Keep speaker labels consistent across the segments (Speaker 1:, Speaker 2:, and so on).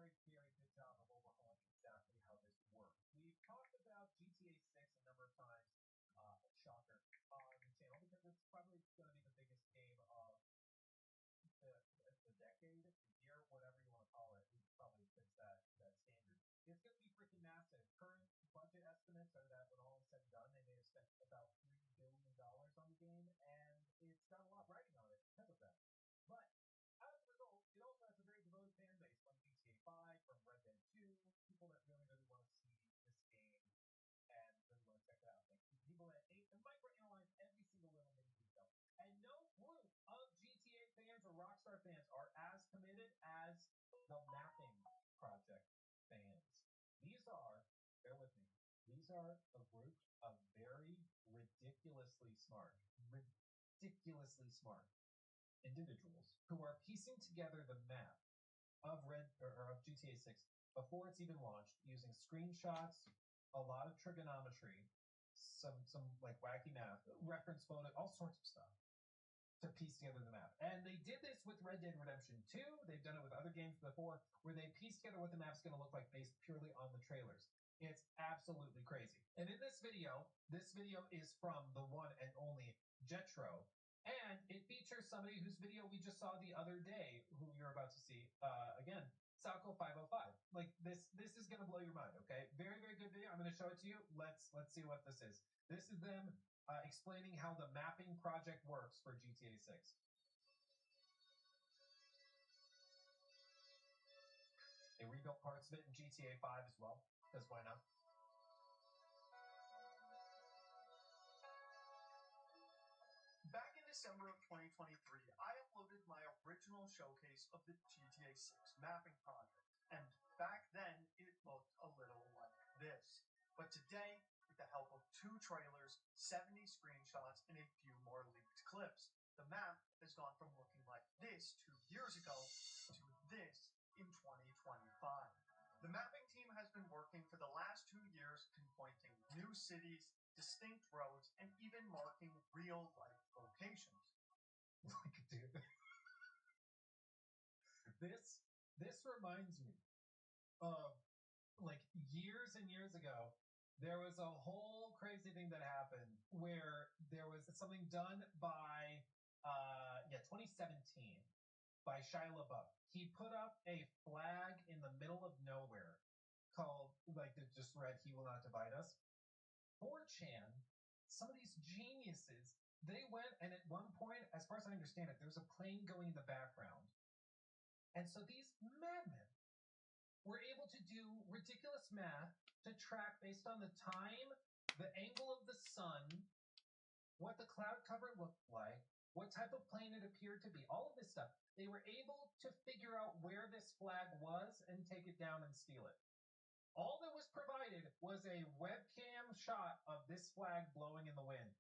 Speaker 1: very, very good job of overhauling exactly how this works. We've talked about GTA 6 a number of times, shocker, on the channel because it's probably going to be the biggest game of the decade, the year, whatever you want to call it. It probably fits that standard. It's going to be freaking massive. Current budget estimates are that when all is said and done, they may have spent about $3 billion on the game, and it's got a lot riding on it because of that. But as a result, it also has a very devoted fan base from GTA 5, from Red Dead 2, people that really, really want to see this game and really want to check it out. Like people that microanalyze every single little mini detail. And no group of GTA fans or Rockstar fans are as committed as the mapping project fans. These are, bear with me, these are a group of very ridiculously smart individuals who are piecing together the map of GTA 6 before it's even launched, using screenshots, a lot of trigonometry, some like wacky math, reference photo, all sorts of stuff to piece together the map. And they did this with Red Dead Redemption 2. They've done it with other games before, where they piece together what the map's going to look like based purely on the trailers. It's absolutely crazy. And in this video is from the one and only Jetro, and it features somebody whose video we just saw the other day, who you're about to see again, Salco505. Like this is gonna blow your mind. Okay, very, very good video. I'm gonna show it to you. Let's see what this is. This is them explaining how the mapping project works for GTA 6. They rebuilt parts of it in GTA 5 as well, because why not?
Speaker 2: Back in December of 2023, I uploaded my original showcase of the GTA 6 mapping project, and back then it looked a little like this. But today, with the help of 2 trailers, 70 screenshots, and a few more leaked clips, the map has gone from looking like this 2 years ago to this in 2025. The mapping team has been working for the last 2 years, pinpointing new cities, distinct roads, and even marking real-life locations.
Speaker 1: Like, dude, this reminds me of like years and years ago. There was a whole crazy thing that happened where there was something done by 2017 by Shia LaBeouf. He put up a flag in the middle of nowhere called, like, it just read, "He will not divide us." 4chan, some of these geniuses, they went, and at one point, as far as I understand it, there was a plane going in the background. And so these madmen were able to do ridiculous math to track based on the time, the angle of the sun, what the cloud cover looked like, what type of plane it appeared to be, all of this stuff. They were able to figure out where this flag was and take it down and steal it. All that was provided was a webcam shot of this flag blowing in the wind.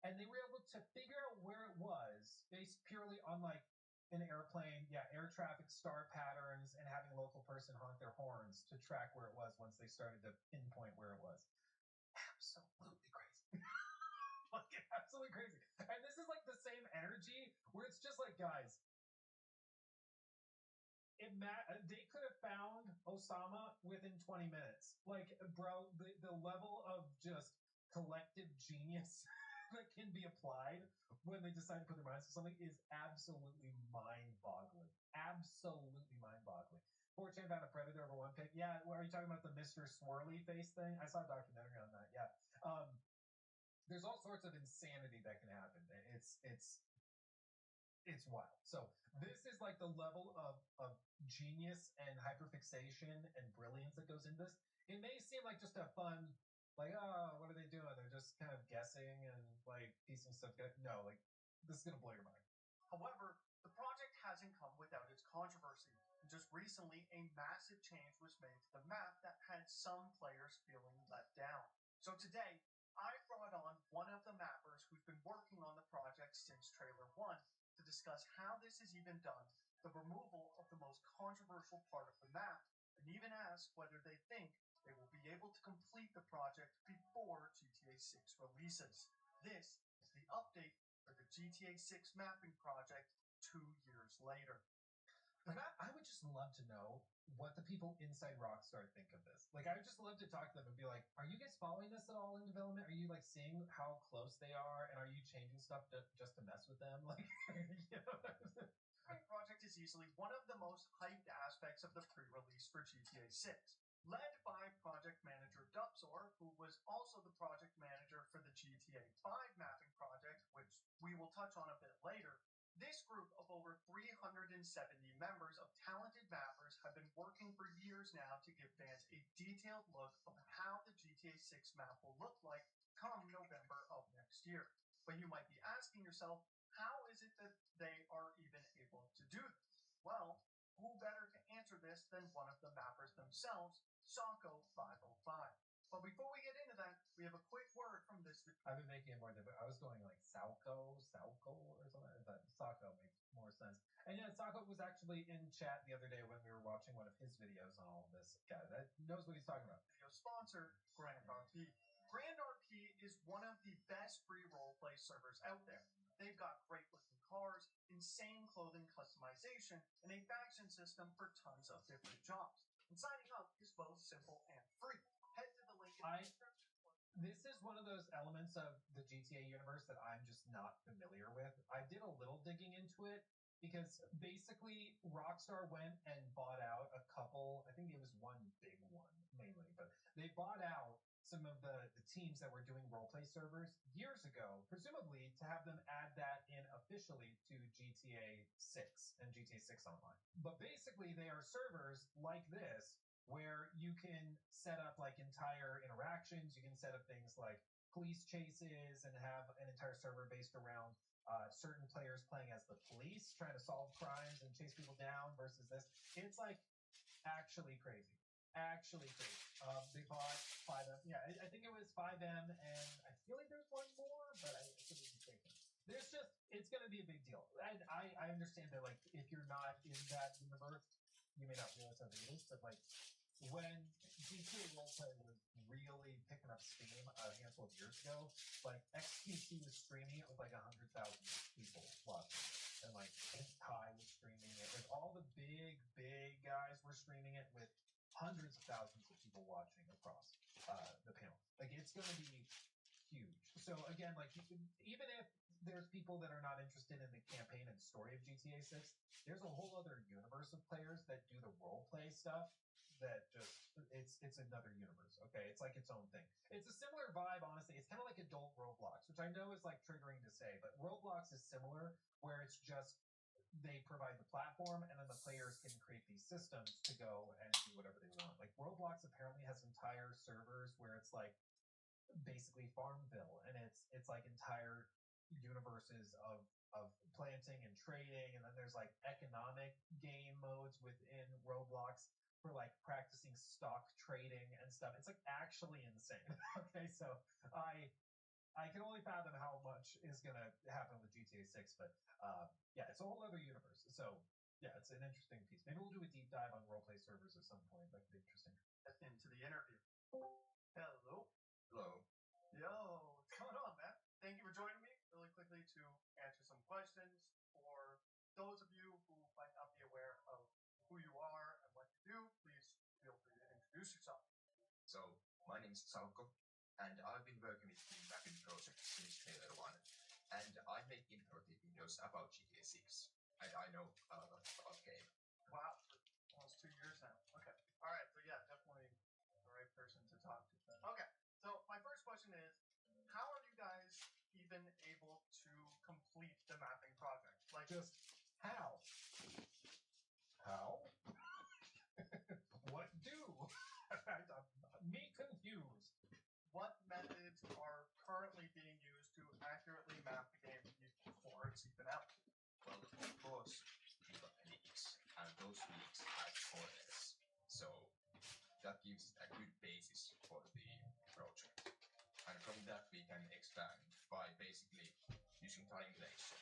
Speaker 1: And they were able to figure out where it was based purely on, like, an airplane, air traffic star patterns, and having a local person honk their horns to track where it was once they started to pinpoint where it was. Absolutely crazy. Like, absolutely crazy. And this is like the same energy where it's just like, guys, they could have found Osama within 20 minutes. Like, bro, the level of just collective genius that can be applied when they decide to put their minds to something is absolutely mind-boggling. Absolutely mind-boggling. 4chan found a predator over one pic. Yeah, are you talking about the Mr. Swirly face thing? I saw a documentary on that, yeah. There's all sorts of insanity that can happen. It's wild. So this is like the level of genius and hyperfixation and brilliance that goes into this. It may seem like just a fun, like, oh, what are they doing? They're just kind of guessing and like piecing stuff together. No, like, this is gonna blow your mind.
Speaker 2: However, the project hasn't come without its controversy. Just recently, a massive change was made to the map that had some players feeling let down. So today, I brought on one of the mappers who's been working on the project since trailer 1 to discuss how this is even done, the removal of the most controversial part of the map, and even ask whether they think they will be able to complete the project before GTA 6 releases. This is the update for the GTA 6 mapping project 2 years later.
Speaker 1: Like, I would just love to know what the people inside Rockstar think of this. Like, I would just love to talk to them and be like, are you guys following this at all in development? Are you, like, seeing how close they are? And are you changing stuff just to mess with them? Like, you know?
Speaker 2: Current project is easily one of the most hyped aspects of the pre-release for GTA 6. Led by project manager Dubsor, who was also the project manager for the GTA 5 mapping project, which we will touch on a bit later, this group of over 370 members of talented mappers have been working for years now to give fans a detailed look of how the GTA 6 map will look like come November of next year. But you might be asking yourself, how is it that they are even able to do this? Well, who better to answer this than one of the mappers themselves, Sako505. But before we get into that, we have a quick word from this.
Speaker 1: I've been making it more difficult. I was going like Sauko, or something, but Sako makes more sense. And yeah, Sako was actually in chat the other day when we were watching one of his videos on all of this. Guy that knows what he's talking about.
Speaker 2: Video sponsor, Grand RP. Grand RP is one of the best free roleplay servers out there. They've got great looking cars, insane clothing customization, and a faction system for tons of different jobs. And signing up is both simple and free. Head to the link in the description.
Speaker 1: This is one of those elements of the GTA universe that I'm just not familiar with. I did a little digging into it because basically Rockstar went and bought out a couple, I think it was one big one mainly, but they bought out some of the teams that were doing roleplay servers years ago, presumably to have them add that in officially to GTA 6 and GTA 6 Online. But basically they are servers like this where you can set up like entire interactions. You can set up things like police chases and have an entire server based around certain players playing as the police, trying to solve crimes and chase people down versus this. It's like actually crazy. Actually crazy. They bought 5M. Yeah, I think it was 5M, and I feel like there's one more, but I could be mistaken. There's just, it's going to be a big deal. And I understand that, like, if you're not in that universe, you may not realize how big it is, but, like, when GTA Roleplay was really picking up steam a handful of years ago, like, XQC was streaming it with, like, 100,000 people watching it. And, like, Kai was streaming it. Like, all the big guys were streaming it with hundreds of thousands of people watching across the panel. Like, it's going to be huge. So again, like, even if there's people that are not interested in the campaign and story of GTA 6, there's a whole other universe of players that do the role play stuff that just, it's another universe, okay? It's like its own thing. It's a similar vibe, honestly. It's kind of like adult Roblox, which I know is like triggering to say, but Roblox is similar, where it's just they provide the platform and then the players can create these systems to go and do whatever they want. Like Roblox apparently has entire servers where it's like basically Farmville, and it's like entire universes of planting and trading, and then there's like economic game modes within Roblox for like practicing stock trading and stuff. It's like actually insane. Okay, so I can only fathom how much is going to happen with GTA 6, but yeah, it's a whole other universe. So yeah, it's an interesting piece. Maybe we'll do a deep dive on roleplay servers at some point. That could be interesting.
Speaker 2: Into the interview. Hello.
Speaker 3: Hello.
Speaker 2: Yo, what's going on, man? Thank you for joining me really quickly to answer some questions. For those of you who might not be aware of who you are and what you do, please feel free to introduce yourself.
Speaker 3: So, my name is Salko, and I've been working with the mapping project since trailer 1, and I make informative videos about GTA 6, and I know a lot about the game.
Speaker 2: Wow, almost 2 years now. Okay. All right, so yeah, definitely the right person to talk to. Okay, so my first question is, how are you guys even able to complete the mapping project? Like,
Speaker 1: Just how? How? What do? Me confused.
Speaker 2: what methods are currently being used to accurately map the game before it's even out?
Speaker 3: Well, of course, we got leaks, and those leaks have spoilers, so that gives a good basis for the project. And from that we can expand by basically using triangulation.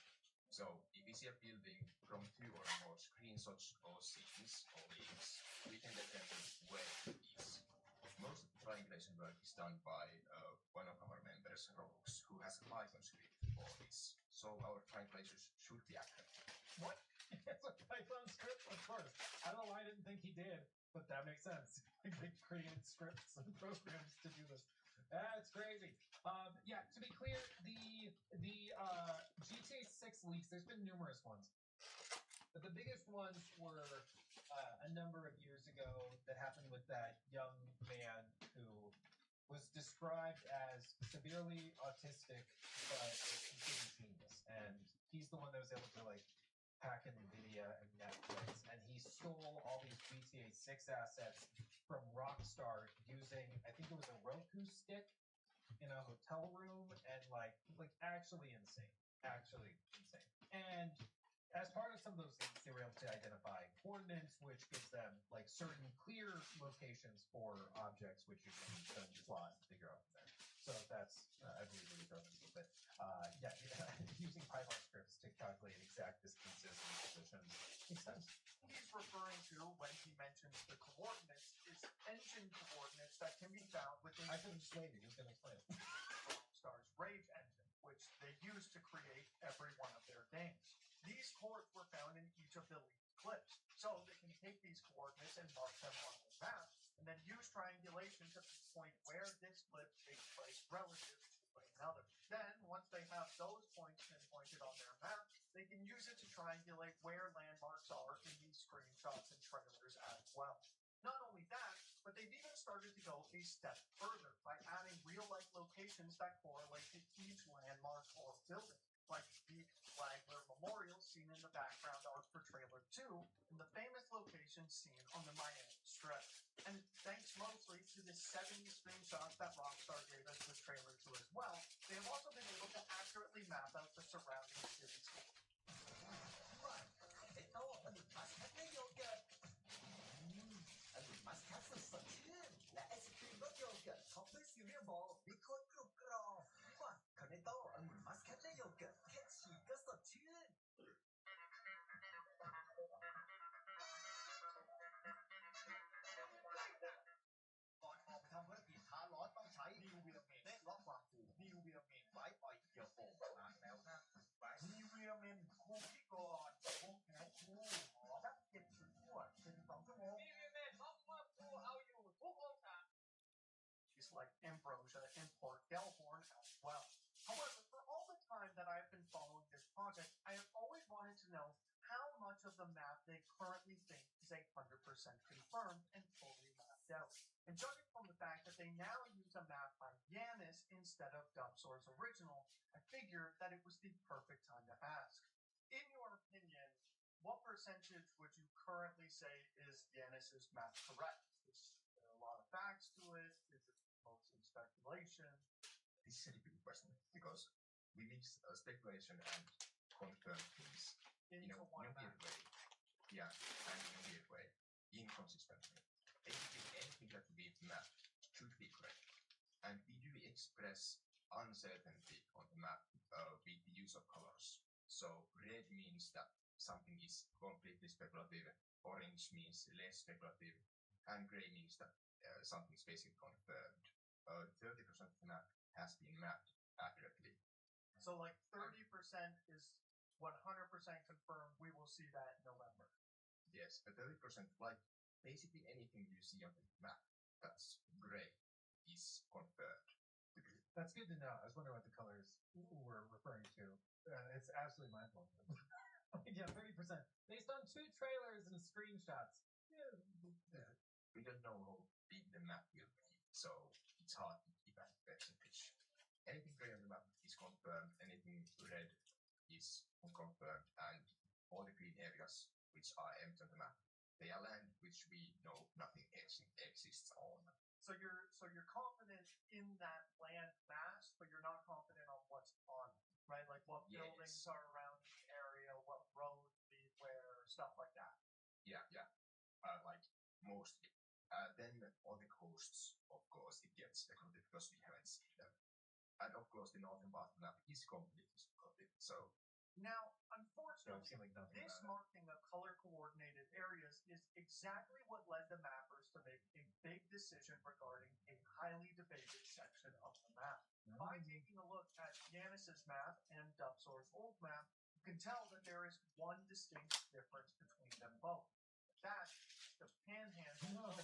Speaker 3: So if we see a building from 2 or more screenshots or scenes or leaks, we can determine where it is. Most of the triangulation work is done by one of our members, Rogues, who has a Python script for this. So our triangulations should be accurate.
Speaker 1: What? It's a Python script? Of explorers. I don't know why I didn't think he did, but that makes sense. They created scripts and programs to do this. That's crazy. Yeah, to be clear, the GTA 6 leaks, there's been numerous ones. But the biggest ones were a number of years ago that happened with that young man who was described as severely autistic, but a complete genius. And he's the one that was able to like hack NVIDIA and Netflix, and he stole all these GTA 6 assets from Rockstar using, I think it was a Roku stick in a hotel room, and like actually insane, And as part of some of those leaks, they were able to identify coordinates, which gives them like certain clear locations for objects, which you can then plot and figure out from there. So that's, I believe, really broken. But yeah, using Python scripts to calculate exact distances and positions makes sense.
Speaker 2: He's referring to, when he mentions the coordinates, is engine coordinates that can be found within
Speaker 1: I can explain it. You can explain it.
Speaker 2: Rockstar's Rage engine, which they use to create every one of their games. These ports were found in each of the leaked clips, so they can take these coordinates and mark them on the map, and then use triangulation to pinpoint where this clip takes place relative to another. Then, once they have those points pinpointed on their map, they can use it to triangulate where landmarks are in these screenshots and trailers as well. Not only that, but they've even started to go a step further by adding real-life locations that correlate to each landmark or building, like the Flagler Memorial seen in the background art for Trailer 2, and the famous location seen on the Miami Strip. And thanks mostly to the 70 screenshots that Rockstar gave us with Trailer 2 as well, they have also been able to accurately map out the surrounding cities. She's like Ambrosia and Port Delhorn as well. However, for all the time that I've been following this project, I have always wanted to know how much of the map they currently think is 100% confirmed and fully mapped out. And judging from the fact that they now use a map by Yanis instead of Dubsor's original, I figured that it was the perfect time to ask. In your opinion, what percentage would you currently say is Yanis's map correct? Is there a lot of facts to it? Is it mostly speculation?
Speaker 3: This is a difficult question because we mix speculation and confirmed things
Speaker 2: Into one
Speaker 3: in a
Speaker 2: map.
Speaker 3: weird way. Yeah, and in a weird way, inconsistently. Basically, anything that we map should be correct. And we do express uncertainty on the map with the use of colors. So red means that something is completely speculative, orange means less speculative, and gray means that something's basically confirmed. 30% of the map has been mapped accurately.
Speaker 2: So like 30% is 100% confirmed. We will see that in November.
Speaker 3: Yes, but 30%, like basically anything you see on the map that's gray is confirmed.
Speaker 1: That's good to know. I was wondering what the colors were referring to. It's absolutely mind-blowing. Yeah, 30%. Based on 2 trailers and screenshots. Yeah.
Speaker 3: We don't know how big the map will be, so it's hard to keep a percentage. Anything gray on the map is confirmed, anything red is unconfirmed, and all the green areas which are empty on the map, they are land which we know nothing exists on.
Speaker 2: So you're confident in that land mass, but you're not confident on what's on it, right? Like what buildings are around the area, what roads lead where, stuff like that.
Speaker 3: Yeah. Like mostly. Then on the coasts, of course, it gets speculative because we haven't seen them. And of course, the northern part of the map is completely speculative. So
Speaker 2: now,
Speaker 1: I've
Speaker 2: unfortunately,
Speaker 1: seen like nothing
Speaker 2: this
Speaker 1: about
Speaker 2: marking of color-coordinated areas is exactly what led the mappers to make a big decision regarding a highly debated section of the map.
Speaker 1: it.
Speaker 2: By taking a look at Yanis's map and Dubsor's old map, you can tell that there is one distinct difference between them both. That's the Panhandle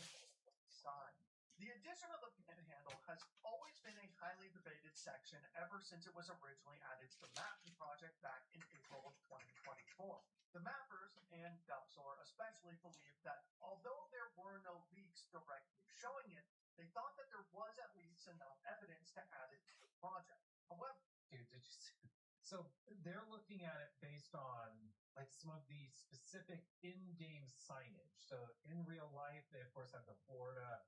Speaker 2: side. The addition of the Panhandle has always been a highly debated section ever since it was originally added to the mapping project back in April of 2024. The mappers, and Dupsor especially, believed that although there were no leaks directly showing it, they thought that there was at least enough evidence to add it to the project. However,
Speaker 1: Dude, did you see? So they're looking at it based on like some of the specific in-game signage. So in real life, they of course have the Florida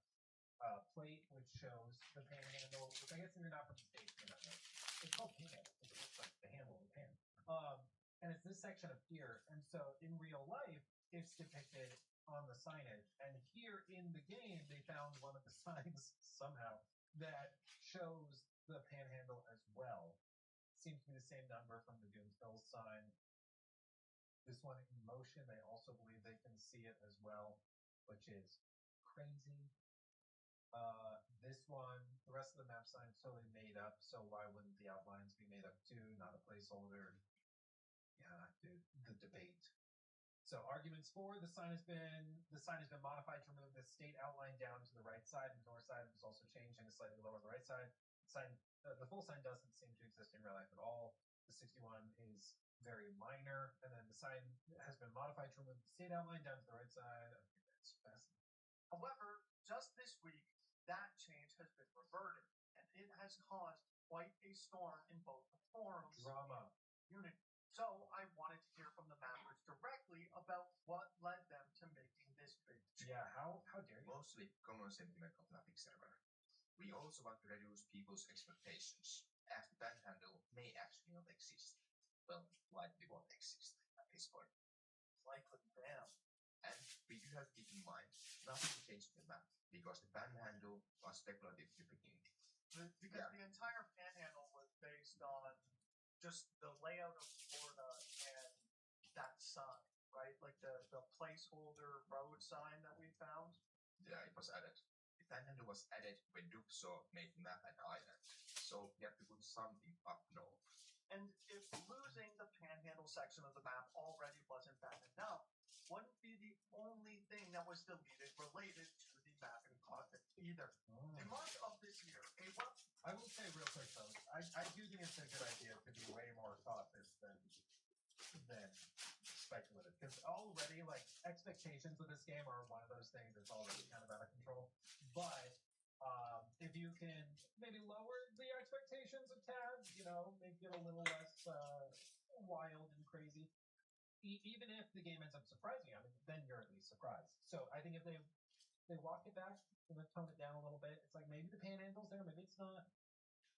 Speaker 1: plate, which shows the Panhandle. Which I guess if you're not from the states, you're not know. It's called Panhandle. It looks like the handle of a pan. And it's this section up here. And so in real life, it's depicted on the signage. And here in the game, they found one of the signs somehow that shows the Panhandle as well. Seems to be the same number from the Doomsville sign. This one in motion, they also believe they can see it as well, which is crazy. This one, the rest of the map sign's totally made up, so why wouldn't the outlines be made up too, not a placeholder? Yeah, dude, the debate. So arguments for the sign has been modified to remove the state outline down to the right side, and north side was also changed and is slightly lower on the right side. The full sign doesn't seem to exist in real life at all. The 61 is very minor, and then the sign has been modified to remove the state outline down to the right side. I think that's fascinating.
Speaker 2: However, just this week, that change has been reverted, and it has caused quite a storm in both the forums
Speaker 1: Drama.
Speaker 2: and the community. So I wanted to hear from the mappers directly about what led them to making this big change.
Speaker 1: Yeah, how dare you?
Speaker 3: Mostly common sentiment of nothing server. We also want to reduce people's expectations, as the Panhandle may actually not exist. Well, likely won't exist at this point.
Speaker 2: Likely, damn.
Speaker 3: And we do have to keep in mind, nothing changed in the map, because the Panhandle was speculative to begin with.
Speaker 2: Because the entire Panhandle was based on just the layout of Florida and that sign, right? Like the placeholder road sign that we found.
Speaker 3: Yeah, it was added. The Panhandle was added when Dupsor made the map an island, so we have to put something up north.
Speaker 2: And if losing the Panhandle section of the map already wasn't bad enough, wouldn't be the only thing that was deleted related to the mapping project either. In March of this year, a web
Speaker 1: I will say real quick though, I do think it's a good idea to be way more cautious than speculative. Because already, like, expectations with this game are one of those things that's already kind of out of control. But if you can maybe lower the expectations a tad, you know, make it a little less wild and crazy. Even if the game ends up surprising you, I mean, then you're at least surprised. So I think if they walk it back, tone it down a little bit, it's like maybe the Panhandle's there, maybe it's not.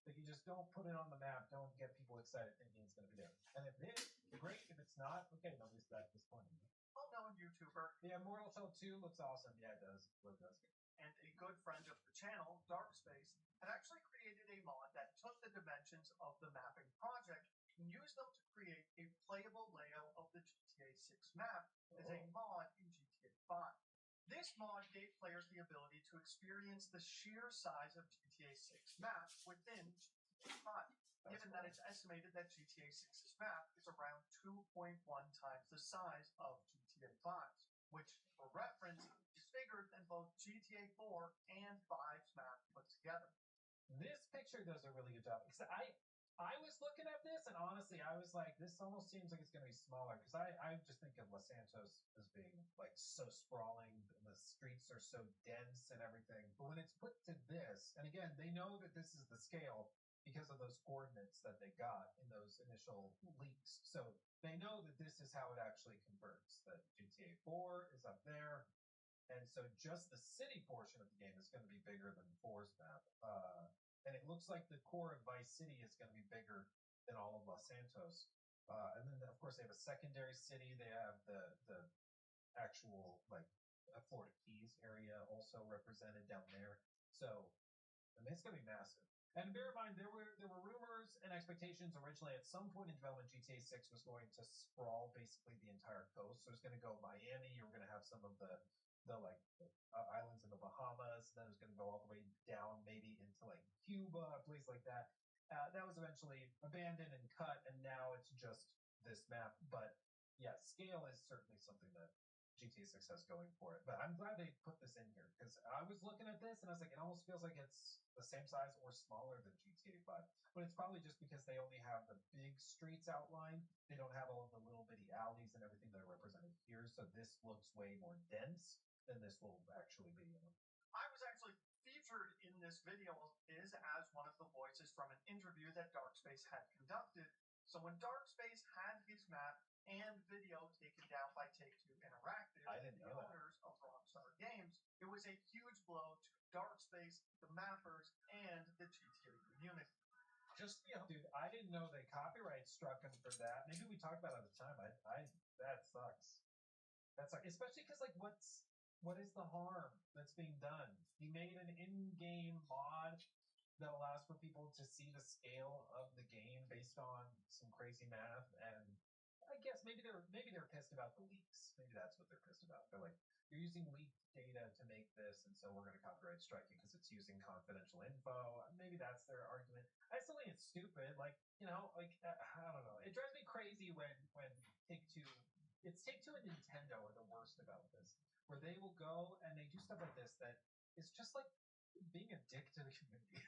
Speaker 1: But you just don't put it on the map. Don't get people excited thinking it's going to be there. And if it is, great. If it's not, okay, nobody's that disappointed.
Speaker 2: well-known YouTuber
Speaker 1: Yeah, Mortal Shell 2 looks awesome. Yeah, it does. It does.
Speaker 2: and a good friend of the channel, Darkspace, had actually created a mod that took the dimensions of the mapping project and used them to create a playable layout of the GTA 6 map as a mod in GTA 5. This mod gave players the ability to experience the sheer size of GTA 6 map within GTA 5, given that it's estimated that GTA 6's map is around 2.1 times the size of GTA 5's, which, for reference, is bigger than both GTA 4 and 5's map put together.
Speaker 1: This picture does a really good job. Because I was looking at this, and honestly, I was like, this almost seems like it's going to be smaller. Because I just think of Los Santos as being, like, so sprawling, and the streets are so dense and everything. But when it's put to this, and again, they know that this is the scale because of those coordinates that they got in those initial leaks. So they know that this is how it actually converts. That GTA 4 is up there. And so just the city portion of the game is going to be bigger than 4's map. And it looks like the core of Vice City is going to be bigger than all of Los Santos. And then, of course, they have a secondary city. They have the actual, like, Florida Keys area also represented down there. So, I mean, it's going to be massive. And bear in mind, there were rumors and expectations originally at some point in development GTA 6 was going to sprawl basically the entire coast. So it's going to go Miami. You're going to have some of the islands in the Bahamas. Then it was going to go all the way down maybe into like Cuba, a place like that. That was eventually abandoned and cut, and now it's just this map. But yeah, scale is certainly something that GTA 6 has going for it. But I'm glad they put this in here because I was looking at this and I was like, it almost feels like it's the same size or smaller than GTA 5. But it's probably just because they only have the big streets outlined. They don't have all of the little bitty alleys and everything that are represented here. So this looks way more dense than this will actually be.
Speaker 2: I was actually featured in this video is as one of the voices from an interview that Darkspace had conducted. So when Darkspace had his map and video taken down by Take-Two Interactive,
Speaker 1: I didn't
Speaker 2: the
Speaker 1: know that.
Speaker 2: owners of Rockstar Games, it was a huge blow to Darkspace, the mappers, and the GTA community.
Speaker 1: Just, dude, I didn't know they copyright struck him for that. Maybe we talked about it at the time. That sucks. That sucks. Especially because, like, what is the harm that's being done? He made an in-game mod that allows for people to see the scale of the game based on some crazy math, and I guess maybe they're pissed about the leaks. Maybe that's what they're pissed about. They're like, you're using leaked data to make this, and so we're going to copyright strike you because it's using confidential info. Maybe that's their argument. I still think it's stupid. Like, I don't know. It drives me crazy when Take-Two, Take-Two and Nintendo are the worst about this, where they will go and they do stuff like this that is just like being a dick to the community.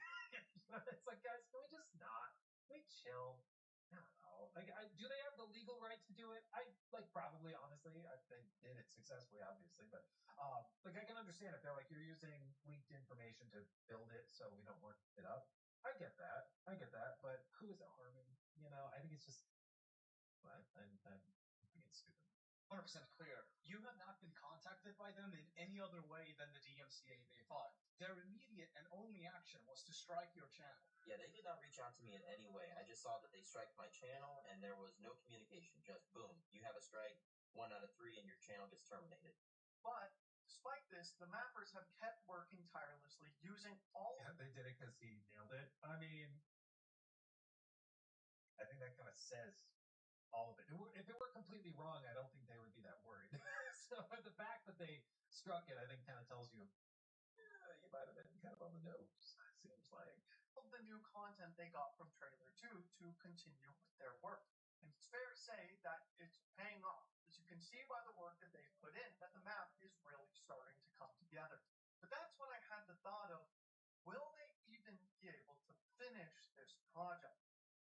Speaker 1: It's like, guys, can we just not? Can we chill? I don't know. Like, do they have the legal right to do it? Probably, honestly, they did it successfully, obviously, but I can understand if they're like, you're using leaked information to build it so we don't work it up. I get that, but who is it harming? I think it's just, I think it's stupid.
Speaker 4: 100% clear. You have not been contacted by them in any other way than the DMCA they filed. Their immediate and only action was to strike your channel.
Speaker 5: Yeah, they did not reach out to me in any way. I just saw that they striked my channel, and there was no communication. Just boom, you have a strike, 1 out of 3, and your channel gets terminated.
Speaker 2: But despite this, the mappers have kept working tirelessly, using all.
Speaker 1: Yeah, they did it because he nailed it. I mean, I think that kind of says all of it. If it were completely wrong, I don't think they would be that worried. So the fact that they struck it, I think, kind of tells you, you might have been kind of on the nose. Seems like
Speaker 2: the new content they got from Trailer 2 to continue with their work. And it's fair to say that it's paying off. As you can see by the work that they've put in, that the map is really starting to come together. But that's when I had the thought of, will they even be able to finish this project?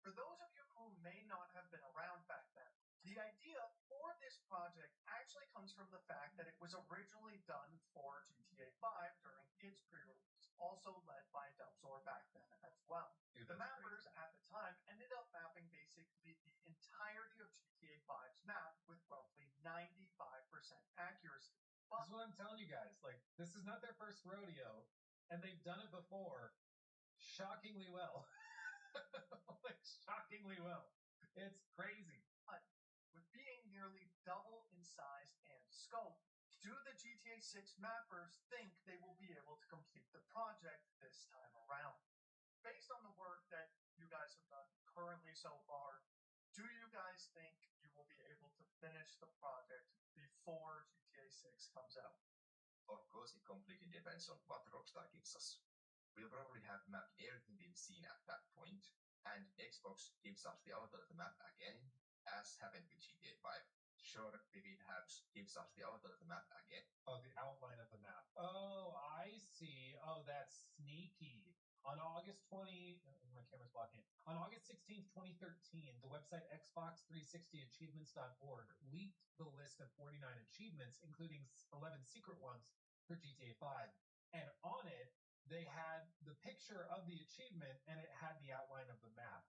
Speaker 2: For those of you who may not have been around back then, the idea for this project actually comes from the fact that it was originally done for GTA 5 during its pre-release, also led by Dubsor back then as well.
Speaker 1: Dude,
Speaker 2: the mappers at the time ended up mapping basically the entirety of GTA 5's map with roughly 95% accuracy.
Speaker 1: This is what I'm telling you guys. Like, this is not their first rodeo, and they've done it before shockingly well. Like, shockingly well. It's crazy.
Speaker 2: With being nearly double in size and scope, do the GTA 6 mappers think they will be able to complete the project this time around? Based on the work that you guys have done currently so far, do you guys think you will be able to finish the project before GTA 6 comes out?
Speaker 3: Of course, it completely depends on what Rockstar gives us. We'll probably have mapped everything we've seen at that point, and Xbox gives us the outline of the map again, as happened with GTA 5. Sure, Vivid Habs gives us the outline of the map again.
Speaker 1: Oh, the outline of the map. Oh, I see. Oh, that's sneaky. On August 20, my camera's blocking it. On August 16th, 2013, the website Xbox360achievements.org leaked the list of 49 achievements, including 11 secret ones for GTA 5. And on it, they had the picture of the achievement and it had the outline of the map.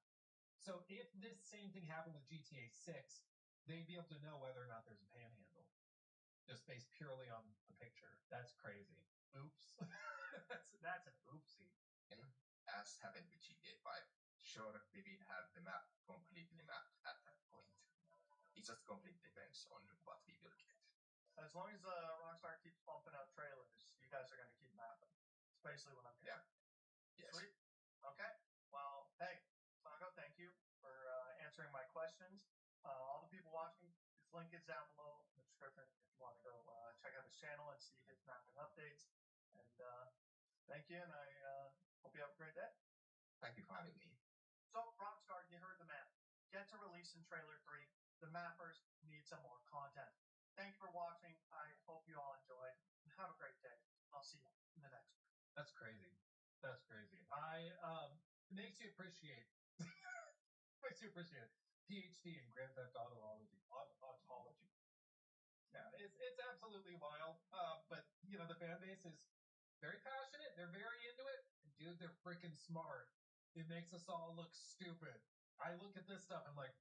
Speaker 1: So if this same thing happened with GTA 6, they'd be able to know whether or not there's a panhandle. Just based purely on the picture. That's crazy. Oops. that's an oopsie.
Speaker 3: And as happened with GTA 5, sure, we will have the map completely mapped at that point. It just completely depends on what we will get.
Speaker 2: As long as Rockstar keeps pumping out trailers, you guys are going to keep mapping. It's basically what I'm hearing.
Speaker 3: Yes.
Speaker 2: Sweet. Okay. Well, hey, Sango, thank you for answering my questions. All the people watching, his link is down below in the description if you want to go check out his channel and see his mapping updates. And thank you, and I hope you have a great day.
Speaker 3: Thank you for having me.
Speaker 2: So, Rockstar, you heard the man. Get to release in Trailer 3. The mappers need some more content. Thank you for watching. I hope you all enjoyed. Have a great day. I'll see you in the next one.
Speaker 1: That's crazy. That's crazy. It makes you appreciate PhD in Grand Theft Autology. Autology. Yeah, it's absolutely wild. But you know, the fan base is very passionate. They're very into it. And dude, they're freaking smart. It makes us all look stupid. I look at this stuff, I'm like,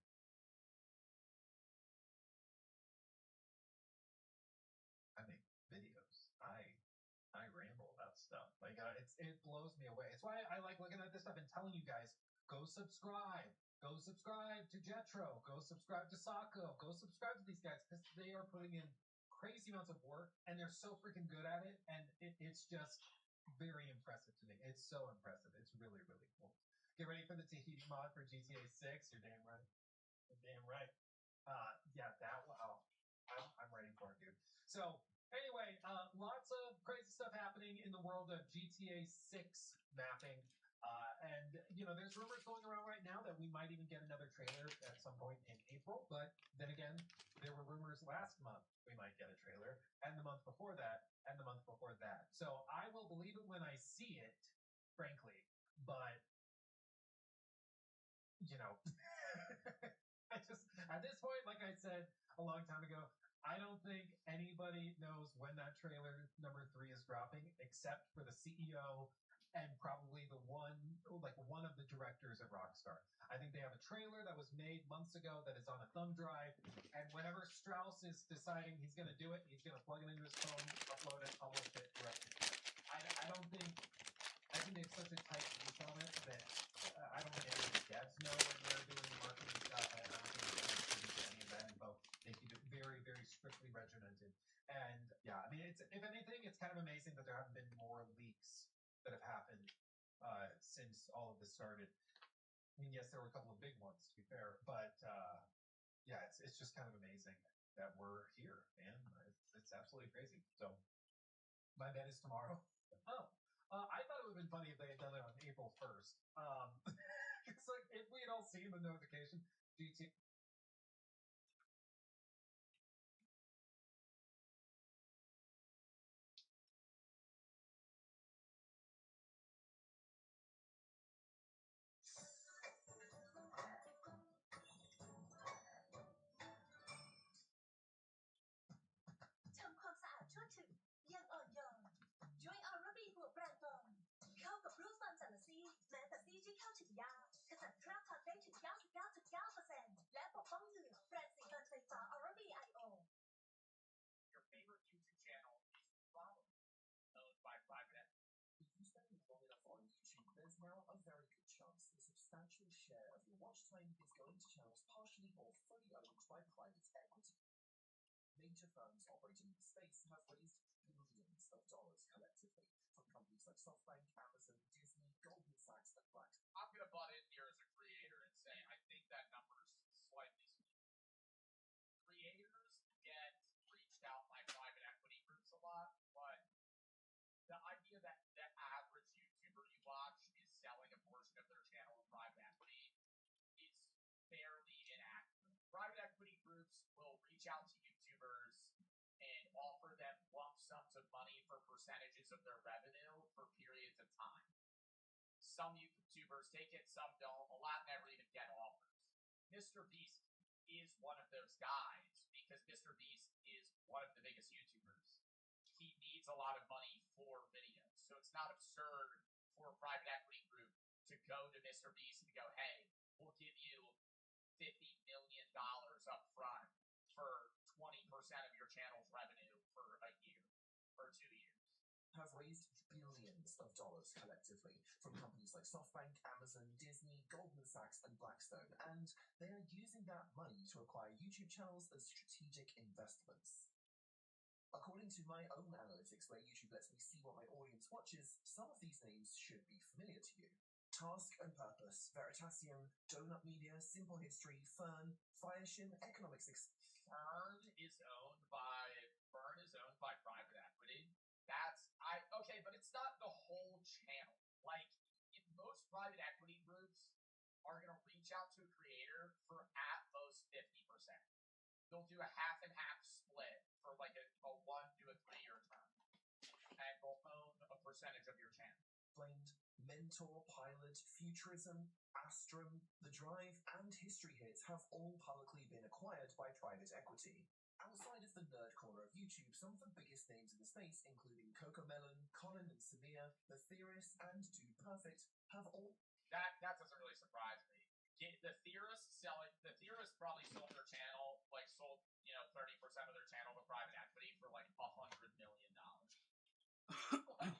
Speaker 1: I make videos. I ramble about stuff. Like it blows me away. It's why I like looking at this stuff and telling you guys, go subscribe. Go subscribe to Jetro. Go subscribe to Sako. Go subscribe to these guys because they are putting in crazy amounts of work and they're so freaking good at it. And it's just very impressive to me. It's so impressive. It's really, really cool. Get ready for the Tahiti mod for GTA 6. You're damn right. You're damn right. Yeah, that wow. I'm ready for it, dude. So anyway, lots of crazy stuff happening in the world of GTA 6 mapping. And you know, there's rumors going around right now that we might even get another trailer at some point in April. But then again, there were rumors last month we might get a trailer, and the month before that, and the month before that. So I will believe it when I see it, frankly. But you know, I just at this point, like I said a long time ago, I don't think anybody knows when that trailer number 3 is dropping, except for the CEO and probably the one of the directors at Rockstar. I think they have a trailer that was made months ago that is on a thumb drive, and whenever Strauss is deciding he's going to do it, he's going to plug it into his phone, upload it, publish it directly. I think they have such a tight leash on it that I don't think any of the devs know when they're doing marketing stuff. I don't think they're going to any of that info. They keep it very, very strictly regimented. And yeah, I mean, if anything, it's kind of amazing that there haven't been more leaks that have happened since all of this started. I mean, yes, there were a couple of big ones, to be fair, but yeah, it's just kind of amazing that we're here, man. It's absolutely crazy. So my bet is tomorrow. Oh, I thought it would have been funny if they had done it on April 1st. It's like if we had all seen the notification, GT.
Speaker 6: Join our Ruby หัวแปรงฟองเข้ากับรูปฟันจันทซีแม้แต่ซี่ที่เข้าถึงยากขจัดคราบทักได้ถึง 99.9% และปกป้องเหงื่อแปรงสีฟันไฟฟ้า Ruby IO.
Speaker 7: Your favorite YouTube channel is probably owned by private equity.
Speaker 8: If you spend long enough on YouTube, there's now a very good chance that a substantial share of your watch time is going to channels partially or fully owned by private equity. Major firms operating in the space have raised billions of dollars collectively from companies like SoftBank, Amazon, Disney, Goldman Sachs, and Blackstone.
Speaker 7: I'm going to butt in here as a creator and say I think that number's slightly skewed. Creators get reached out by private equity groups a lot, but the idea that the average YouTuber you watch is selling a portion of their channel to private equity is fairly inaccurate. Private equity groups will reach out to YouTubers and offer them lump sums of money for percentages of their revenue for periods of time. Some YouTubers take it, some don't. A lot never even get offers. Mr. Beast is one of those guys because Mr. Beast is one of the biggest YouTubers. He needs a lot of money for videos. So it's not absurd for a private equity group to go to Mr. Beast and go, hey, we'll give you $50 million up front for 20% of your channel's revenue for a year or 2 years.
Speaker 8: Have raised billions of dollars collectively from companies like SoftBank, Amazon, Disney, Goldman Sachs, and Blackstone, and they are using that money to acquire YouTube channels as strategic investments. According to my own analytics, where YouTube lets me see what my audience watches, some of these names should be familiar to you. Task and Purpose, Veritasium, Donut Media, Simple History, Fern, Fireshim, Economics.
Speaker 7: Fern is owned by private equity. Okay, but it's not the whole channel. Like, if most private equity groups are going to reach out to a creator for at most 50%. They'll do a half and half split a 1 to a 3 year term, and will own a percentage of your channel.
Speaker 8: Blamed Mentor, Pilot, Futurism, Astrum, The Drive, and History Hit have all publicly been acquired by private equity. Outside of the nerd corner of YouTube, some of the biggest names in the space, including Cocomelon, Colin and Samir, The Theorist, and Dude Perfect, have all...
Speaker 7: That doesn't really surprise me. The Theorists probably sold their channel, like sold 30% of their channel to private equity for like $100 million. Like,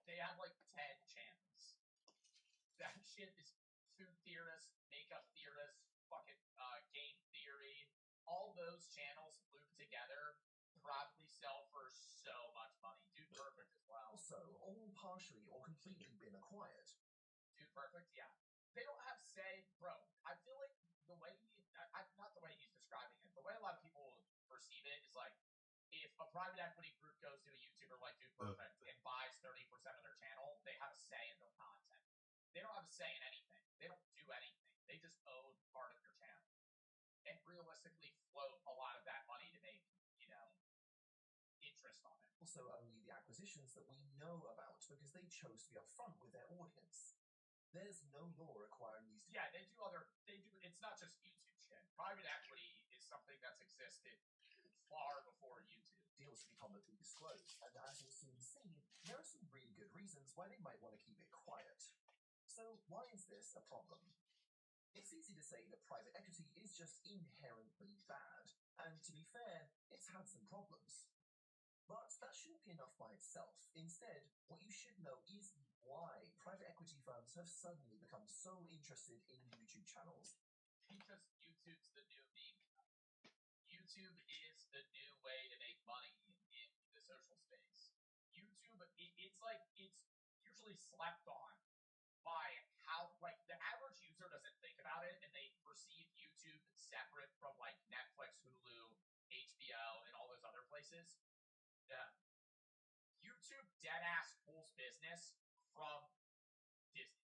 Speaker 7: they had like 10 channels. That shit is food theorists, makeup theorists, fucking game theory. All those channels looped together probably sell for so much money. Dude Perfect as well.
Speaker 8: Also, all partially or completely been acquired.
Speaker 7: Dude Perfect, yeah. They don't have say, bro. I feel like the way not the way he's describing it, the way a lot of people perceive it is like, if a private equity group goes to a YouTuber like Dude Perfect and buys 30% of their channel, they have a say in their content. They don't have a say in anything. They don't do anything. They just own part of your channel. And realistically float a lot of that money to make, interest on it.
Speaker 8: Also, only the acquisitions that we know about because they chose to be upfront with their audience. There's no law requiring these.
Speaker 7: Yeah, it's not just YouTube shit. Private equity is something that's existed far before YouTube.
Speaker 8: Deals to be publicly disclosed, and as you'll soon see, there are some really good reasons why they might want to keep it quiet. So why is this a problem? It's easy to say that private equity is just inherently bad, and to be fair, it's had some problems. But that shouldn't be enough by itself. Instead, what you should know is why private equity firms have suddenly become so interested in YouTube channels.
Speaker 7: Because YouTube's the new meme. YouTube is the new way to make money in the social space. YouTube, it's usually slept on by how, like, the average user doesn't think about it, and they perceive YouTube separate from, like, Netflix, Hulu, HBO, and all those other places. YouTube deadass pulls business from Disney.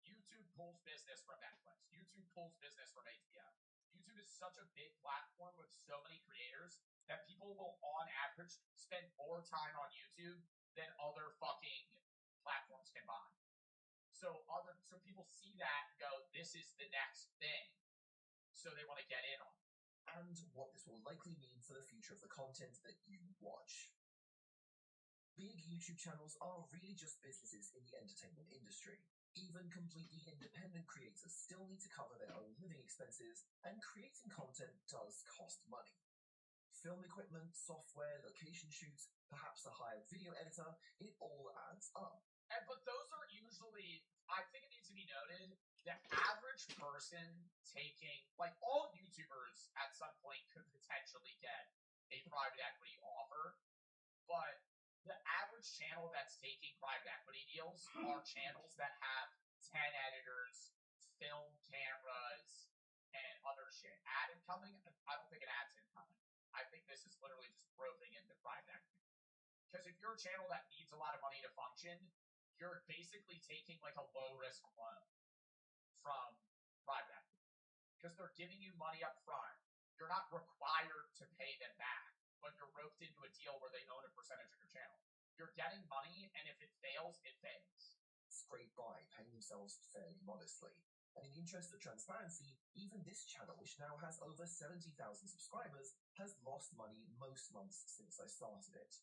Speaker 7: YouTube pulls business from Netflix. YouTube pulls business from HBO. YouTube is such a big platform with so many creators that people will, on average, spend more time on YouTube than other fucking platforms combined. So people see that and go, this is the next thing. So they want to get in on it.
Speaker 8: And what this will likely mean for the future of the content that you watch. Big YouTube channels are really just businesses in the entertainment industry. Even completely independent creators still need to cover their own living expenses, and creating content does cost money. Film equipment, software, location shoots, perhaps a hired video editor, it all adds up.
Speaker 7: But those are usually, I think it needs to be noted, the average person taking, like, all YouTubers at some point could potentially get a private equity offer, but the average channel that's taking private equity deals are channels that have 10 editors, film cameras, and other shit. Ad incoming? I don't think an ad's incoming. I think this is literally just roping into private equity. Because if you're a channel that needs a lot of money to function, you're basically taking like a low-risk loan from private equity. Because they're giving you money up front. You're not required to pay them back, but you're roped into a deal where they own a percentage of your channel. You're getting money, and if it fails, it fails.
Speaker 8: Scrape by, paying themselves fairly modestly. And in the interest of transparency, even this channel, which now has over 70,000 subscribers, has lost money most months since I started it.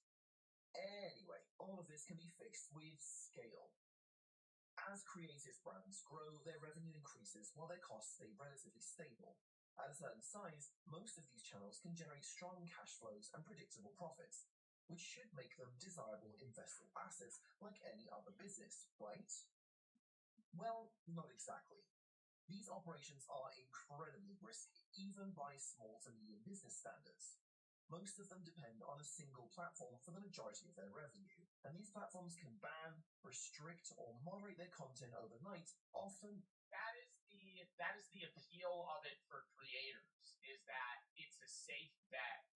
Speaker 8: Anyway, all of this can be fixed with scale. As creative brands grow, their revenue increases while their costs stay relatively stable. At a certain size, most of these channels can generate strong cash flows and predictable profits, which should make them desirable investable assets like any other business, right? Well, not exactly. These operations are incredibly risky, even by small to medium business standards. Most of them depend on a single platform for the majority of their revenue, and these platforms can ban, restrict, or moderate their content overnight, often.
Speaker 7: That is the appeal of it for creators, is that it's a safe bet.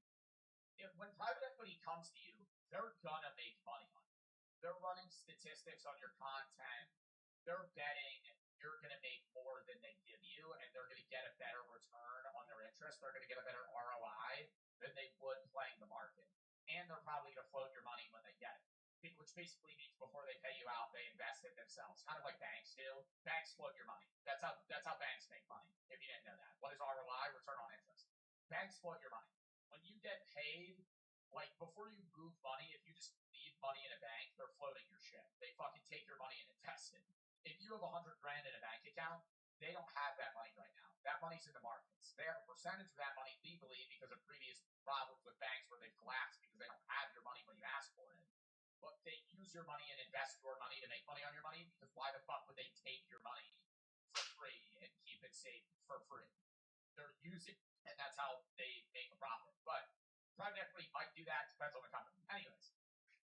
Speaker 7: When private equity comes to you, they're gonna make money on it. They're running statistics on your content. They're betting you're gonna make more than they give you, and they're gonna get a better return on their interest. They're gonna get a better ROI than they would playing the market. and they're probably going to float your money when they get it. Which basically means before they pay you out, they invest it themselves, kind of like banks do. Banks float your money. That's how banks make money. If you didn't know that, what is ROI? Return on interest. Banks float your money. When you get paid, like before you move money, if you just leave money in a bank, they're floating your shit. They fucking take your money and invest it. If you have $100,000 in a bank account, they don't have that money right now. That money's in the markets. They have a percentage of that money legally because of previous problems with banks where they've collapsed because they don't have your money when you ask for it. But they use your money and invest your money to make money on your money, because why the fuck would they take your money for free and keep it safe for free? They're using it, and that's how they make a profit. But private equity might do that, depends on the company. Anyways,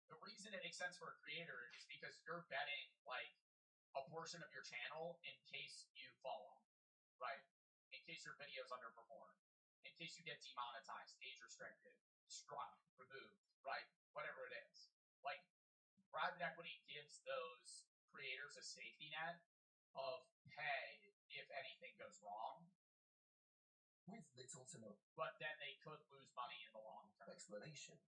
Speaker 7: the reason it makes sense for a creator is because you're betting like a portion of your channel in case you fall off, right? In case your videos underperform, in case you get demonetized, age restricted, struck, removed, right? Whatever it is. Like, private equity gives those creators a safety net of, hey, if anything goes wrong,
Speaker 8: with little to no
Speaker 7: but then they could lose money in the long term.
Speaker 8: explanation.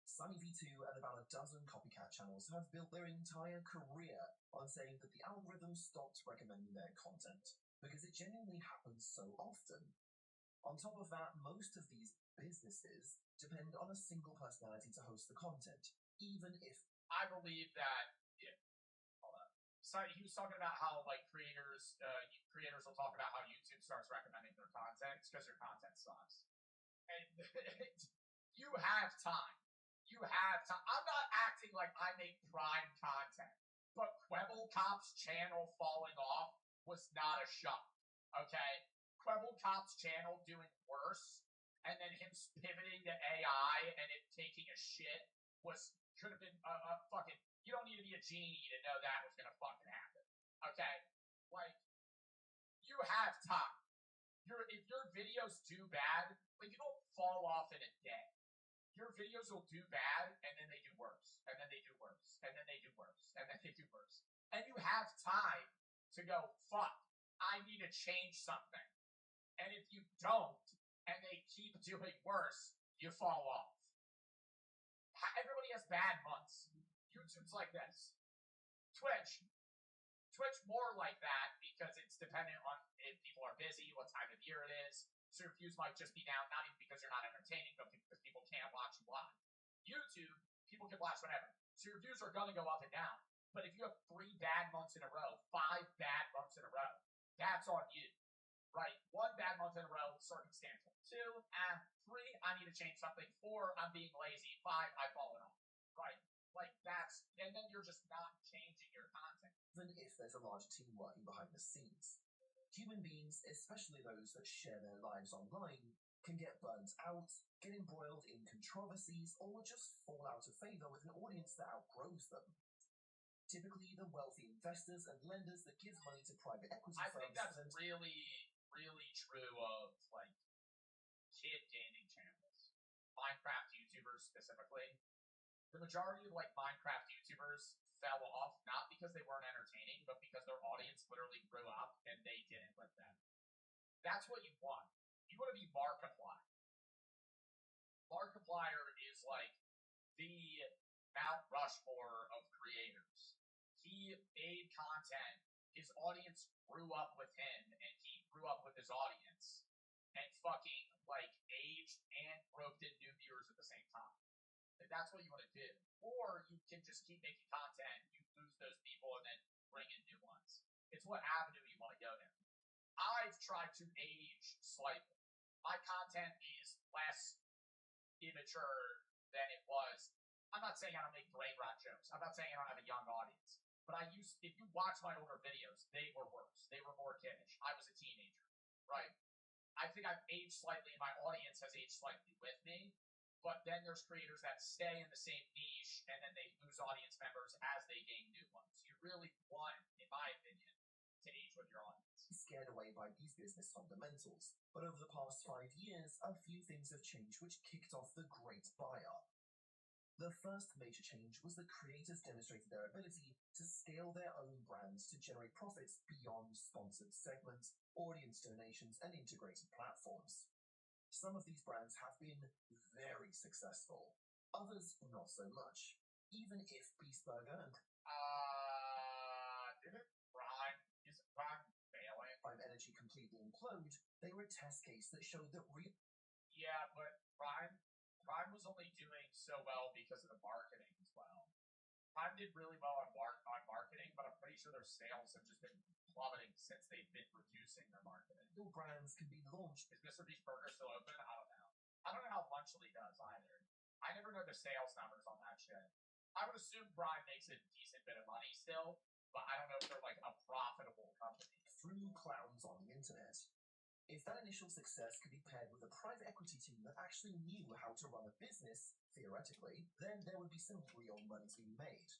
Speaker 8: SunnyV2 and about a dozen copycat channels have built their entire career on saying that the algorithm stopped recommending their content because it genuinely happens so often. On top of that, most of these businesses depend on a single personality to host the content, even if
Speaker 7: I believe that, yeah, hold on. So he was talking about how like creators will talk about how YouTube starts recommending their content. It's because your content sucks. And you have time. You have time. I'm not acting like I make prime content, but Kwebbelkop's channel falling off was not a shock. Okay? Kwebbelkop's channel doing worse, and then him pivoting to AI and it taking a shit could have been a fucking. You don't need to be a genie to know that was gonna fucking happen. Okay? Like, you have time. If your videos do bad, like, you don't fall off in a day. Your videos will do bad, and then they do worse, and then they do worse, and then they do worse, and then they do worse. And you have time to go, fuck, I need to change something. And if you don't, and they keep doing worse, you fall off. Everybody has bad months. YouTube's like this. Twitch more like that because it's dependent on if people are busy, what time of year it is. So your views might just be down, not even because you're not entertaining, but because people can't watch you live. YouTube, people can watch whenever. So your views are going to go up and down. But if you have 3 bad months in a row, 5 bad months in a row, that's on you. Right? 1 bad month in a row, circumstantial. 2, 3, I need to change something. 4, I'm being lazy. 5, I've fallen off. Right? Like, that's, and then you're just not changing your content.
Speaker 8: even if there's a large team working behind the scenes. Human beings, especially those that share their lives online, can get burnt out, get embroiled in controversies, or just fall out of favor with an audience that outgrows them. Typically, the wealthy investors and lenders that give money to private equity
Speaker 7: I
Speaker 8: firms
Speaker 7: think that's
Speaker 8: tend
Speaker 7: really, really true of, like, kid gaming channels. Minecraft YouTubers specifically. The majority of, like, Minecraft YouTubers fell off not because they weren't entertaining, but because their audience literally grew up and they didn't with them. That's what you want. You want to be Markiplier. Markiplier is like the Mount Rushmore of creators. He made content. His audience grew up with him, and he grew up with his audience, and fucking like aged and roped in new viewers at the same time. If that's what you want to do, or you can just keep making content, you lose those people, and then bring in new ones. It's what avenue you want to go down. I've tried to age slightly. My content is less immature than it was. I'm not saying I don't make brain rot jokes. I'm not saying I don't have a young audience. But if you watch my older videos, they were worse. They were more kiddish. I was a teenager, right? I think I've aged slightly, and my audience has aged slightly with me. But then there's creators that stay in the same niche, and then they lose audience members as they gain new ones. You really want, in my opinion, to age with your audience.
Speaker 8: scared away by these business fundamentals. But over the past 5 years, a few things have changed which kicked off the Great Buy-Up. The first major change was that creators demonstrated their ability to scale their own brands to generate profits beyond sponsored segments, audience donations, and integrated platforms. Some of these brands have been very successful. Others, not so much. Even if Beast Burger and
Speaker 7: Didn't Prime failing?
Speaker 8: Prime Energy completely implode, they were a test case that showed that
Speaker 7: Yeah, but Prime was only doing so well because of the marketing as well. Prime did really well on marketing, but I'm pretty sure their sales have just been plummeting since they've been reducing their marketing.
Speaker 8: real brands can be launched.
Speaker 7: Is Mr. Beast Burger still open? I don't know. I don't know how Lunchly does either. I never know the sales numbers on that shit. I would assume Prime makes a decent bit of money still, but I don't know if they're like a profitable company.
Speaker 8: Through clowns on the internet. If that initial success could be paired with a private equity team that actually knew how to run a business, theoretically, then there would be some real money to be made.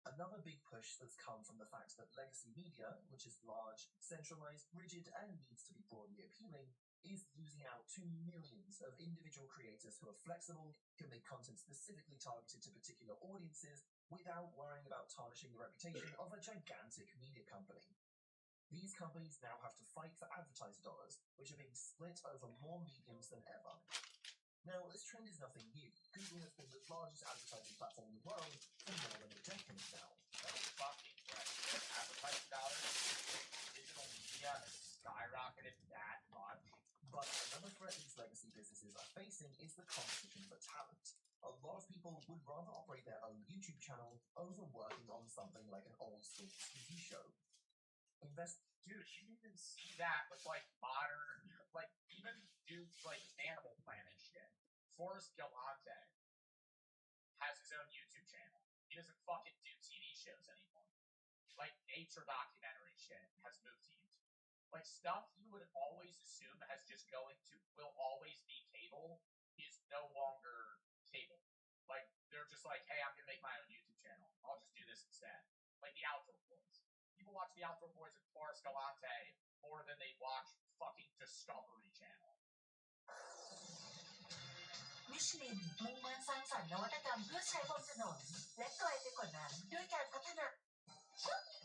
Speaker 8: Another big push that's come from the fact that legacy media, which is large, centralized, rigid, and needs to be broadly appealing, is losing out to millions of individual creators who are flexible, can make content specifically targeted to particular audiences without worrying about tarnishing the reputation of a gigantic media company. These companies now have to fight for advertiser dollars, which are being split over more mediums than ever. Now, this trend is nothing new. Google has been the largest advertising platform in the world for more than a decade now.
Speaker 7: That's fucking right. Advertising dollars, digital media has skyrocketed that much.
Speaker 8: But another threat these legacy businesses are facing is the competition for talent. A lot of people would rather operate their own YouTube channel over working on something like an old-school TV show.
Speaker 7: Dude, you even see that with like modern, like even dudes like Animal Planet shit. Forrest Galante has his own YouTube channel. He doesn't fucking do TV shows anymore. Like nature documentary shit has moved to YouTube. Like stuff you would always assume will always be cable is no longer cable. Like they're just like, hey, I'm gonna make my own YouTube channel. I'll just do this instead. Like the Outdoor Boys. People watch the Outdoor Boys and Forrest Galante more than they watch fucking Discovery Channel.
Speaker 6: มิชลินมุ่งมั่นสร้างสรรค์นวัตกรรมเพื่อใช้บนถนนและไกลไปกว่านั้นด้วยการพัฒนา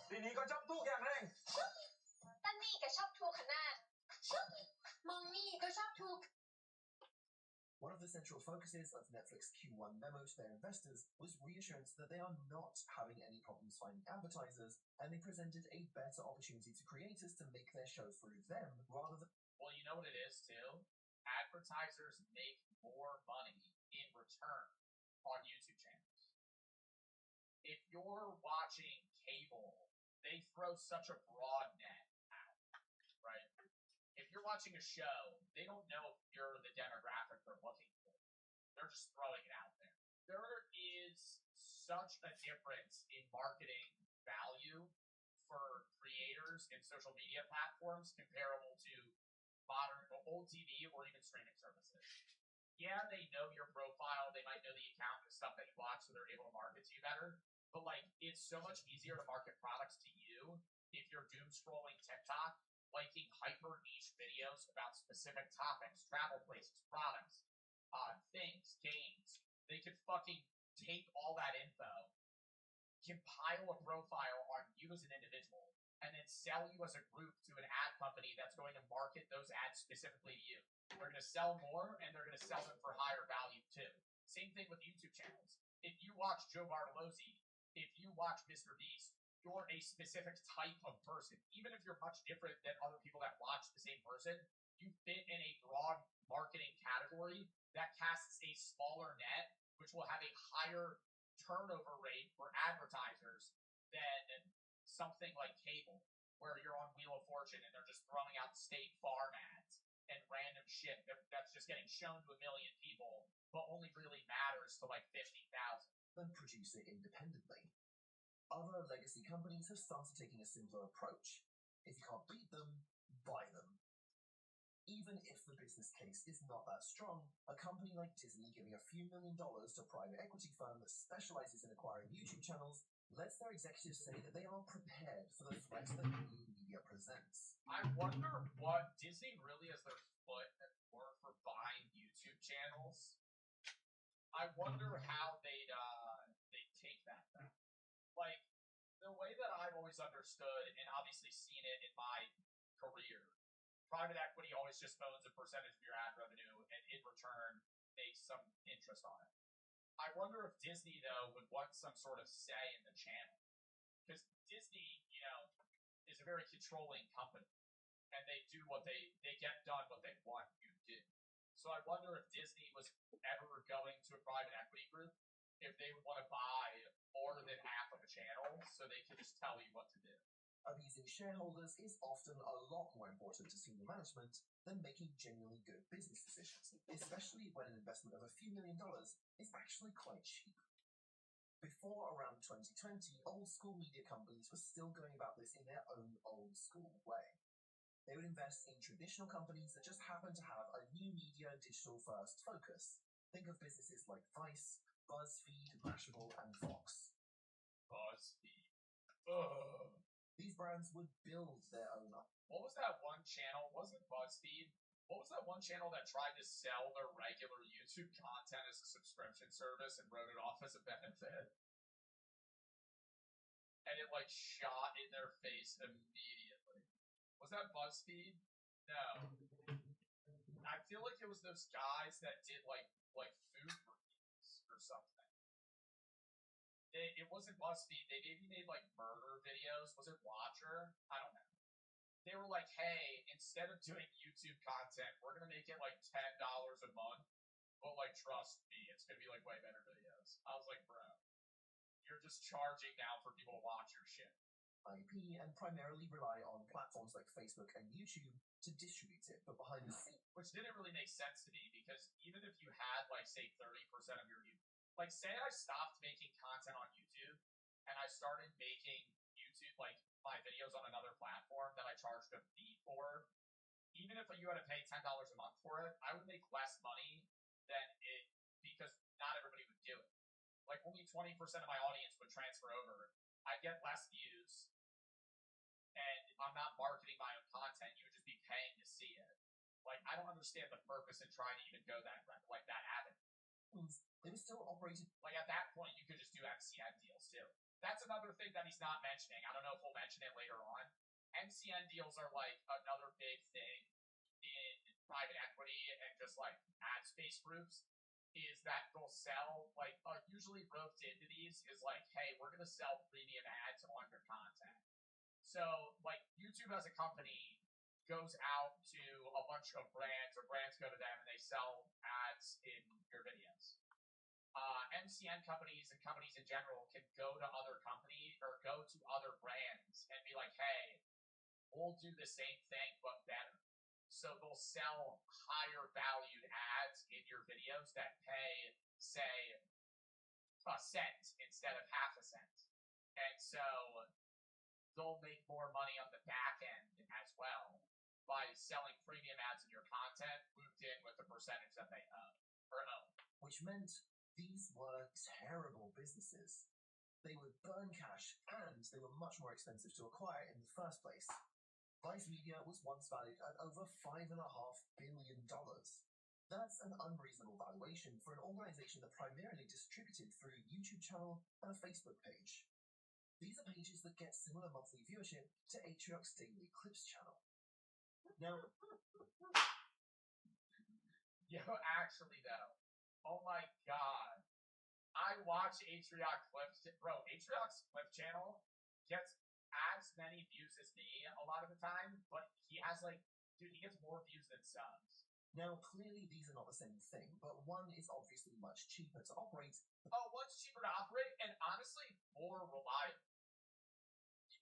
Speaker 3: ทีนี้ก็จบทุกอย่างแรง
Speaker 6: ตั้นนี่ก็ชอบทูขนาดมองนี่ก็ชอบทู
Speaker 8: One of the central focuses of Netflix Q1 memo to their investors was reassurance that they are not having any problems finding advertisers, and they presented a better opportunity to creators to make their show through them rather than...
Speaker 7: Well, you know what it is too? Advertisers make more money in return on YouTube channels. If you're watching cable, they throw such a broad net at it, right? If you're watching a show, they don't know if you're the demographic they're looking for. They're just throwing it out there. There is such a difference in marketing value for creators in social media platforms comparable to modern old TV or even streaming services. Yeah, they know your profile, they might know the account and stuff that you watch, so they're able to market to you better. But like, it's so much easier to market products to you if you're doom scrolling TikTok, liking hyper niche videos about specific topics, travel places, products, things, games. They could fucking take all that info, compile a profile on you as an individual, and then sell you as a group to an ad company that's going to market those ads specifically to you. They're going to sell more, and they're going to sell them for higher value too. Same thing with YouTube channels. If you watch Joe Bartolozzi, if you watch Mr. Beast, you're a specific type of person. Even if you're much different than other people that watch the same person, you fit in a broad marketing category that casts a smaller net, which will have a higher turnover rate for advertisers than something like cable, where you're on Wheel of Fortune and they're just throwing out State Farm ads and random shit that's just getting shown to a million people, but only really matters to like 50,000.
Speaker 8: Than produce it independently. Other legacy companies have started taking a simpler approach. If you can't beat them, buy them. Even if the business case is not that strong, a company like Disney giving a few $1 million to a private equity firm that specializes in acquiring YouTube channels lets their executives say that they are prepared for the threat that new media presents.
Speaker 7: I wonder what Disney really has their foot in the door for buying YouTube channels. I wonder how they'd take that though. Like, the way that I've always understood and obviously seen it in my career, private equity always just owns a percentage of your ad revenue and in return makes some interest on it. I wonder if Disney, though, would want some sort of say in the channel. Because Disney, is a very controlling company. And they do they get done what they want you to do. So I wonder if Disney was ever going to a private equity group, if they would want to buy more than half of a channel so they can just tell you what to do.
Speaker 8: Appeasing shareholders is often a lot more important to senior management than making genuinely good business decisions, especially when an investment of a few $1 million is actually quite cheap. Before around 2020, old school media companies were still going about this in their own old school way. They would invest in traditional companies that just happen to have a new media and digital first focus. Think of businesses like Vice, BuzzFeed, Mashable, and Fox.
Speaker 7: BuzzFeed. Ugh.
Speaker 8: These brands would build their own up.
Speaker 7: What was that one channel? Wasn't BuzzFeed? What was that one channel that tried to sell their regular YouTube content as a subscription service and wrote it off as a benefit? And it shot in their face immediately. Was that BuzzFeed? No. I feel like it was those guys that did like food reviews or something. It wasn't BuzzFeed. They maybe made murder videos. Was it Watcher? I don't know. They were like, hey, instead of doing YouTube content, we're gonna make it $10 a month. But trust me, it's gonna be way better videos. I was like, bro, you're just charging now for people to watch your shit.
Speaker 8: IP and primarily rely on platforms like Facebook and YouTube to distribute it, but behind the scenes.
Speaker 7: Which didn't really make sense to me because even if you had say 30% of your say I stopped making content on YouTube and I started making YouTube my videos on another platform that I charged a fee for, even if you had to pay $10 a month for it, I would make less money than it because not everybody would do it. Only 20% of my audience would transfer over. I'd get less views, and I'm not marketing my own content. You would just be paying to see it. I don't understand the purpose in trying to even go that avenue.
Speaker 8: They were still operated.
Speaker 7: At that point, you could just do MCN deals too. That's another thing that he's not mentioning. I don't know if we'll mention it later on. MCN deals are another big thing in private equity and just ad space groups. Is that they'll sell usually roped into these is hey, we're gonna sell premium ads on your content. So YouTube as a company goes out to a bunch of brands, or brands go to them and they sell ads in your videos. MCN companies and companies in general can go to other companies or go to other brands and be like, hey, we'll do the same thing but better. So they'll sell higher valued ads in your videos that pay, say, a cent instead of half a cent. And so they'll make more money on the back end as well by selling premium ads in your content looped in with the percentage that they own.
Speaker 8: Which meant these were terrible businesses. They would burn cash, and they were much more expensive to acquire in the first place. Vice Media was once valued at over $5.5 billion. That's an unreasonable valuation for an organization that primarily distributed through a YouTube channel and a Facebook page. These are pages that get similar monthly viewership to Atriox's Daily Clips channel. Now,
Speaker 7: actually though, oh my god, I watch Atriox Clips. Bro, Atriox's Clip channel gets as many views as me a lot of the time, but he has he gets more views than subs.
Speaker 8: Now, clearly these are not the same thing, but one is obviously much cheaper to operate.
Speaker 7: Oh, one's cheaper to operate, and honestly, more reliable.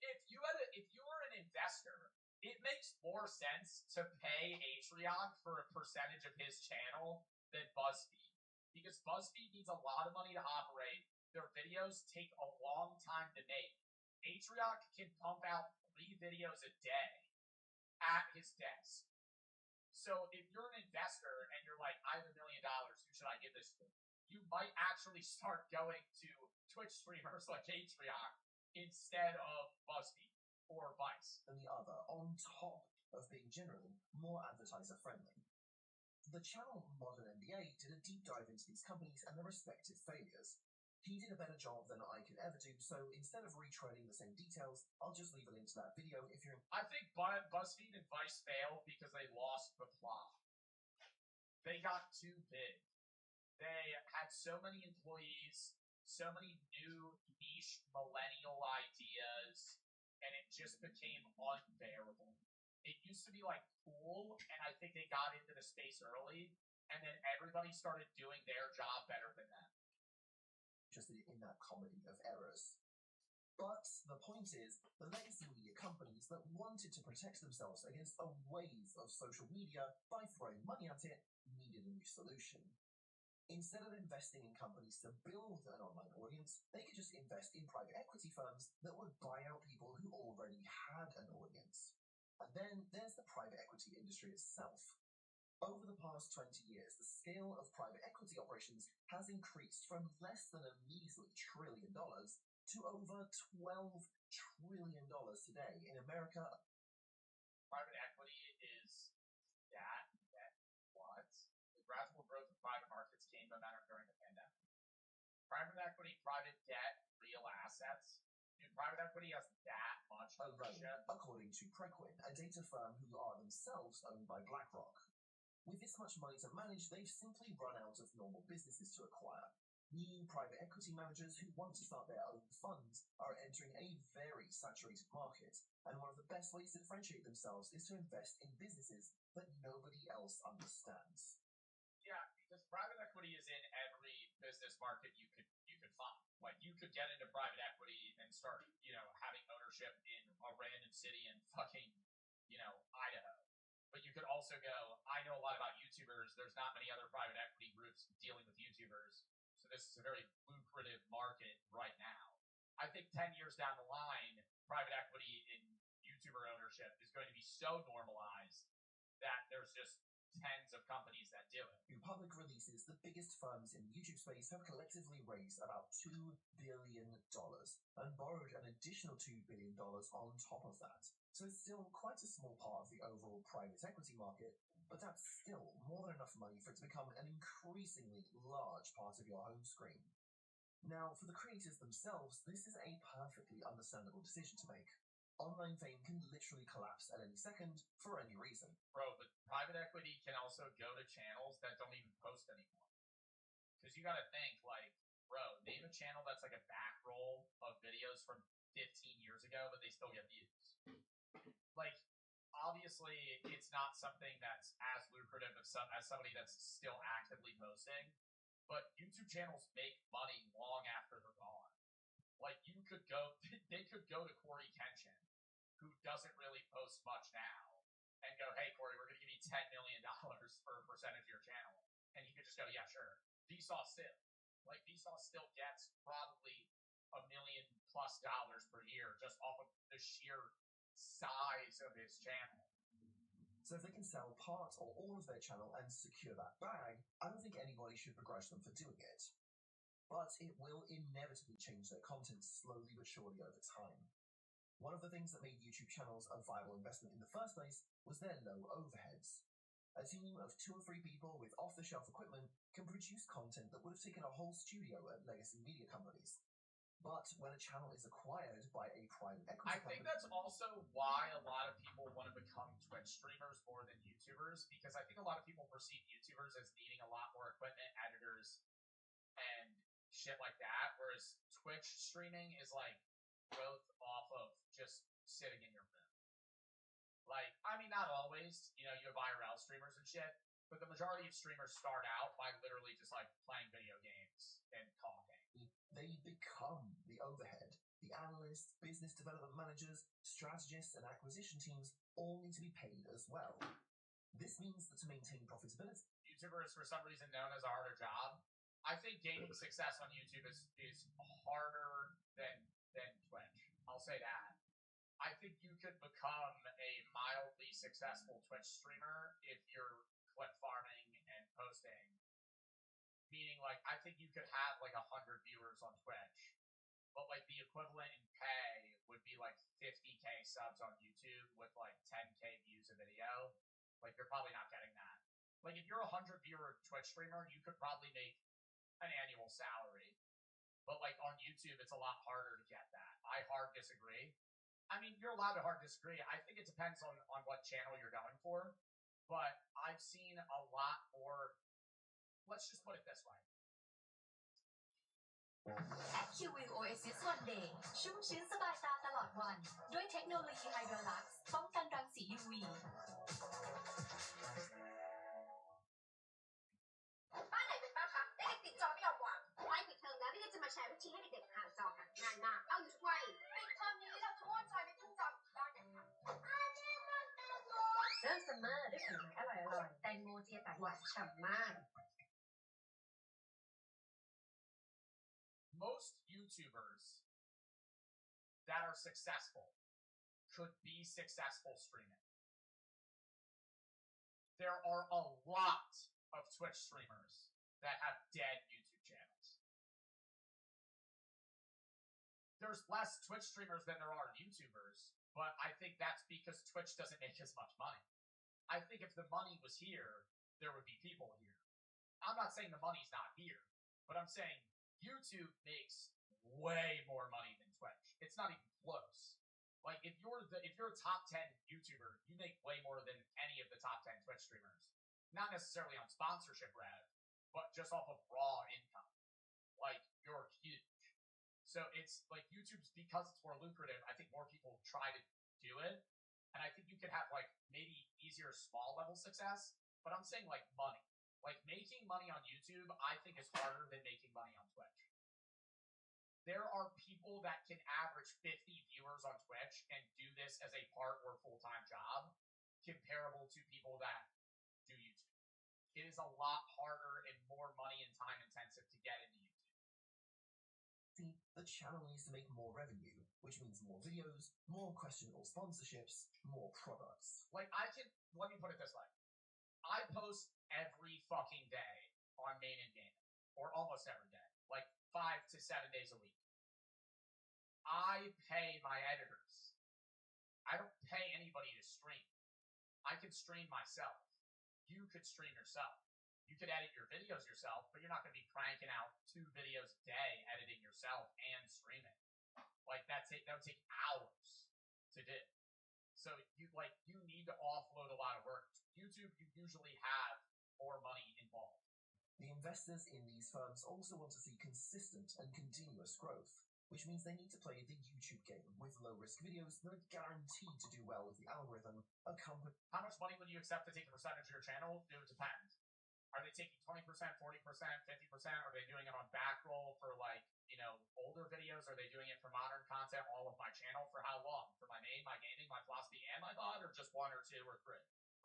Speaker 7: If you were an investor, it makes more sense to pay Atriox for a percentage of his channel than BuzzFeed. Because BuzzFeed needs a lot of money to operate. Their videos take a long time to make. Atriox can pump out 3 videos a day at his desk. So if you're an investor and you're like, I have $1 million, who should I give this to? You might actually start going to Twitch streamers like Atriox instead of BuzzFeed or Vice.
Speaker 8: And the other, on top of being generally more advertiser friendly. The channel Modern NBA did a deep dive into these companies and their respective failures. He did a better job than I could ever do, so instead of retreading the same details, I'll just leave a link to that video if you're...
Speaker 7: I think BuzzFeed and Vice failed because they lost the plot. They got too big. they had so many employees, so many new niche millennial ideas, and it just became unbearable. It used to be like cool, and I think they got into the space early, and then everybody started doing their job better than them.
Speaker 8: Interested in that comedy of errors. But the point is, the legacy media companies that wanted to protect themselves against a wave of social media by throwing money at it needed a new solution. Instead of investing in companies to build an online audience, they could just invest in private equity firms that would buy out people who already had an audience. And then there's the private equity industry itself. Over the past 20 years, the scale of private equity operations has increased from less than a measly $1 trillion to over $12 trillion today in America.
Speaker 7: Private equity is what? The gradual growth of private markets gained momentum during the pandemic. Private equity, private debt, real assets. Dude, private equity has that much ownership.
Speaker 8: According to Preqin, a data firm who are themselves owned by BlackRock. With this much money to manage, they've simply run out of normal businesses to acquire. New private equity managers who want to start their own funds are entering a very saturated market, and one of the best ways to differentiate themselves is to invest in businesses that nobody else understands.
Speaker 7: Yeah, because private equity is in every business market you could find. Like, you could get into private equity and start, having ownership in a random city in fucking, Idaho. But you could also go, I know a lot about YouTubers. There's not many other private equity groups dealing with YouTubers. So this is a very lucrative market right now. I think 10 years down the line, private equity in YouTuber ownership is going to be so normalized that there's just tens of companies that do it.
Speaker 8: In public releases, the biggest firms in the YouTube space have collectively raised about $2 billion and borrowed an additional $2 billion on top of that. So it's still quite a small part of the overall private equity market, but that's still more than enough money for it to become an increasingly large part of your home screen. Now, for the creators themselves, this is a perfectly understandable decision to make. Online fame can literally collapse at any second for any reason.
Speaker 7: Bro, but private equity can also go to channels that don't even post anymore. Because you gotta think, bro, name a channel that's like a back roll of videos from 15 years ago, but they still get views. Obviously, it's not something that's as lucrative as somebody that's still actively posting, but YouTube channels make money long after they're gone. They could go to Corey Kenshin, who doesn't really post much now, and go, hey, Corey, we're going to give you $10 million for a percentage of your channel. And he could just go, yeah, sure. Vsauce still gets probably $1 million+ per year just off of the sheer size of his channel.
Speaker 8: So if they can sell part or all of their channel and secure that bag, I don't think anybody should begrudge them for doing it. But it will inevitably change their content slowly but surely over time. One of the things that made YouTube channels a viable investment in the first place was their low overheads. A team of 2 or 3 people with off-the-shelf equipment can produce content that would have taken a whole studio at legacy media companies. But when a channel is acquired by a private equity company...
Speaker 7: I think that's also why a lot of people want to become Twitch streamers more than YouTubers, because I think a lot of people perceive YouTubers as needing a lot more equipment, editors, and shit like that, whereas Twitch streaming is growth off of just sitting in your room. Not always, you have IRL streamers and shit, but the majority of streamers start out by literally just playing video games and talking.
Speaker 8: They become the overhead. The analysts, business development managers, strategists, and acquisition teams all need to be paid as well. This means that to maintain profitability,
Speaker 7: YouTuber is for some reason known as a harder job. I think gaining success on YouTube is harder than Twitch. I'll say that. I think you could become a mildly successful Twitch streamer if you're clip farming and posting. Meaning, I think you could have 100 viewers on Twitch, but the equivalent in pay would be 50k subs on YouTube with 10k views a video. You're probably not getting that. If you're a 100 viewer Twitch streamer, you could probably make an annual salary. But on YouTube, it's a lot harder to get that. I hard disagree. You're allowed to hard disagree. I think it depends on what channel you're going for. But I've seen a lot more, let's just put it this way.
Speaker 6: Acuvue Oasis One Day ชุ่มชื้นสบายตาตลอดวัน ด้วยเทคโนโลยีไฮโดรลักซ์ป้องกันรังสี UV
Speaker 9: บ้านไหนเป็นบ้านคะเด็กๆติดจอไม่ยอมวางใกล้ปิดเทอมแล้วพี่ก็จะมาแชร์วิธีให้เด็กๆห่างจอกันง่ายมากเอาอยู่ทุกวัยปิดเทอมนี้เราจะม่วนจอยไม่พึ่งจออีกบ้านกันค่ะเริ่มซัมเมอร์ด้วยผลไม้อร่อยๆแตงโมเจียไต้หวันฉ่ำมาก
Speaker 7: Most YouTubers that are successful could be successful streaming. There are a lot of Twitch streamers that have dead YouTube channels. There's less Twitch streamers than there are YouTubers, but I think that's because Twitch doesn't make as much money. I think if the money was here, there would be people here. I'm not saying the money's not here, but I'm saying YouTube makes way more money than Twitch. It's not even close. Like if you're a top 10 YouTuber, you make way more than any of the top 10 Twitch streamers. Not necessarily on sponsorship rev, but just off of raw income. Like you're huge. So it's like YouTube's, because it's more lucrative, I think more people try to do it. And I think you could have like maybe easier small level success, but I'm saying like money. Like making money on YouTube, I think is harder than making money on Twitch. There are people that can average 50 viewers on Twitch and do this as a part or full-time job, comparable to people that do YouTube. It is a lot harder and more money and time intensive to get into YouTube.
Speaker 8: The channel needs to make more revenue, which means more videos, more questionable sponsorships, more products.
Speaker 7: Like let me put it this way. I post every fucking day on Main and Gaming, or almost every day, like 5 to 7 days a week. I pay my editors. I don't pay anybody to stream. I can stream myself. You could stream yourself. You could edit your videos yourself, but you're not going to be cranking out 2 videos a day editing yourself and streaming. Like that would take hours to do. So you need to offload a lot of work. YouTube, you usually have more money involved.
Speaker 8: The investors in these firms also want to see consistent and continuous growth, which means they need to play the YouTube game with low-risk videos that are guaranteed to do well with the algorithm.
Speaker 7: How much money would you accept to take a percentage of your channel? It would depend. Are they taking 20%, 40%, 50%? Are they doing it on backroll for older videos? Are they doing it for modern content, all of my channel? For how long? For my main, my gaming, my philosophy, and my thought, or just 1 or 2 or 3,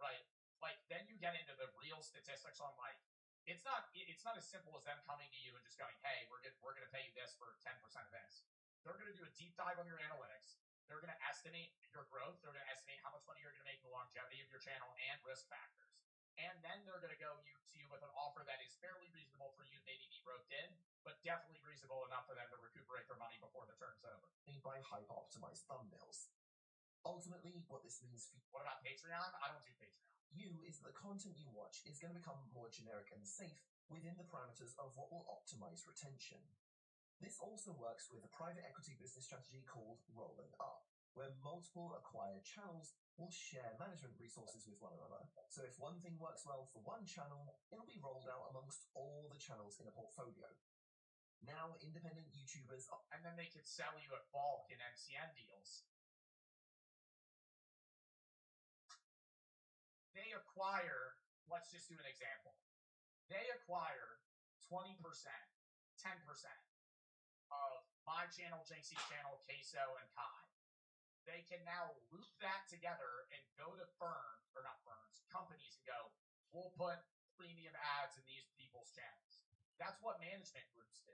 Speaker 7: right? Like then you get into the real statistics on like, it's not as simple as them coming to you and just going, hey, we're gonna pay you this for 10% of this. They're gonna do a deep dive on your analytics. They're gonna estimate your growth. They're gonna estimate how much money you're gonna make, the longevity of your channel, and risk factors. And then they're going to go to you with an offer that is fairly reasonable for you, maybe be roped in, but definitely reasonable enough for them to recuperate their money before the term's over.
Speaker 8: By hyper-optimized thumbnails. Ultimately, what this means for
Speaker 7: What about Patreon? I don't do Patreon.
Speaker 8: you is that the content you watch is going to become more generic and safe within the parameters of what will optimize retention. This also works with a private equity business strategy called Rolling Up, where multiple acquired channels will share management resources with one another. So if one thing works well for one channel, it'll be rolled out amongst all the channels in a portfolio. Now, independent YouTubers
Speaker 7: And then they could sell you at bulk in MCN deals. They acquire, let's just do an example. They acquire 20%, 10% of my channel, JC's channel, Queso, and Kai. They can now loop that together and go to companies and go, we'll put premium ads in these people's channels. That's what management groups do,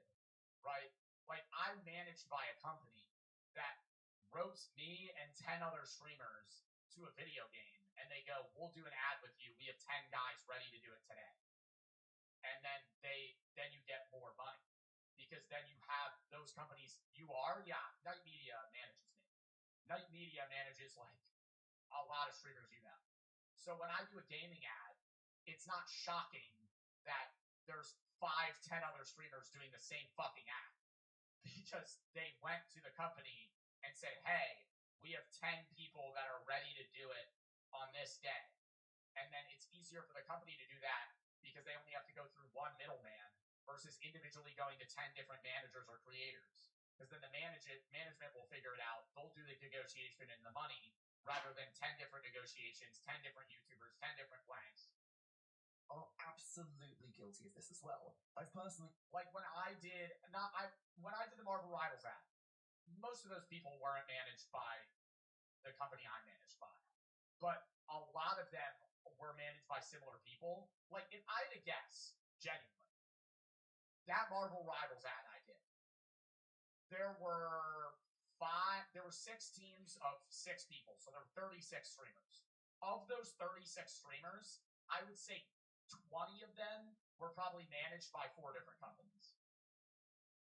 Speaker 7: right? Like I'm managed by a company that ropes me and 10 other streamers to a video game and they go, we'll do an ad with you. We have 10 guys ready to do it today. And then you get more money because then you have those companies. Night Media manages me. Night Media manages like a lot of streamers So when I do a gaming ad, it's not shocking that there's 5-10 other streamers doing the same fucking ad because they went to the company and said, hey, we have 10 people that are ready to do it on this day. And then it's easier for the company to do that because they only have to go through one middleman versus individually going to 10 different managers or creators. Because then the management will figure it out. They'll do the negotiation and the money rather than 10 different negotiations, 10 different YouTubers, 10 different blanks.
Speaker 8: Are absolutely guilty of this as well. I've personally
Speaker 7: Like when I did the Marvel Rivals ad, most of those people weren't managed by the company I managed by. But a lot of them were managed by similar people. Like if I had to guess, genuinely, that Marvel Rivals ad I did, there were 6 teams of 6 people, so there were 36 streamers. Of those 36 streamers, I would say 20 of them were probably managed by 4 different companies.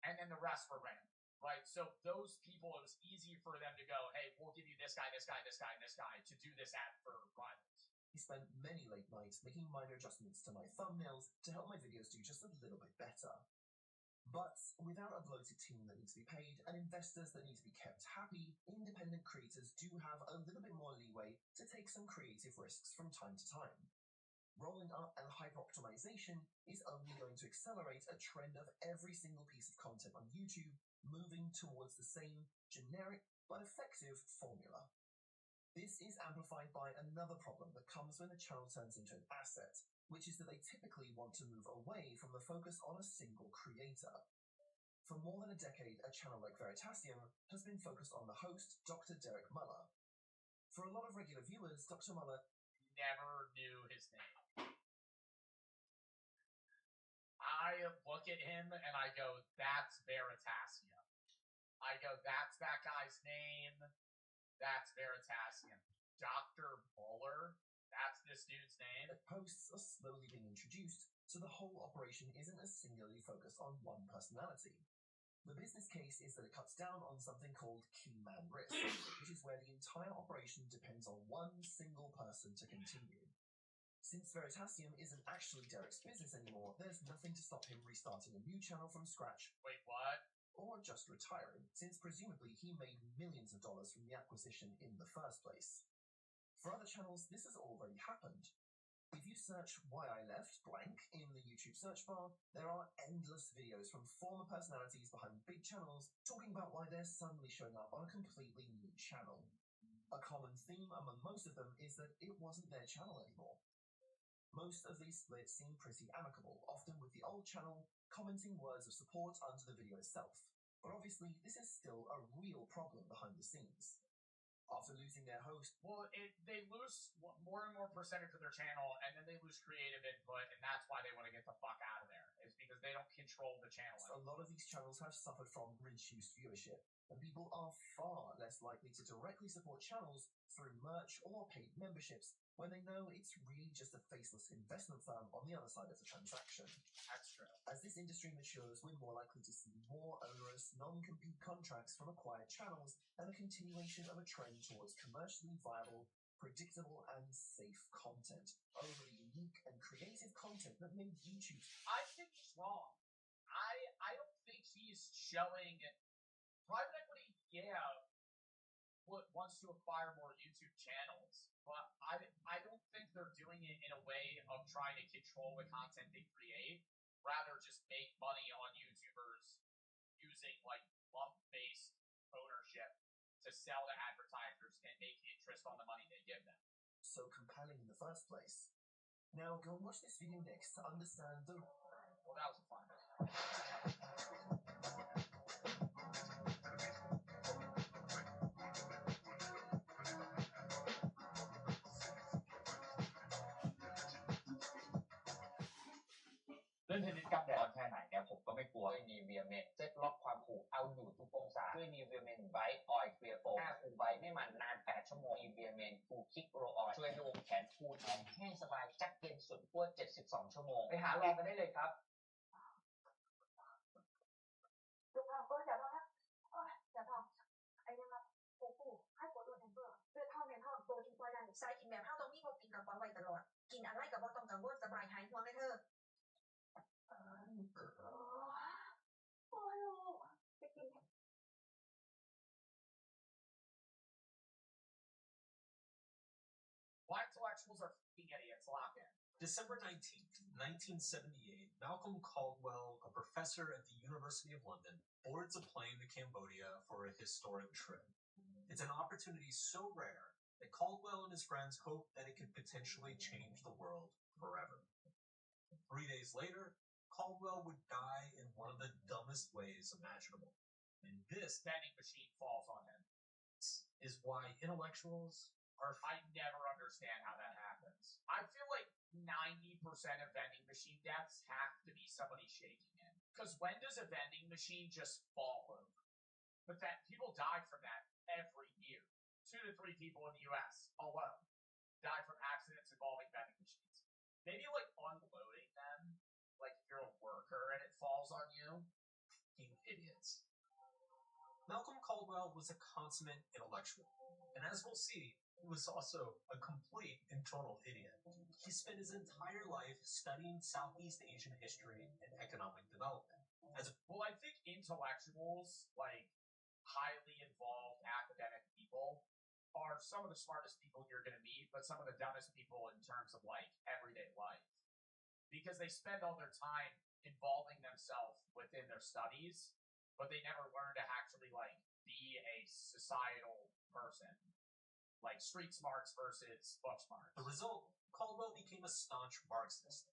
Speaker 7: And then the rest were random, right? So those people, it was easy for them to go, hey, we'll give you this guy, this guy, this guy, and this guy to do this ad for Rivals.
Speaker 8: He spent many late nights making minor adjustments to my thumbnails to help my videos do just a little bit better. But without a bloated team that needs to be paid and investors that need to be kept happy, independent creators do have a little bit more leeway to take some creative risks from time to time. Rolling up and hyper-optimization is only going to accelerate a trend of every single piece of content on YouTube moving towards the same generic but effective formula. This is amplified by another problem that comes when a channel turns into an asset, which is that they typically want to move away from the focus on a single creator. For more than a decade, a channel like Veritasium has been focused on the host, Dr. Derek Muller. For a lot of regular viewers, Dr. Muller
Speaker 7: never knew his name. I look at him and I go, that's Veritasium. I go, that's that guy's name. That's Veritasium. Dr. Muller, that's this dude's name.
Speaker 8: Posts are slowly being introduced, so the whole operation isn't as singularly focused on one personality. The business case is that it cuts down on something called key man risk, which is where the entire operation depends on one single person to continue. Since Veritasium isn't actually Derek's business anymore, there's nothing to stop him restarting a new channel from scratch.
Speaker 7: Wait, what?
Speaker 8: Or just retiring, since presumably he made millions of dollars from the acquisition in the first place. For other channels, this has already happened. If you search why I left blank in the YouTube search bar, there are endless videos from former personalities behind big channels talking about why they're suddenly showing up on a completely new channel. A common theme among most of them is that it wasn't their channel anymore. Most of these splits seem pretty amicable, often with the old channel commenting words of support under the video itself. But obviously, this is still a real problem behind the scenes. After losing their host,
Speaker 7: they lose more and more percentage of their channel, and then they lose creative input, and that's why they want to get the fuck out of there. It's because they don't control the channel
Speaker 8: a lot of these channels have suffered from reduced viewership, and people are far less likely to directly support channels through merch or paid memberships when they know it's really just a faceless investment firm on the other side of the transaction.
Speaker 7: That's true.
Speaker 8: As this industry matures, we're more likely to see more onerous, non-compete contracts from acquired channels and a continuation of a trend towards commercially viable, predictable, and safe content over the unique and creative content that made YouTube.
Speaker 7: I think he's wrong. I don't think he's showing private equity, wants to acquire more YouTube channels, but I don't think they're doing it in a way of trying to control the content they create, rather just make money on YouTubers using like lump-based ownership to sell to advertisers and make interest on the money they give them.
Speaker 8: So compelling in the first place. Now go and watch this video next to understand the...
Speaker 7: Well, that was a fun video.
Speaker 10: เรื่องเทนนิสกับร้อนแค่ไหนเนี่ยผมก็ไม่กลัวด้วยนีเวียเมนเซ็ตล็อกความผูกเอาอยู่ทุกองศาด้วยนีเวียเมนไบท์ออยล์เคลียร์โฟมหน้าคูลไบท์ไม่มันนาน8ชั่วโมงนีเวียเมนฟูลคิกโรออยล์ช่วยให้วงแขนคูลหอมแห้งสบายจักเย็นสุดขั้ว72ชั่วโมงไปหาลองกันได้เลยครับ
Speaker 6: สายกินแบบเข้าตรงนี้พกกินกับของไว้ตลอดกินอะไรกับบ่ต้องกังวลสบายหายห่วงเลยเธอโอ้ยไปกิน
Speaker 7: Black intellectuals are fucking idiots. Lock in.
Speaker 11: December 19th, 1978, Malcolm Caldwell, a professor at the University of London, boards a plane to Cambodia for a historic trip. It's an opportunity so rare that Caldwell and his friends hope that it could potentially change the world forever. 3 days later, Caldwell would die in one of the dumbest ways imaginable. And this
Speaker 7: Vending machine falls on him.
Speaker 11: is why intellectuals are
Speaker 7: I never understand how that happens. I feel like 90% of vending machine deaths have to be somebody shaking it. Because when does a vending machine just fall over? But that people die from that every year. 2 to 3 people in the US alone die from accidents involving vending machines. Maybe like unloading them, like if you're a worker and it falls on you.
Speaker 11: fucking idiots. Malcolm Caldwell was a consummate intellectual, and as we'll see, he was also a complete internal idiot. He spent his entire life studying Southeast Asian history and economic development.
Speaker 7: Well, I think intellectuals, like highly involved academic people, are some of the smartest people you're going to meet, but some of the dumbest people in terms of like everyday life. Because they spend all their time involving themselves within their studies, but they never learn to actually like be a societal person. Like street smarts versus book smarts.
Speaker 11: The result, Caldwell became a staunch Marxist.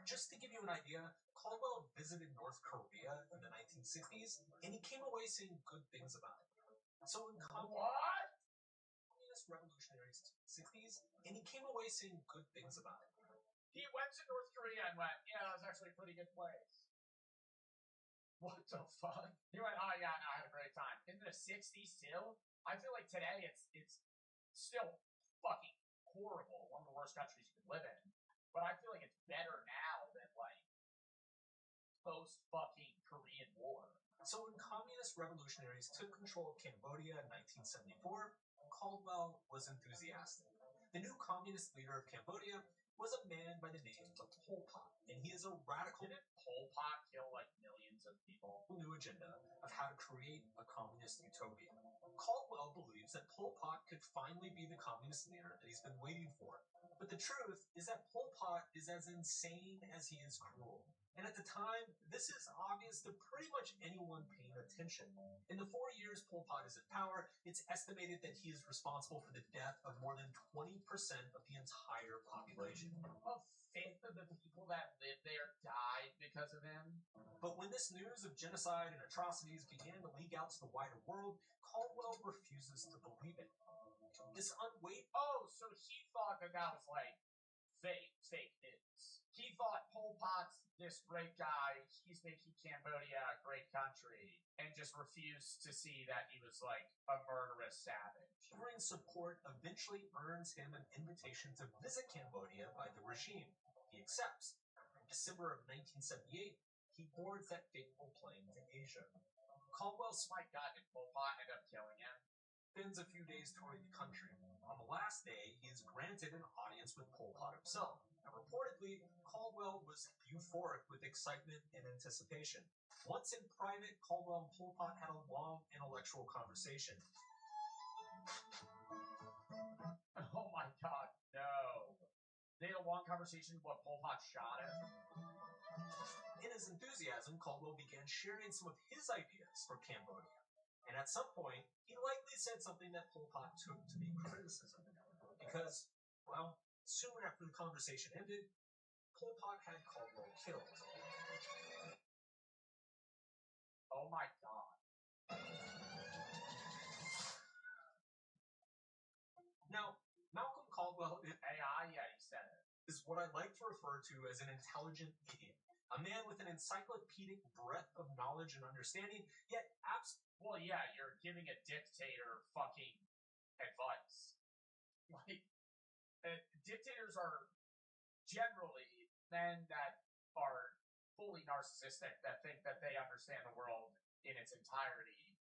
Speaker 11: Just to give you an idea, Caldwell visited North Korea in the 1960s, and he came away saying good things about it. So in communist revolutionaries 60s, and he came away saying good things about it.
Speaker 7: He went to North Korea and went, yeah, that was actually a pretty good place. What the fuck? He went, oh yeah, no, I had a great time. In the 60s still? I feel like today it's still fucking horrible. One of the worst countries you could live in. But I feel like it's better now than like post fucking Korean War.
Speaker 11: So when communist revolutionaries took control of Cambodia in 1974, Caldwell was enthusiastic. The new communist leader of Cambodia was a man by the name of Pol Pot, and he is a radical.
Speaker 7: Didn't Pol Pot kill like millions of people?
Speaker 11: New agenda of how to create a communist utopia. Caldwell believes that Pol Pot could finally be the communist leader that he's been waiting for. But the truth is that Pol Pot is as insane as he is cruel. And at the time, this is obvious to pretty much anyone paying attention. In the 4 years Pol Pot is in power, it's estimated that he is responsible for the death of more than 20% of the entire population.
Speaker 7: A fifth of the people that lived there died because of him.
Speaker 11: But when this news of genocide and atrocities began to leak out to the wider world, Caldwell refuses to believe it. This
Speaker 7: Oh, so he thought that was like fake news. He thought Pol Pot's this great guy, he's making Cambodia a great country, and just refused to see that he was like a murderous savage.
Speaker 11: Foreign support eventually earns him an invitation to visit Cambodia by the regime. He accepts. In December of 1978, he boards that fateful plane to Asia. Caldwell's
Speaker 7: My God, did Pol Pot end up killing him?
Speaker 11: spends a few days touring the country. On the last day, he is granted an audience with Pol Pot himself. And reportedly, Caldwell was euphoric with excitement and anticipation. Once in private, Caldwell and Pol Pot had a long intellectual conversation.
Speaker 7: Oh my God, no. They had a long conversation what Pol Pot shot him.
Speaker 11: In his enthusiasm, Caldwell began sharing some of his ideas for Cambodia. And at some point, he likely said something that Pol Pot took to be criticism. Because, well, soon after the conversation ended, Pol Pot had Caldwell killed.
Speaker 7: Oh my God.
Speaker 11: Now, Malcolm Caldwell
Speaker 7: AI, yeah, he said it.
Speaker 11: is what I like to refer to as an intelligent idiot. A man with an encyclopedic breadth of knowledge and understanding, yet
Speaker 7: Well, yeah, you're giving a dictator fucking advice. Like, dictators are generally men that are fully narcissistic, that think that they understand the world in its entirety,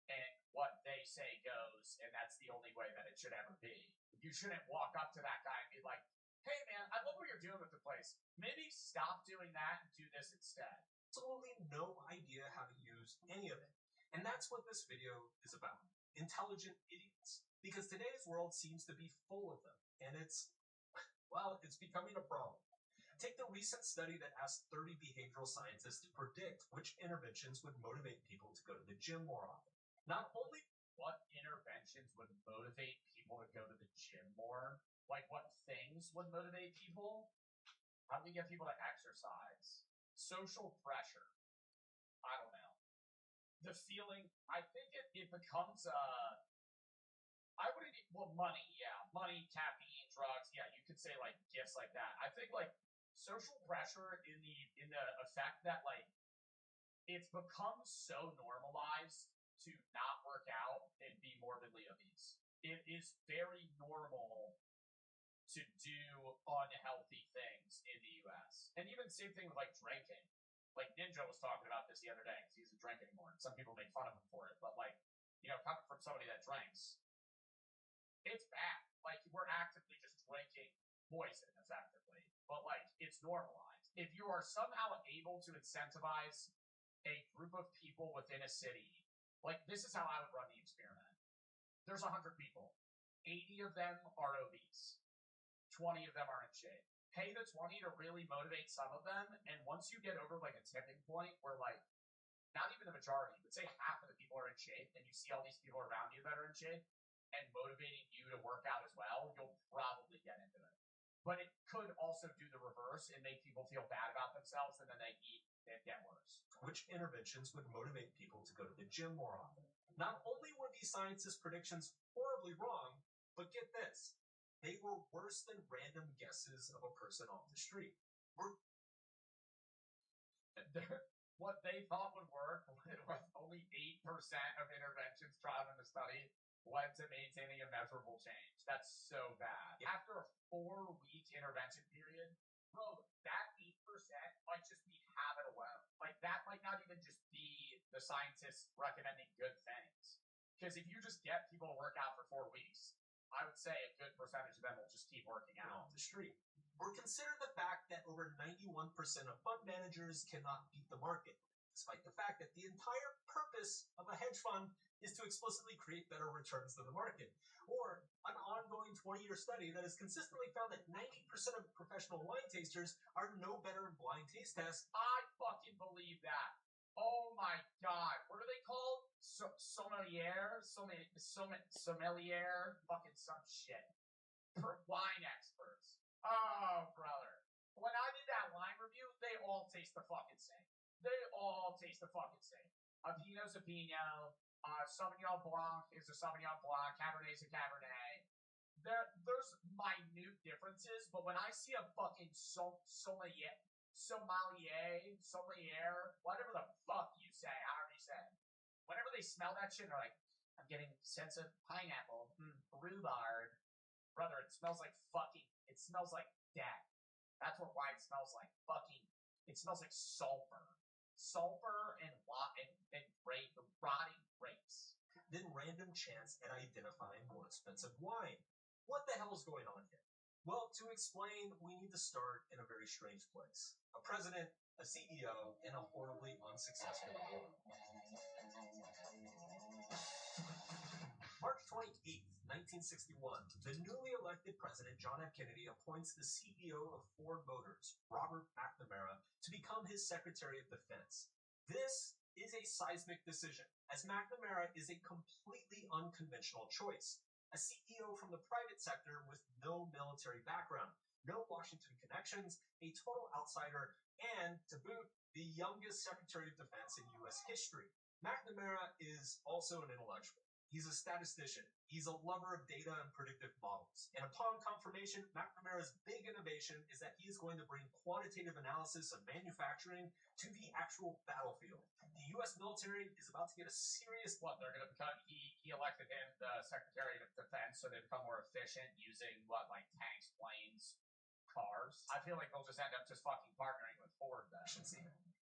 Speaker 7: and what they say goes, and that's the only way that it should ever be. You shouldn't walk up to that guy and be like, hey man, I love what you're doing with the place. Maybe stop doing that and do this instead.
Speaker 11: absolutely no idea how to use any of it. And that's what this video is about. Intelligent idiots. Because today's world seems to be full of them. And it's becoming a problem. Take the recent study that asked 30 behavioral scientists to predict which interventions would motivate people to go to the gym more often. Not only
Speaker 7: What interventions would motivate people to go to the gym more? Like, what things would motivate people? How do we get people to exercise? Social pressure. I don't know. The feeling, I think it becomes, I wouldn't, well, money, yeah. Money, caffeine, drugs, yeah, you could say, like, gifts like that. I think, like, social pressure in the effect that, like, it's become so normalized to not work out and be morbidly obese. It is very normal to do unhealthy things in the US. And even same thing with like drinking. Like Ninja was talking about this the other day because he doesn't drink anymore. And some people make fun of him for it. But like, you know, coming from somebody that drinks, it's bad. Like we're actively just drinking poison effectively. But like it's normalized. If you are somehow able to incentivize a group of people within a city, like this is how I would run the experiment. There's 100 people. 80 of them are obese. 20 of them are in shape. Pay the 20 to really motivate some of them, and once you get over like a tipping point where like, not even the majority, but say half of the people are in shape, and you see all these people around you that are in shape, and motivating you to work out as well, you'll probably get into it. But it could also do the reverse and make people feel bad about themselves, and then they eat and get worse.
Speaker 11: which interventions would motivate people to go to the gym more often. Not only were these scientists' predictions horribly wrong, but get this, they were worse than random guesses of a person off the street.
Speaker 7: What they thought would work with only 8% of interventions tried in the study led to maintaining a measurable change. That's so bad.
Speaker 11: Yeah.
Speaker 7: After a 4-week intervention period, bro, that 8% might just be habit alone. Like, that might not even just be the scientists recommending good things. Because if you just get people to work out for 4 weeks, I would say a good percentage of them will just keep working out.
Speaker 11: Off the street. Or consider the fact that over 91% of fund managers cannot beat the market, despite the fact that the entire purpose of a hedge fund is to explicitly create better returns than the market. Or an ongoing 20-year study that has consistently found that 90% of professional wine tasters are no better in blind taste tests.
Speaker 7: I fucking believe that. Oh my god. What are they called? Sommelier? Sommelier? Fucking some shit. Wine experts. Oh, brother. When I did that wine review, they all taste the fucking same. They all taste the fucking same. A Pinot's a Pinot. Sauvignon Blanc is a Sauvignon Blanc. Cabernet's a Cabernet. There's minute differences, but when I see a fucking sommelier, whatever the fuck you say, however you say it, whenever they smell that shit, they're like, I'm getting a sense of pineapple, rhubarb. Brother, it smells like death. That's what wine smells like. It smells like sulfur. Sulfur and rotting grapes.
Speaker 11: Then random chance at identifying more expensive wine. What the hell is going on here? Well, to explain, we need to start in a very strange place. A president, a CEO, and a horribly unsuccessful war. March 28th, 1961, the newly elected president John F. Kennedy appoints the CEO of Ford Motors, Robert McNamara, to become his Secretary of Defense. This is a seismic decision, as McNamara is a completely unconventional choice. A CEO from the private sector with no military background, no Washington connections, a total outsider, and, to boot, the youngest Secretary of Defense in U.S. history. McNamara is also an intellectual. He's a statistician. He's a lover of data and predictive models. And upon confirmation, McNamara's big innovation is that he is going to bring quantitative analysis of manufacturing to the actual battlefield. The U.S. military is about to get a serious...
Speaker 7: They're going to become... He elected him the Secretary of Defense, so they become more efficient using, tanks, planes, cars? I feel like they'll just end up just fucking partnering with Ford, then.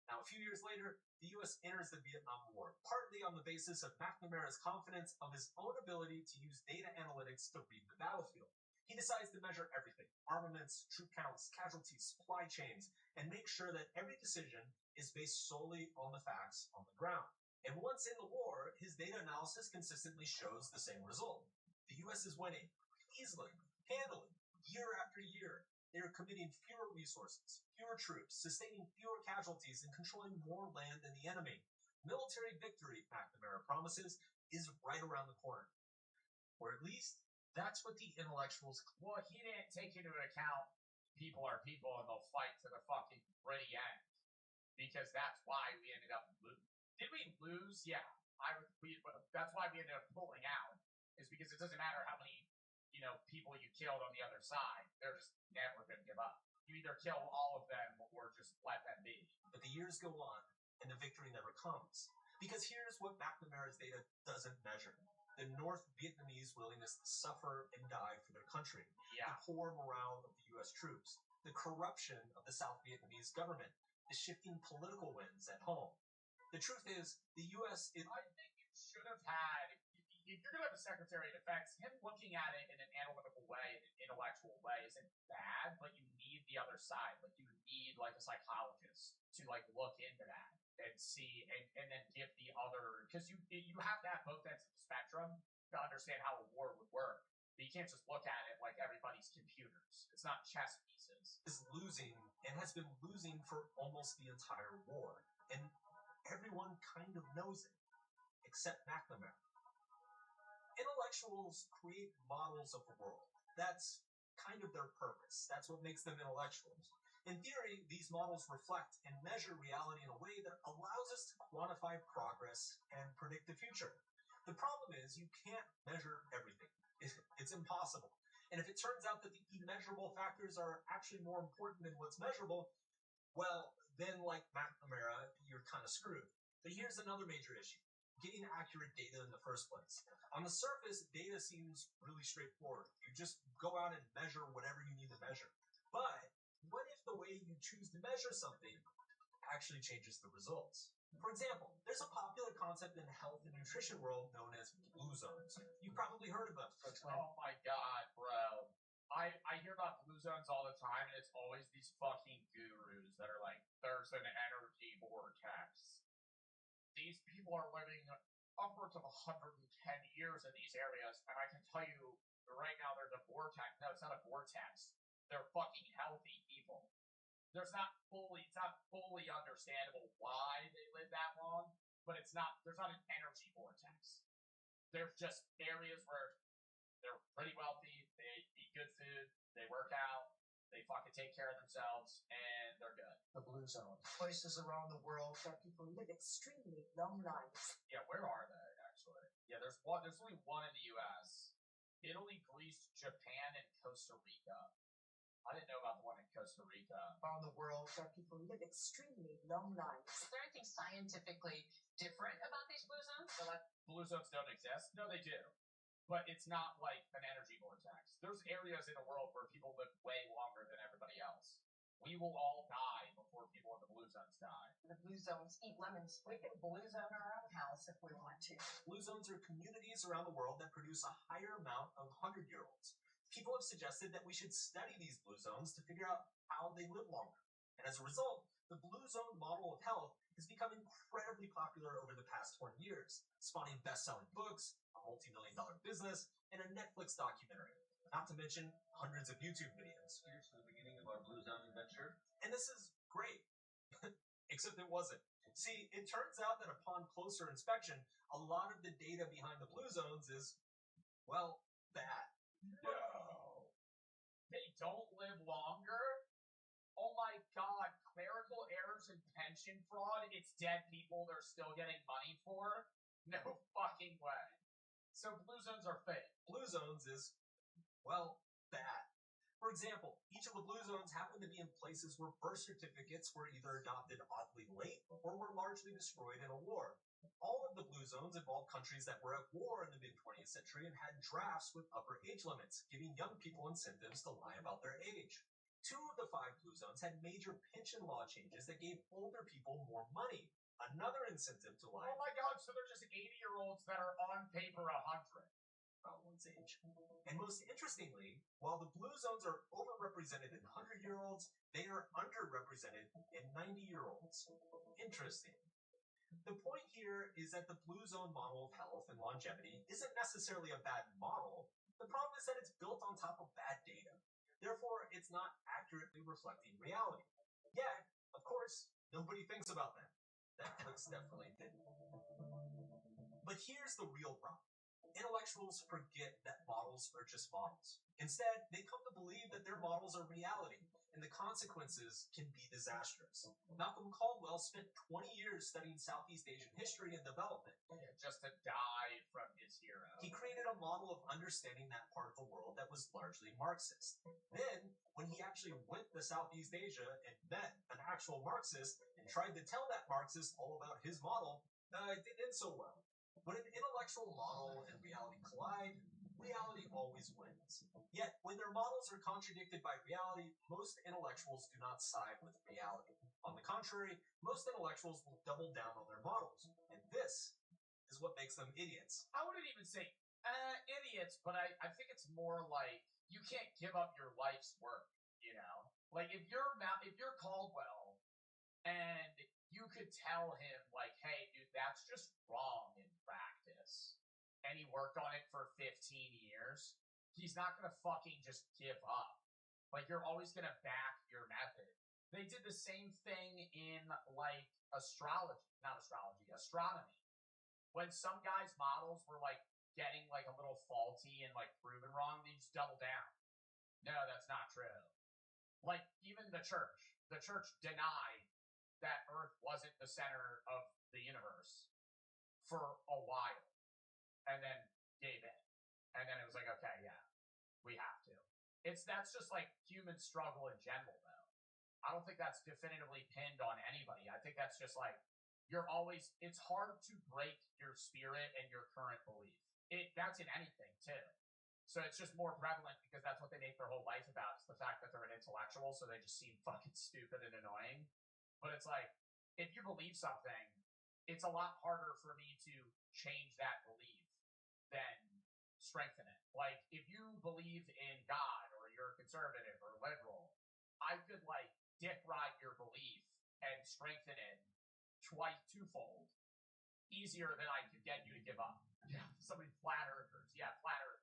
Speaker 11: Now, a few years later, the U.S. enters the Vietnam War, partly on the basis of McNamara's confidence of his own ability to use data analytics to read the battlefield. He decides to measure everything, armaments, troop counts, casualties, supply chains, and make sure that every decision is based solely on the facts on the ground. And once in the war, his data analysis consistently shows the same result. The U.S. is winning, easily, handily, year after year. they are committing fewer resources, fewer troops, sustaining fewer casualties, and controlling more land than the enemy. Military victory, McNamara promises, is right around the corner. Or at least, that's what the intellectuals...
Speaker 7: Well, he didn't take into account people are people and they'll fight to the fucking ready end. Because that's why we ended up losing. Did we lose? Yeah. That's why we ended up pulling out. Is because it doesn't matter how many, people you killed on the other side. They're just never going to give up. You either kill all of them or just let them be.
Speaker 11: But the years go on, and the victory never comes. Because here's what McNamara's data doesn't measure. The North Vietnamese willingness to suffer and die for their country.
Speaker 7: Yeah.
Speaker 11: The poor morale of the U.S. troops. The corruption of the South Vietnamese government. The shifting political winds at home. The truth is, the U.S.
Speaker 7: I think you should have had... If you're going to have a Secretary of Defense, him looking at it in an analytical way, in an intellectual way, isn't bad, but you need the other side. Like, you need, a psychologist to, look into that and see, and then give the other... Because you have to have both ends of the spectrum to understand how a war would work. But you can't just look at it like everybody's computers. It's not chess pieces.
Speaker 11: Is losing, and has been losing for almost the entire war. And everyone kind of knows it, except McNamara. Intellectuals create models of the world. That's kind of their purpose. That's what makes them intellectuals. In theory, these models reflect and measure reality in a way that allows us to quantify progress and predict the future. The problem is you can't measure everything. It's impossible. And if it turns out that the immeasurable factors are actually more important than what's measurable, well, then like McNamara, you're kind of screwed. But here's another major issue. Getting accurate data in the first place. On the surface, data seems really straightforward. You just go out and measure whatever you need to measure. But what if the way you choose to measure something actually changes the results? For example, there's a popular concept in the health and nutrition world known as blue zones. You've probably heard of them.
Speaker 7: Oh my god, bro. I hear about blue zones all the time, and it's always these fucking gurus that are like, there's an energy vortex. These people are living upwards of 110 years in these areas, and I can tell you right now there's a vortex. No, it's not a vortex. They're fucking healthy people. It's not fully understandable why they live that long, but there's not an energy vortex. There's just areas where they're pretty wealthy, they eat good food, they work out, they fucking take care of themselves, and they're good.
Speaker 12: The blue zone. Places around the world that people live extremely long lives.
Speaker 7: Yeah, where are they, actually? Yeah, there's only one in the U.S. Italy, Greece, Japan, and Costa Rica. I didn't know about the one in Costa Rica.
Speaker 12: Around the world that people live extremely long lives.
Speaker 13: Is there anything scientifically different about these blue zones?
Speaker 7: So that blue zones don't exist? No, they do. But it's not like an energy vortex. There's areas in the world where people live way longer than everybody else. We will all die before people in the blue zones die.
Speaker 13: The blue zones eat lemons. We can blue zone our own house if we want to.
Speaker 11: Blue zones are communities around the world that produce a higher amount of 100-year-olds. People have suggested that we should study these blue zones to figure out how they live longer. And as a result, the blue zone model of health has become incredibly popular over the past 20 years, spawning best-selling books, a multi-million-dollar business, and a Netflix documentary. Not to mention hundreds of YouTube videos.
Speaker 3: Here's the beginning of our blue zone adventure.
Speaker 11: And this is great. Except it wasn't. See, it turns out that upon closer inspection, a lot of the data behind the blue zones is, well, bad.
Speaker 7: No. They don't live longer? Oh my god, clerical errors and pension fraud, it's dead people they're still getting money for? No fucking way. So blue zones are fake.
Speaker 11: Blue zones is, well, bad. For example, each of the blue zones happen to be in places where birth certificates were either adopted oddly late or were largely destroyed in a war. All of the blue zones involved countries that were at war in the mid-20th century and had drafts with upper age limits, giving young people incentives to lie about their age. 2 of the 5 blue zones had major pension law changes that gave older people more money. Another incentive to lie.
Speaker 7: Oh my god, so they're just 80-year-olds that are on paper 100.
Speaker 11: About one's age. And most interestingly, while the blue zones are overrepresented in 100-year-olds, they are underrepresented in 90-year-olds. Interesting. The point here is that the blue zone model of health and longevity isn't necessarily a bad model. The problem is that it's built on top of bad data. Therefore, it's not accurately reflecting reality. Yet, of course, nobody thinks about that. Netflix definitely didn't. But here's the real problem. Intellectuals forget that models are just models. Instead, they come to believe that their models are reality, and the consequences can be disastrous. Malcolm Caldwell spent 20 years studying Southeast Asian history and development.
Speaker 7: Just to die from his hero.
Speaker 11: He created a model of understanding that part of the world that was largely Marxist. Then, when he actually went to Southeast Asia and met an actual Marxist and tried to tell that Marxist all about his model, it didn't end so well. When an intellectual model and reality collide, reality always wins. Yet, when their models are contradicted by reality, most intellectuals do not side with reality. On the contrary, most intellectuals will double down on their models, and this is what makes them idiots.
Speaker 7: I wouldn't even say idiots, but I think it's more like you can't give up your life's work, you know? Like, if you're Caldwell, and you could tell him, like, hey, dude, that's just wrong in practice, and he worked on it for 15 years, he's not gonna fucking just give up. Like, you're always gonna back your method. They did the same thing in, like, astronomy. When some guys' models were, like, getting, like, a little faulty and, like, proven wrong, they just double down. No, that's not true. Like, even the church denied that Earth wasn't the center of the universe for a while, and then gave in. And then it was like, okay, yeah, we have to. That's just like human struggle in general, though. I don't think that's definitively pinned on anybody. I think that's just like, it's hard to break your spirit and your current belief. That's in anything, too. So it's just more prevalent because that's what they make their whole life about, is the fact that they're an intellectual, so they just seem fucking stupid and annoying. But it's like, if you believe something, it's a lot harder for me to change that belief than strengthen it. Like, if you believe in God, or you're conservative or liberal, I could, like, dick ride your belief and strengthen it twofold easier than I could get you to give up. Yeah. Somebody flat earthers. Yeah, flat earthers.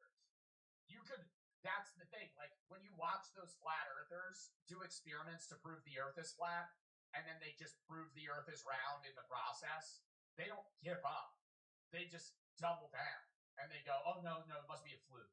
Speaker 7: That's the thing. Like, when you watch those flat earthers do experiments to prove the earth is flat, and then they just prove the earth is round in the process, they don't give up. They just double down. And they go, oh, no, it must be a fluke.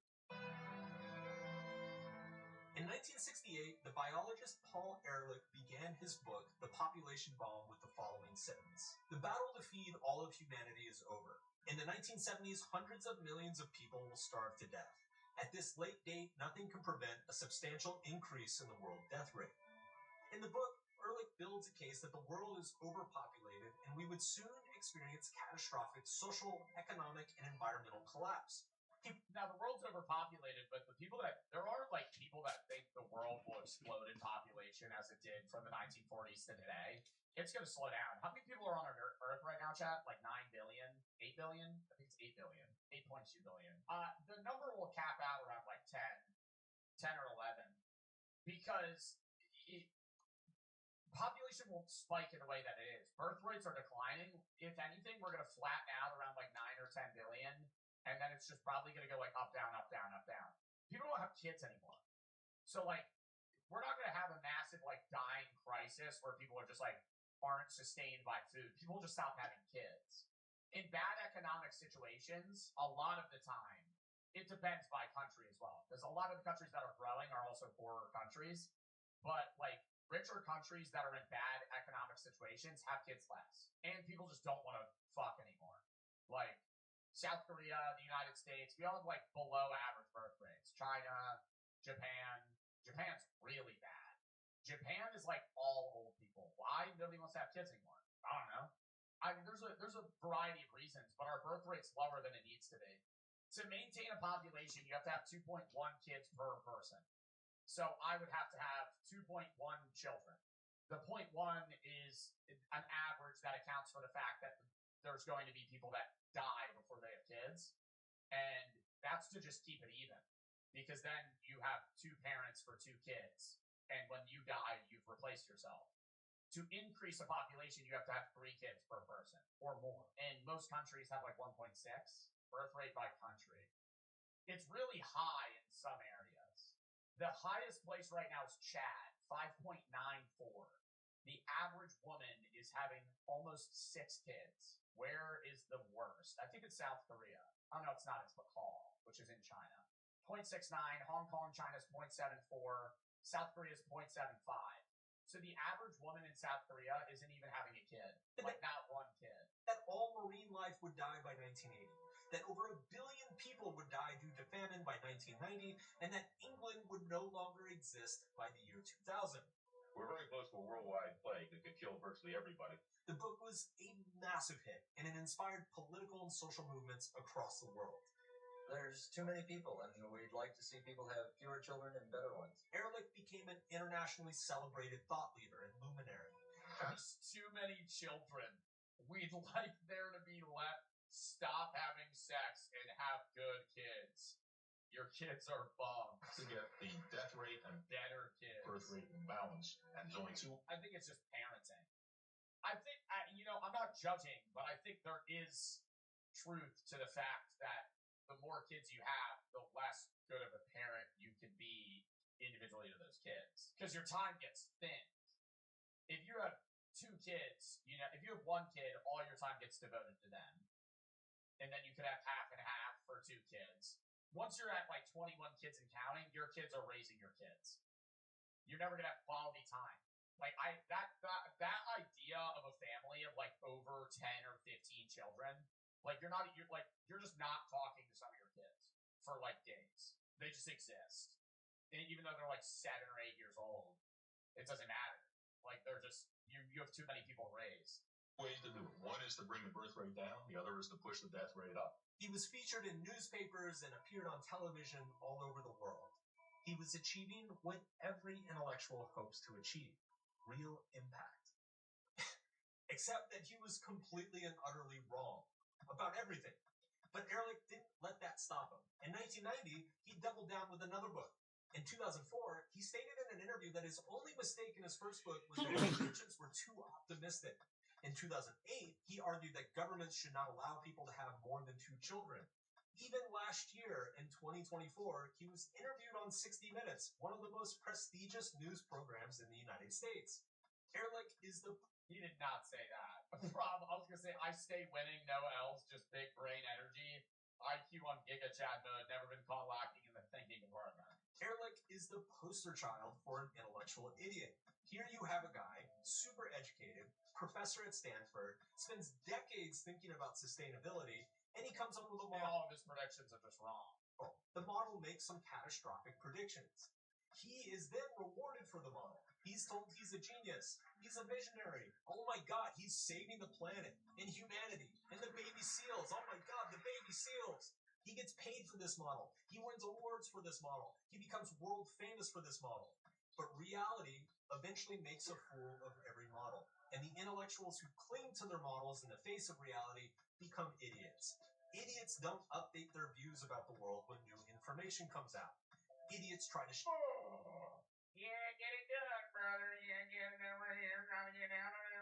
Speaker 11: In 1968, the biologist Paul Ehrlich began his book, The Population Bomb, with the following sentence. The battle to feed all of humanity is over. In the 1970s, hundreds of millions of people will starve to death. At this late date, nothing can prevent a substantial increase in the world death rate. In the book, Ehrlich builds a case that the world is overpopulated and we would soon experience catastrophic social, economic, and environmental collapse.
Speaker 7: Now, the world's overpopulated, but there are, like, people that think the world will explode in population as it did from the 1940s to today. It's going to slow down. How many people are on our Earth right now, chat? Like 9 billion? 8 billion? I think it's 8 billion. 8.2 billion. The number will cap out around, like, 10 or 11. Because population won't spike in the way that it is. Birth rates are declining. If anything, we're going to flatten out around, like, 9 or 10 billion. And then it's just probably going to go, like, up, down, up, down, up, down. People don't have kids anymore. So, like, we're not going to have a massive, like, dying crisis where people are just, like, aren't sustained by food. People just stop having kids. In bad economic situations, a lot of the time, it depends by country as well. Because a lot of the countries that are growing are also poorer countries. But, like, richer countries that are in bad economic situations have kids less. And people just don't want to fuck anymore. Like, South Korea, the United States, we all have, like, below average birth rates. China, Japan's really bad. Japan is, like, all old people. Why? Nobody wants to have kids anymore. I don't know. I mean, there's a variety of reasons, but our birth rate's lower than it needs to be. To maintain a population, you have to have 2.1 kids per person. So I would have to have 2.1 children. The 0.1 is an average that accounts for the fact that there's going to be people that die before they have kids. And that's to just keep it even. Because then you have 2 parents for 2 kids. And when you die, you've replaced yourself. To increase a population, you have to have 3 kids per person or more. And most countries have like 1.6 birth rate by country. It's really high in some areas. The highest place right now is Chad, 5.94. The average woman is having almost 6 kids. Where is the worst? I think it's South Korea. Oh, no, it's not. It's Macau, which is in China. 0.69. Hong Kong, China's 0.74. South Korea's 0.75. So the average woman in South Korea isn't even having a kid. Like, not one kid.
Speaker 11: That all marine life would die by 1980. That over 1 billion people would die due to famine by 1990. And that England would no longer exist by the year 2000.
Speaker 14: We're very close to a worldwide plague that could kill virtually everybody.
Speaker 11: The book was a massive hit, and it inspired political and social movements across the world.
Speaker 5: There's too many people, and we'd like to see people have fewer children and better ones.
Speaker 11: Ehrlich became an internationally celebrated thought leader and luminary.
Speaker 7: There's too many children. We'd like there to be less. Stop having sex and have good kids. Your kids are bums.
Speaker 14: To get the death rate and
Speaker 7: better kids,
Speaker 14: birth rate in balance, and there's only 2.
Speaker 7: I think it's just parenting. I think, I'm not judging, but I think there is truth to the fact that the more kids you have, the less good of a parent you can be individually to those kids. Because your time gets thin. If you have 2 kids, if you have 1 kid, all your time gets devoted to them. And then you could have half and half for 2 kids. Once you're at like 21 kids and counting, your kids are raising your kids. You're never gonna have quality time. Like that idea of a family of like over 10 or 15 children, like you're just not talking to some of your kids for like days. They just exist. And even though they're like 7 or 8 years old, it doesn't matter. Like they're just you have too many people to raise.
Speaker 14: Ways to do it. One is to bring the birth rate down, the other is to push the death rate up.
Speaker 11: He was featured in newspapers and appeared on television all over the world. He was achieving what every intellectual hopes to achieve: real impact. Except that he was completely and utterly wrong about everything. But Ehrlich didn't let that stop him. In 1990, he doubled down with another book. In 2004, he stated in an interview that his only mistake in his first book was that his predictions were too optimistic. In 2008, he argued that governments should not allow people to have more than 2 children. Even last year, in 2024, he was interviewed on 60 Minutes, one of the most prestigious news programs in the United States. Ehrlich is the...
Speaker 7: He did not say that. Rob, I was going to say, I stay winning, no L's, just big brain energy. IQ on Giga Chat mode, never been caught lacking in the thinking department.
Speaker 11: Ehrlich is the poster child for an intellectual idiot. Here you have a guy, super educated, professor at Stanford, spends decades thinking about sustainability, and he comes up with a model.
Speaker 7: And all of his predictions are just wrong.
Speaker 11: The model makes some catastrophic predictions. He is then rewarded for the model. He's told he's a genius. He's a visionary. Oh my god, he's saving the planet and humanity and the baby seals. Oh my god, the baby seals. He gets paid for this model. He wins awards for this model. He becomes world famous for this model. But reality eventually makes a fool of every model. And the intellectuals who cling to their models in the face of reality become idiots. Idiots don't update their views about the world when new information comes out. Idiots try to...
Speaker 7: Yeah, get it done, brother. Yeah, get it over here. Gotta get out of it.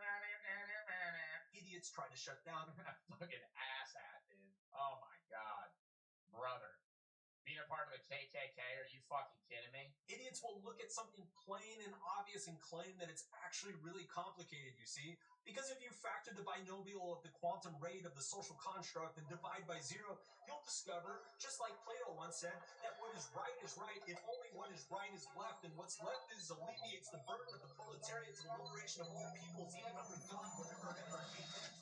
Speaker 11: Idiots try to shut down.
Speaker 7: Fucking asshat, dude. Oh my god. Brother. Being a part of the KKK, are you fucking kidding me?
Speaker 11: Idiots will look at something plain and obvious and claim that it's actually really complicated, you see? Because if you factor the binomial of the quantum rate of the social construct and divide by 0, you'll discover, just like Plato once said, that what is right if only what is right is left, and what's left is alleviates the burden of the proletariat to the liberation of all peoples, even under God, whatever ever hate.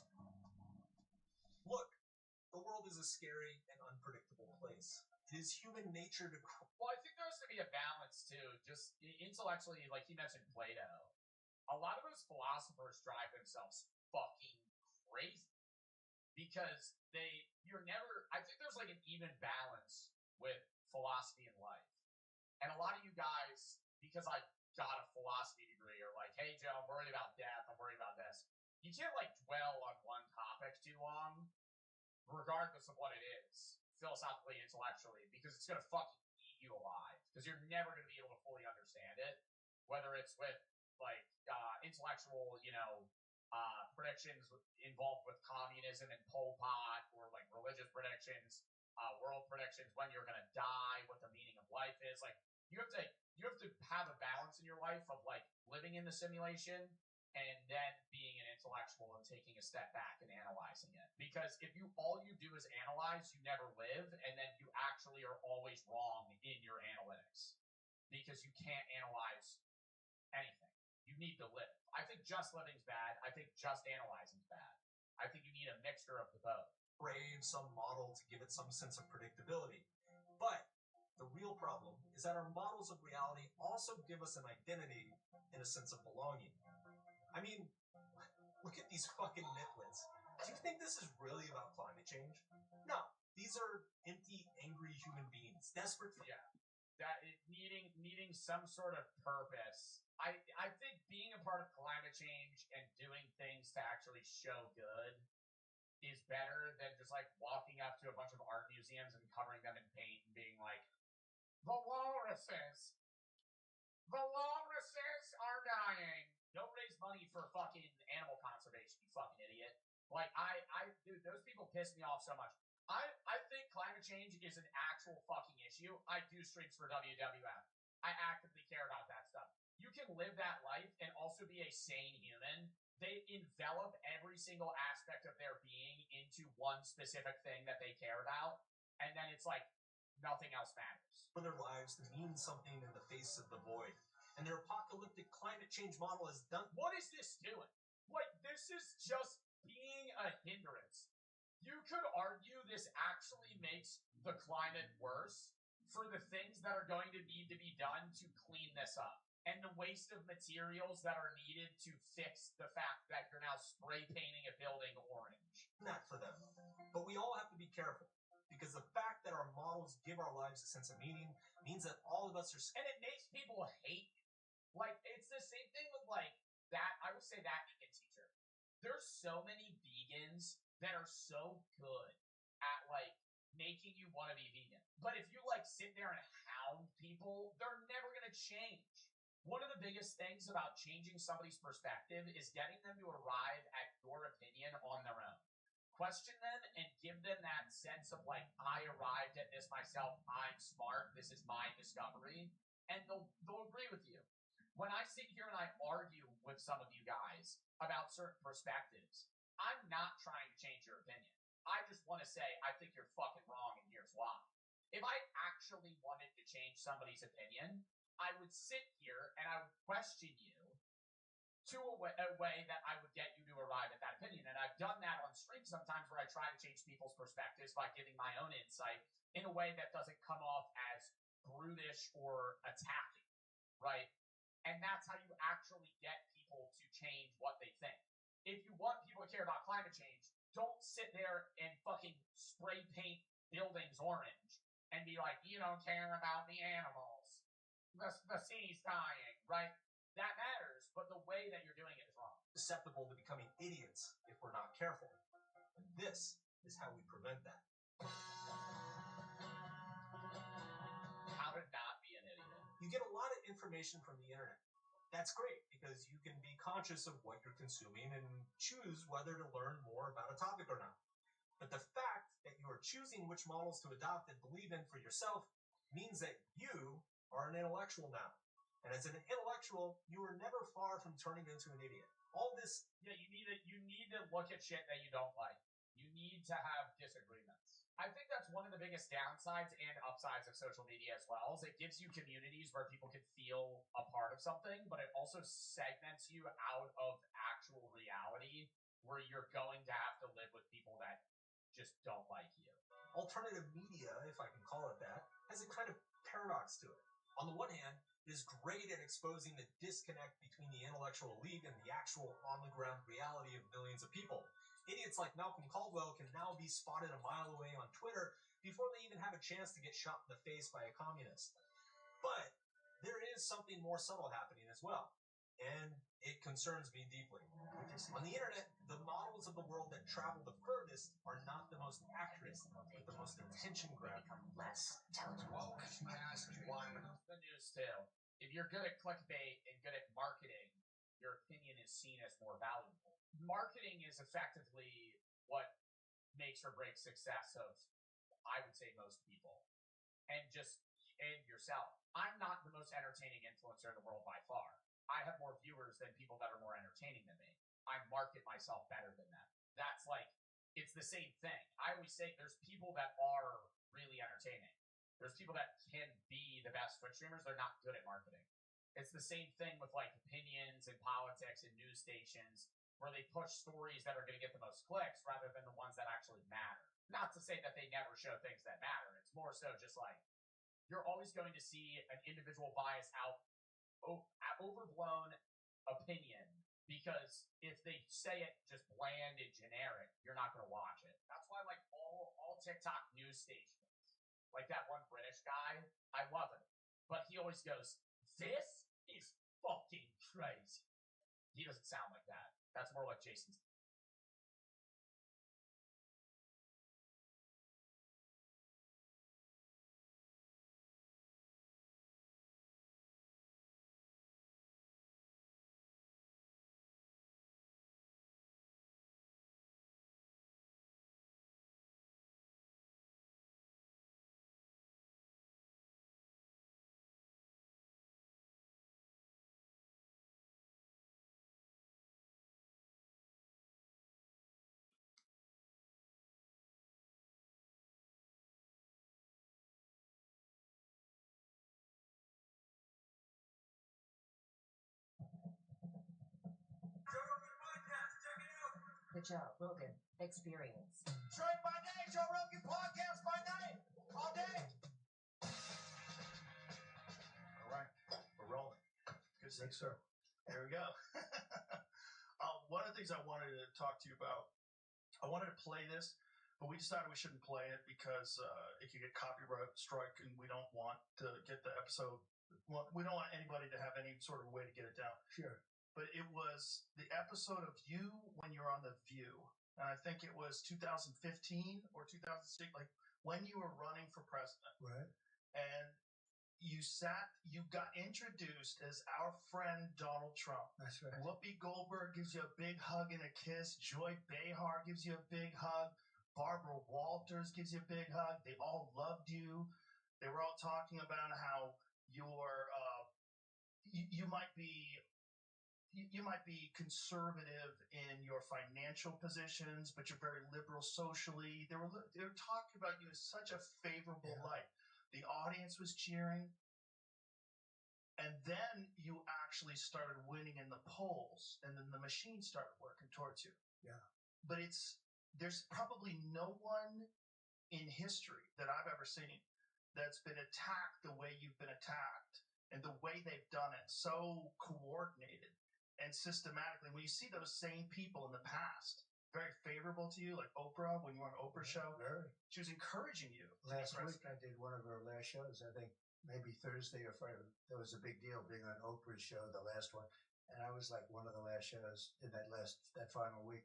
Speaker 11: Look, the world is a scary and unpredictable place. It is human nature to...
Speaker 7: Well, I think there has to be a balance, too. Just intellectually, like he mentioned Plato. A lot of those philosophers drive themselves fucking crazy. Because I think there's like an even balance with philosophy and life. And a lot of you guys, because I got a philosophy degree, are like, hey, Joe, I'm worried about death, I'm worried about this. You can't like dwell on one topic too long, regardless of what it is. Philosophically, intellectually, because it's going to fucking eat you alive. Because you're never going to be able to fully understand it. Whether it's with, like, intellectual, predictions involved with communism and Pol Pot, or, like, religious predictions, world predictions, when you're going to die, what the meaning of life is. Like, you have to you have to have a balance in your life of like living in the simulation and then being an intellectual and taking a step back and analyzing it. Because if all you do is analyze, you never live, and then you actually are always wrong in your analytics. Because you can't analyze anything. You need to live. I think just living's bad. I think just analyzing's bad. I think you need a mixture of the both.
Speaker 11: Brave some model to give it some sense of predictability. But the real problem is that our models of reality also give us an identity and a sense of belonging. I mean, look at these fucking nitwits. Do you think this is really about climate change? No. These are empty, angry human beings, desperate for
Speaker 7: needing some sort of purpose. I think being a part of climate change and doing things to actually show good is better than just like walking up to a bunch of art museums and covering them in paint and being like, the walruses are dying. Don't raise money for fucking animal conservation, you fucking idiot. Like, dude, those people piss me off so much. I think climate change is an actual fucking issue. I do streams for WWF. I actively care about that stuff. You can live that life and also be a sane human. They envelop every single aspect of their being into one specific thing that they care about, and then it's like nothing else matters.
Speaker 11: For their lives to mean something in the face of the void. And their apocalyptic climate change model has done.
Speaker 7: What is this doing? Like, this is just being a hindrance. You could argue this actually makes the climate worse for the things that are going to need to be done to clean this up. And the waste of materials that are needed to fix the fact that you're now spray painting a building orange.
Speaker 11: Not for them. But we all have to be careful. Because the fact that our models give our lives a sense of meaning means that all of us are...
Speaker 7: And it makes people hate you. Like, it's the same thing with, like, that, I would say that vegan teacher. There's so many vegans that are so good at, like, making you want to be vegan. But if you, like, sit there and hound people, they're never going to change. One of the biggest things about changing somebody's perspective is getting them to arrive at your opinion on their own. Question them and give them that sense of, like, I arrived at this myself, I'm smart, this is my discovery, and they'll agree with you. When I sit here and I argue with some of you guys about certain perspectives, I'm not trying to change your opinion. I just want to say, I think you're fucking wrong, and here's why. If I actually wanted to change somebody's opinion, I would sit here and I would question you to a way that I would get you to arrive at that opinion. And I've done that on stream sometimes where I try to change people's perspectives by giving my own insight in a way that doesn't come off as brutish or attacking, right? And that's how you actually get people to change what they think. If you want people to care about climate change, don't sit there and fucking spray paint buildings orange and be like, you don't care about the animals. The sea's dying, right? That matters, but the way that you're doing it is wrong.
Speaker 11: Susceptible to becoming idiots if we're not careful. And this is how we prevent that.
Speaker 7: How to not be an idiot.
Speaker 11: You get a lot of information from the internet. That's great, because you can be conscious of what you're consuming and choose whether to learn more about a topic or not. But the fact that you are choosing which models to adopt and believe in for yourself means that you are an intellectual now. And as an intellectual, you are never far from turning into an idiot. All this...
Speaker 7: Yeah, you need to look at shit that you don't like. You need to have disagreements. I think that's one of the biggest downsides and upsides of social media as well, is it gives you communities where people can feel a part of something, but it also segments you out of actual reality where you're going to have to live with people that just don't like you.
Speaker 11: Alternative media, if I can call it that, has a kind of paradox to it. On the one hand, it is great at exposing the disconnect between the intellectual elite and the actual on-the-ground reality of millions of people. Idiots like Malcolm Caldwell can now be spotted a mile away on Twitter before they even have a chance to get shot in the face by a communist. But there is something more subtle happening as well, and it concerns me deeply. On the internet, the models of the world that travel the furthest are not the most accurate, but the most attention-grabbing.
Speaker 12: Less intelligent.
Speaker 3: Well, can I ask one?
Speaker 7: The news too. If you're good at clickbait and good at marketing, your opinion is seen as more valuable. Marketing is effectively what makes or breaks success of, I would say, most people. And just and yourself. I'm not the most entertaining influencer in the world by far. I have more viewers than people that are more entertaining than me. I market myself better than them. That's like, it's the same thing. I always say there's people that are really entertaining. There's people that can be the best Twitch streamers. They're not good at marketing. It's the same thing with like opinions and politics and news stations where they push stories that are going to get the most clicks rather than the ones that actually matter. Not to say that they never show things that matter. It's more so just like you're always going to see an individual bias out, overblown opinion, because if they say it just bland and generic, you're not going to watch it. That's why like all TikTok news stations, like that one British guy, I love it. But he always goes, "This is fucking crazy." He doesn't sound like that. That's more like Jason's.
Speaker 13: The Joe Rogan Experience.
Speaker 15: Drink by day, Joe Rogan Podcast by night, all day.
Speaker 2: All right, we're rolling. Good thing, sir. There we go. One of the things I wanted to talk to you about, I wanted to play this, but we decided we shouldn't play it because it could get copyright strike, and we don't want to get the episode. We don't want anybody to have any sort of way to get it down.
Speaker 16: Sure.
Speaker 2: But it was the episode of you when you were on The View. And I think it was 2015 or 2006, like when you were running for president.
Speaker 16: Right.
Speaker 2: And you got introduced as our friend Donald Trump.
Speaker 16: That's right.
Speaker 2: Whoopi Goldberg gives you a big hug and a kiss. Joy Behar gives you a big hug. Barbara Walters gives you a big hug. They all loved you. They were all talking about how you might be conservative in your financial positions, but you're very liberal socially. They were talking about you as such a favorable light. The audience was cheering. And then you actually started winning in the polls, and then the machine started working towards you.
Speaker 16: Yeah.
Speaker 2: But there's probably no one in history that I've ever seen that's been attacked the way you've been attacked, and the way they've done it, so coordinated and systematically. When you see those same people in the past, very favorable to you, like Oprah, when you were on Oprah's show, she was encouraging you.
Speaker 16: Last week I did one of her last shows, I think maybe Thursday or Friday. That was a big deal being on Oprah's show, the last one. And I was like one of the last shows in that final week.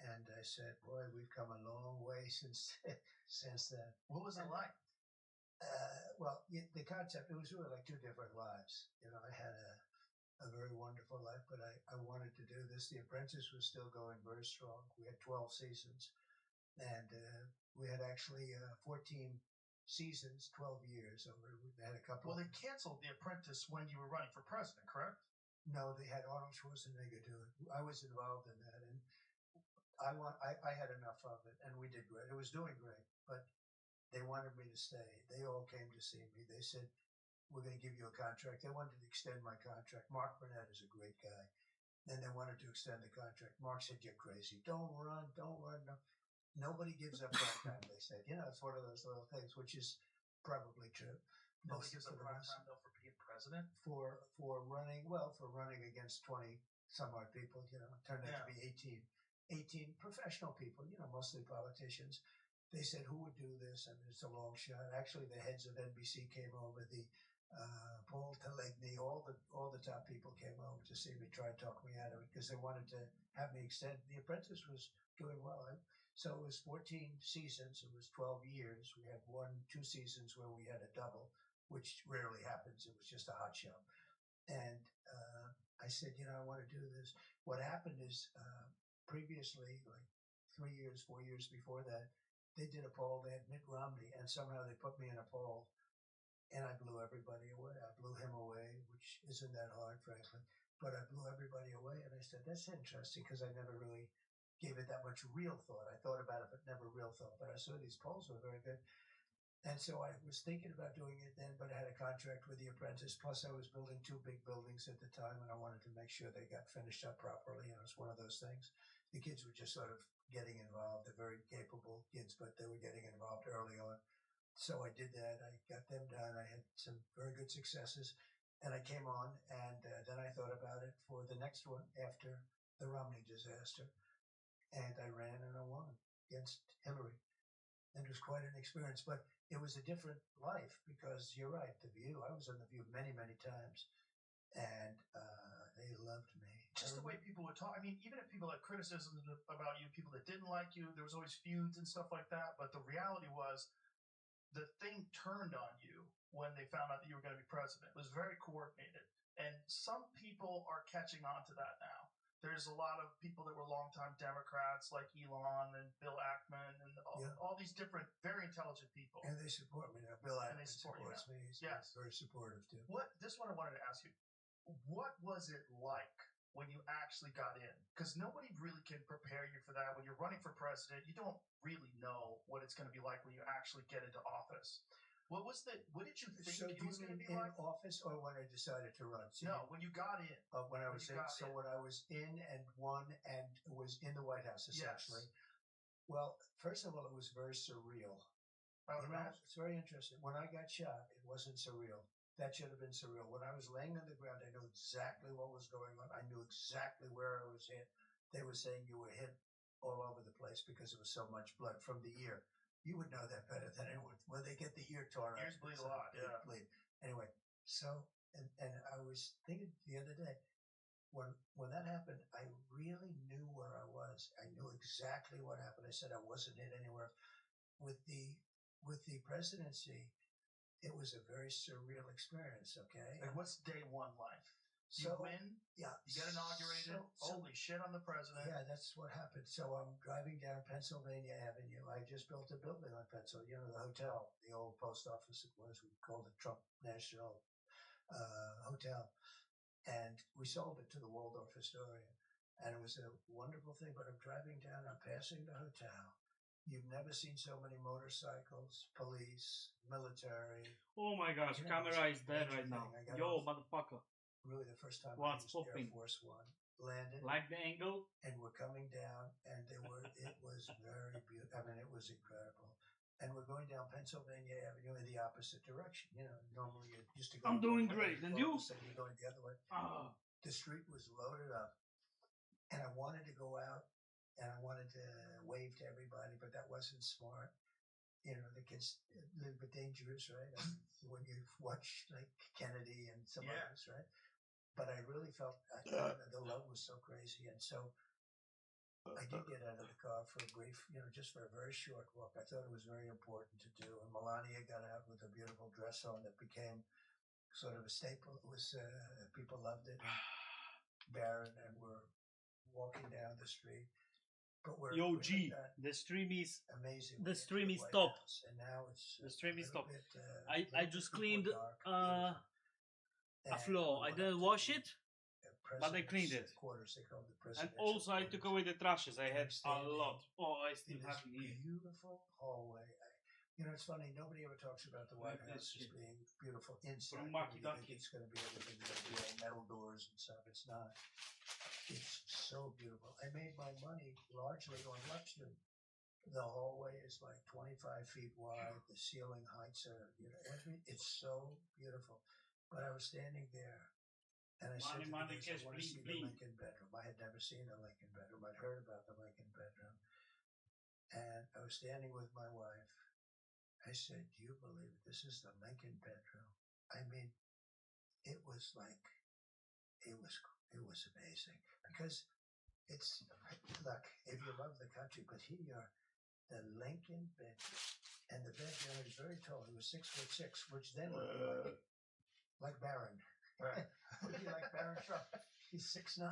Speaker 16: And I said, boy, we've come a long way since then.
Speaker 2: What was it like?
Speaker 16: Well, the concept, it was really like two different lives. You know, I had a very wonderful life, but I wanted to do this. The Apprentice was still going very strong. We had 12 seasons, and we had actually 14 seasons, 12 years. So we had a couple.
Speaker 2: Well, they canceled The Apprentice when you were running for president, correct?
Speaker 16: No, they had Arnold Schwarzenegger do it. I was involved in that, and I had enough of it, and we did great. It was doing great, but they wanted me to stay. They all came to see me. They said, we're going to give you a contract. They wanted to extend my contract. Mark Burnett is a great guy. Then they wanted to extend the contract. Mark said, you're crazy. Don't run. No. Nobody gives up prime time, they said. You know, it's one of those little things, which is probably true.
Speaker 2: Nobody gives up prime time, though, for being president?
Speaker 16: For running against 20 some odd people, you know, it turned out to be 18 professional people, you know, mostly politicians. They said, who would do this? And it's a long shot. Actually, the heads of NBC came over, Paul Telegny, all the top people came over to see me, try to talk me out of it, because they wanted to have me extend. The Apprentice was doing well. So it was 14 seasons. It was 12 years. We had 2 seasons where we had a double, which rarely happens. It was just a hot show. And I said, you know, I want to do this. What happened is previously, like 4 years before that, they did a poll. They had Mitt Romney, and somehow they put me in a poll. and I blew everybody away. I blew him away, which isn't that hard, frankly. But I blew everybody away, and I said, that's interesting, because I never really gave it that much real thought. I thought about it, but never real thought. But I saw these polls were very good. And so I was thinking about doing it then, but I had a contract with The Apprentice. Plus, I was building 2 big buildings at the time, and I wanted to make sure they got finished up properly. And it was one of those things. The kids were just sort of getting involved. They're very capable kids, but they were getting involved early on. So I did that. I got them done. I had some very good successes. And I came on, and then I thought about it for the next one after the Romney disaster. And I ran and I won against Hillary. And it was quite an experience, but it was a different life because you're right, The View, I was on The View many, many times, and they loved me.
Speaker 2: Just the way people would talk. I mean, even if people had criticisms about you, people that didn't like you, there was always feuds and stuff like that, but the reality was the thing turned on you when they found out that you were going to be president. It was very coordinated, and some people are catching on to that now. There's a lot of people that were longtime Democrats like Elon and Bill Ackman and all these different, very intelligent people.
Speaker 16: And they support me now. Bill Ackman supports me. He's very supportive too.
Speaker 2: This one I wanted to ask you. What was it like when you actually got in? Because nobody really can prepare you for that. When you're running for president, you don't really know what it's going to be like when you actually get into office. What did you think
Speaker 16: so
Speaker 2: it was going to be
Speaker 16: in
Speaker 2: like?
Speaker 16: Office or when I decided to run? So
Speaker 2: no, when you got in.
Speaker 16: When I was in. So when I was in and won and was in the White House, essentially. Yes. Well, first of all, it was very surreal. It's very interesting. When I got shot, it wasn't surreal. That should have been surreal. When I was laying on the ground, I knew exactly what was going on. I knew exactly where I was hit. They were saying you were hit all over the place because there was so much blood from the ear. You would know that better than anyone. When they get the ear torn out.
Speaker 2: Ears bleed a lot, yeah.
Speaker 16: Bleed. Anyway, so, and I was thinking the other day, when that happened, I really knew where I was. I knew exactly what happened. I said I wasn't hit anywhere. With the presidency, it was a very surreal experience, okay?
Speaker 2: Like, what's day one like? You win?
Speaker 16: Yeah.
Speaker 2: You get inaugurated? Holy shit, I'm the president.
Speaker 16: Yeah, that's what happened. So I'm driving down Pennsylvania Avenue. I just built a building on Pennsylvania, the hotel, the old post office it was. We called it Trump National Hotel. And we sold it to the Waldorf Astoria. And it was a wonderful thing. But I'm driving down, I'm passing the hotel. You've never seen so many motorcycles, police, military.
Speaker 17: Oh my gosh, camera is there right now. Yo, motherfucker.
Speaker 16: Really the first time
Speaker 17: What's
Speaker 16: I used Air Force One. Landed.
Speaker 17: Like the angle?
Speaker 16: And we're coming down, and it was very beautiful. I mean, it was incredible. And we're going down Pennsylvania Avenue in the opposite direction. You know, normally you used to go.
Speaker 17: I'm doing great. And you?
Speaker 16: You're going the other way. The street was loaded up, and I wanted to go out, and I wanted to wave to everybody, but that wasn't smart. You know, the kids a little bit dangerous, right? I mean, when you watch like Kennedy and some others, right? But I really felt the love was so crazy, and so I did get out of the car for a brief, just for a very short walk. I thought it was very important to do, and Melania got out with a beautiful dress on that became sort of a staple. It was people loved it. Barron and we're walking down the street. But
Speaker 17: Yo, G, the stream is
Speaker 16: amazing.
Speaker 17: The stream is top.
Speaker 16: And now it's
Speaker 17: the stream is top.
Speaker 16: I
Speaker 17: just cleaned a floor. I didn't wash it, but I cleaned it. And also I took away the trashes. I had a lot. Oh, I still have it here.
Speaker 16: Beautiful hallway. It's funny. Nobody ever talks about the White House as being beautiful inside. You think it's going to be everything, metal doors and stuff. It's not. It's so beautiful. I made my money largely on Webster. The hallway is like 25 feet wide. The ceiling heights are, it's so beautiful. But I was standing there, and I said to the kids, I want to see the Lincoln bedroom. I had never seen the Lincoln bedroom. I'd heard about the Lincoln bedroom. And I was standing with my wife. I said, do you believe this is the Lincoln bedroom? I mean, it was like, it was amazing. Because it's, look, if you love the country, but here, the Lincoln bedroom, and the bedroom is very tall. He was 6'6", which then would be like Barron. Right. Would be like Barron Trump. He's 6'9",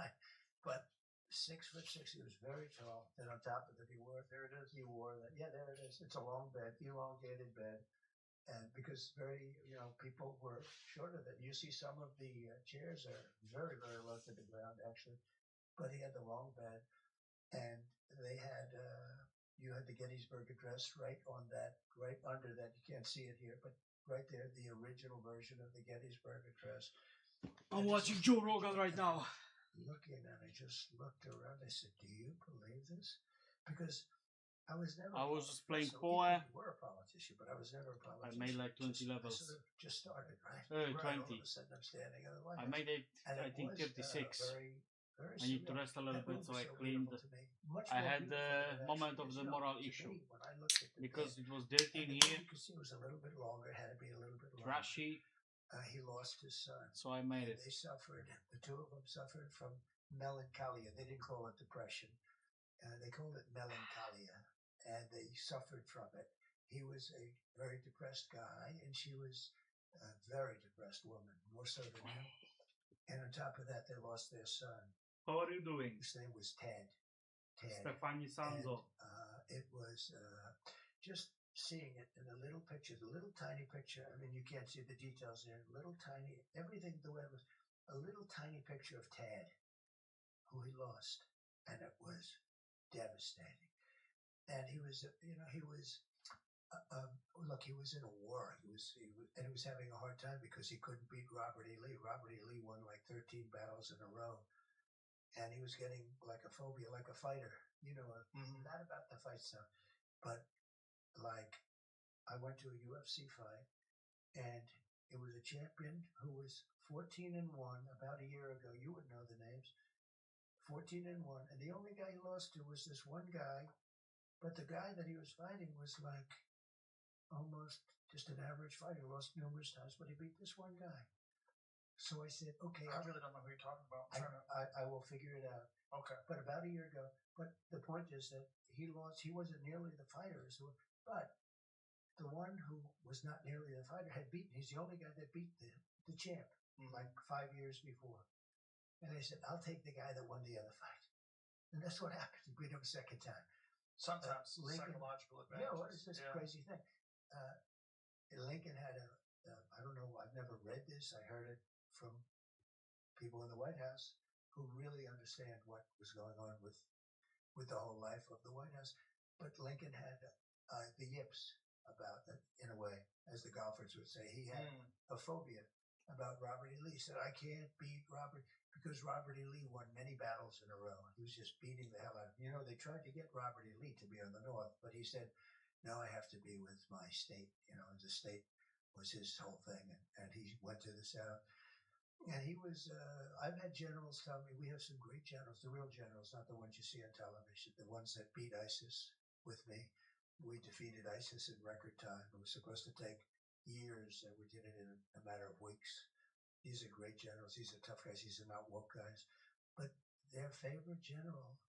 Speaker 16: but 6'6". He was very tall. And on top of it, there it is. He wore that. Yeah, there it is. It's a long bed, elongated bed. and because people were short of it. You see some of the chairs are very, very low to the ground, actually. But he had the long bed, and they had, you had the Gettysburg Address right on that, right under that. You can't see it here, but right there, the original version of the Gettysburg Address.
Speaker 17: I'm watching Joe Rogan right now.
Speaker 16: Looking, and I just looked around. I said, "Do you believe this?" Because I was
Speaker 17: just playing
Speaker 16: so
Speaker 17: Poe.
Speaker 16: you were a politician, but I was never a politician.
Speaker 17: I made like 20 levels.
Speaker 16: I sort of just started, right?
Speaker 17: 20.
Speaker 16: All of a sudden, I'm standing on the White
Speaker 17: I
Speaker 16: House.
Speaker 17: made it,
Speaker 16: And
Speaker 17: I think,
Speaker 16: was,
Speaker 17: 36.
Speaker 16: very, very
Speaker 17: I need to
Speaker 16: surreal.
Speaker 17: rest a little
Speaker 16: That
Speaker 17: bit,
Speaker 16: room
Speaker 17: so
Speaker 16: was
Speaker 17: I
Speaker 16: so
Speaker 17: cleaned.
Speaker 16: beautiful to me. Much
Speaker 17: I
Speaker 16: more
Speaker 17: had
Speaker 16: beautiful
Speaker 17: the
Speaker 16: than it
Speaker 17: moment
Speaker 16: actually
Speaker 17: of
Speaker 16: is.
Speaker 17: the
Speaker 16: You know,
Speaker 17: moral
Speaker 16: to
Speaker 17: issue.
Speaker 16: me, when I looked at the
Speaker 17: Because
Speaker 16: bed,
Speaker 17: it was dirty in
Speaker 16: and the
Speaker 17: here,
Speaker 16: bed, you could see it was a little bit longer. It had to be a little bit longer.
Speaker 17: trashy.
Speaker 16: He lost his son.
Speaker 17: So I made
Speaker 16: And
Speaker 17: it.
Speaker 16: they suffered. The two of them suffered from melancholia. They didn't call it depression. They called it melancholia, and they suffered from it. He was a very depressed guy, and she was a very depressed woman, more so than him. And on top of that, they lost their son.
Speaker 17: How are you doing?
Speaker 16: His name was Ted.
Speaker 17: Stefani Sanzo.
Speaker 16: And, it was just seeing it in a little picture, the little tiny picture. I mean, you can't see the details there. Little tiny, everything the way it was, a little tiny picture of Tad, who he lost, and it was devastating. And he was, he was, look, he was in a war. He was having a hard time because he couldn't beat Robert E. Lee. Robert E. Lee won like 13 battles in a row, and he was getting like a phobia, like a fighter. Not about the fight stuff, but like I went to a UFC fight, and it was a champion who was 14-1 about a year ago. You would know the names. 14-1, and the only guy he lost to was this one guy, but the guy that he was fighting was like almost just an average fighter. Lost numerous times, but he beat this one guy. So I said, okay,
Speaker 2: I really don't know who you're talking about.
Speaker 16: I will figure it out.
Speaker 2: Okay.
Speaker 16: But about a year ago, but the point is that he lost. He wasn't nearly the fighter, but the one who was not nearly the fighter had beaten. He's the only guy that beat the champ like 5 years before. And I said, I'll take the guy that won the other fight. And that's what happened. He beat him a second time.
Speaker 2: Sometimes
Speaker 16: Lincoln,
Speaker 2: psychological advantage.
Speaker 16: Yeah, what is this crazy thing? Lincoln had I don't know, I've never read this. I heard it from people in the White House who really understand what was going on with the whole life of the White House. But Lincoln had the yips about it, in a way, as the golfers would say. He had a phobia about Robert E. Lee. He said, I can't beat Robert, because Robert E. Lee won many battles in a row. He was just beating the hell out of him. They tried to get Robert E. Lee to be on the North, but he said, no, I have to be with my state. The state was his whole thing, and he went to the South. And he was, I've had generals tell me, we have some great generals, the real generals, not the ones you see on television, the ones that beat ISIS with me. We defeated ISIS in record time. It was supposed to take years, and we did it in a matter of weeks. These are great generals. These are tough guys. These are not woke guys. But their favorite general,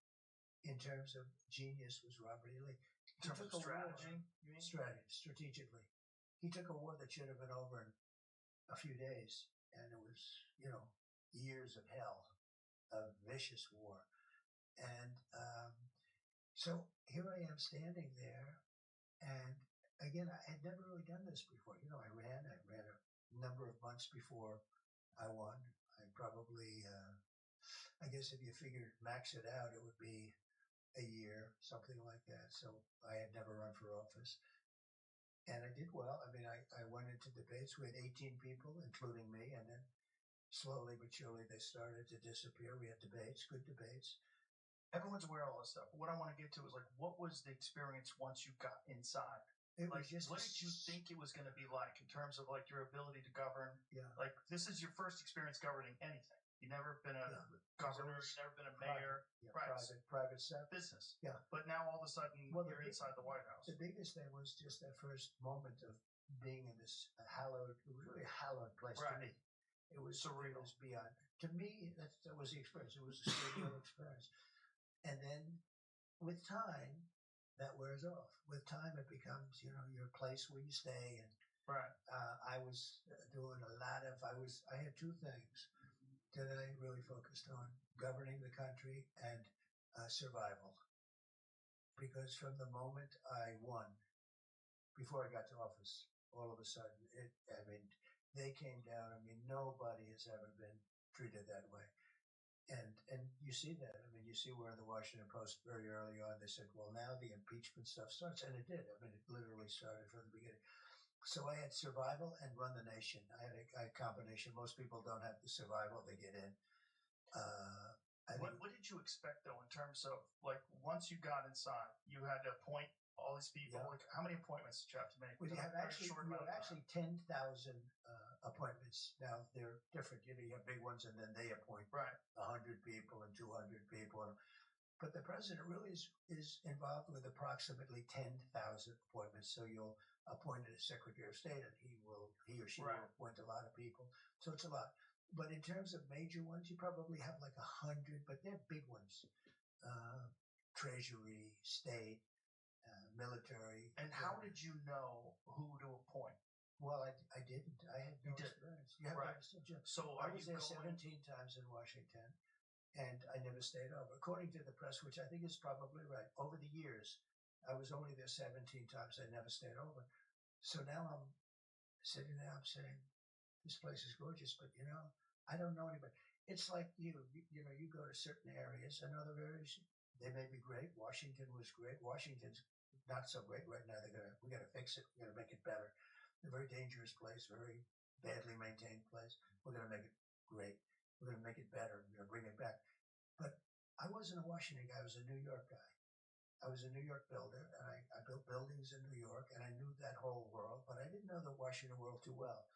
Speaker 16: in terms of genius, was Robert E. Lee.
Speaker 2: In terms of strategy, you mean?
Speaker 16: Strategically. He took a war that should have been over in a few days, and it was, years of hell, a vicious war. And so here I am standing there, and again, I had never really done this before. I ran a number of months before I won. I probably, I guess if you figured max it out, it would be a year, something like that. So I had never run for office. And I did well. I mean, I went into debates. We had 18 people, including me, and then slowly but surely they started to disappear. We had debates, good debates.
Speaker 2: Everyone's aware of all this stuff. But what I want to get to is, what was the experience once you got inside? What did you think it was going to be like in terms of, your ability to govern?
Speaker 16: Yeah.
Speaker 2: This is your first experience governing anything. You've never been a governor. You've never been a mayor.
Speaker 16: Private sector.
Speaker 2: Business.
Speaker 16: Yeah.
Speaker 2: But now all of a sudden you're inside the White House.
Speaker 16: The biggest thing was just that first moment of being in this really hallowed place to me. It was surreal. It was beyond. To me, that was the experience. It was a surreal experience. And then with time, that wears off. With time, it becomes, your place where you stay. And I was doing a lot of, I had two things that I really focused on: governing the country and survival. Because from the moment I won, before I got to office, all of a sudden, they came down. I mean, nobody has ever been treated that way. And you see that. I mean, you see where in the Washington Post very early on, they said, well, now the impeachment stuff starts. And it did. I mean, it literally started from the beginning. So I had survival and run the nation. I had a combination. Most people don't have the survival. They get in.
Speaker 2: What did you expect, though, in terms of, like, once you got inside, you had to appoint all these people?
Speaker 16: Yeah.
Speaker 2: Like, how many appointments did you have to make?
Speaker 16: Well, you have actually 10,000 appointments. Now, they're different. You know, you have big ones, and then they appoint 100 people and 200 people. But the president really is involved with approximately 10,000 appointments. So you'll appoint a secretary of state, and he or she will appoint a lot of people. So it's a lot. But in terms of major ones, you probably have like 100, but they're big ones. Treasury, state, military.
Speaker 2: And how did you know who to appoint?
Speaker 16: Well, I didn't. I had no experience. You have to understand, Jim.
Speaker 2: So
Speaker 16: I was there 17 times in Washington, and I never stayed over. According to the press, which I think is probably right, over the years, I was only there 17 times. I never stayed over. So now I'm sitting there, I'm saying, this place is gorgeous, but, you know, I don't know anybody. It's like you know, you go to certain areas and other areas, they may be great. Washington was great. Washington's not so great right now. We got to fix it. We got to make it better. A very dangerous place, very badly maintained place. We're going to make it great. We're going to make it better. We're going to bring it back. But I wasn't a Washington guy. I was a New York guy. I was a New York builder, and I built buildings in New York, and I knew that whole world, but I didn't know the Washington world too well.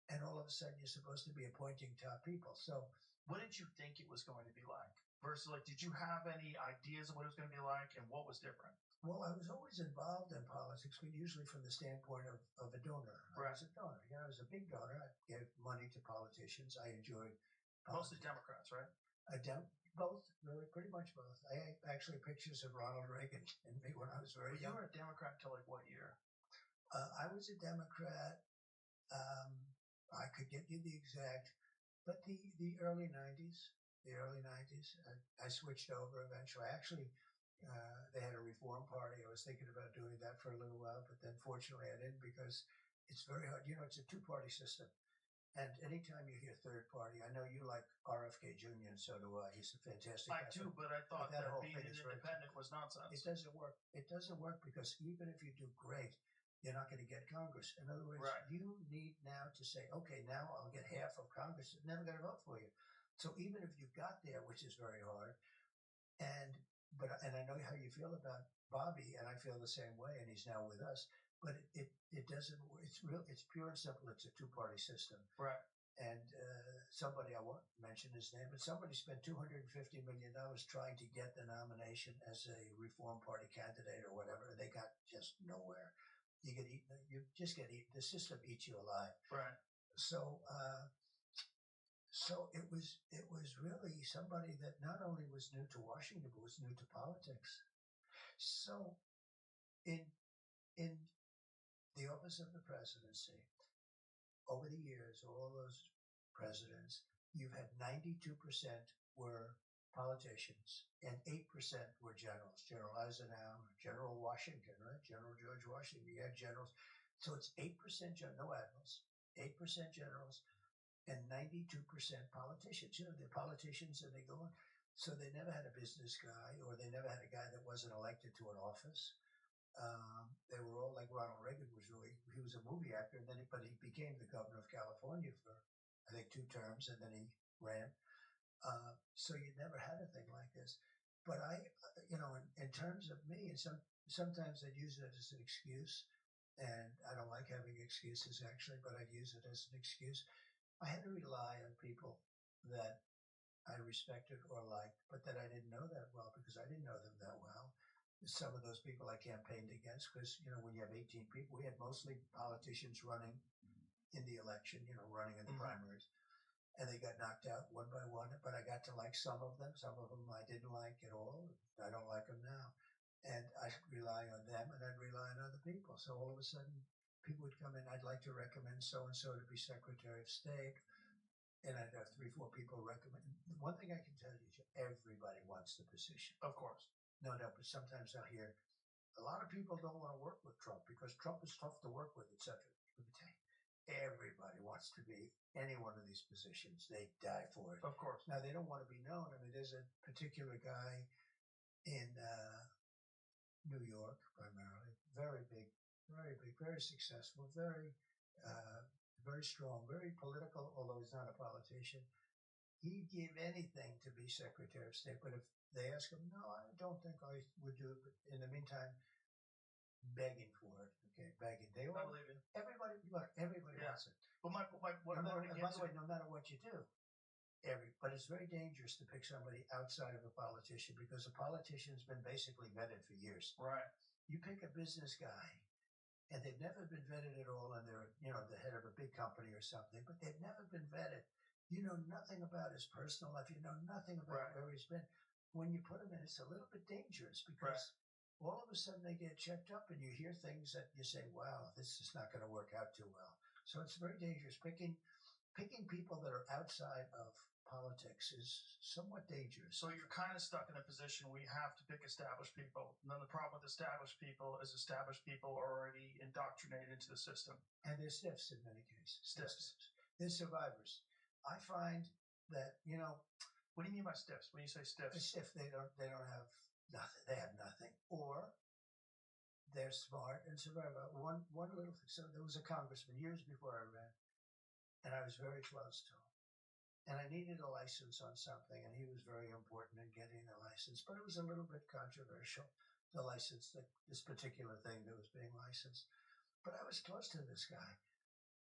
Speaker 16: And all of a sudden, you're supposed to be appointing top people. So
Speaker 2: what did you think it was going to be like? Versus, like, did you have any ideas of what it was going to be like, and what was different?
Speaker 16: Well, I was always involved in politics, but usually from the standpoint of a donor. I was a donor. You know, I was a big donor. I gave money to politicians. I enjoyed politics.
Speaker 2: Mostly Democrats, right?
Speaker 16: Both, really, pretty much both. I have actually pictures of Ronald Reagan and me when I was very young.
Speaker 2: You were a Democrat till, like, what year?
Speaker 16: I was a Democrat. I could get you the exact, but the early 90s, I switched over eventually. Actually, they had a reform party. I was thinking about doing that for a little while, but then fortunately I didn't because it's very hard. You know, it's a two-party system. And anytime you hear third party, I know you like RFK Jr. and so do I. He's a fantastic guy.
Speaker 2: I do, but I thought that being an independent was nonsense.
Speaker 16: It doesn't work. It doesn't work because even if you do great, you're not going to get Congress. In other words, you need now to say, okay, now I'll get half of Congress. They're never going to vote for you. So even if you got there, which is very hard, and I know how you feel about Bobby, and I feel the same way, and he's now with us. But it doesn't. It's pure and simple. It's a two-party system.
Speaker 2: Right.
Speaker 16: And somebody, I won't mention his name, but somebody spent $250 million trying to get the nomination as a Reform Party candidate or whatever. And they got just nowhere. You get eaten. You just get eaten. The system eats you alive.
Speaker 2: Right.
Speaker 16: So it was really somebody that not only was new to Washington, but was new to politics. So in the office of the presidency, over the years, all those presidents, you've had 92% were politicians and 8% were generals. General Eisenhower, General Washington, right? General George Washington. You had generals. So it's 8% no admirals, 8% generals, and 92% politicians. You know, they're politicians and they go on. So they never had a business guy, or they never had a guy that wasn't elected to an office. They were all like Ronald Reagan he was a movie actor, but he became the governor of California for, I think, 2 terms, and then he ran. So you never had a thing like this. But in terms of me, and sometimes I'd use it as an excuse, and I don't like having excuses actually, but I'd use it as an excuse. I had to rely on people that I respected or liked, but that I didn't know that well because I didn't know them that well. Some of those people I campaigned against because, you know, when you have 18 people, we had mostly politicians running in the election, you know, running in the primaries. And they got knocked out one by one, but I got to like some of them. Some of them I didn't like at all. I don't like them now. And I'd rely on them and I'd rely on other people. So all of a sudden, people would come in, I'd like to recommend so-and-so to be Secretary of State. And I'd have 3-4 people recommend. One thing I can tell you, everybody wants the position.
Speaker 2: Of course.
Speaker 16: No, but sometimes I'll hear a lot of people don't want to work with Trump because Trump is tough to work with, etc. let me tell you, everybody wants to be any one of these positions. They die for it.
Speaker 2: Of course.
Speaker 16: Now they don't want to be known. I mean, there's a particular guy in New York, primarily, very big, very successful, very strong, very political. Although he's not a politician, he'd give anything to be Secretary of State. But if they ask him, no, I don't think I would do it. But in the meantime, begging for it. Okay, begging. They all,
Speaker 2: I believe you.
Speaker 16: Everybody wants it.
Speaker 2: But what I wanted to
Speaker 16: by
Speaker 2: get
Speaker 16: the
Speaker 2: to,
Speaker 16: way, no matter what you do, but it's very dangerous to pick somebody outside of a politician because a politician's been basically vetted for years.
Speaker 2: right?
Speaker 16: You pick a business guy, and they've never been vetted at all, and they're the head of a big company or something, but they've never been vetted. You know nothing about his personal life. You know nothing about where he's been. When you put him in, it's a little bit dangerous because all of a sudden they get checked up, and you hear things that you say, "Wow, this is not going to work out too well." So it's very dangerous. Picking people that are outside of politics is somewhat dangerous.
Speaker 2: So you're kind of stuck in a position where you have to pick established people. And then the problem with established people is established people are already indoctrinated into the system.
Speaker 16: And they're stiffs in many cases.
Speaker 2: Stiffs.
Speaker 16: They're survivors. I find that,
Speaker 2: what do you mean by stiffs? When you say stiffs?
Speaker 16: A stiff, they don't have nothing. They have nothing. Or they're smart and survive. One little thing. So there was a congressman years before I ran, and I was very close to him. And I needed a license on something, and he was very important in getting the license. But it was a little bit controversial, the license, this particular thing that was being licensed. But I was close to this guy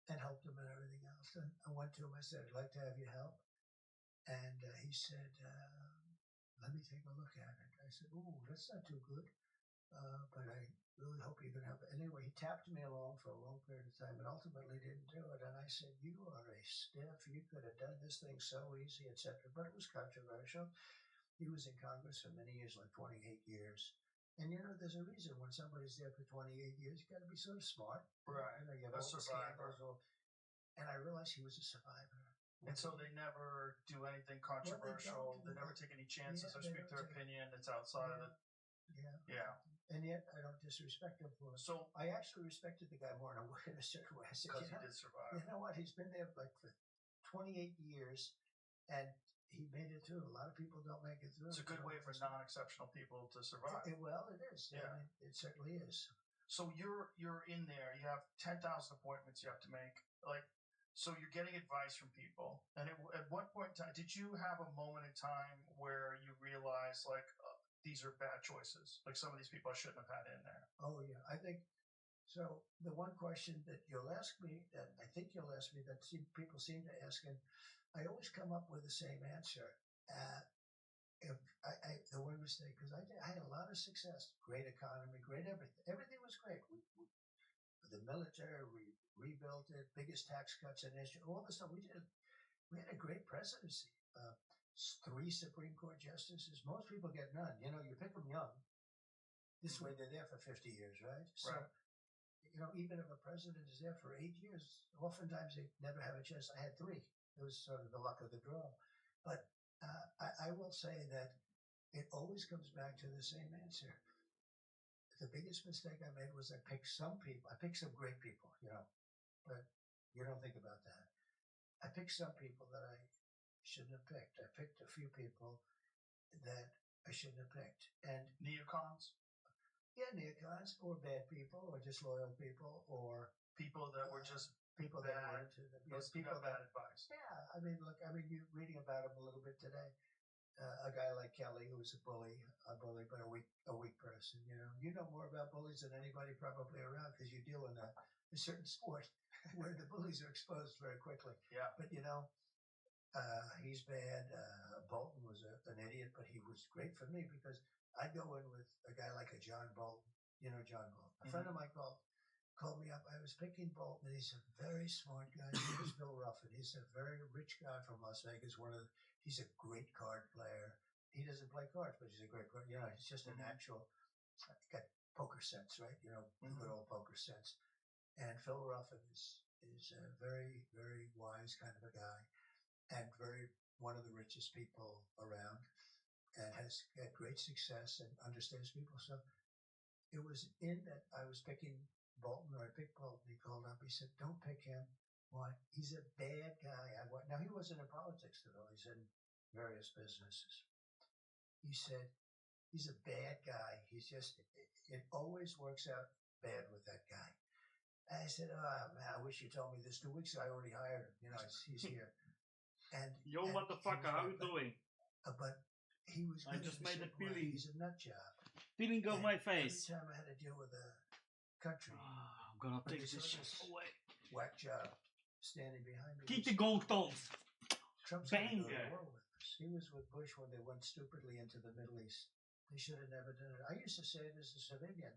Speaker 16: and helped him and everything else. And I went to him, I said, "I'd like to have your help." And he said, "Let me take a look at it." I said, "Ooh, that's not too good. But I really hope you can help." Anyway, he tapped me along for a long period of time and ultimately didn't do it. And I said, "You are a stiff. You could have done this thing so easy, etc." But it was controversial. He was in Congress for many years, like 28 years. And there's a reason when somebody's there for 28 years, you got to be sort of smart.
Speaker 2: Right.
Speaker 16: You have
Speaker 2: A
Speaker 16: all the
Speaker 2: survivor.
Speaker 16: scandals. And I realized he was a survivor.
Speaker 2: And so they never do anything controversial. They never take any chances or speak their opinion. It's outside of it. Yeah.
Speaker 16: And yet I don't disrespect him for it.
Speaker 2: So
Speaker 16: I actually respected the guy more in a certain way. I said,
Speaker 2: because he did survive.
Speaker 16: You know what? He's been there like for 28 years, and he made it through. A lot of people don't make it through.
Speaker 2: It's a good way for non-exceptional people to survive.
Speaker 16: Well, it is.
Speaker 2: Yeah.
Speaker 16: I mean, it certainly is.
Speaker 2: So you're in there. You have 10,000 appointments you have to make. So you're getting advice from people. And at what point in time did you have a moment in time where you realized these are bad choices? Like some of these people I shouldn't have had in there.
Speaker 16: Oh yeah, I think so. The one question that you'll ask me, that I think you'll ask me, that people seem to ask, and I always come up with the same answer. The one mistake, because I had a lot of success, great economy, great everything. Everything was great. The military, we rebuilt it, biggest tax cuts in history, all the stuff we did. We had a great presidency. 3 Supreme Court justices. Most people get none. You pick them young. This way they're there for 50 years, right? So, even if a president is there for 8 years, oftentimes they never have a chance. I had 3. It was sort of the luck of the draw. But I will say that it always comes back to the same answer. The biggest mistake I made was I picked some people. I picked some great people, but you don't think about that. I picked some people that I shouldn't have picked. I picked a few people that I shouldn't have picked. And
Speaker 2: neocons?
Speaker 16: Yeah, neocons, or bad people, or disloyal people, or
Speaker 2: people that were just
Speaker 16: people
Speaker 2: bad.
Speaker 16: That were into them.
Speaker 2: Yes, people got bad advice.
Speaker 16: Yeah, you're reading about them a little bit today. A guy like Kelly, who was a bully, but a weak person. You know more about bullies than anybody probably around because you deal in a certain sport where the bullies are exposed very quickly.
Speaker 2: Yeah.
Speaker 16: But he's bad. Bolton was an idiot, but he was great for me because I'd go in with a guy like a John Bolton. John Bolton. A friend of mine called me up. I was picking Bolton, and he's a very smart guy. His name is Bill Ruffin. He's a very rich guy from Las Vegas. He's a great card player. He doesn't play cards, but he's a great card. He's just a natural. Got poker sense, right? Good old poker sense. And Phil Ruffin is a very, very wise kind of a guy, and one of the richest people around, and has had great success and understands people. So it was in that I was picking Bolton, or I picked Bolton. He called up. He said, "Don't pick him. Why? He's a bad guy." Now he wasn't in politics at all. He's in various businesses. He said, "He's a bad guy. He's just. It always works out bad with that guy." And I said, "Oh man, I wish you told me this 2 weeks ago. I already hired him. You know, he's here." And
Speaker 17: yo, motherfucker, how you doing?
Speaker 16: But he was.
Speaker 17: I just made a feeling.
Speaker 16: He's a nut job.
Speaker 17: Feeling of my face.
Speaker 16: Every time I had to deal with a country,
Speaker 17: I'm gonna take this shit away.
Speaker 16: Whack job standing behind me.
Speaker 17: Keep the gold tones.
Speaker 16: Trump's
Speaker 17: Bang.
Speaker 16: going to go to war with us. He was with Bush when they went stupidly into the Middle East. They should have never done it. I used to say it as a civilian.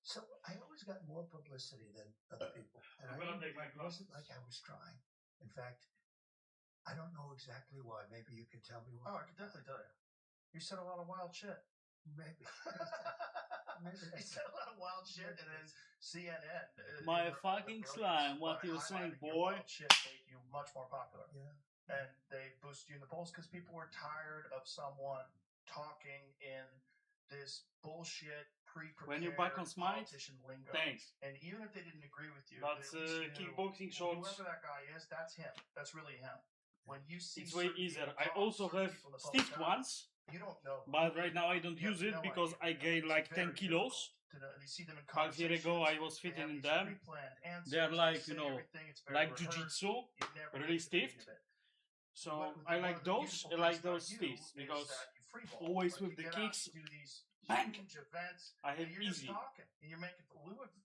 Speaker 16: So I always got more publicity than other people. And it wasn't like I was trying. In fact, I don't know exactly why. Maybe you can tell me why.
Speaker 2: Oh, I can definitely tell you. You said a lot of wild shit.
Speaker 16: Maybe.
Speaker 2: You said a lot of wild shit, and then CNN.
Speaker 17: My fucking slime, what you saying, boy?
Speaker 2: Shit make you much more popular.
Speaker 16: Yeah.
Speaker 2: And they boost you in the polls because people were tired of someone talking in this bullshit pre-prepared
Speaker 17: When you're back on Smite,
Speaker 2: politician lingo.
Speaker 17: thanks.
Speaker 2: And even if they didn't agree with you,
Speaker 17: That's
Speaker 2: they at least knew
Speaker 17: kickboxing shorts.
Speaker 2: whoever that guy is, that's him. That's really him. When you see
Speaker 17: It's way
Speaker 2: certain
Speaker 17: easier.
Speaker 2: people
Speaker 17: I
Speaker 2: talk,
Speaker 17: also
Speaker 2: certain
Speaker 17: have
Speaker 2: people in the public
Speaker 17: stiffed
Speaker 2: eye,
Speaker 17: ones,
Speaker 2: you don't know.
Speaker 17: but right now I don't
Speaker 2: You
Speaker 17: use
Speaker 2: have
Speaker 17: it
Speaker 2: no
Speaker 17: because I
Speaker 2: idea.
Speaker 17: gained like
Speaker 2: It's
Speaker 17: 10
Speaker 2: very
Speaker 17: kilos.
Speaker 2: difficult to know. And you see them in
Speaker 17: 5 years ago I was
Speaker 2: conversations,
Speaker 17: fitting
Speaker 2: they
Speaker 17: in
Speaker 2: have
Speaker 17: them.
Speaker 2: these pre-planned answers,
Speaker 17: They're
Speaker 2: they
Speaker 17: like,
Speaker 2: say
Speaker 17: you know,
Speaker 2: everything, it's very
Speaker 17: like
Speaker 2: rehearsed.
Speaker 17: jujitsu,
Speaker 2: You never
Speaker 17: really
Speaker 2: get the beginning
Speaker 17: stiffed.
Speaker 2: of it.
Speaker 17: So
Speaker 2: What-
Speaker 17: I
Speaker 2: one
Speaker 17: like
Speaker 2: of the
Speaker 17: those,
Speaker 2: beautiful
Speaker 17: I
Speaker 2: things
Speaker 17: like
Speaker 2: about
Speaker 17: those
Speaker 2: you
Speaker 17: stiffs
Speaker 2: is
Speaker 17: because
Speaker 2: that you freeball.
Speaker 17: always
Speaker 2: Like,
Speaker 17: with
Speaker 2: you
Speaker 17: the
Speaker 2: get out,
Speaker 17: kicks,
Speaker 2: you do these
Speaker 17: bang!
Speaker 2: huge events,
Speaker 17: I have
Speaker 2: and you're just
Speaker 17: easy.
Speaker 2: talking, and you're making.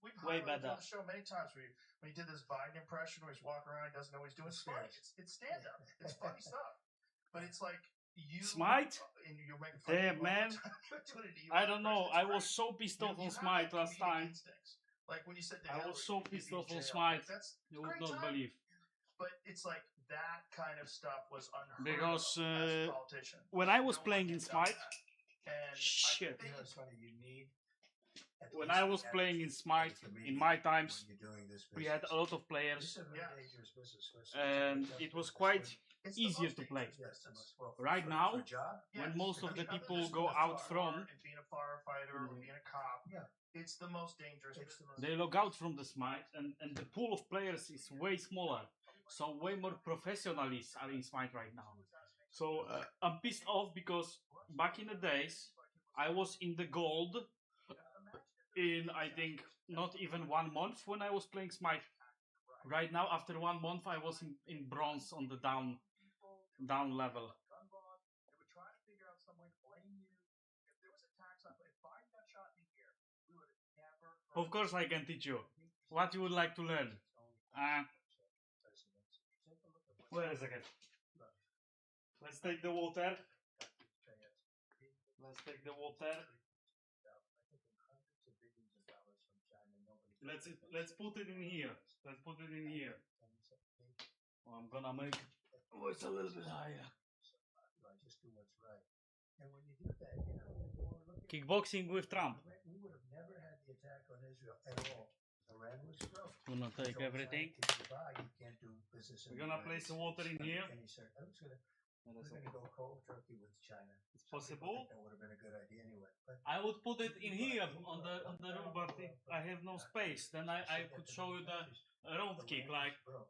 Speaker 2: We've
Speaker 17: Way
Speaker 2: highlighted
Speaker 17: better.
Speaker 2: on the show many times where when he did this Biden impression where he's walking around, he doesn't know what he's doing. It's funny. It's stand up. It's funny stuff. But it's like you
Speaker 17: Smite?
Speaker 2: and you're making fun
Speaker 17: Damn,
Speaker 2: of
Speaker 17: man. I don't know. I was so pissed off on Smite last time.
Speaker 2: Like when you said
Speaker 17: I was so pissed off on Smite. You would not believe.
Speaker 2: But it's like that kind of stuff was unheard
Speaker 17: Because
Speaker 2: of as a politician.
Speaker 17: when I was playing in Smite,
Speaker 2: And
Speaker 17: shit.
Speaker 16: You know, it's funny. You need. at
Speaker 17: When
Speaker 16: least
Speaker 17: I was
Speaker 16: the
Speaker 17: playing in
Speaker 16: average
Speaker 17: Smite, in my times,
Speaker 16: when you're doing this
Speaker 17: we had a lot of players,
Speaker 16: This is a very dangerous business.
Speaker 17: and it was quite easier to play. Right now, when most of the people go out from,
Speaker 2: and being a firefighter or being a cop, it's the most dangerous business.
Speaker 17: they log out from the Smite, and the pool of players is way smaller. So way more professionals are in Smite right now. So I'm pissed off because back in the days, I was in the gold in, I think, not even 1 month when I was playing Smite. Right now, after 1 month, I was in bronze on the down level.
Speaker 2: They would try to figure out some way to blame you. If there was a tax on, if Biden got shot in here, we would have never.
Speaker 17: Of course, I can teach you. What you would like to learn? Wait a second. Let's take the water. Let's take the water. Let's put it in here. Let's put it in here. Oh, I'm gonna make it's a little bit higher.
Speaker 16: Just do what's right. And when you do that, you know,
Speaker 17: Kickboxing with Trump.
Speaker 16: we would have never had the attack on Israel at all. Iran was broke.
Speaker 17: Gonna take everything.
Speaker 16: You can't do business.
Speaker 17: We're gonna place the water in here.
Speaker 16: We're gonna go cold turkey with China.
Speaker 17: It's possible.
Speaker 16: That would have been a good idea anyway. But
Speaker 17: I would put it in here on the room, but I have no space. Then I could show you the round kick, like.
Speaker 16: no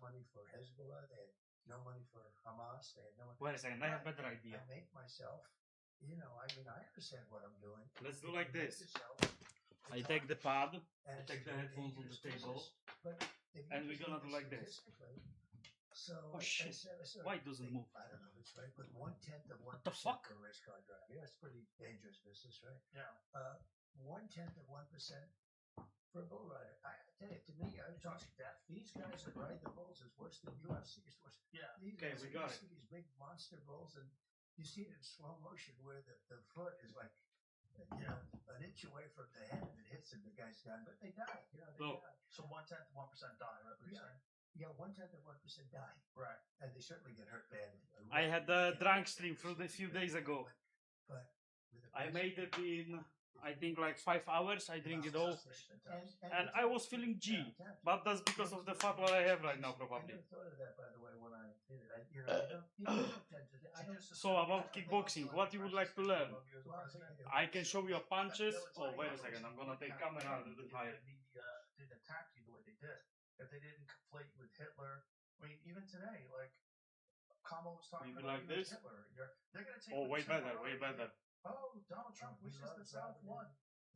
Speaker 16: money for Hezbollah. They had no money for Hamas. They had no money.
Speaker 17: Wait a second, I have a better idea.
Speaker 16: I make myself. You know, I mean, I understand what I'm doing.
Speaker 17: Let's do like this. I take the pad, I take the headphones on the table, and we're gonna do like this.
Speaker 16: So
Speaker 17: oh shit! Why it doesn't move?
Speaker 16: I don't know. It's right, but 1/10 of 1%
Speaker 17: What the fuck?
Speaker 16: for a race car driver. Yeah, it's pretty dangerous business, right?
Speaker 2: Yeah.
Speaker 16: 1/10 of 1% for a bull rider. I tell you, to me, I was talking death. These guys that ride the bulls is worse than UFC. It's worse.
Speaker 2: Yeah.
Speaker 16: These
Speaker 17: Okay,
Speaker 16: guys,
Speaker 17: we got
Speaker 16: you see these big monster bulls, and you see it in slow motion where the foot is like, you know, an inch away from the head, and it hits him. The guy's done, but they die. You know, they die.
Speaker 2: So 1/10 to 1% die, right? What you're saying?
Speaker 16: Yeah, 1/10 of 1% die.
Speaker 2: Right.
Speaker 16: And they certainly get hurt badly.
Speaker 17: I had a drunk stream for a few days ago.
Speaker 16: But
Speaker 17: I made it in, I think, like 5 hours. I drink it all, and I was feeling G. But that's because of the fat what I have right now, probably.
Speaker 16: I never thought of that, by the way, when I did it. You don't tend to. I don't.
Speaker 17: So about kickboxing, what you would like to learn? I can show you punches. Oh, wait a second, I'm gonna take camera a little bit higher.
Speaker 2: didn't attack you the way they did, if they didn't conflate you with Hitler. I mean, even today, like Kamala was talking
Speaker 17: Maybe
Speaker 2: about
Speaker 17: like
Speaker 2: you as
Speaker 17: this?
Speaker 2: Hitler. They're going to take
Speaker 17: Oh,
Speaker 2: it
Speaker 17: way
Speaker 2: too
Speaker 17: better,
Speaker 2: far.
Speaker 17: way better.
Speaker 2: Oh, Donald Trump wishes the South won.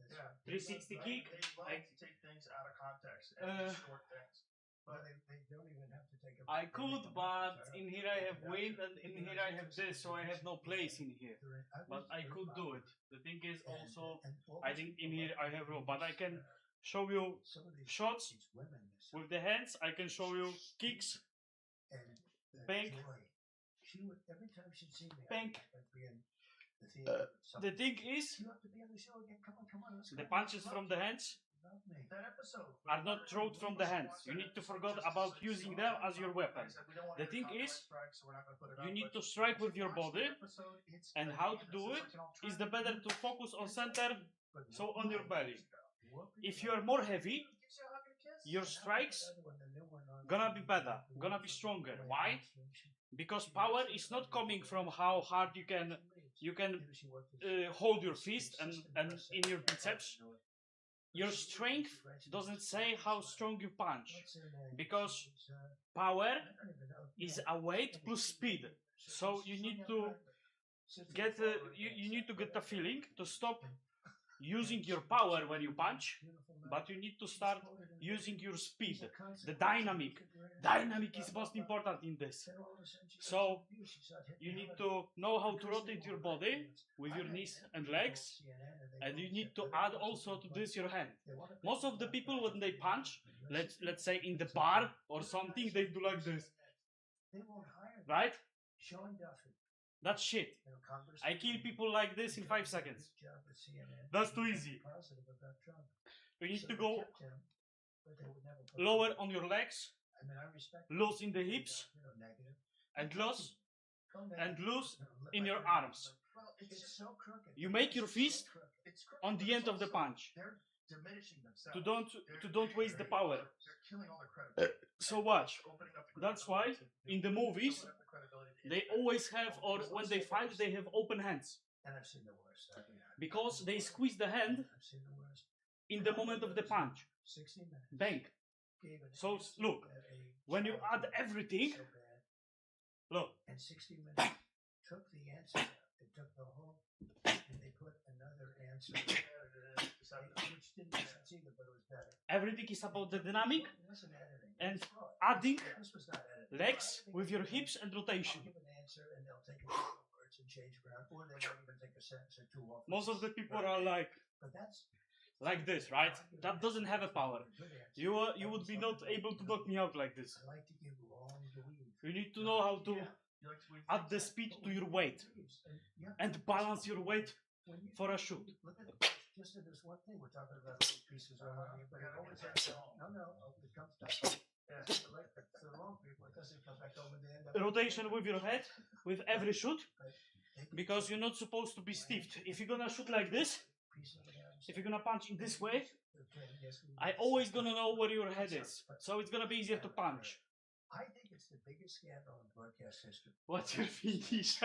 Speaker 2: Yeah.
Speaker 17: 360 gig.
Speaker 2: They love to take things out of context and distort things.
Speaker 16: But they don't even have to take a
Speaker 17: I could, but in here I have wind and in here I have this, so I have no place in here. But I could do it. The thing is also, I think in here I have room, but I can show you shots with the hands. I can show you kicks, bank,
Speaker 16: She would, every time she'd see me,
Speaker 17: bank.
Speaker 16: I'd be in the theater.
Speaker 17: The thing is,
Speaker 16: You have to be on the show again. Come on, let's
Speaker 17: the
Speaker 16: go.
Speaker 17: punches from the hands
Speaker 16: Love me.
Speaker 2: That episode
Speaker 17: are not thrown from the hands. You need to forget about using them as your weapon. The thing is, you need to strike with your body, and how to do it is the better to focus on center, so on your belly. If you are more heavy, your strikes gonna be better, gonna be stronger. Why? Because power is not coming from how hard you can hold your fist and in your biceps. Your strength doesn't say how strong you punch, because power is a weight plus speed. So you need to get you need to get the feeling to stop using your power when you punch, but you need to start using your speed, the dynamic. Dynamic is most important in this. So you need to know how to rotate your body with your knees and legs, and you need to add also to this your hand. Most of the people when they punch, let's say in the bar or something, they do like this, right? That's shit. I kill people like this in 5 seconds. That's too easy. You need to go lower on your legs, loose in the hips, and loose in your arms. You make your fist on the end of the punch to don't waste the power. So watch. That's why in the movies they always have, or when they fight, they have open hands, because they squeeze the hand in the moment of the punch. Bang. So look, when you add everything, look, bang.
Speaker 16: Took the answer, they took the whole, and they put another answer, which didn't make sense either, but it was better.
Speaker 17: Everything is about the dynamic and adding legs with your hips and rotation. Most of the people are like this, right? That doesn't have a power. You would be not able to knock me out like this. You need to know how to add the speed to your weight and balance your weight for a shoot.
Speaker 16: Just in this one thing, we're talking about little pieces around here, but it always has it comes back. For the long people, it doesn't come back over the end.
Speaker 17: Rotation with your head with every shoot, because you're not supposed to be stiffed. If you're gonna shoot like this, if you're gonna punch in this way, I always gonna know where your head is, so it's gonna be easier to punch.
Speaker 16: I think it's the biggest scandal in broadcast history.
Speaker 17: What's your finish?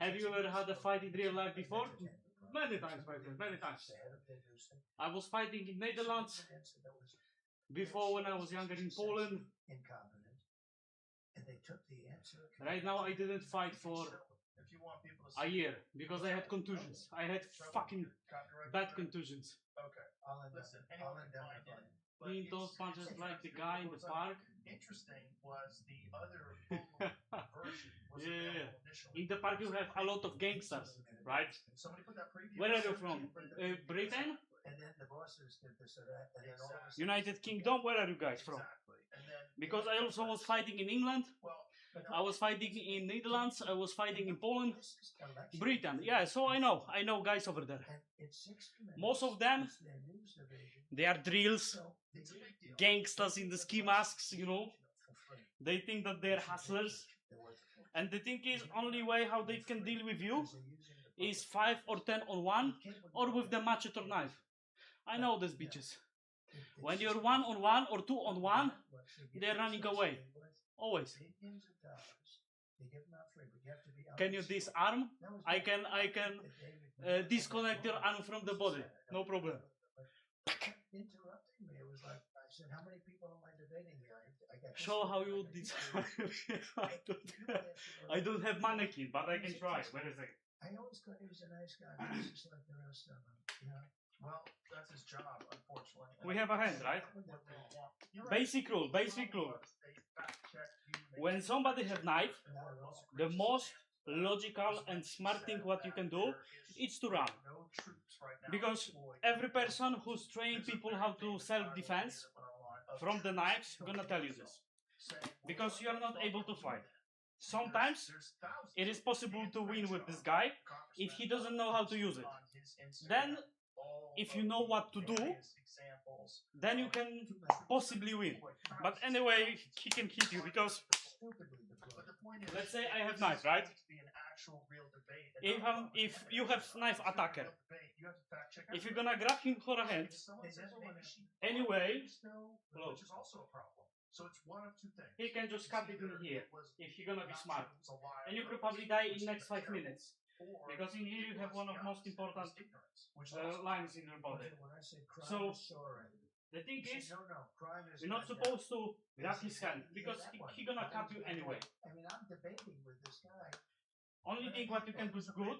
Speaker 17: Have you ever had a fight in real life before? Many times, my friend, many times. I was fighting in Netherlands before, when I was younger, in Poland. Right now I didn't fight for a year because I had contusions. I had fucking bad contusions. He those punches like the guy in the park.
Speaker 2: Interesting was the other version.
Speaker 17: In the park you have a lot of gangsters, right? Where are you from? Britain? United Kingdom? Where are you guys from? Because I also was fighting in England. I was fighting in Netherlands. I was fighting in Poland. Britain. Yeah, so I know guys over there. Most of them, they are drills, gangsters in the ski masks, you know. They think that they're hustlers. And the thing is, only way how they can deal with you is 5 or 10 on 1, or with the machete or knife. I know these bitches. When you're 1 on 1 or 2 on 1, they're running away. Always. Can you disarm? I can disconnect your arm from the body. No problem.
Speaker 16: interrupting me. It was like, I said, how many people am I debating here? I got this
Speaker 17: Show
Speaker 16: one,
Speaker 17: how
Speaker 16: I
Speaker 17: you
Speaker 16: got this
Speaker 17: design.
Speaker 16: one.
Speaker 17: I don't have mannequin, but I can try. Wait a second.
Speaker 16: I always thought he was a nice guy, but he's just like the rest of them. You know?
Speaker 2: Well, that's his job, unfortunately.
Speaker 17: We have a hand, right? Basic rule, basic rule. When somebody has knife, the most logical and smart thing what you can do is to run. Because every person who's trained people how to self-defense from the knives gonna tell you this. Because you are not able to fight. Sometimes it is possible to win with this guy if he doesn't know how to use it. Then, if you know what to do, then you can possibly win. But anyway, he can hit you because, let's say I have knife, right? If you have knife attacker, if you're gonna grab him for a hand, anyway, look,
Speaker 2: So it's one of two things.
Speaker 17: he can just cut it in here if you're gonna be smart, and you could probably die in next 5 minutes because in here you have one of most important lines in your body. So the thing is, you're not supposed to grab his hand because he's gonna cut you anyway.
Speaker 16: I mean, I'm debating with this guy.
Speaker 17: Only thing what you can do good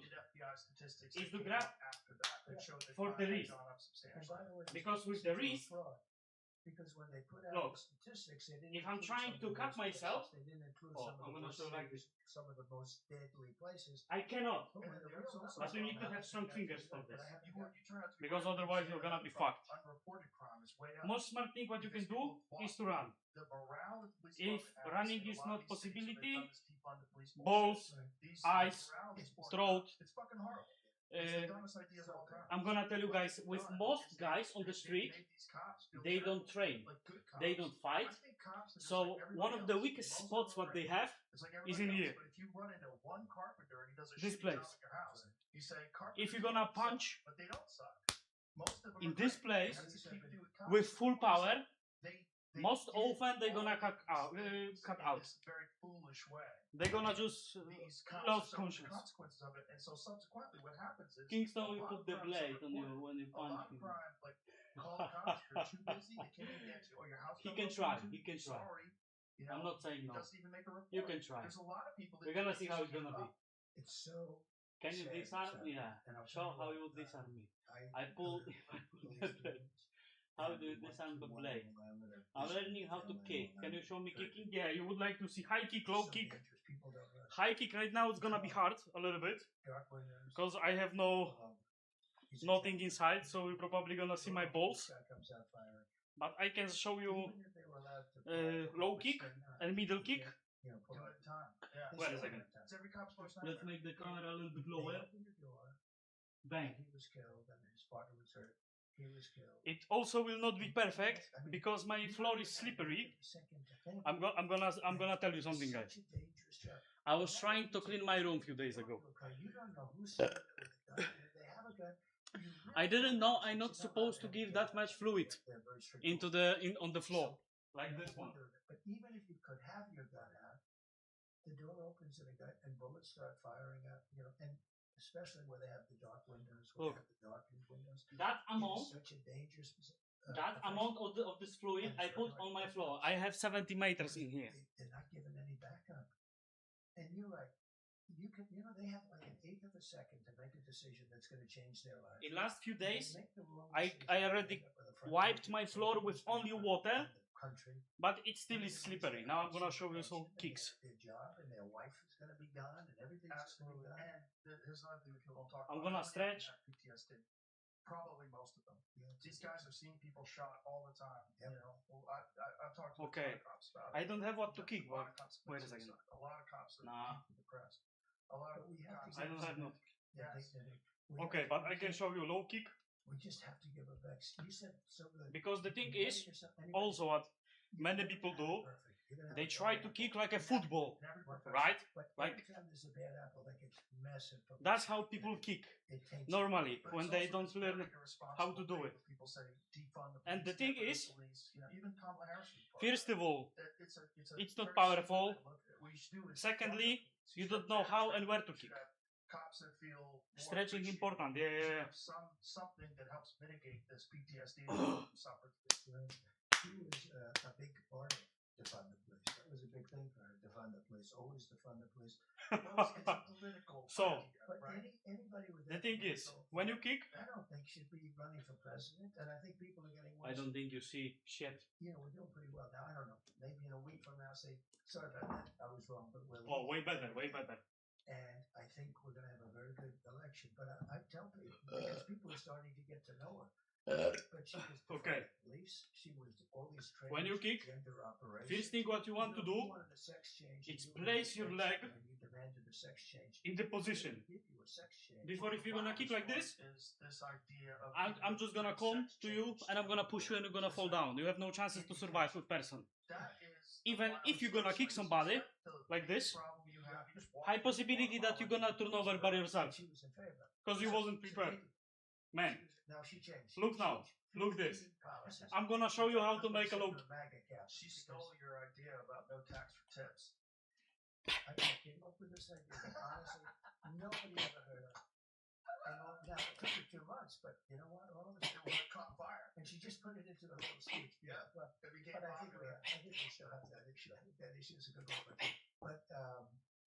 Speaker 17: is to grab for the wrist, because with the wrist,
Speaker 16: because when they put out
Speaker 17: look,
Speaker 16: the statistics, they didn't
Speaker 17: if I'm
Speaker 16: include
Speaker 17: trying
Speaker 16: some
Speaker 17: to
Speaker 16: of the
Speaker 17: cut
Speaker 16: most
Speaker 17: myself,
Speaker 16: places. They didn't include
Speaker 17: oh,
Speaker 16: some of
Speaker 17: I'm
Speaker 16: the
Speaker 17: gonna
Speaker 16: most
Speaker 17: show like
Speaker 16: serious,
Speaker 17: this.
Speaker 16: some of the most deadly places.
Speaker 17: I cannot,
Speaker 16: But when the real numbers
Speaker 17: but you
Speaker 16: come
Speaker 17: need to
Speaker 16: out,
Speaker 17: have strong fingers for this,
Speaker 2: You turn out to be
Speaker 17: because otherwise you're gonna be fucked.
Speaker 2: unreported crime is way up.
Speaker 17: Most smart thing what you can do is to run.
Speaker 2: The morale of police
Speaker 17: If
Speaker 2: department
Speaker 17: running
Speaker 2: has
Speaker 17: is
Speaker 2: in a lot
Speaker 17: not
Speaker 2: of these states where they've
Speaker 17: possibility,
Speaker 2: done this defund the police bullshit,
Speaker 17: balls,
Speaker 2: these
Speaker 17: eyes,
Speaker 2: morale is poor.
Speaker 17: throat.
Speaker 2: It's fucking horrible. It's the
Speaker 17: Uh,
Speaker 2: dumbest idea of all time.
Speaker 17: I'm gonna tell you guys, with most guys on the street, they don't train, they don't fight. So one of the weakest spots what they have is in here.
Speaker 2: But if you run into one carpenter and he does a
Speaker 17: This
Speaker 2: shitty job
Speaker 17: place.
Speaker 2: at your house, you say,
Speaker 17: If you're gonna punch
Speaker 2: but they don't suck. Most of them
Speaker 17: in
Speaker 2: are
Speaker 17: this
Speaker 2: great.
Speaker 17: place
Speaker 2: That's the key to do with cops.
Speaker 17: with full power,
Speaker 2: They
Speaker 17: most
Speaker 2: did
Speaker 17: often they're gonna
Speaker 2: all
Speaker 17: cut out.
Speaker 2: in this very foolish way.
Speaker 17: They're gonna just
Speaker 2: These cops
Speaker 17: lose
Speaker 2: suffer the
Speaker 17: conscience.
Speaker 2: consequences of it, and so subsequently, what happens is
Speaker 17: Kingston
Speaker 2: a
Speaker 17: will
Speaker 2: lot
Speaker 17: put
Speaker 2: of
Speaker 17: the
Speaker 2: crimes
Speaker 17: blade
Speaker 2: are
Speaker 17: on you
Speaker 2: reported.
Speaker 17: when you
Speaker 2: A lot
Speaker 17: punch
Speaker 2: of
Speaker 17: him.
Speaker 2: crime, like call the cops, you're too busy, they can't even get to, or your house.
Speaker 17: He
Speaker 2: don't
Speaker 17: can
Speaker 2: open
Speaker 17: try,
Speaker 2: to,
Speaker 17: he can try.
Speaker 2: Sorry, you know,
Speaker 17: I'm not saying
Speaker 2: he
Speaker 17: no.
Speaker 2: doesn't even make a report.
Speaker 17: You can try.
Speaker 2: There's a lot of people that
Speaker 17: We're gonna
Speaker 2: just
Speaker 17: see how it's
Speaker 2: give
Speaker 17: gonna be.
Speaker 2: up.
Speaker 16: It's so.
Speaker 17: Can you
Speaker 16: sad,
Speaker 17: disarm?
Speaker 16: sad.
Speaker 17: Yeah.
Speaker 16: And I'll
Speaker 17: Show
Speaker 16: tell
Speaker 17: how
Speaker 16: you
Speaker 17: you
Speaker 16: what,
Speaker 17: disarm me.
Speaker 16: I
Speaker 17: I pull
Speaker 16: believe
Speaker 17: the blade. How do you disarm the blade? I'm learning how to kick. Can you show me kicking? Yeah, you would like to see high kick, low kick. High kick right now it's gonna be hard a little bit because I have nothing inside, so you're probably gonna see my balls. But I can show you low kick and middle kick.
Speaker 2: Do it in time. Yeah.
Speaker 17: Wait a second.
Speaker 2: It's every cop's worst
Speaker 17: Let's
Speaker 2: nightmare.
Speaker 17: make the camera a little bit lower. Bang.
Speaker 16: He was killed and his partner was hurt. He was killed.
Speaker 17: It also will not be perfect because my floor is slippery. I'm gonna tell you something, guys. I was trying to clean my room a few days ago. I didn't know I'm not supposed to give that much fluid into on the floor like this one.
Speaker 16: But even if you could have your gun out, the door opens and bullets start firing out. You know, and especially where they have the dark windows, where
Speaker 17: Look,
Speaker 16: they have the darkened windows.
Speaker 17: that
Speaker 16: it
Speaker 17: amount,
Speaker 16: is such a dangerous.
Speaker 17: that amount of this fluid I put on my floor. I have 70 meters in here.
Speaker 16: They're not given any backup. And you're right. You know, they have like an eighth of a second to make a decision that's going to change their life.
Speaker 17: In last few
Speaker 16: They
Speaker 17: days,
Speaker 16: make the wrong
Speaker 17: I
Speaker 16: decision.
Speaker 17: already
Speaker 16: They end up with a front
Speaker 17: wiped
Speaker 16: page
Speaker 17: my
Speaker 16: of
Speaker 17: floor
Speaker 16: the
Speaker 17: with only
Speaker 16: newspaper
Speaker 17: water,
Speaker 16: in the country.
Speaker 17: but it still is slippery. Now I'm gonna show you some kicks.
Speaker 16: Their job and their wife is going to be gone and everything's going to be
Speaker 2: Absolutely.
Speaker 16: gone.
Speaker 2: And here's another thing that people don't talk
Speaker 17: I'm
Speaker 2: about.
Speaker 17: gonna
Speaker 2: How many
Speaker 17: stretch.
Speaker 2: have PTSD? Probably most of them. These guys are seeing people shot all the time. You know, well, I've talked to
Speaker 17: Okay.
Speaker 2: a lot of cops about
Speaker 17: I
Speaker 2: it.
Speaker 17: don't have what to
Speaker 2: You know,
Speaker 17: kick,
Speaker 2: a lot
Speaker 17: but
Speaker 2: of cops
Speaker 17: wait a
Speaker 2: commit
Speaker 17: second.
Speaker 2: suicide. A lot of cops are
Speaker 17: Nah.
Speaker 2: depressed. A lot of
Speaker 16: But we have
Speaker 2: cops.
Speaker 16: to
Speaker 17: I don't have no.
Speaker 2: Yes.
Speaker 17: Okay, but I can show you low kick
Speaker 16: We just have to give a back. You said so good.
Speaker 17: because the thing
Speaker 16: You
Speaker 17: is,
Speaker 16: make yourself- anybody-
Speaker 17: also what many people do, they try to kick like a football, right?
Speaker 16: But
Speaker 17: Like
Speaker 16: every time there's a bad apple, that gets massive. publicity.
Speaker 17: that's how people kick
Speaker 16: It taints
Speaker 17: normally
Speaker 2: But
Speaker 17: when
Speaker 2: it's
Speaker 17: they
Speaker 2: also
Speaker 17: don't
Speaker 2: this very
Speaker 17: learn
Speaker 2: irresponsible
Speaker 17: how to do
Speaker 2: thing
Speaker 17: it.
Speaker 2: when people say defund the
Speaker 17: And the
Speaker 2: police,
Speaker 17: thing
Speaker 2: get rid of
Speaker 17: is,
Speaker 2: the police. You know, even Kamala Harris was part of
Speaker 17: first
Speaker 2: it.
Speaker 17: of all,
Speaker 2: That it's
Speaker 17: it's not
Speaker 2: very
Speaker 17: powerful.
Speaker 2: simple way to look at it. What you should do is
Speaker 17: Secondly,
Speaker 2: defund the police.
Speaker 17: you
Speaker 2: should
Speaker 17: don't
Speaker 2: have
Speaker 17: know
Speaker 2: better
Speaker 17: how
Speaker 2: training.
Speaker 17: and where to
Speaker 2: You should
Speaker 17: kick.
Speaker 2: have cops that feel more
Speaker 17: Stretching
Speaker 2: appreciated.
Speaker 17: important,
Speaker 2: They should
Speaker 17: yeah.
Speaker 2: have something that helps mitigate this PTSD that you suffered.
Speaker 16: She was a big part of defund the police. That was a big thing for her. Defund the police. Always defund the police.
Speaker 2: Well, it's a political
Speaker 17: So,
Speaker 2: idea,
Speaker 16: But
Speaker 2: right?
Speaker 16: anybody with
Speaker 17: the
Speaker 16: that
Speaker 17: thing is,
Speaker 16: political-
Speaker 17: when you kick,
Speaker 16: I don't think should be running for president, and I think people are getting worse.
Speaker 17: I don't think you see shit.
Speaker 16: You know, we're doing pretty well now. I don't know. Maybe in a week from now, say, sorry about that, I was wrong, but we're
Speaker 17: Oh, way better, way better.
Speaker 16: and I think we're going to have a very good election. But I tell people, because people are starting to get to know her. But she was
Speaker 17: Okay.
Speaker 16: police. She was all these trainings,
Speaker 17: When you kick,
Speaker 16: gender operations.
Speaker 17: first thing what you want to
Speaker 16: You
Speaker 17: do,
Speaker 16: wanted a sex change,
Speaker 17: it's
Speaker 16: you wanted
Speaker 17: place
Speaker 16: a
Speaker 17: your
Speaker 16: sex
Speaker 17: leg
Speaker 16: change, and you demanded a sex change.
Speaker 17: in the position.
Speaker 16: They give you a sex change.
Speaker 17: Before, if you're gonna kick like this,
Speaker 2: Is this idea of
Speaker 17: I'm just gonna come to you and I'm gonna push you and you're gonna fall down. You have no chances to survive with person.
Speaker 2: that is
Speaker 17: Even if you're gonna kick somebody like this,
Speaker 2: problem you have. You just walk
Speaker 17: high possibility that you're gonna turn over by yourself
Speaker 16: She was in favor.
Speaker 17: because you wasn't prepared. Man,
Speaker 16: Now she changed.
Speaker 17: look now, look this.
Speaker 16: Policies.
Speaker 17: I'm gonna show you how to make a look.
Speaker 2: She stole your idea about no tax for tips.
Speaker 16: I came up with this idea that honestly nobody ever heard of. And now it took her 2 months, but you know what? All of a sudden it caught fire, and she just put it into the whole speech.
Speaker 2: Yeah,
Speaker 16: but
Speaker 2: it became
Speaker 16: I think
Speaker 2: popular.
Speaker 16: I think we still have that issue. I think that issue is a good one. But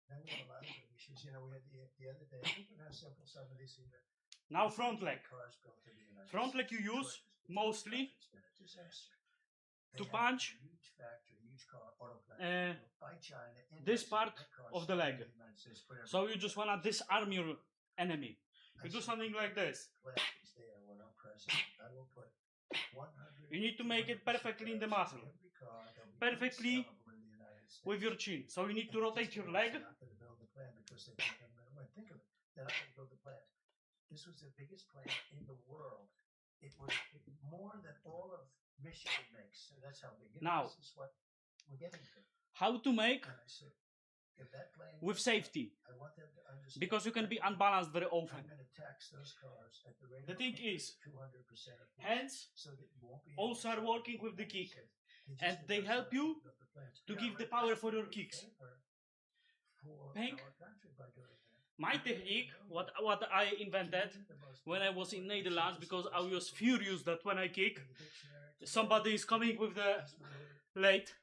Speaker 16: then we have a lot of good issues. You know, we had the other day. I think we're gonna sample some of these here.
Speaker 17: Now front leg.
Speaker 16: Cars built in the United
Speaker 17: Front leg you use mostly
Speaker 16: It's been a disaster.
Speaker 17: to
Speaker 16: They have
Speaker 17: punch
Speaker 16: a huge factory, huge car auto plant by China.
Speaker 17: this
Speaker 16: indexed
Speaker 17: part
Speaker 16: their cars
Speaker 17: of the leg.
Speaker 16: in the United States, put
Speaker 17: So you just wanna disarm your enemy. You do something like this.
Speaker 16: Pledges there when I'm president. I will put 100.
Speaker 17: You need to make it perfectly in the muscle.
Speaker 16: Every car that we
Speaker 17: Perfectly
Speaker 16: sell in the United States.
Speaker 17: with your chin. So you need to rotate your leg.
Speaker 16: They're not going to build the plant because they think I'm going to win. Think of it. They're not going to build the plant. This was the biggest plant in the world. It was more than all of Michigan makes. So that's how big it is.
Speaker 17: Now,
Speaker 16: This is what we're getting to.
Speaker 17: how to make
Speaker 16: And I said, if that plant
Speaker 17: with safety.
Speaker 16: I want them to understand
Speaker 17: Because you can be unbalanced very
Speaker 16: I'm
Speaker 17: often.
Speaker 16: going to tax those cars at the rate
Speaker 17: The
Speaker 16: of
Speaker 17: thing is,
Speaker 16: 200%.
Speaker 17: hands
Speaker 16: So that you won't be
Speaker 17: also are working with the kick. And they help you to give the power for your kicks. Pink, my technique, what I invented when I was in Netherlands, because I was furious that when I kick, somebody is coming with the left.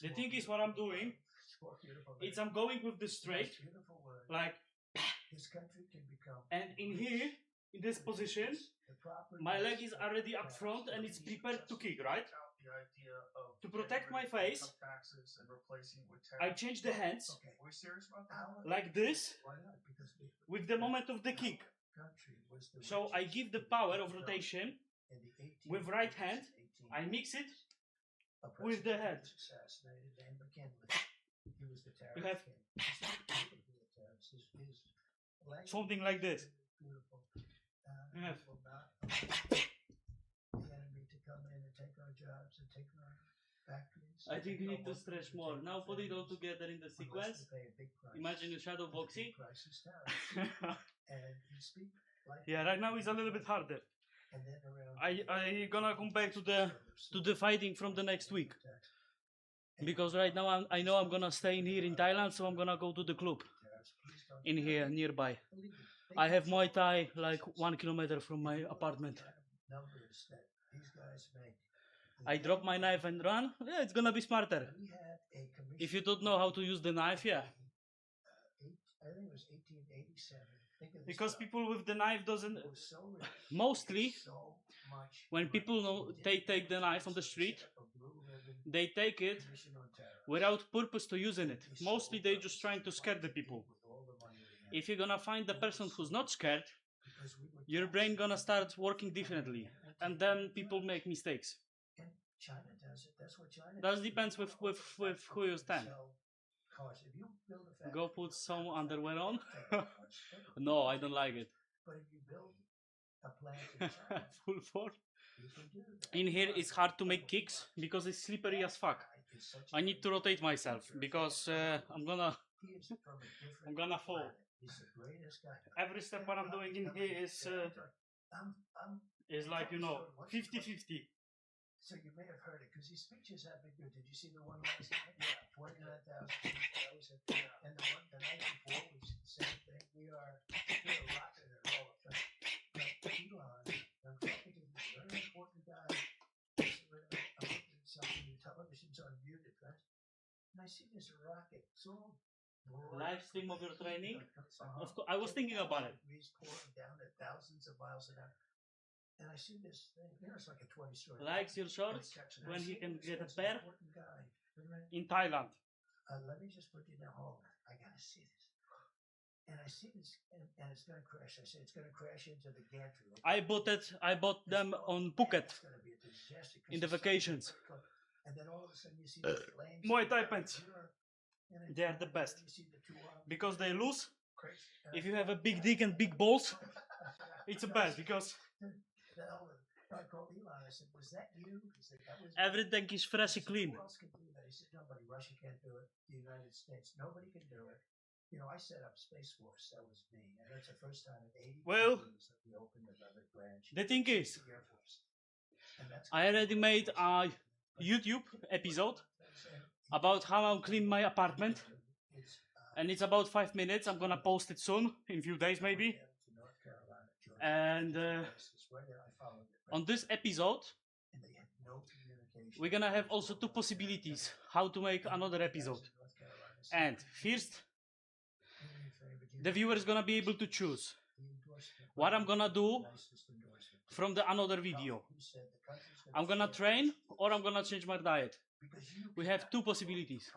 Speaker 17: The thing is, what I'm doing, is I'm going with the straight, like, and in here, in this position, my leg is already up front and it's prepared to kick, right? To protect my face, I change the hands like this with the moment of the kick. So I give the power of rotation with right hand, I mix it with the hand. You have something like this. You have I think you need to stretch more. Now put it all together in the sequence. Imagine you shadow boxing. Yeah, right now it's a little bit harder. I gonna come back to the fighting from the next week. Because right now I know I'm gonna stay in here in Thailand, so I'm gonna go to the club in here nearby. I have Muay Thai like 1 kilometer from my apartment. I drop my knife and run. Yeah, it's gonna be smarter. If you don't know how to use the knife, yeah.
Speaker 16: I think it was 1887.
Speaker 17: Because people with the knife doesn't. Mostly, when people know they take the knife on the street, they take it without purpose to using it. Mostly they just trying to scare the people. If you're gonna find the person who's not scared, your brain gonna start working differently, and then people make mistakes.
Speaker 16: China does it. That's what China
Speaker 17: That depends with who you stand. Go put some underwear on. No, I don't like it.
Speaker 16: But if you build a plant in China,
Speaker 17: full force.
Speaker 16: you can do that.
Speaker 17: In here it's hard to make kicks because it's slippery as fuck. I need to rotate myself because I'm gonna fall. Every step what I'm doing in here is like, you know, 50-50.
Speaker 16: So you may have heard it because these speeches have been good. Did you see the one last night? Yeah, 29,000. And the night before was the same thing. We're rocking and rolling. But Elon, I'm talking to this very important guy. I'm looking at something. The television's unmuted, right? And I see this rocket. So
Speaker 17: live stream of your training. Of course, I was thinking about it.
Speaker 16: He's pouring down at thousands of miles an hour. And I see this thing. It's like a 20-story.
Speaker 17: Likes your shorts when he can get a pair in Thailand.
Speaker 16: Let me just put you in the hole. I gotta see this. And I see this, and it's gonna crash. I say it's gonna crash into the gantry.
Speaker 17: I bought them on Phuket in the vacations.
Speaker 16: And then all of a sudden you see the flames.
Speaker 17: Muay Thai pants. They are the best because they lose. If you have a big dick and big balls, it's a best because
Speaker 16: I called Elon. I said, "Was that you?" He said, "That was."
Speaker 17: Everything is fresh and clean.
Speaker 16: Who else can do that? He said, "Nobody. Russia can't do it. The United States. Nobody can do it." You know, I set up Space Force. That was me, and that's the first time in 80
Speaker 17: Well,
Speaker 16: years that we opened another branch.
Speaker 17: the thing is,
Speaker 16: The Air Force. And that's
Speaker 17: I already made a YouTube episode about how I clean my apartment, and it's about 5 minutes. I'm gonna post it soon, in a few days maybe. And on this episode, we're gonna have also two possibilities how to make another episode. And first, the viewer is gonna be able to choose what I'm gonna do from the another video. I'm gonna train or I'm gonna change my diet. We have two possibilities.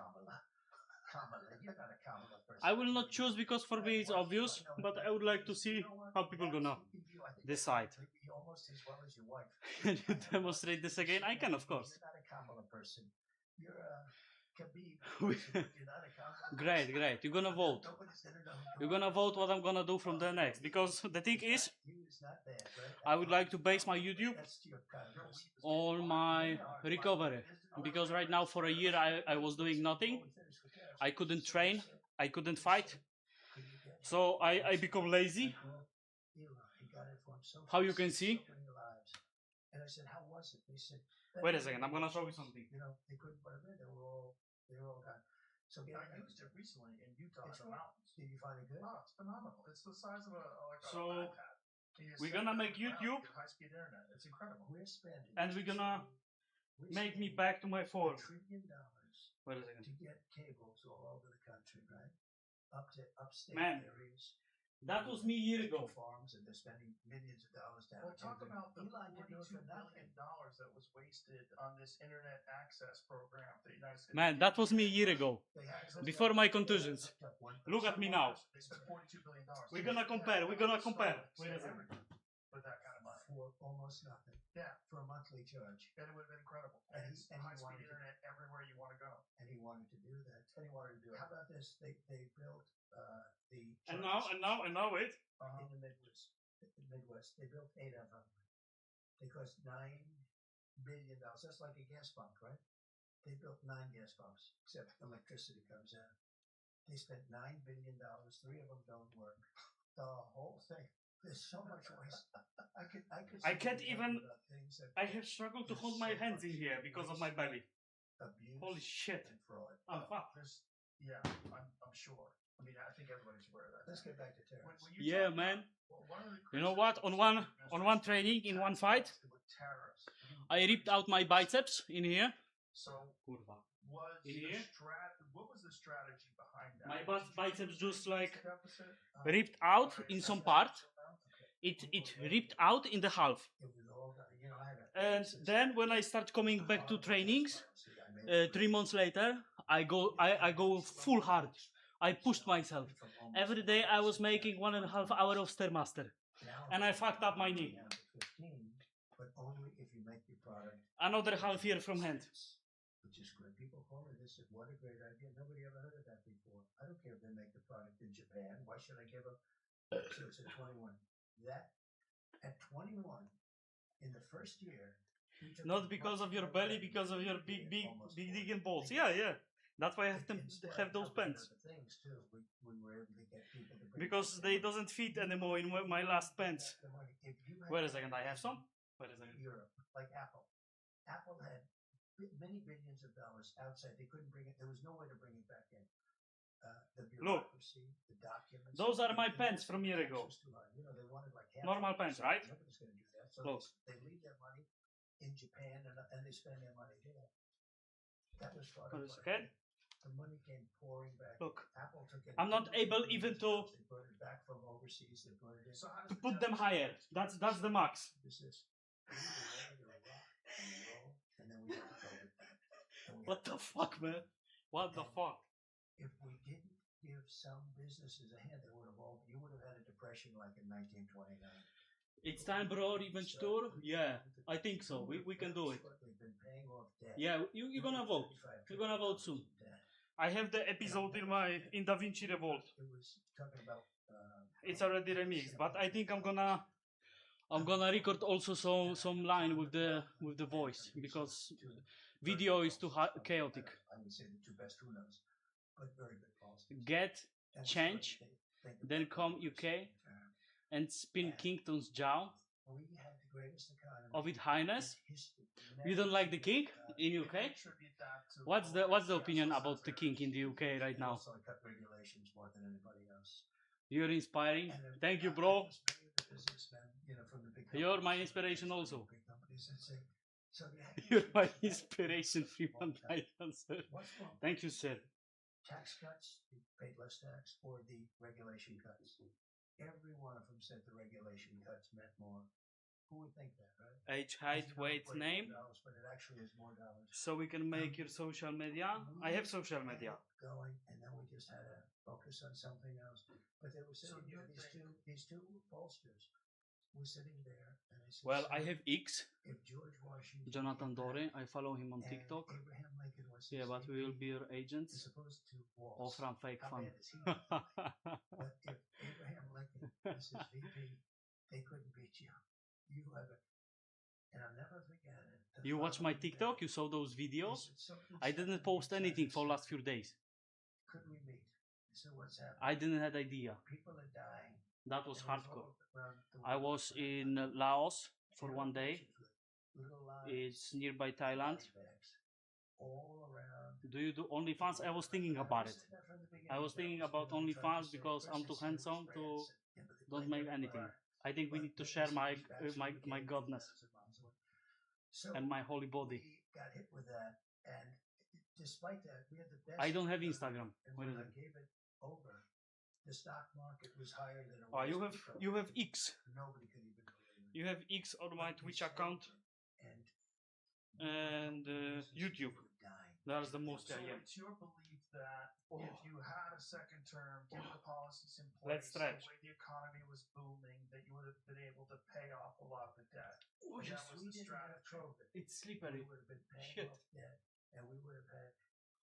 Speaker 17: I will not choose because for me it's obvious, but I would like to see how people gonna decide. Can you demonstrate this again? I can, of course. Great, great. You're gonna vote. You're gonna vote what I'm gonna do from the next. Because the thing is, I would like to base my YouTube on my recovery. Because right now for a year I was doing nothing. I couldn't train. I couldn't fight. So I become lazy. How you can see.
Speaker 16: And I said, "How was it?" They said,
Speaker 17: "Wait a second, I'm gonna show you something."
Speaker 16: You know, they couldn't put them in. They were all gone. So
Speaker 2: I used it recently in Utah in the mountains.
Speaker 16: Did you find it good?
Speaker 2: Oh, it's phenomenal. It's the size of
Speaker 17: So,
Speaker 2: an iPad.
Speaker 17: we're gonna make YouTube.
Speaker 2: High-speed internet. It's incredible.
Speaker 16: We're spending.
Speaker 17: And we're gonna make me back to my phone.
Speaker 16: $1 trillion
Speaker 17: Wait a second.
Speaker 16: to get cables all over the country, right? Up to upstate
Speaker 17: Man,
Speaker 16: areas.
Speaker 17: that was me a year ago.
Speaker 16: Farms, and they're spending millions of dollars down.
Speaker 2: Well, talk about the
Speaker 16: Elon did it for
Speaker 2: $42 billion that was wasted on this internet access program that the United States.
Speaker 17: Man, that was me a year ago. Before my contusions. Look at me now.
Speaker 2: They spent $42 billion.
Speaker 17: We're gonna compare. We're gonna compare. Wait a second.
Speaker 2: With that kind of money.
Speaker 16: For almost nothing.
Speaker 2: Yeah.
Speaker 16: For a monthly charge.
Speaker 2: And it would have been incredible. And it's high-speed internet everywhere you want to go.
Speaker 16: And he wanted to do that. How about this? They built the.
Speaker 17: And now wait.
Speaker 16: In the Midwest, they built 8 of them. They cost $9 billion. That's like a gas pump, right? They built 9 gas pumps, except electricity comes in. They spent $9 billion. 3 of them don't work. The whole thing. There's so much waste.
Speaker 17: I can't even. I have struggled to hold my hands in here because of my belly.
Speaker 16: Abuse.
Speaker 17: Holy shit.
Speaker 16: And fraud.
Speaker 17: I'm fucked.
Speaker 2: Yeah, I'm sure. I mean, I think everybody's aware of that.
Speaker 16: Let's get back to terrorists.
Speaker 17: Yeah, man. You know what? On one training in one fight, I ripped out my biceps in here.
Speaker 2: So,
Speaker 17: in here.
Speaker 2: What was the strategy behind that?
Speaker 17: My biceps just like ripped out in some part. It ripped out in the half. And then when I start coming back to trainings, 3 months later, I go full hard. I pushed myself. Every day I was making 1.5 hours of Stairmaster. And I fucked up my knee.
Speaker 16: But only if you make your product.
Speaker 17: Another half year from hand.
Speaker 16: Which is great. People call me this. What a great idea. Nobody ever heard of that before. I don't care if they make the product in Japan. Why should I give up? So it's at 21. That at 21 in the first year.
Speaker 17: Not because of your belly, because of your big dick and balls. Yeah. That's why I have to have those pants. Because they doesn't fit anymore in my last pants. Wait a second, I have some? Wait a second.
Speaker 16: Europe, like Apple. Apple had many billions of dollars outside. They couldn't bring it. There was no way to bring it back in. The bureaucracy, the documents.
Speaker 17: Those are my pens from year ago.
Speaker 16: You know, they wanted like half
Speaker 17: Normal pens, right?
Speaker 16: Nobody's going to do that. So
Speaker 17: Look.
Speaker 16: they leave their money in Japan and they spend their money there. That was part of
Speaker 17: Okay.
Speaker 16: The money came pouring back.
Speaker 17: Look,
Speaker 16: Apple took it.
Speaker 17: I'm not able even to
Speaker 16: They brought it back from overseas. They brought it in.
Speaker 2: So how
Speaker 17: to
Speaker 2: does
Speaker 17: put them higher. That's the max.
Speaker 16: This is and then we got COVID.
Speaker 17: What the fuck, man? What the fuck?
Speaker 16: If we didn't give some businesses a hand, they would have all. You would have had a depression like in 1929.
Speaker 17: It's time, bro. Revenge tour? Yeah, I think so. We can do it.
Speaker 16: They've been paying off debt.
Speaker 17: Yeah, you're gonna vote. You're gonna vote soon. I have the episode in DaVinci Revolt.
Speaker 16: It was talking about.
Speaker 17: It's already remixed, but I think I'm gonna record also some line with the voice because video is too chaotic.
Speaker 16: I would say the two best, who knows, but very good policy.
Speaker 17: Get change, then come UK and spin Kington's jaw
Speaker 16: We had the greatest economy
Speaker 17: of His Highness.
Speaker 16: in history.
Speaker 17: You don't like the king in UK? What's the opinion about the king in the UK right now?
Speaker 16: Also, I cut regulations more than anybody else.
Speaker 17: You're inspiring. Thank you, bro.
Speaker 16: Businessmen, you know, from the big
Speaker 17: You're my
Speaker 16: companies,
Speaker 17: inspiration also.
Speaker 16: big companies that say, so you have
Speaker 17: You're my inspiration, Freeman Titan, sir.
Speaker 16: What's wrong?
Speaker 17: Thank you, sir.
Speaker 16: Tax cuts, you paid less tax, or the regulation cuts. Every one of them said the regulation cuts meant more. Who would think that, right?
Speaker 17: Age, height, weight, name.
Speaker 16: Dollars, but it actually is more dollars.
Speaker 17: So we can make your social media. I have social media.
Speaker 16: Going, and then we just had to focus on something else. But they were sitting there, these two pollsters were sitting there, and they said,
Speaker 17: Well,
Speaker 16: "Sir,
Speaker 17: I have X,
Speaker 16: if George Washington
Speaker 17: Jonathan Dore. I follow him on
Speaker 16: and
Speaker 17: TikTok.
Speaker 16: Abraham Lincoln was
Speaker 17: Yeah,
Speaker 16: his
Speaker 17: but we will
Speaker 16: VP,
Speaker 17: be your
Speaker 16: is
Speaker 17: agents.
Speaker 16: supposed to waltz.
Speaker 17: All from fake
Speaker 16: How
Speaker 17: fun.
Speaker 16: bad is he? But if Abraham Lincoln was his VP, they couldn't beat you. You have it. And I'll never forget it. The
Speaker 17: You watch my
Speaker 16: following day,
Speaker 17: TikTok? You saw those
Speaker 16: they
Speaker 17: videos?
Speaker 16: said, "Something
Speaker 17: I didn't
Speaker 16: happened
Speaker 17: post
Speaker 16: inside
Speaker 17: anything
Speaker 16: the
Speaker 17: for last
Speaker 16: city.
Speaker 17: few days.
Speaker 16: Could we meet?" I said, "What's happening?"
Speaker 17: I didn't have idea.
Speaker 16: People are dying.
Speaker 17: That was
Speaker 16: And it
Speaker 17: hardcore.
Speaker 16: all around the
Speaker 17: I
Speaker 16: world.
Speaker 17: was in Laos for one day.
Speaker 16: Little lives,
Speaker 17: It's nearby Thailand.
Speaker 16: bags, all around.
Speaker 17: Do you do OnlyFans? I was thinking about it. I was thinking about OnlyFans because I'm too handsome to don't make anything. I think we need to share my godness
Speaker 16: So
Speaker 17: and my holy body.
Speaker 16: we got hit with that, and despite that, we had the best.
Speaker 17: I don't have Instagram.
Speaker 16: And
Speaker 17: Wait a
Speaker 16: when I
Speaker 17: second.
Speaker 16: gave it over, the stock market was higher than it
Speaker 17: Oh,
Speaker 16: was.
Speaker 17: you have X.
Speaker 16: Nobody could even believe it.
Speaker 17: You have X on my Twitch account and YouTube. That's the most
Speaker 2: So
Speaker 17: I am.
Speaker 2: it's your belief that if you had a second term, given the policies in place,
Speaker 17: Let's stretch.
Speaker 2: the way the economy was booming, that you would have been able to pay off a lot of the debt.
Speaker 17: Oh,
Speaker 2: And
Speaker 17: yes,
Speaker 2: that was
Speaker 16: we
Speaker 2: the
Speaker 16: didn't have
Speaker 2: strategy.
Speaker 16: COVID.
Speaker 17: It's slippery.
Speaker 16: We would have been paying
Speaker 17: Shit.
Speaker 16: off debt, and we would have had.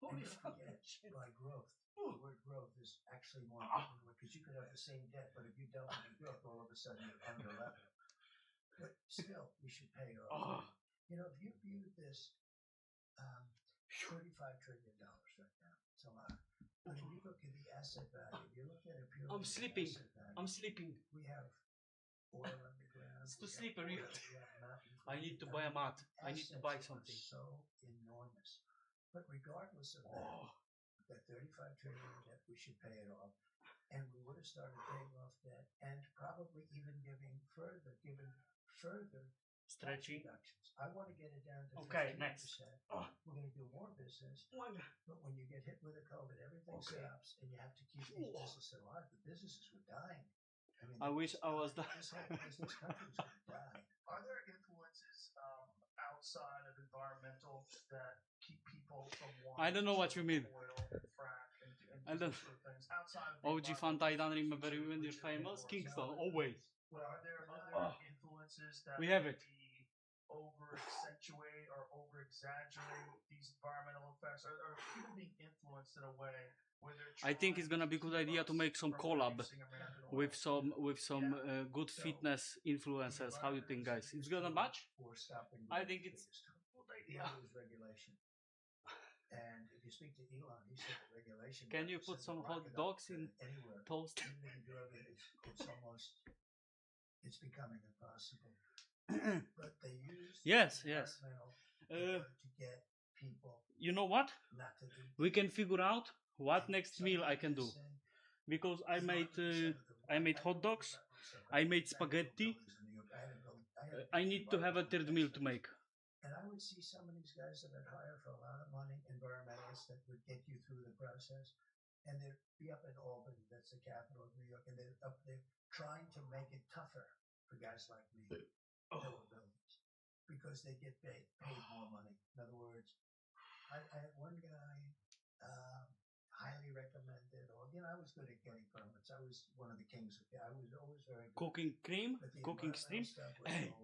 Speaker 17: Holy
Speaker 16: and don't
Speaker 17: fucking
Speaker 16: forget,
Speaker 17: shit.
Speaker 16: by growth, the word growth is actually more important because you could have the same debt, but if you don't have growth, all of a sudden you're under level. But still, we should pay it off. You know, if you viewed this, $35 trillion right now, it's a lot. But if you look at the asset value, if you look at it purely.
Speaker 17: I'm
Speaker 16: as
Speaker 17: sleeping.
Speaker 16: asset value,
Speaker 17: I'm sleeping.
Speaker 16: We have oil underground.
Speaker 17: It's too
Speaker 16: we have
Speaker 17: slippery.
Speaker 16: oil, we have mountain
Speaker 17: I
Speaker 16: gold,
Speaker 17: need to
Speaker 16: we
Speaker 17: buy a
Speaker 16: have
Speaker 17: mat. I need to buy
Speaker 16: assets are
Speaker 17: something.
Speaker 16: So enormous. But regardless of that, that 35 trillion debt, we should pay it off. And we would have started paying off debt and probably even given further
Speaker 17: Stretching.
Speaker 16: reductions. I want to get it down to
Speaker 17: Okay,
Speaker 16: 15%.
Speaker 17: next.
Speaker 16: We're going to do more business. But when you get hit with a COVID, everything
Speaker 17: Okay.
Speaker 16: stops and you have to keep these businesses alive. The businesses were dying.
Speaker 17: I wish I was
Speaker 16: This whole business country was going to die.
Speaker 2: Are there influences outside of environmental that keep people from wanting
Speaker 17: I don't know what you mean.
Speaker 2: oil, frack, and
Speaker 17: I don't.
Speaker 2: these sort of things outside of the
Speaker 17: OG fan
Speaker 2: environmental
Speaker 17: Titan, remember when you're famous? Kingston, always.
Speaker 2: Well, are there other influences that
Speaker 17: We have it.
Speaker 2: maybe over-accentuate or over-exaggerate these environmental effects? Are people being influenced in a way where they're
Speaker 17: I think it's gonna be a good idea to make some collab with some good fitness influencers. How you think, guys? It's gonna match? I think it's a good idea.
Speaker 16: It was regulation. And if you speak to Elon, he said the regulation.
Speaker 17: Can you put some hot dogs in
Speaker 16: anywhere,
Speaker 17: toast?
Speaker 16: Even if you drove it, it's becoming impossible. But they use
Speaker 17: Yes.
Speaker 16: environmental to get people
Speaker 17: You know what?
Speaker 16: not to do.
Speaker 17: We can figure out what next meal I can do, because I made hot dogs, I made spaghetti. I need to have a third meal to make.
Speaker 16: And I would see some of these guys that I'd hire for a lot of money, environmentalists that would get you through the process, and they'd be up in Albany, that's the capital of New York, and they're up there trying to make it tougher for guys like me to build buildings because they get paid more money. In other words, I had one guy highly recommended, or I was good at getting permits. I was one of the kings of. I was always very good.
Speaker 17: Cooking cream, cooking stream.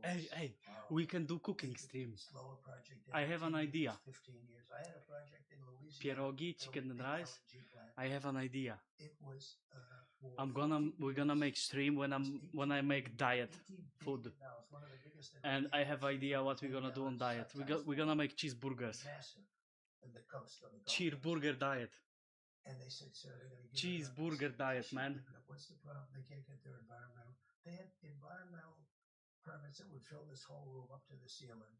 Speaker 17: Hey, we can do cooking stream.
Speaker 16: Slower project.
Speaker 17: I have an idea.
Speaker 16: 15 years. I had a project in Louisiana.
Speaker 17: Pierogi, chicken and rice. I have an idea.
Speaker 16: It was.
Speaker 17: We're gonna make stream when I make diet food, and I have idea what we're gonna do on diet. We're gonna make cheeseburgers. Cheeseburger diet.
Speaker 16: And they said, sir, they're going to give
Speaker 17: cheeseburger diet, man.
Speaker 16: What's the problem? They can't get their environmental. They had environmental permits that would fill this whole room up to the ceiling.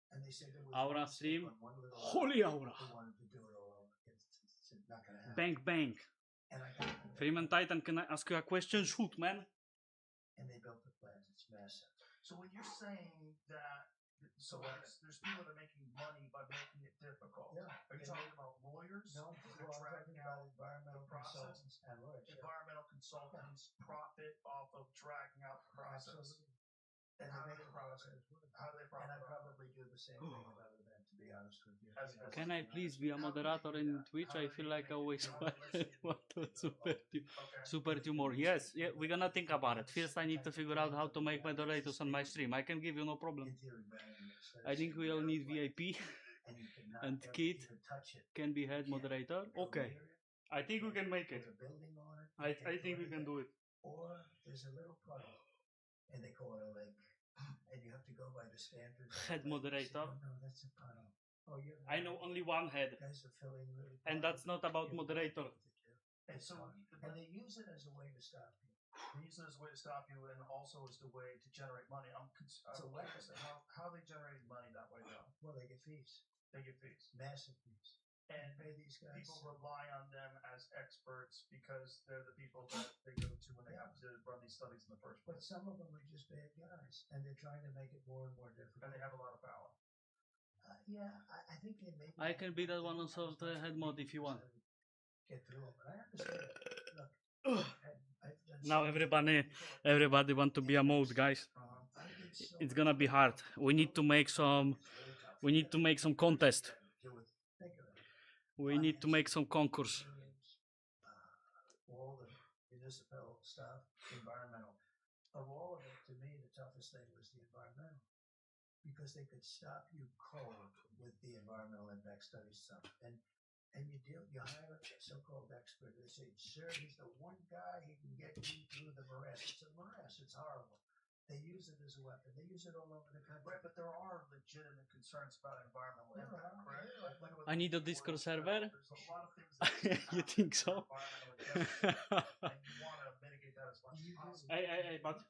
Speaker 16: And they said there was
Speaker 17: Aura stream. Holy aura.
Speaker 16: They wanted to do it all. It's not going to happen.
Speaker 17: Bang, bang. Freeman Titan, can I ask you a question? Shoot, man.
Speaker 16: And they built the plans. It's massive.
Speaker 2: So when you're saying that, there's people that are making money by making it difficult.
Speaker 16: Yeah.
Speaker 2: Are you talking about lawyers?
Speaker 16: No,
Speaker 2: that are
Speaker 16: I'm
Speaker 2: dragging
Speaker 16: talking
Speaker 2: out
Speaker 16: about environmental
Speaker 2: process?
Speaker 16: consultants and lawyers.
Speaker 2: Environmental consultants profit off of dragging out the process.
Speaker 16: Absolutely. And how do they profit?
Speaker 2: How do they profit?
Speaker 16: And I probably do the same thing if I were them, to be honest with you.
Speaker 17: Can I please be a moderator in Twitch? I feel like I always want to super tumor. Yes, yeah, we're gonna think about it. First, I need to figure out how to make moderators on my stream. I can give you no problem. I think we all need VIP, and Kit can be head moderator. Okay, I think we can make it. I think we can do it.
Speaker 16: Or there's a little puddle, and they call it a lake, and you have to go by the standards.
Speaker 17: Head moderator.
Speaker 16: No, that's a puddle. Oh,
Speaker 17: I know only one head, and that's not about moderator.
Speaker 2: And so,
Speaker 16: and they use it as a way to stop you.
Speaker 2: They use it as a way to stop you, and also as the way to generate money. How are they generating money that way, though?
Speaker 16: Well, they get fees.
Speaker 2: They get fees,
Speaker 16: massive fees,
Speaker 2: and
Speaker 16: pay these guys.
Speaker 2: People rely on them as experts because they're the people that they go to when they have to run these studies in the first place.
Speaker 16: But some of them are just bad guys, and they're trying to make it more and more difficult.
Speaker 2: And they have a lot of power.
Speaker 16: Yeah, I think they make.
Speaker 17: I can be that one of the head mod if you want.
Speaker 16: Get through them, but I understand. Look.
Speaker 17: Now everybody want to be a mode, guys. It's gonna be hard. We need to make some contest. We need to make some concourse.
Speaker 16: All the municipal stuff, environmental. Of all of it, to me, the toughest thing was the environmental, because they could stop you cold with the environmental impact study stuff, and you hire a so-called expert. They say, sir, he's the one guy who can get you through the morass. It's a morass. It's horrible. They use it as a weapon. They use it all over the country.
Speaker 2: Right, but there are legitimate concerns about environmental impact, correct?
Speaker 17: I need a Discord server.
Speaker 2: There's a lot of things that
Speaker 17: You think so?
Speaker 2: and you want to mitigate that as much as possible.
Speaker 17: Hey, but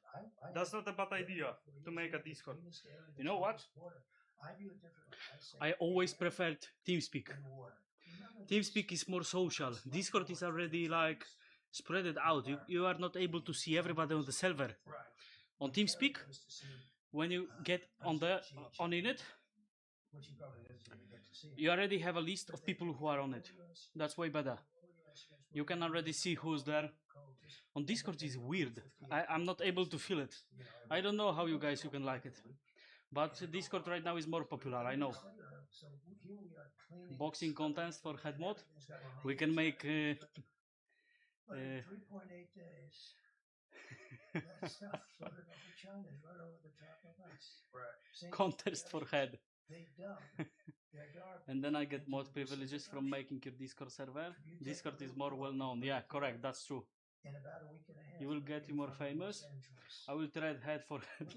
Speaker 17: that's not a bad idea to make a Discord. You know what? I always preferred TeamSpeak. TeamSpeak is more social. Discord is already like spread it out. You are not able to see everybody on the server. On TeamSpeak, when you get on it, you already have a list of people who are on it. That's way better. You can already see who's there. On Discord is weird. I'm not able to feel it. I don't know how you guys can like it. But Discord right now is more popular, I know. Boxing contest for head mod. We can make
Speaker 16: 3.8 days. That stuff sort of over China's right over the top of us.
Speaker 2: Right.
Speaker 17: Contest for head.
Speaker 16: They dumb. They're garbage.
Speaker 17: And then I get mod privileges from making your Discord server. Discord is more well known. Yeah, correct. That's true.
Speaker 16: In about a week and a half.
Speaker 17: You will get you more famous. I will trade head for head.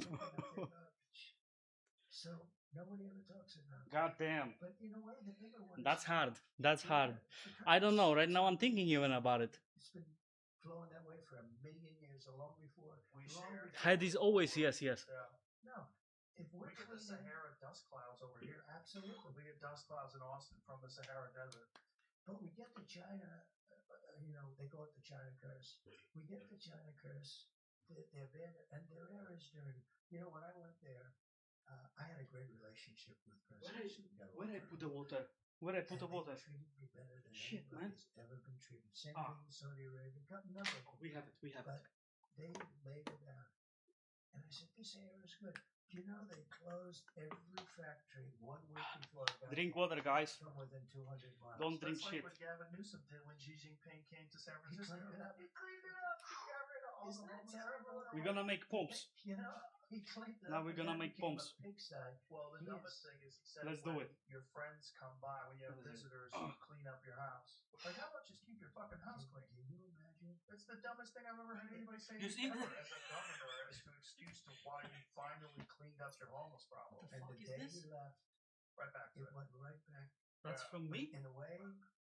Speaker 16: So nobody ever talks about it.
Speaker 17: God damn.
Speaker 16: But in a way, the bigger one.
Speaker 17: That's hard. That's hard. I don't know. Right now I'm thinking even about it.
Speaker 16: It's been flowing that way for 1,000,000 years, long before.
Speaker 17: Head is always yes.
Speaker 16: No, if we're
Speaker 2: We get the
Speaker 16: cleaning,
Speaker 2: Sahara dust clouds over here.
Speaker 16: absolutely.
Speaker 2: We get dust clouds in Austin from the Sahara Desert.
Speaker 16: But we get the China, they call it the China curse. We get the China curse. They're bad, and their air is dirty. When I went there, I had a great relationship with President Xi.
Speaker 17: Where I put the water? Where I put the water?
Speaker 16: They treated me better than
Speaker 17: Shit,
Speaker 16: anybody
Speaker 17: man.
Speaker 16: has ever been treated. Same thing in Saudi Arabia. Got a number of them.
Speaker 17: We have it. We have it.
Speaker 16: But they laid it down. And I said, this air is good. Do you know they closed every factory 1 week before I got
Speaker 17: Drink
Speaker 16: there
Speaker 17: water, guys.
Speaker 16: from within 200 miles?
Speaker 17: Don't drink
Speaker 2: That's
Speaker 17: shit.
Speaker 2: like what Gavin Newsom did when Xi Jinping came to San
Speaker 16: He
Speaker 2: Francisco.
Speaker 16: cleaned it up.
Speaker 2: He cleaned it up. He got rid of all
Speaker 16: Isn't
Speaker 2: the
Speaker 16: that
Speaker 2: homeless
Speaker 16: terrible?
Speaker 2: people.
Speaker 17: We're gonna make pumps.
Speaker 16: He cleaned it
Speaker 17: Now
Speaker 16: up.
Speaker 17: we're
Speaker 16: and
Speaker 17: gonna
Speaker 16: that
Speaker 17: make
Speaker 16: became
Speaker 17: pumps.
Speaker 16: a pigsty.
Speaker 2: Well, the
Speaker 16: He
Speaker 2: dumbest
Speaker 16: is-
Speaker 2: thing is he said
Speaker 17: Let's do
Speaker 2: when
Speaker 17: it.
Speaker 2: your friends come by, when you have visitors, you clean up your house. Like, how about just keep your fucking house clean?
Speaker 16: Can you imagine?
Speaker 2: It's the dumbest thing I've ever heard anybody say
Speaker 17: You see
Speaker 2: ever
Speaker 17: that?
Speaker 2: as a governor as to excuse to why you finally cleaned up your homeless problem.
Speaker 16: And the day he left,
Speaker 2: Right back to
Speaker 16: it
Speaker 2: it.
Speaker 16: went right back.
Speaker 17: That's from me?
Speaker 16: In a way,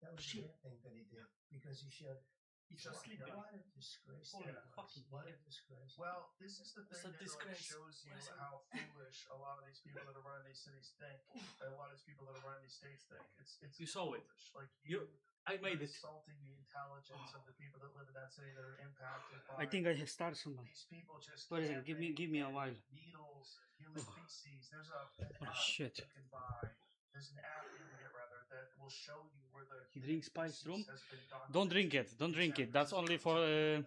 Speaker 16: that was the bad thing that he did because he showed.
Speaker 2: Just
Speaker 16: what,
Speaker 2: keep going.
Speaker 16: what a disgrace!
Speaker 17: Holy
Speaker 16: that was.
Speaker 17: fucking
Speaker 16: What a
Speaker 17: shit.
Speaker 16: disgrace!
Speaker 2: Well, this is the
Speaker 17: It's
Speaker 2: thing
Speaker 17: a
Speaker 2: that like
Speaker 17: disgrace.
Speaker 2: shows you
Speaker 17: What is it?
Speaker 2: how foolish a lot of these people that are running these cities think, and a lot of these people that are running these states think. It's
Speaker 17: You saw it.
Speaker 2: foolish. Like
Speaker 17: I made
Speaker 2: you're
Speaker 17: it.
Speaker 2: insulting the intelligence of the people that live in that city that are impacted by.
Speaker 17: I think I have started something.
Speaker 2: These people just
Speaker 17: Wait a second.
Speaker 2: camping
Speaker 17: Give me a while.
Speaker 2: needles, human feces. There's a
Speaker 17: Oh, shit.
Speaker 2: you can buy. There's an app you can get rather that will show you where the
Speaker 17: He drinks spiced rum.
Speaker 2: has been done.
Speaker 17: Don't drink it. Don't drink it. That's only for
Speaker 2: And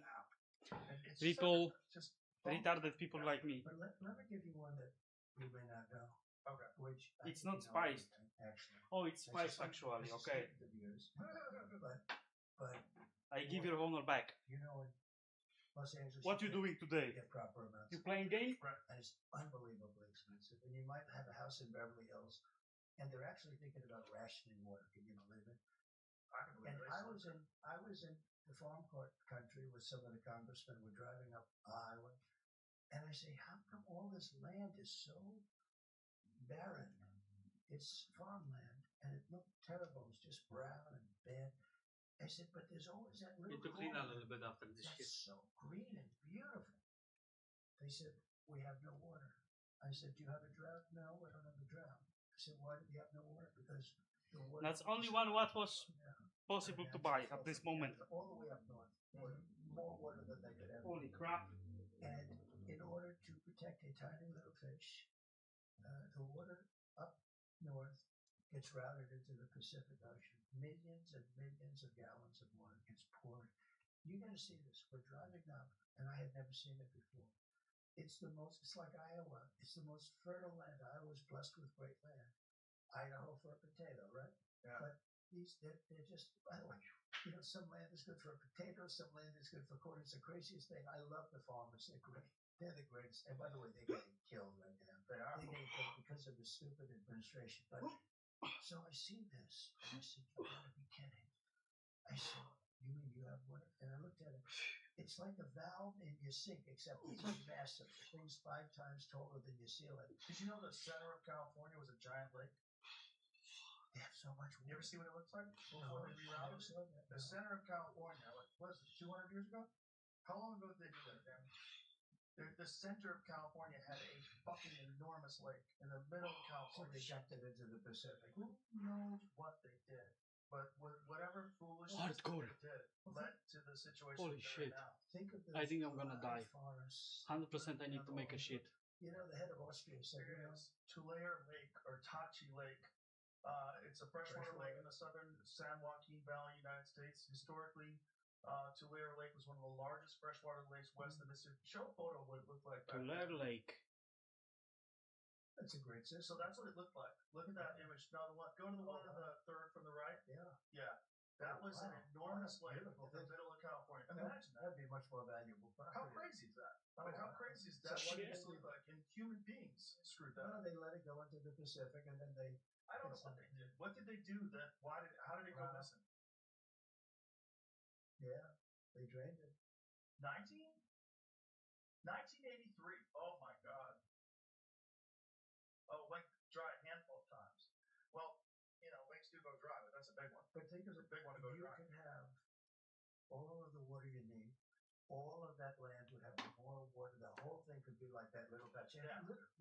Speaker 2: it's
Speaker 17: people,
Speaker 2: just
Speaker 17: retarded people like me.
Speaker 16: But let me give you one that you may not know.
Speaker 2: Okay.
Speaker 16: Which I
Speaker 17: It's
Speaker 16: think
Speaker 17: not
Speaker 16: you know
Speaker 17: spiced.
Speaker 16: Actually.
Speaker 17: Oh, it's
Speaker 16: This is
Speaker 17: spiced
Speaker 16: some-
Speaker 17: actually.
Speaker 16: this is
Speaker 17: Okay.
Speaker 16: some of yours. But
Speaker 17: I give your honor back.
Speaker 16: you know in Los Angeles.
Speaker 17: What you doing today?
Speaker 16: Get proper amounts.
Speaker 17: You playing game?
Speaker 16: And it's unbelievably expensive. And you might have a house in Beverly Hills, and they're actually thinking about rationing water. Can you believe it? And I was in the farm court country with some of the congressmen. We're driving up a highway, and I say, "How come all this land is so barren? It's farmland, and it looked terrible. It's just brown and bad." I said, "But there's always that little
Speaker 17: Need to clean a
Speaker 16: corner
Speaker 17: little bit after this
Speaker 16: that's
Speaker 17: shit.
Speaker 16: so green and beautiful." They said, "We have no water." I said, "Do you have a drought?" "No, we don't have a drought." I said, "Why do you have no water?" Because the water
Speaker 17: That's only one what was possible to buy at this moment.
Speaker 16: all the way up north, more water than they could ever.
Speaker 17: Holy crap.
Speaker 16: And in order to protect a tiny little fish, the water up north gets routed into the Pacific Ocean. Millions and millions of gallons of water gets poured. You're going to see this. We're driving up, and I had never seen it before. It's like Iowa. It's the most fertile land. Iowa's blessed with great land. Idaho for a potato, right?
Speaker 2: Yeah.
Speaker 16: But they're just, by the way, some land is good for a potato, some land is good for corn. It's the craziest thing. I love the farmers. They're great. They're the greatest. And by the way, they're getting killed right now.
Speaker 2: They are.
Speaker 16: They're getting killed because of the stupid administration. But so I see this, and I said, "You gotta be kidding." I said, "You mean you have water?" And I looked at it. It's like a valve in your sink, except it's massive. The thing's 5 times taller than your ceiling.
Speaker 2: Did you know the center of California was a giant lake?
Speaker 16: They have so much water.
Speaker 2: You ever see what it looks like before they
Speaker 16: I
Speaker 2: rerouted
Speaker 16: never
Speaker 2: it?
Speaker 16: saw that.
Speaker 2: The center of California, like, what is it, 200 years ago? How long ago did they do that, Dan? The center of California had a fucking enormous lake in the middle of
Speaker 16: So
Speaker 2: California.
Speaker 16: they dumped it into the Pacific.
Speaker 2: Who knows what they did? But whatever foolishness
Speaker 17: Hardcore.
Speaker 2: they did led to the situation
Speaker 17: Holy
Speaker 2: that
Speaker 17: shit.
Speaker 2: they're in now.
Speaker 16: Think of
Speaker 17: I
Speaker 16: those
Speaker 17: think I'm gonna
Speaker 16: dry
Speaker 17: die.
Speaker 16: forests.
Speaker 17: 100% I need to make a shit.
Speaker 16: You know, the head of Austria said,
Speaker 2: There is Tulare Lake or Tachi Lake. It's a freshwater lake in the southern San Joaquin Valley, United States. Historically, Tulare Lake was one of the largest freshwater lakes west of the Mississippi. Show a photo of what it looked like back
Speaker 17: Tulare
Speaker 2: then.
Speaker 17: Lake.
Speaker 16: that's a great system.
Speaker 2: So that's what it looked like. Look at that image. Now, go to the one on the third from the right.
Speaker 16: Yeah.
Speaker 2: Yeah. That was an
Speaker 16: Wow.
Speaker 2: enormous lake in
Speaker 16: Beautiful.
Speaker 2: the middle of California. Imagine that.
Speaker 16: That'd be much more valuable.
Speaker 2: How crazy is that? I mean, how crazy is that?
Speaker 16: So
Speaker 2: What
Speaker 16: what
Speaker 2: did
Speaker 16: did
Speaker 2: it look like? And human beings screwed that
Speaker 16: No,
Speaker 2: up.
Speaker 16: they let it go into the Pacific, and then they.
Speaker 2: I don't know what they did. What did they do? How did it go
Speaker 16: Wow.
Speaker 2: missing?
Speaker 16: Yeah, they drained it.
Speaker 2: 1983. Oh my God. Oh, went dry a handful of times. Well, lakes do go dry, but that's a big one.
Speaker 16: But think of
Speaker 2: It's a big one to go
Speaker 16: you
Speaker 2: dry.
Speaker 16: can have all of the water you need, all of that land would have more water. The whole thing could be like that little patch. And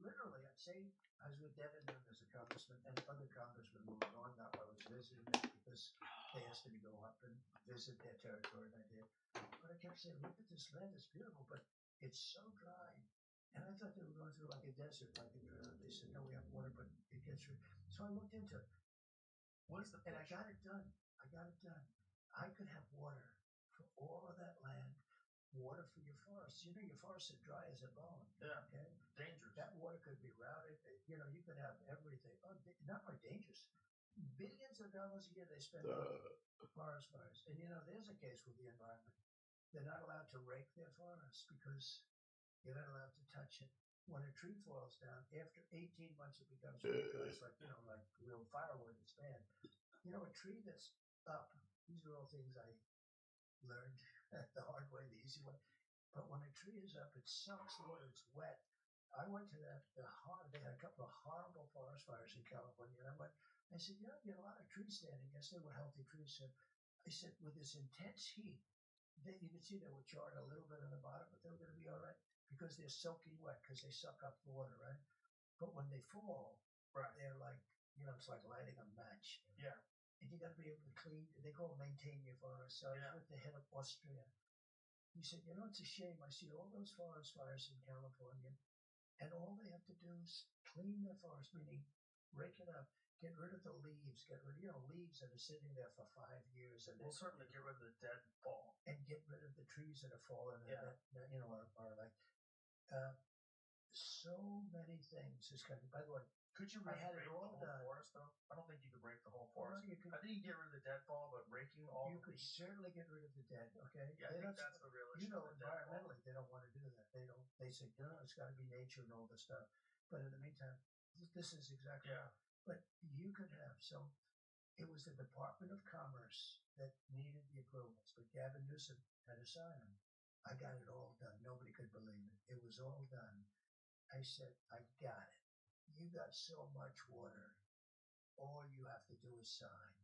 Speaker 16: literally, I'd say I was with Devin Nunes as a congressman, and other congressmen who were going up. I was visiting them because they asked me to go up and visit their territory, and I did. But I kept saying, look at this land, it's beautiful, but it's so dry. And I thought they were going through like a desert, like in Trinidad. They said, no, we have water, but it gets rid. So I looked into it.
Speaker 2: What is the
Speaker 16: And I got it done. I could have water for all of that land, water for your forests. You know, your forests are dry as a bone.
Speaker 2: Yeah.
Speaker 16: Okay.
Speaker 2: Dangerous.
Speaker 16: That water could be routed. You know, you could have everything. Oh, not only dangerous. Billions of dollars a year they spend on forest fires. And you know, there's a case with the environment. They're not allowed to rake their forests because you're not allowed to touch it. When a tree falls down, after 18 months it becomes really dry. It's like, you know, like real firewood. It's bad. You know, a tree that's up, these are all things I learned the hard way, the easy way. But when a tree is up, it sucks water, it's wet. I went to they had a couple of horrible forest fires in California, and I said, you get a lot of trees standing. Yes, they were healthy trees. So I said, with this intense heat, you could see they were charred a little bit on the bottom, but they were going to be all right because they're soaking wet because they suck up the water, right? But when they fall, they're like, you know, it's like lighting a match.
Speaker 2: Yeah.
Speaker 16: And you got to be able to clean. They call it maintain your forest. So I was with the head of Austria. He said, you know, it's a shame. I see all those forest fires in California, and all they have to do is clean their forest, meaning rake it up, get rid of the leaves, leaves that are sitting there for 5 years. And
Speaker 2: we'll certainly get rid of the dead fall.
Speaker 16: And get rid of the trees that are fallen and that you know, are like so many things. This country, by the way,
Speaker 2: could you break the whole forest, though? I don't think you could break the whole forest.
Speaker 16: Well,
Speaker 2: I think you can get rid of the deadfall, but raking all
Speaker 16: you could certainly get rid of the dead, okay?
Speaker 2: Yeah, I think that's the real issue.
Speaker 16: You know, environmentally, they don't want to do that. They say, no, it's got to be nature and all this stuff. But in the meantime, this is exactly right. But you could have, so it was the Department of Commerce that needed the approvals, but Gavin Newsom had to sign them. I got it all done. Nobody could believe it. It was all done. I said, I got it. You got so much water. All you have to do is sign.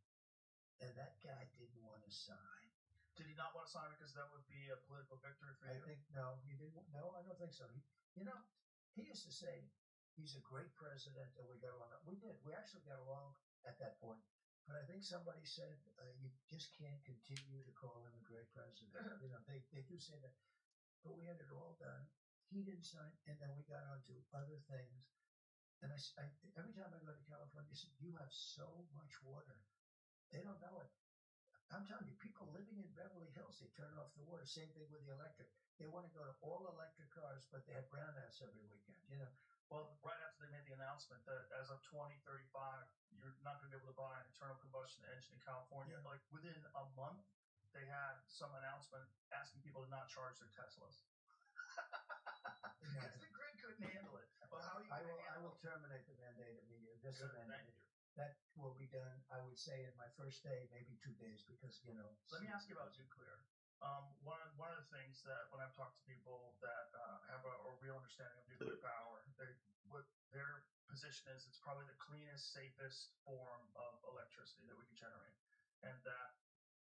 Speaker 16: And that guy didn't want to sign.
Speaker 2: Did he not want to sign because that would be a political victory for you?
Speaker 16: I think, no, he didn't. No, I don't think so. He used to say he's a great president and we got along. We did. We actually got along at that point. But I think somebody said you just can't continue to call him a great president. You know, they do say that. But we had it all done. He didn't sign, and then we got on to other things. And every time I go to California, I said, you have so much water. They don't know it. I'm telling you, people living in Beverly Hills, they turn off the water. Same thing with the electric. They want to go to all electric cars, but they have brownouts every weekend, you know.
Speaker 2: Well, right after they made the announcement that as of 2035, you're not going to be able to buy an internal combustion engine in California. Yeah. Like within a month, they had some announcement asking people to not charge their Teslas. Because the grid couldn't handle it. Well, how are you
Speaker 16: I will terminate the mandate immediately. That will be done, I would say, in my first day, maybe 2 days, because, you know.
Speaker 2: Let me ask you about nuclear. One of the things that when I've talked to people that have a real understanding of nuclear power, what their position is, it's probably the cleanest, safest form of electricity that we can generate. And that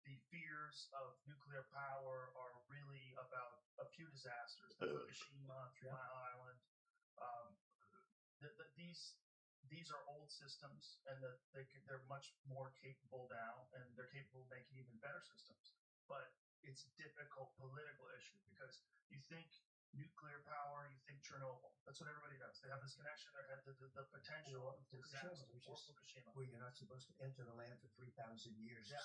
Speaker 2: the fears of nuclear power are really about a few disasters, the Fukushima, 3 Mile Island. These are old systems, and that they're much more capable now, and they're capable of making even better systems. But it's a difficult political issue because you think nuclear power, you think Chernobyl. That's what everybody does. They have this connection in their head to the potential of disaster or Fukushima.
Speaker 16: Where you're not supposed to enter the land for 3,000 years.
Speaker 2: Yeah.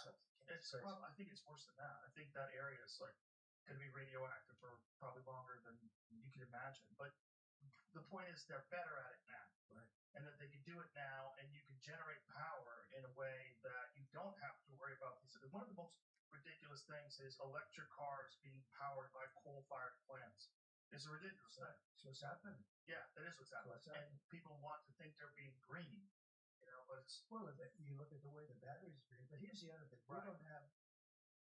Speaker 2: I think it's worse than that. I think that area is like going to be radioactive for probably longer than you can imagine. But the point is they're better at it now.
Speaker 16: Right.
Speaker 2: And that they can do it now, and you can generate power in a way that you don't have to worry about these. One of the most ridiculous things is electric cars being powered by coal-fired plants. It's a ridiculous thing.
Speaker 16: That's what's happening.
Speaker 2: Yeah, that is what's happening. And people want to think they're being green, you know, but it's...
Speaker 16: Well, you look at the way the batteries are being, but here's the other thing. We don't have,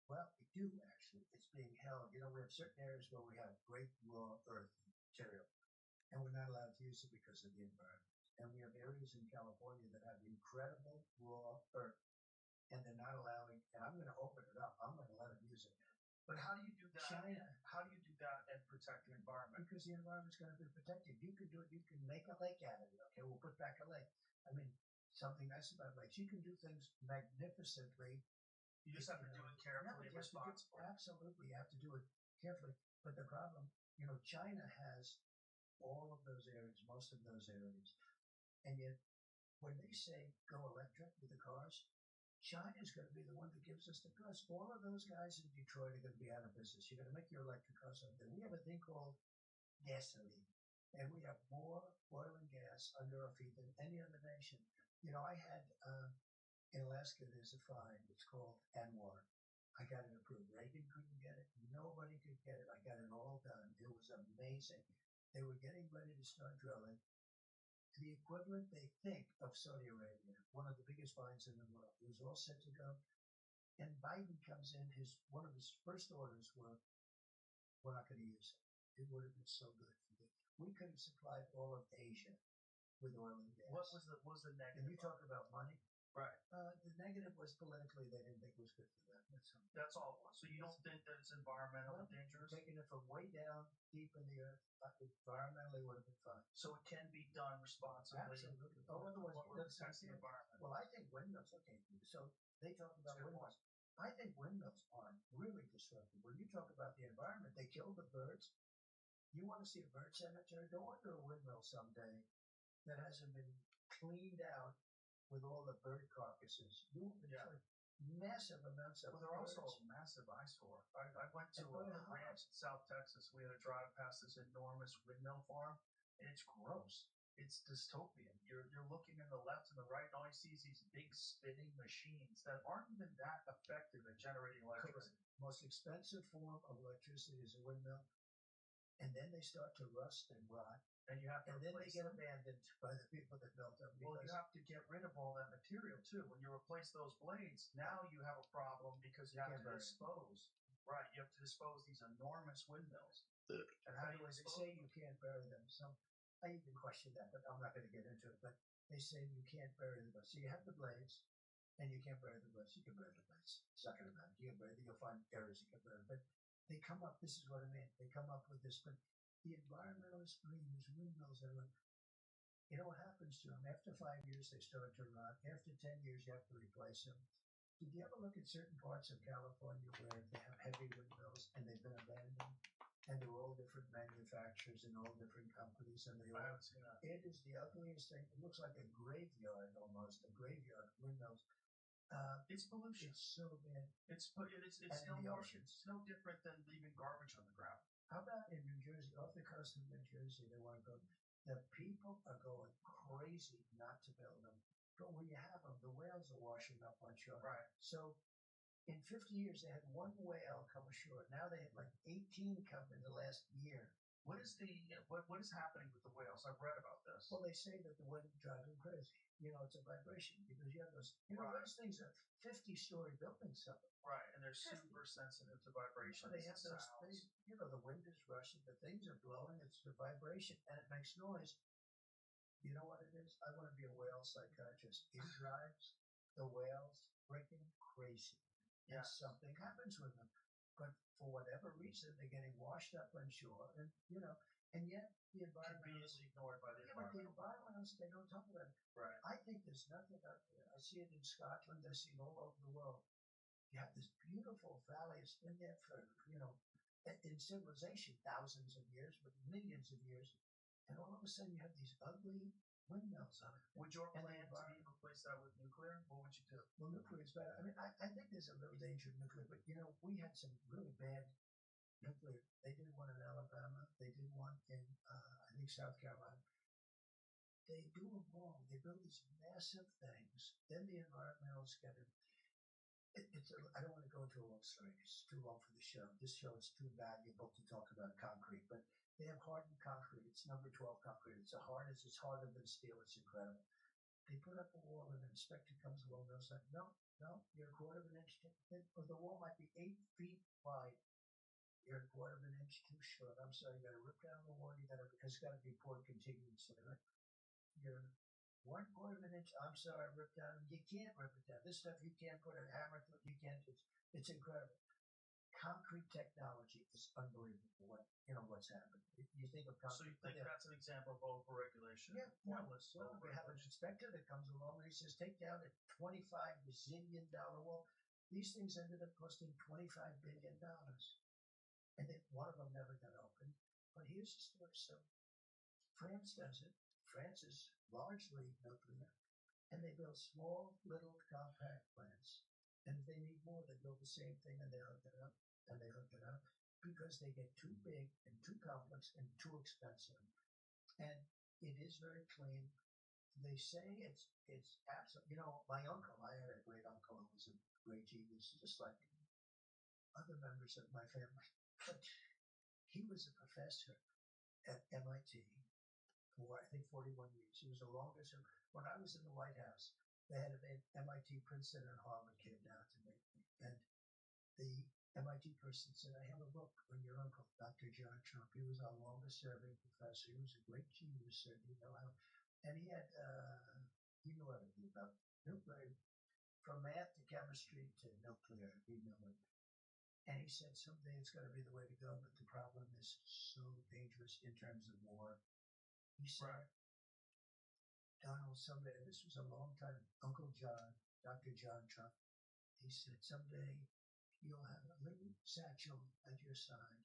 Speaker 16: well, we do actually. It's being held. You know, we have certain areas where we have great raw earth material, and we're not allowed to use it because of the environment. And we have areas in California that have incredible raw earth, and they're not allowing, and I'm going to open it up. I'm going to let them use it.
Speaker 2: But how do you do that?
Speaker 16: China.
Speaker 2: How do you do that and protect the environment?
Speaker 16: Because the environment's going to be protected. You can do it. You can make a lake out of it. Okay, we'll put back a lake. I mean, something nice about lakes. You can do things magnificently.
Speaker 2: You just have to do it carefully and responsibly.
Speaker 16: Absolutely, you have to do it carefully. But the problem, China has all of those areas, most of those areas, and yet when they say go electric with the cars, China's going to be the one that gives us the cars. All of those guys in Detroit are going to be out of business. You're going to make your electric cars up there. We have a thing called gasoline, and we have more oil and gas under our feet than any other nation. I had in Alaska, there's a find. It's called ANWR. I got it approved. Reagan couldn't get it. Nobody could get it. I got it all done. It was amazing. They were getting ready to start drilling. The equivalent, they think, of Saudi Arabia, one of the biggest finds in the world. It was all set to go. And Biden comes in, one of his first orders were, we're not going to use it. It would have been so good for me. We could have supplied all of Asia with oil and gas.
Speaker 2: What was the negative?
Speaker 16: And you talk about money.
Speaker 2: Right.
Speaker 16: The negative was politically they didn't think it was good for them.
Speaker 2: That's all it was. So you don't think that it's environmentally dangerous?
Speaker 16: Taking it from way down deep in the earth, environmentally would have been fine.
Speaker 2: So it can be done responsibly.
Speaker 16: Absolutely. Oh, otherwise,
Speaker 2: protects the environment.
Speaker 16: Well, I think windmills. Okay, so they talk about windmills. I think windmills are really disruptive. When you talk about the environment, they kill the birds. You want to see a bird cemetery? Go under a windmill someday that hasn't been cleaned out with all the bird carcasses. You will find massive amounts of
Speaker 2: Well, they're
Speaker 16: birds.
Speaker 2: also a massive eyesore. I went to a ranch in South Texas. We had to drive past this enormous windmill farm, and it's gross. It's dystopian. You're looking in the left and the right, and all you see is these big spinning machines that aren't even that effective at generating electricity.
Speaker 16: Most expensive form of electricity is a windmill, and then they start to rust and rot.
Speaker 2: And you have to
Speaker 16: then they
Speaker 2: replace
Speaker 16: get
Speaker 2: them.
Speaker 16: abandoned by the people that built them.
Speaker 2: Well, you have to get rid of all that material too. When you replace those blades, now you have a problem because you have to dispose. Right, you have to dispose these enormous windmills. And how do you
Speaker 16: they say you can't bury them? So I even question that, but I'm not going to get into it. But they say you can't bury the blades. So you have the blades, and you can't bury the blades. You can bury the blades. It's not going to matter. You can bury them. You'll find areas you can bury them. But they come up. This is what I mean. They come up with this. But the environmentalists bring these windmills and you know what happens to them? After 5 years, they start to rot. After 10 years, you have to replace them. Did you ever look at certain parts of California where they have heavy windmills and they've been abandoned? And they're all different manufacturers and all different companies. And
Speaker 2: I haven't seen that.
Speaker 16: It is the ugliest thing. It looks like a graveyard almost, a graveyard of windmills.
Speaker 2: It's pollution.
Speaker 16: It's so bad.
Speaker 2: It's
Speaker 16: And
Speaker 2: no
Speaker 16: in the
Speaker 2: more,
Speaker 16: oceans.
Speaker 2: it's no different than leaving garbage on the ground.
Speaker 16: How about in New Jersey, off the coast of New Jersey, they want to go. The people are going crazy not to build them. But when you have them, the whales are washing up on shore.
Speaker 2: Right.
Speaker 16: So in 50 years, they had one whale come ashore. Now they have like 18 come in the last year.
Speaker 2: What is happening with the whales? I've read about this.
Speaker 16: Well, they say that the wind drives them crazy. It's a vibration because you have those. Those things are 50-story buildings.
Speaker 2: Right, and they're super sensitive to vibrations.
Speaker 16: They have those things. The wind is rushing, the things are blowing. It's the vibration, and it makes noise. You know what it is? I want to be a whale psychiatrist. It drives the whales freaking crazy.
Speaker 2: Yeah.
Speaker 16: And something happens with them. But for whatever reason, they're getting washed up on shore, and and yet the environmentalists
Speaker 2: conveniently ignored by the
Speaker 16: But the
Speaker 2: environment.
Speaker 16: environmentalists, they don't talk about it.
Speaker 2: Right.
Speaker 16: I think there's nothing out there. I see it in Scotland. I see it all over the world. You have this beautiful valley. It's been there for in civilization, thousands of years, but millions of years, and all of a sudden you have these ugly windmills on it.
Speaker 2: Would your
Speaker 16: And
Speaker 2: plan
Speaker 16: the
Speaker 2: to be replace that with nuclear? What would you do?
Speaker 16: Well, nuclear is better. I mean, I think there's a little danger of nuclear, but we had some really bad nuclear. They did one in Alabama. They did one in, I think, South Carolina. They do them wrong. They build these massive things. Then the environmentalists get it. I don't want to go into a long story. It's too long for the show. This show is too valuable to talk about concrete, but they have hardened concrete. It's number 12 concrete. It's harder than steel. It's incredible. They put up a wall, and an inspector comes along and says, no, you're a quarter of an inch too thin. Or the wall might be 8 feet wide. You're a quarter of an inch too short. I'm sorry, you got to rip down the wall. It's got to be poured continuously. Right? You're 1/4 of an inch. I'm sorry, rip down. You can't rip it down. This stuff you can't put a hammer through. You can't. It's incredible. concrete technology is unbelievable. What's happened. You think of
Speaker 2: So you think that's an example of overregulation?
Speaker 16: Yeah,
Speaker 2: Pointless.
Speaker 16: we have an inspector that comes along and he says, take down a $25 bazillion wall. These things ended up costing $25 billion. And then one of them never got opened. But here's the story. So France does it. France is largely nuclear. And they build small, little, compact plants. And if they need more, they build the same thing and they hook it up. And they hook it up because they get too big and too complex and too expensive. And it is very clean. They say it's absolutely, my uncle, I had a great uncle who was a great genius, just like other members of my family. But he was a professor at MIT for, I think, 41 years. He was the longest. When I was in the White House, the head of MIT, Princeton, and Harvard came down to meet me. And the MIT person said, I have a book on your uncle, Dr. John Trump. He was our longest serving professor. He was a great genius, and and he had, he knew everything about nuclear, from math to chemistry to nuclear, he knew it. And he said, someday it's going to be the way to go, but the problem is so dangerous in terms of war. He said, Donald, someday, this was a long time, Uncle John, Dr. John Trump, he said, someday you'll have a little satchel at your side,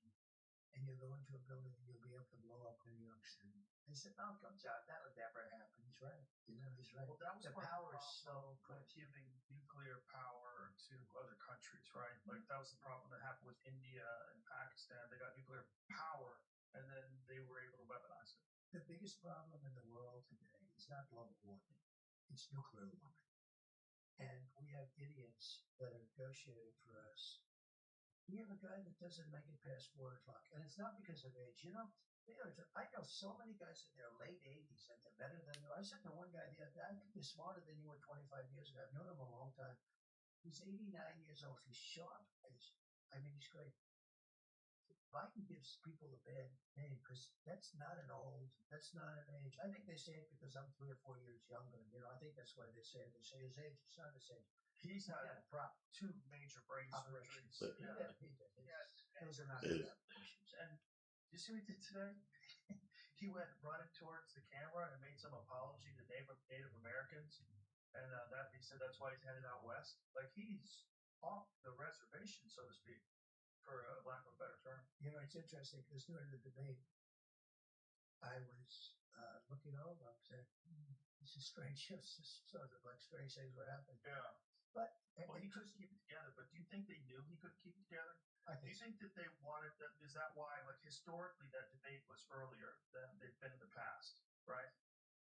Speaker 16: and you'll go into a building and you'll be able to blow up New York City. I said, Uncle John, that would never happen. He's right. He's right.
Speaker 2: Well, that was
Speaker 16: the
Speaker 2: part
Speaker 16: power
Speaker 2: of
Speaker 16: is so
Speaker 2: giving nuclear power to other countries, right? Like that was the problem that happened with India and Pakistan. They got nuclear power, and then they were able to weaponize it.
Speaker 16: The biggest problem in the world today is not global warming. It's nuclear warming. And we have idiots that are negotiating for us. We have a guy that doesn't make it past 4 o'clock. And it's not because of age. I know so many guys in their late 80s and they're better than you. I said to one guy the other day, I think he's smarter than you were 25 years ago. I've known him a long time. He's 89 years old. He's sharp. He's great. Biden gives people a bad name because that's not an age. I think they say it because I'm 3 or 4 years younger. I think that's why they say it. They say his age, it's not his age.
Speaker 2: He's had 2 major brain surgeries.
Speaker 16: He did. Those are not operations.
Speaker 2: And you see what he did today? He went running towards the camera and made some apology to Native Americans. And that he said that's why he's headed out west. Like he's off the reservation, so to speak, for lack of a better term.
Speaker 16: It's interesting because during the debate, I was looking over. I said, "This is strange. This sort of like strange things were happening."
Speaker 2: Yeah.
Speaker 16: But
Speaker 2: he couldn't keep it together. But do you think they knew he couldn't keep it together? Do you think that they wanted that? Is that why, like historically, that debate was earlier than they've been in the past, right?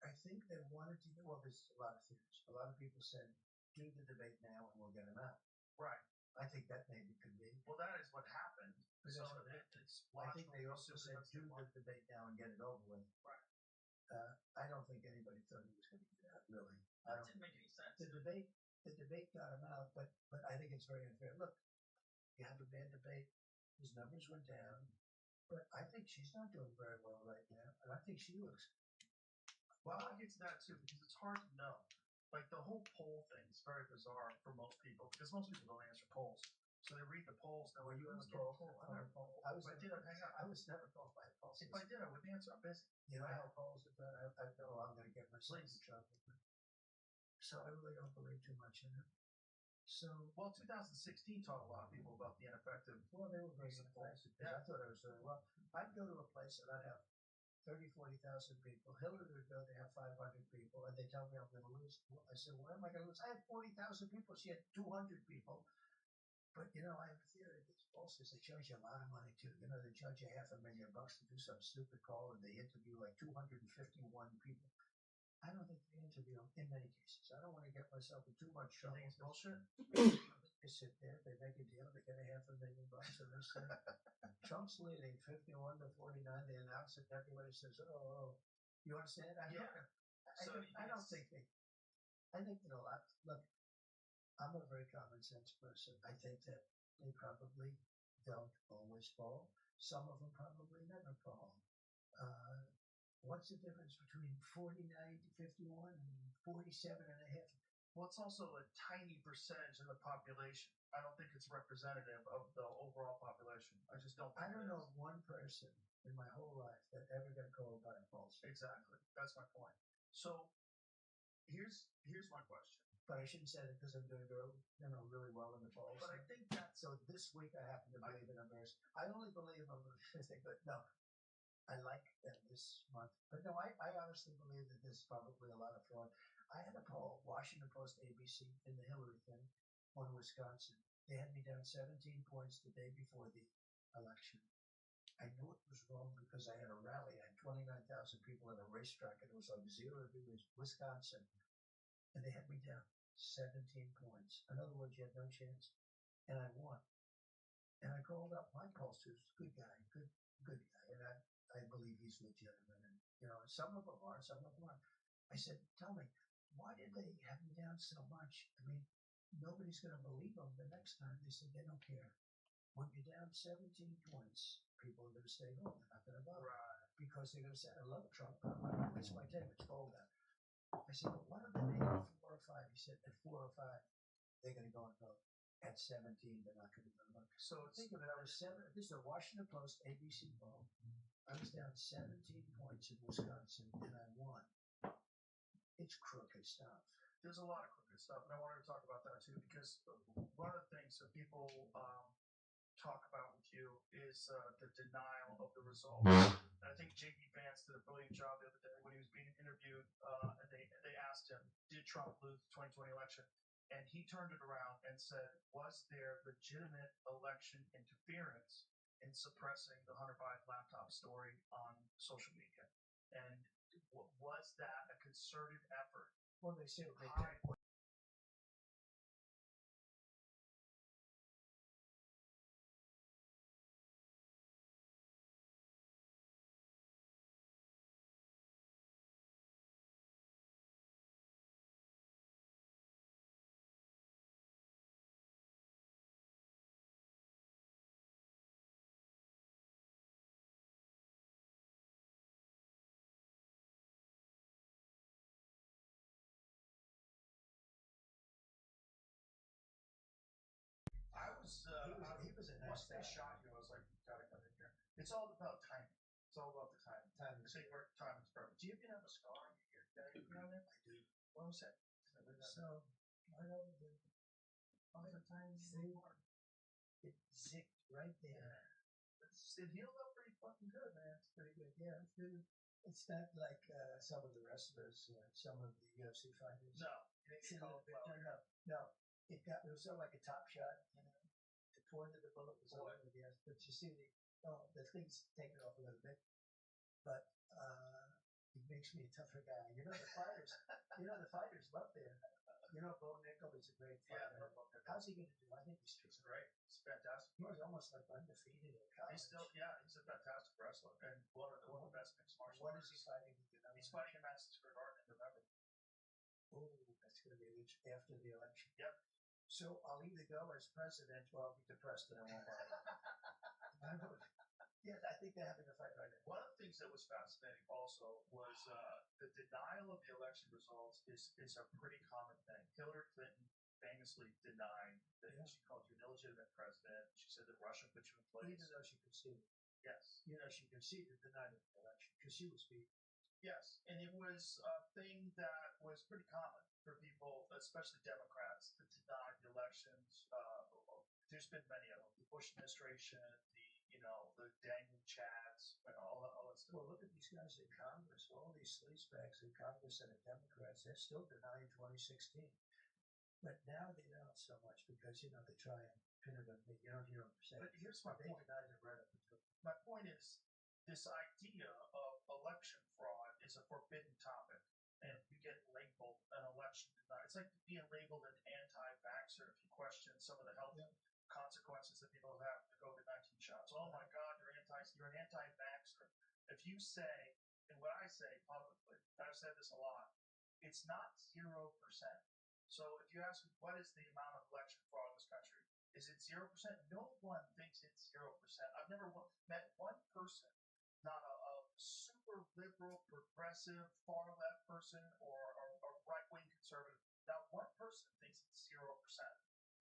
Speaker 16: I think they wanted to. Well, there's a lot of theories. A lot of people said, "Do the debate now, and we'll get him out."
Speaker 2: Right.
Speaker 16: I think that maybe could be.
Speaker 2: Well, that is what happened. So it's.
Speaker 16: I think they also said, "Do the debate now and get it over with."
Speaker 2: Right.
Speaker 16: I don't think anybody thought he was going to do that. Really,
Speaker 2: That didn't make any sense.
Speaker 16: The debate got him out, but I think it's very unfair. Look, you have a bad debate. His numbers went down, but I think she's not doing very well right now, and I think she looks.
Speaker 2: Well, I get to that too because it's hard to know. Like the whole poll thing is very bizarre for most people because most people don't answer polls. So they read the polls. Now,
Speaker 16: Were you in
Speaker 2: a
Speaker 16: the poll?
Speaker 2: I was
Speaker 16: never called by a poll.
Speaker 2: If I did, I wouldn't answer. I'm busy.
Speaker 16: You know how polls are done. I know I'm going to get myself in trouble. So I really don't believe too much in it. So,
Speaker 2: 2016 taught a lot of people about the ineffective.
Speaker 16: Well, they were very ineffective. I thought I was doing well. I'd go to a place and I'd have 30,000, 40,000 people. Hillary would go, they have 500 people, and they tell me I'm going to lose. I said, why am I going to lose? I had 40,000 people. She had 200 people. But, I have a theory that these pollsters, they charge you a lot of money, too. They charge you $500,000 to do some stupid call, and they interview like 251 people. I don't think they interview them in many cases. I don't want to get myself in too much trouble.
Speaker 2: You think it's bullshit?
Speaker 16: They sit there, they make a deal, they get $500,000, and they say, Trump's leading 51 to 49. They announce it, everybody says, oh. You understand? I don't think they. I think that a lot. Look, I'm a very common sense person. I think that they probably don't always fall. Some of them probably never fall. What's the difference between 49 to 51 and 47 and a half?
Speaker 2: Well, it's also a tiny percentage of the population. I don't think it's representative of the overall population. I just don't.
Speaker 16: I don't know of one person in my whole life that ever got called by a pollster.
Speaker 2: Exactly. That's my point. So here's my question.
Speaker 16: But I shouldn't say that because I'm doing really well in the polls.
Speaker 2: But I think that's
Speaker 16: so. This week I happen to believe in America. I only believe I'm but no, I like them this month. But no, I honestly believe that there's probably a lot of fraud. I had a poll, Washington Post, ABC, in the Hillary thing on Wisconsin. They had me down 17 points the day before the election. I knew it was wrong because I had a rally. I had 29,000 people at a racetrack, and it was like 0 degrees, Wisconsin. And they had me down 17 points. In other words, you had no chance. And I won. And I called up my pollster, good guy, good guy. And I believe he's legitimate. And, some of them are, some of them aren't. I said, tell me, why did they have me down so much? I mean, nobody's going to believe them the next time. They said they don't care. When you're down 17 points, people are going to stay home. They're not going to vote.
Speaker 2: Right.
Speaker 16: Because they're going to say, I love Trump. It's my day. It's cold out. I said, but what if they make it 4 or 5? He said, at 4 or 5, they're going to go and vote. At 17, they're not going to go and vote. So think of it. This is a Washington Post ABC poll. I was down 17 points in Wisconsin, and I won. It's crooked stuff.
Speaker 2: There's a lot of crooked stuff, and I wanted to talk about that too, because one of the things that people talk about with you is the denial of the results. And I think J.D. Vance did a brilliant job the other day when he was being interviewed, and they asked him, did Trump lose the 2020 election? And he turned it around and said, was there legitimate election interference in suppressing the Hunter Biden laptop story on social media? And was that a concerted effort?
Speaker 16: Well, they said they
Speaker 2: he was a nice guy. Once they shot you, I was like, gotta cut in here. It's all about timing. It's all about the timing. Timing. Say where timing's perfect. Do you even have a scar on your ear? Did I put on there? I do. What was that?
Speaker 16: So, I know oftentimes it zipped right there.
Speaker 2: It healed up pretty fucking good, man.
Speaker 16: It's pretty good. Yeah, it's good. It's not like some of the wrestlers, some of the UFC fighters.
Speaker 2: No.
Speaker 16: No. It was sort of like a top shot, The point of the bullet was over the yes, but you see the thing's taken off a little bit. But it makes me a tougher guy. The fighters love their. Bo Nickel is a great fighter.
Speaker 2: Yeah,
Speaker 16: how's he going to do? I think he's
Speaker 2: great. He's fantastic.
Speaker 16: He was almost like undefeated in college.
Speaker 2: He's a fantastic wrestler and one of the best mixed martial arts.
Speaker 16: What is he fighting?
Speaker 2: He's fighting in Madison Square Garden in November.
Speaker 16: Oh, that's going to be after the election.
Speaker 2: Yep.
Speaker 16: So I'll either go as president or I'll be depressed and I won't buy it. Yeah, I think they're having a fight right now.
Speaker 2: One of the things that was fascinating also was the denial of the election results is a pretty common thing. Hillary Clinton famously denied that she called you an illegitimate president. She said that Russia put you in place.
Speaker 16: Even though she conceded.
Speaker 2: Yes.
Speaker 16: She conceded the night of the election because she was beaten.
Speaker 2: Yes, and it was a thing that was pretty common for people, especially Democrats, to deny the elections. There's been many of them. The Bush administration, the dangling chads, all that stuff.
Speaker 16: Well, look at these guys in Congress. All these sleazebags in Congress and the Democrats, they're still denying 2016. But now they don't so much because, they try and pin it on me. You don't hear them say.
Speaker 2: But here's my point.
Speaker 16: They denied it right up until.
Speaker 2: My point is, this idea of election fraud is a forbidden topic, and you get labeled an election denier. It's like being labeled an anti-vaxxer if you question some of the health consequences that people have from the COVID-19 shots. Oh my God, you're an anti-vaxxer. If you say, and what I say publicly, I've said this a lot, it's not 0%. So if you ask me, what is the amount of election fraud in this country? Is it 0%? No one thinks it's 0%. I've never met one person, not a super liberal, progressive, far left person, or a right wing conservative, Not one person thinks it's 0%.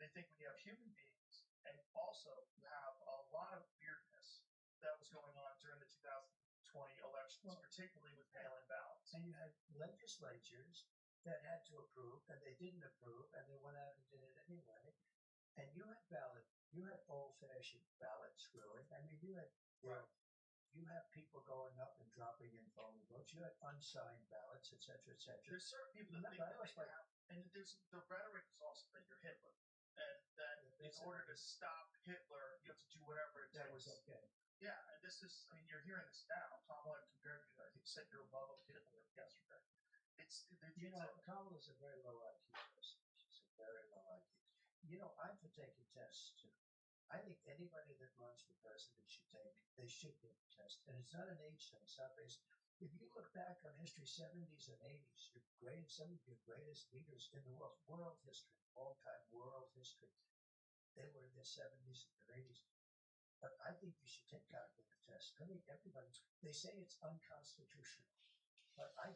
Speaker 2: They think when you have human beings, and also you have a lot of weirdness that was going on during the 2020 elections, particularly with mail-in ballots.
Speaker 16: And you had legislatures that had to approve, and they didn't approve, and they went out and did it anyway. And you had old-fashioned ballots, really. I mean, you have people going up and dropping in phone votes. You had unsigned ballots, etc., etc.
Speaker 2: There's certain people that think that they have, and there's the rhetoric is also that you're Hitler, and that in order to stop Hitler, you have to do whatever it takes.
Speaker 16: That was okay.
Speaker 2: Yeah, and this is, I mean, you're hearing this now. Tomlin compared you, I think, said you're love of Hitler yesterday.
Speaker 16: Kamala's a very low IQ person. She's a very low IQ. I'm for taking tests too. I think anybody that runs for president should take a test. And it's not an age thing, it's not based. If you look back on history, 70s and 80s, some of your greatest leaders in the world history, all-time world history, they were in their 70s and their 80s. But I think you should take cognitive tests. I think they say it's unconstitutional. But I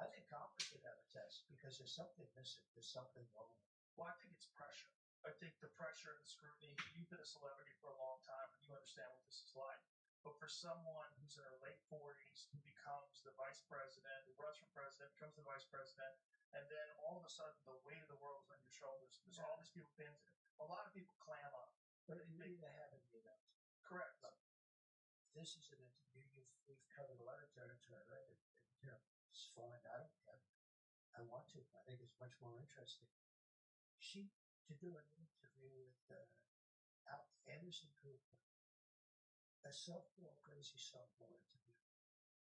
Speaker 16: think Kamala should have a test because there's something missing. There's something wrong.
Speaker 2: Well, I think it's pressure. I think the pressure and the scrutiny, you've been a celebrity for a long time and you understand what this is like. But for someone who's in her late 40s, who becomes the vice president, who runs for president, becomes the vice president, and then all of a sudden the weight of the world is on your shoulders. There's all these people fans. A lot of people clam up.
Speaker 16: But you need to have it,
Speaker 2: Correct.
Speaker 16: Look, this is an interview. We've covered a lot of territory, right? It's fine. I want to. I think it's much more interesting. To do an interview with Anderson Cooper, a crazy softball interview.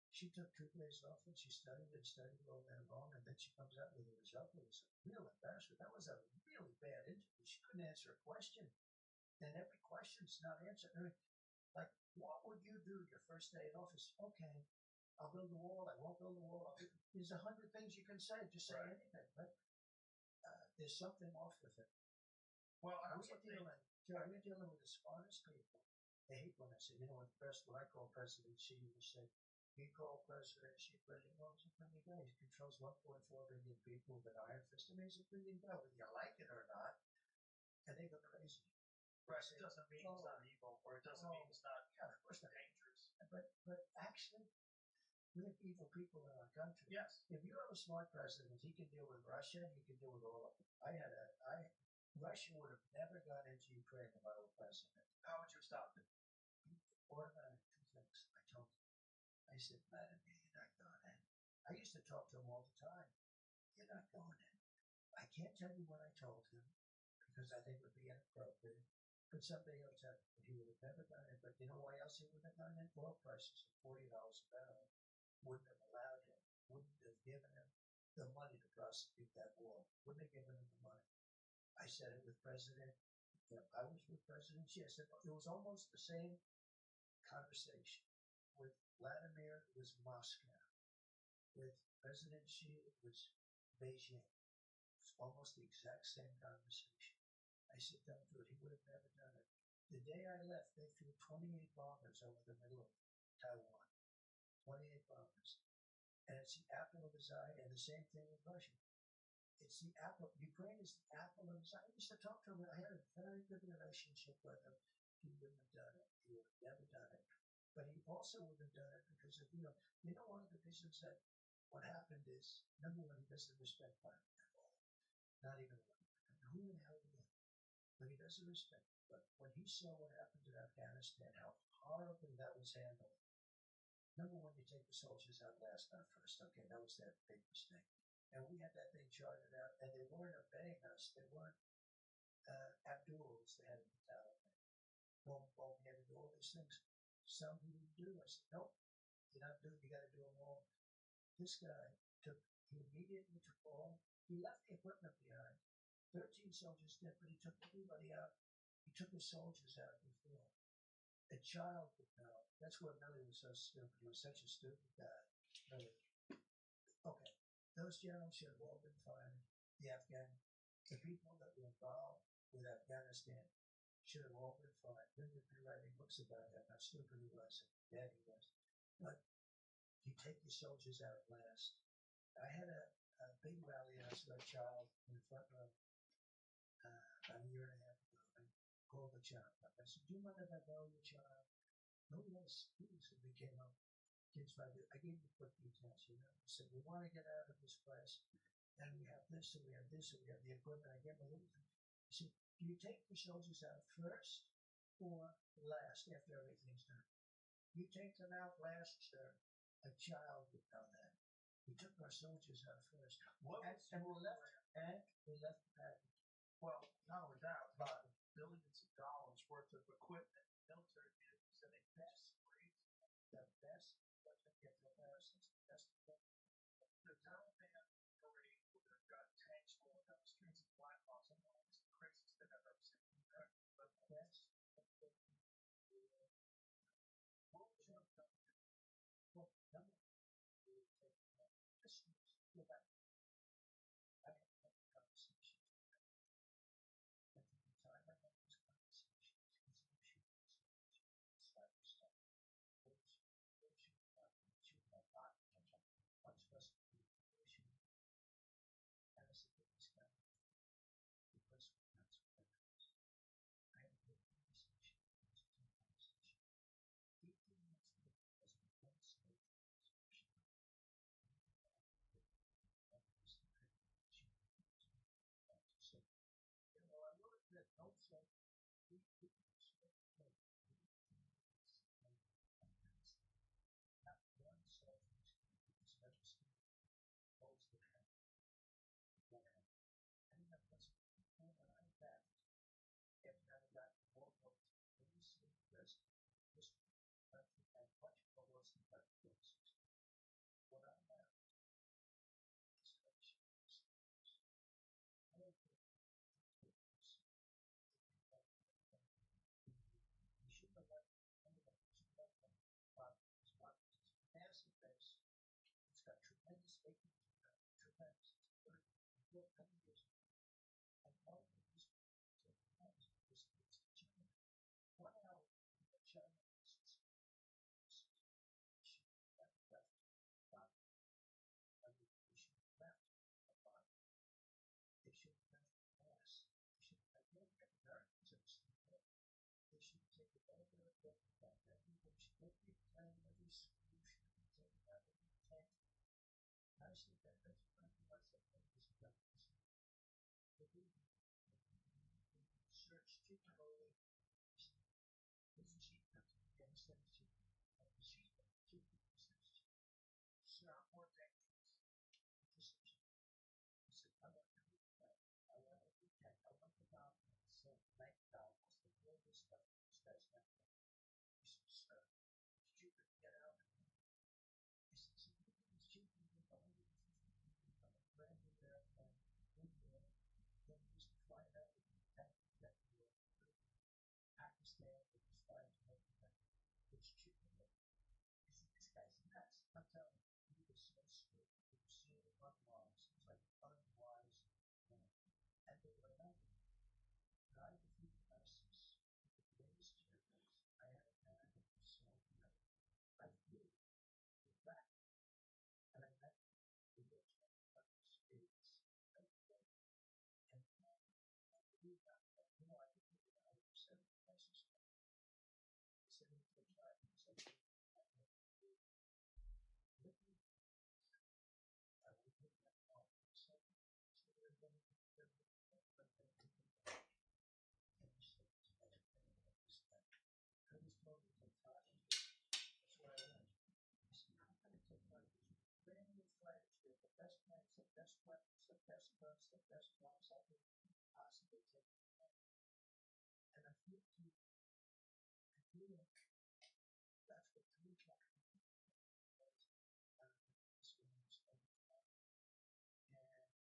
Speaker 16: She took 2 days off and she studied all day long, and then she comes out with a result that was a real embarrassment. That was a really bad interview. She couldn't answer a question, and every question's not answered. Like, what would you do your first day in office? Okay, I'll build a wall. I won't build a wall. There's 100 things you can say. Just say anything, but there's something off with it.
Speaker 2: Well,
Speaker 16: we're dealing with the smartest people. They hate when I say, when I call President Xi, you say, he called President Xi, President Xi, he's a pretty guy. He controls 1.4 billion people with an iron fist. I mean, he's a pretty guy, whether you like it or not. And they go crazy.
Speaker 2: Right, it doesn't mean he's not evil, or it doesn't mean he's not dangerous.
Speaker 16: But actually, we have evil people in our country.
Speaker 2: Yes.
Speaker 16: If you have a smart president, he can deal with Russia, he can deal with all of them. Russia would have never gone into Ukraine if I were president.
Speaker 2: How would you have stopped it?
Speaker 16: Automatic 2 things. I told him. I said, Vladimir, you're not going in. I used to talk to him all the time. You're not going in. I can't tell you what I told him because I think it would be inappropriate. But somebody else said he would have never done it. But you know why else he wouldn't have done it? Oil prices at $40 a barrel wouldn't have allowed him, wouldn't have given him the money to prosecute that war. Wouldn't have given him the money. I said it with President. I was with President Xi. I said it was almost the same conversation. With Vladimir, it was Moscow. With President Xi, it was Beijing. It's almost the exact same conversation. I said, don't do it. He would have never done it. The day I left, they threw 28 bombers over the middle of Taiwan. 28 bombers. And it's the apple of his eye, and the same thing with Russia. It's the apple. Ukraine is the apple of his eye. I used to talk to him. I had a very good relationship with him. He wouldn't have done it. He would have never done it. But he also would have done it because of, one of the reasons that what happened is, number one, he doesn't respect Biden at all. Not even a little bit. Who the hell would? But he doesn't respect it. But when he saw what happened in Afghanistan, how horribly that was handled, number one, you take the soldiers out last, not first. Okay, that was their big mistake. And we had that thing charted out, and they weren't obeying us. They weren't Abdul was the head of the Taliban. Boom, we had to do all these things. Some he didn't do. I said, nope, you're not doing. You got to do them all. This guy he immediately took all. He left the equipment behind. 13 soldiers did, but he took everybody out. He took the soldiers out before. A child would know. That's where Milley was so stupid. He was such a stupid guy. Milley. Okay. Those generals should have all been fired. The people that were involved with Afghanistan should have all been fired. Then you'd be writing books about that, how stupid he was, and bad he was. But you take your soldiers out last. I had a big rally. I saw a child in the front row about a year and a half ago. I called the child up. I said, "Do you mind if I borrow your child?" "No, yes, please." And we came up. Kids, I gave the quick details. I said, "We want to get out of this place, and we have this, and we have this, and we have the equipment." I gave them a little. I said, "Do you take the soldiers out first or last after everything's done?" "You take them out last, sir." A child would know that. We took our soldiers out first. And we left the package.
Speaker 2: Well, not only that, but billions of dollars worth of equipment, military vehicles, and a best grade.
Speaker 16: The best, but to get the best, it's the best.
Speaker 2: The Taliban parade where they've got tanks rolling down the streets of Black Hawks and all is the craziest thing I've ever seen.
Speaker 16: But best. Go back. I had conversations with them. And from the time I had those conversations, much less communication. And I said, "This guy, because that's what it is." I had a good conversation. It was a good conversation. 15 minutes later, as we both spoke, I learned that also we not one soldier is never seen holds the hand. And that was when I left, after I got more votes, when you see the rest of this country had much more votes than that votes. When I left, this nation was I don't think you should have left anybody. You should have left it's massive base. It's got tremendous acreage. Tremendous. It's 400 years. And all of these is China. 1 hour of China is left. They should have left a lot. They should have left less. They should have left Americans in this thing. They should have taken all their equipment back. Every plan, every solution, take it out of the tank. I said that that's what I said. This guns. Search particularly is cheap. Afghanistan is cheap. Cheap. Not more dangerous. Just cheap. I said, I want to do that. I want to do that. I want the dominance. So, $9 to build this stuff. This guy's not. He said, "Sir, it's cheaper to get out." He said, "It's cheaper to buy a brand new airplane in Europe than it is to fly it out of the tank that you were Pakistan that was flying to make it. It's cheaper." I said, "This guy's nuts." I'm telling you, he was so stupid. He was so unwise. He was like unwise. And they went up. I had a few classes. The greatest years I ever had. So I flew back. And I met the original States. And we got no idea how to set the prices. Sitting for time. So I would take that off. So they're going to I was told to take time. That's where I went. I said, "How can I take time? Brand new flights with the best tanks, the best weapons, the best guns, the best bombs I could possibly take." And I flew to that's what 3 o'clock was. This one was and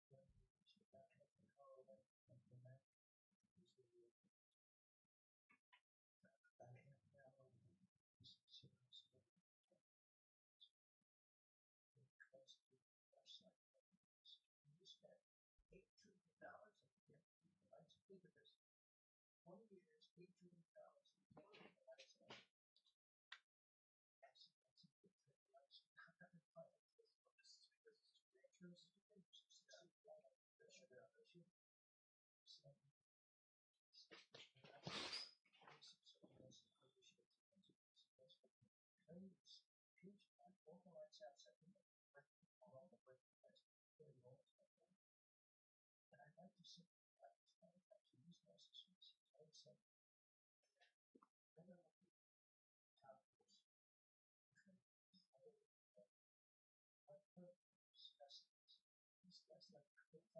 Speaker 16: when we reached about half an hour away from the map, it was really about a half an hour away. This is serious. Because the website we spent $8 trillion on the I think
Speaker 17: Back.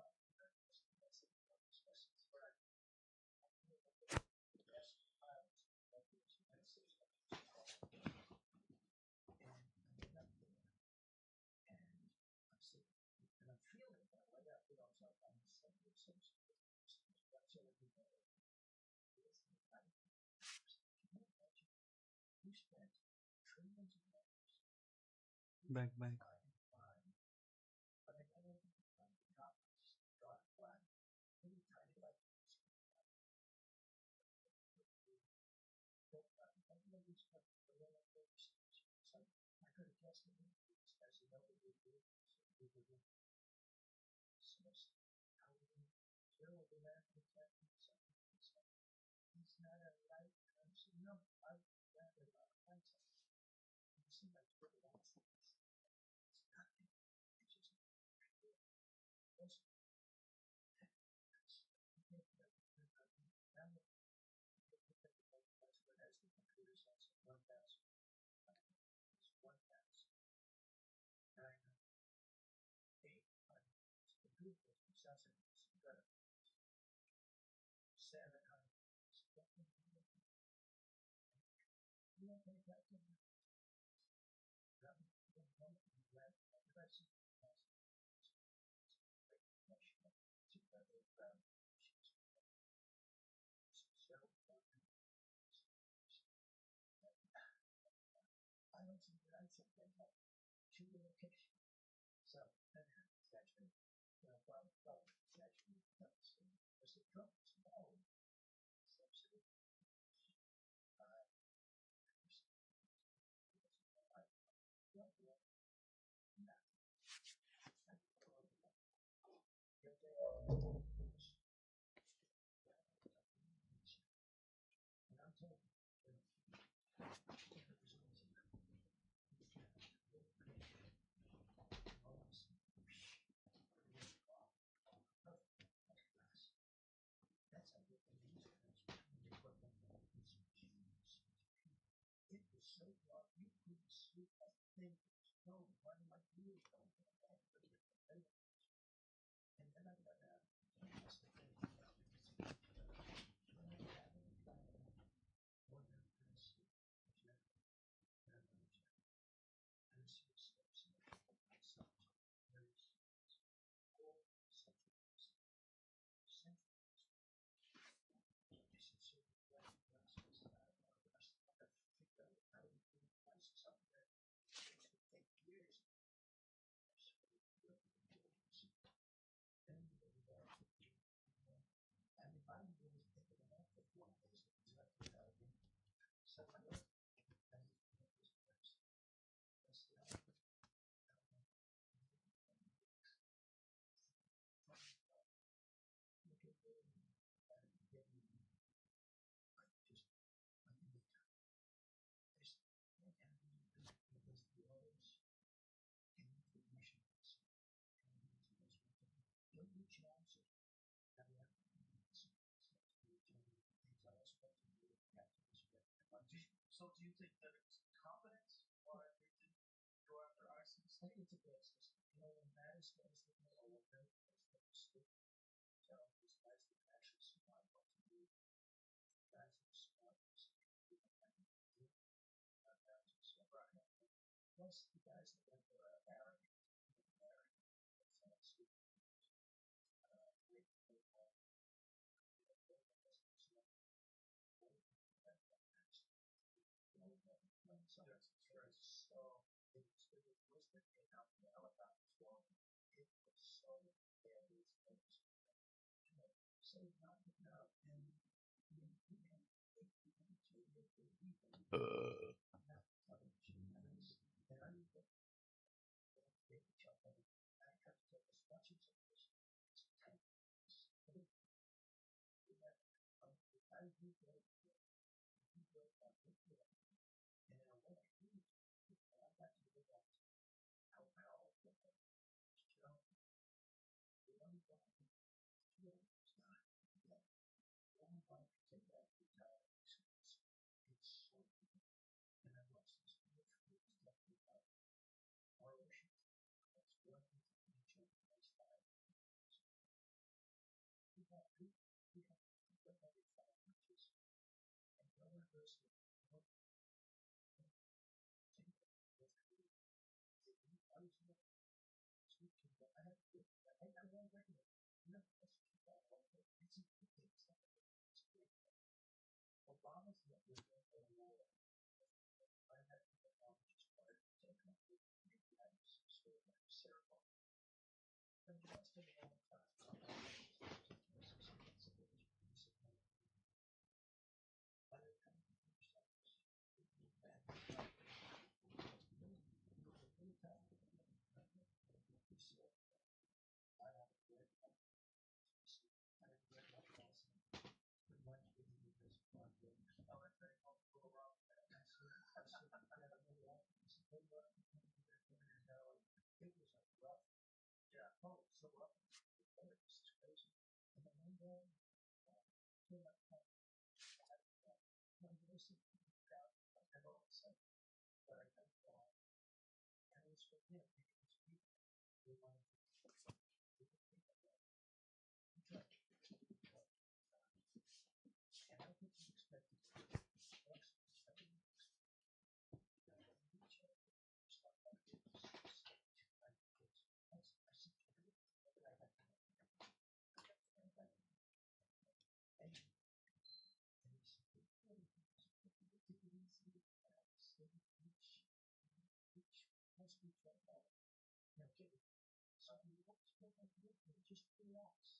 Speaker 2: So do you think that it was competence why they didn't go after ISIS?
Speaker 12: I think it's a great system. You know, when Madison was the middle of them, tell these guys that actually survive what to do. Guys who smart, plus the guys that went for Aaron, so it was listed in out the helicopters for it was so deadly. So not enough and we have every 5 inches. And the other person, I was I have to I won't recommend no that's too bad. It's not it's great. Obama's not really a war. I had Obama just prior to taking up with some sort of ceremony. And that's been a long time. It was a rough, yeah, oh, so rough. It's crazy. And then one day, came up, one person got I don't say, but I got and it was for him because people they wanted to do something. And I think he expected to do just relax.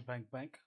Speaker 17: Bank bank.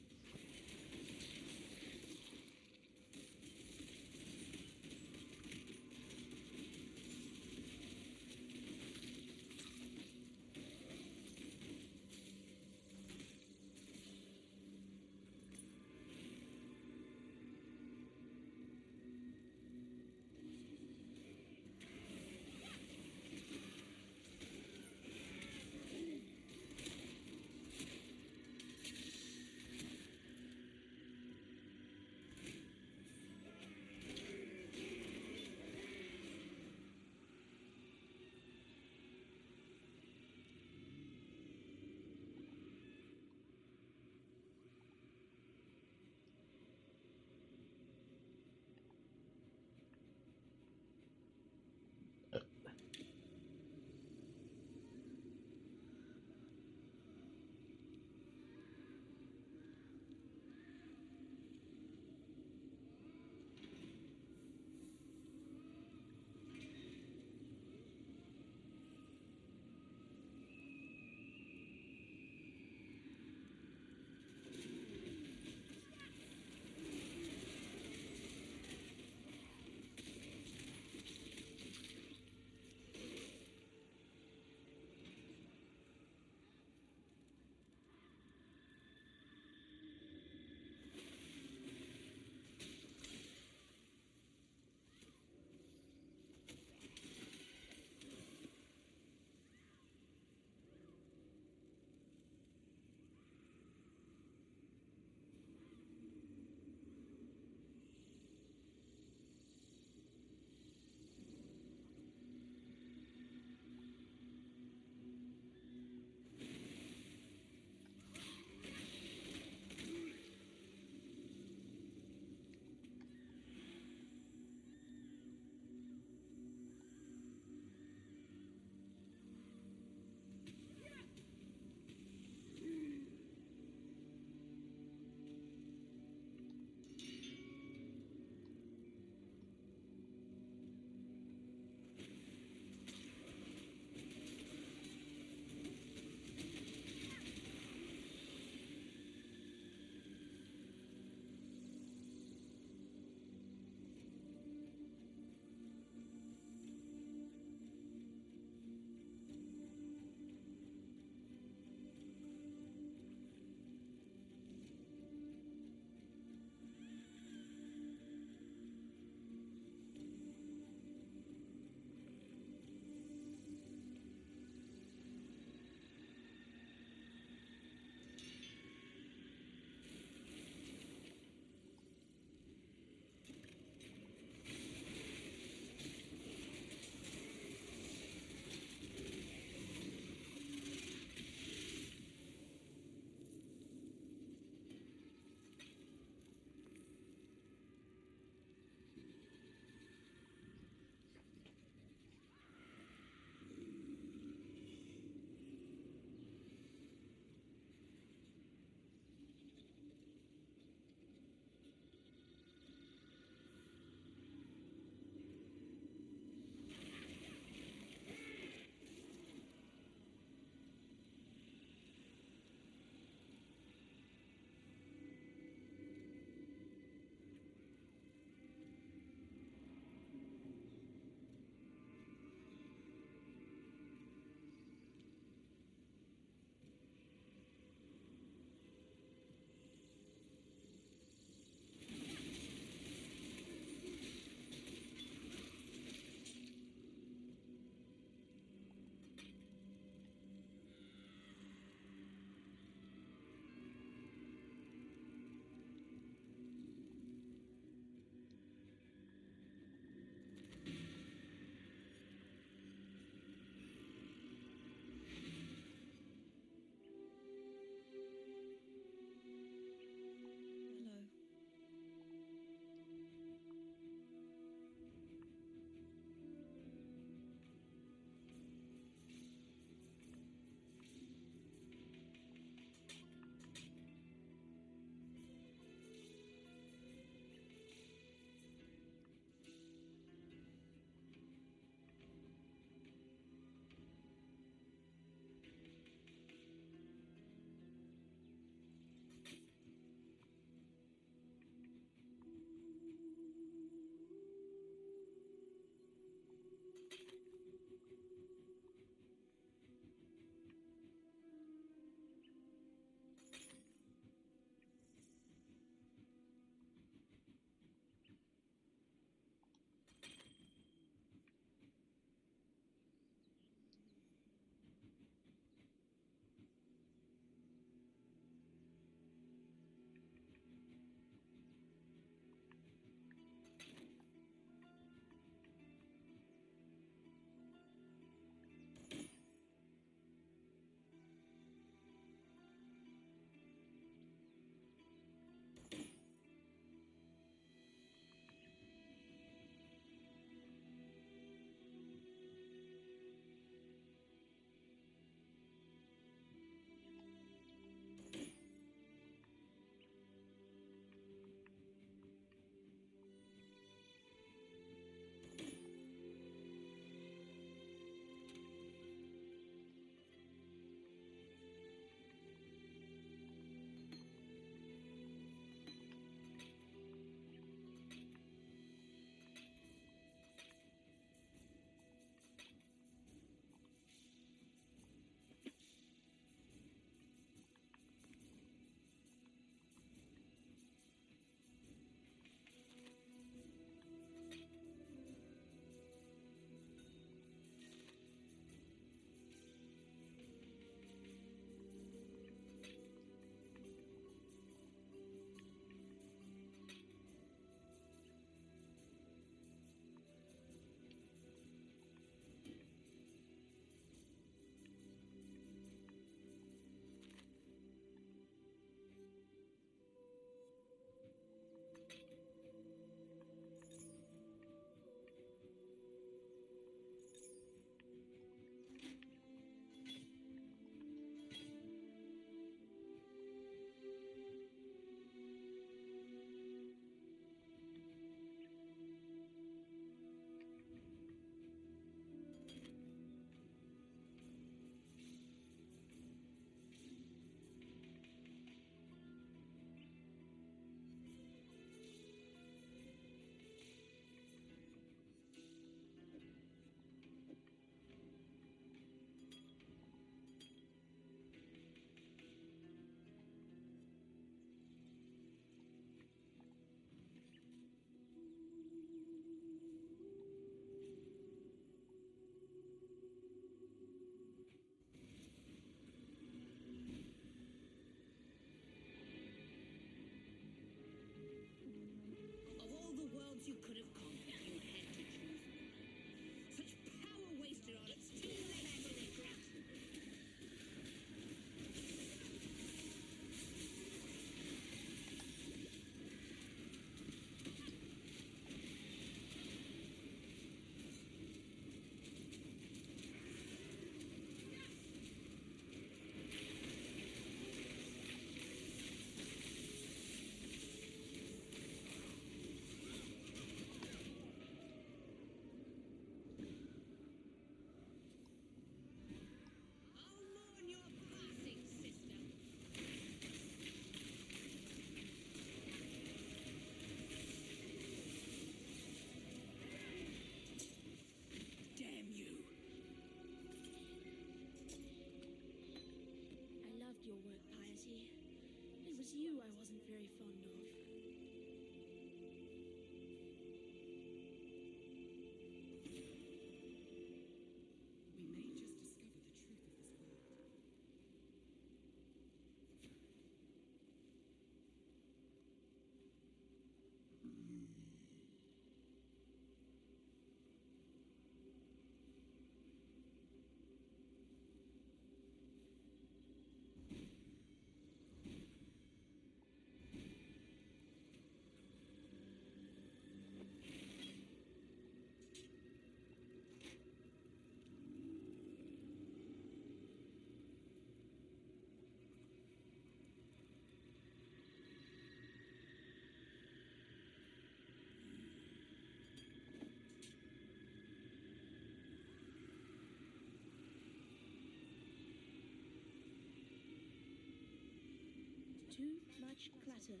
Speaker 18: Crash, clatter.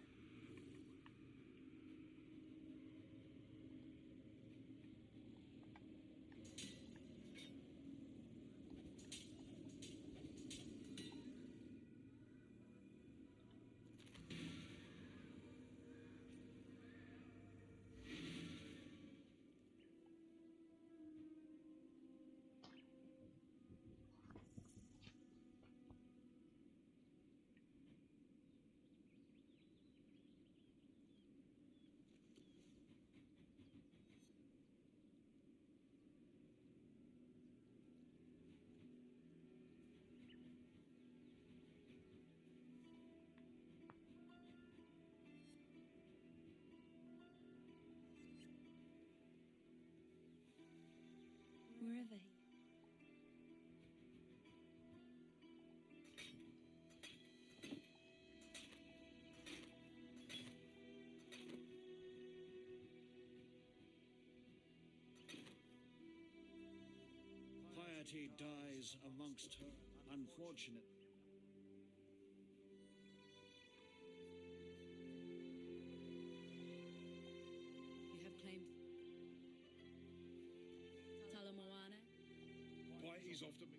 Speaker 18: Wherever he.
Speaker 19: Piety dies amongst her, unfortunately.
Speaker 18: You have claimed Talamoana?
Speaker 19: Piety's off to me.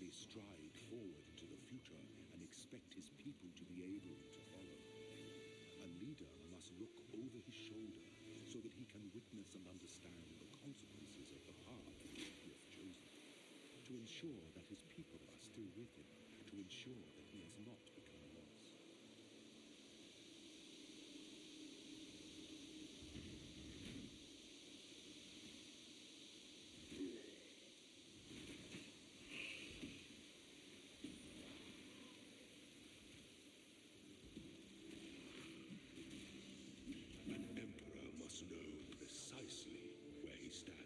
Speaker 19: they stride forward into the future and expect his people to be able to follow. A leader must look over his shoulder so that he can witness and understand the consequences of the path he has chosen, to ensure that his people are still with him, to ensure that he has not become lost. An emperor must know precisely where he stands.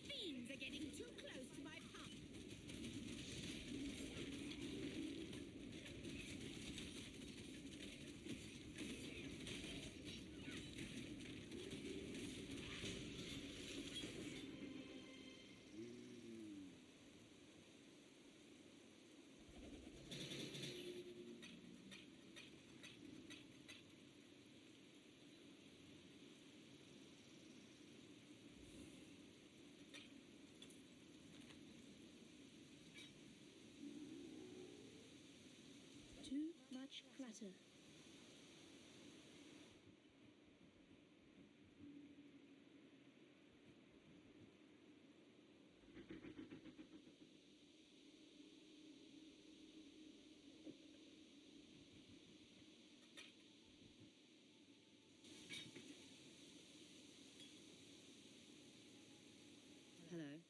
Speaker 18: Fiends are getting too close to my pump. Too much clutter. Hello.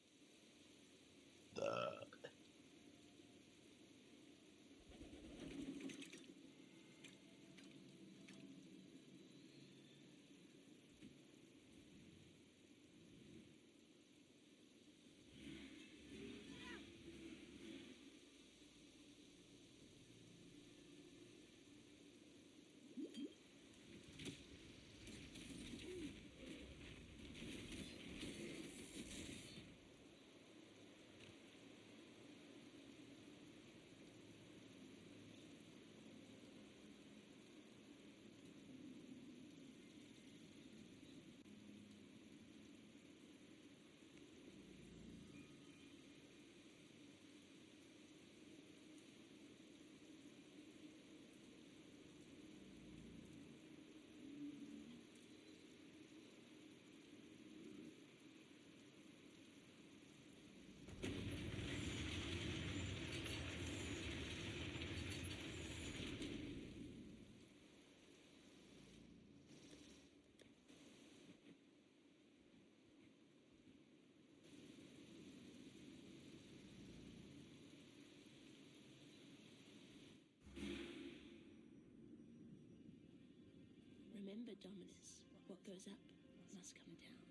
Speaker 18: Remember, Dominus, what goes up must come down.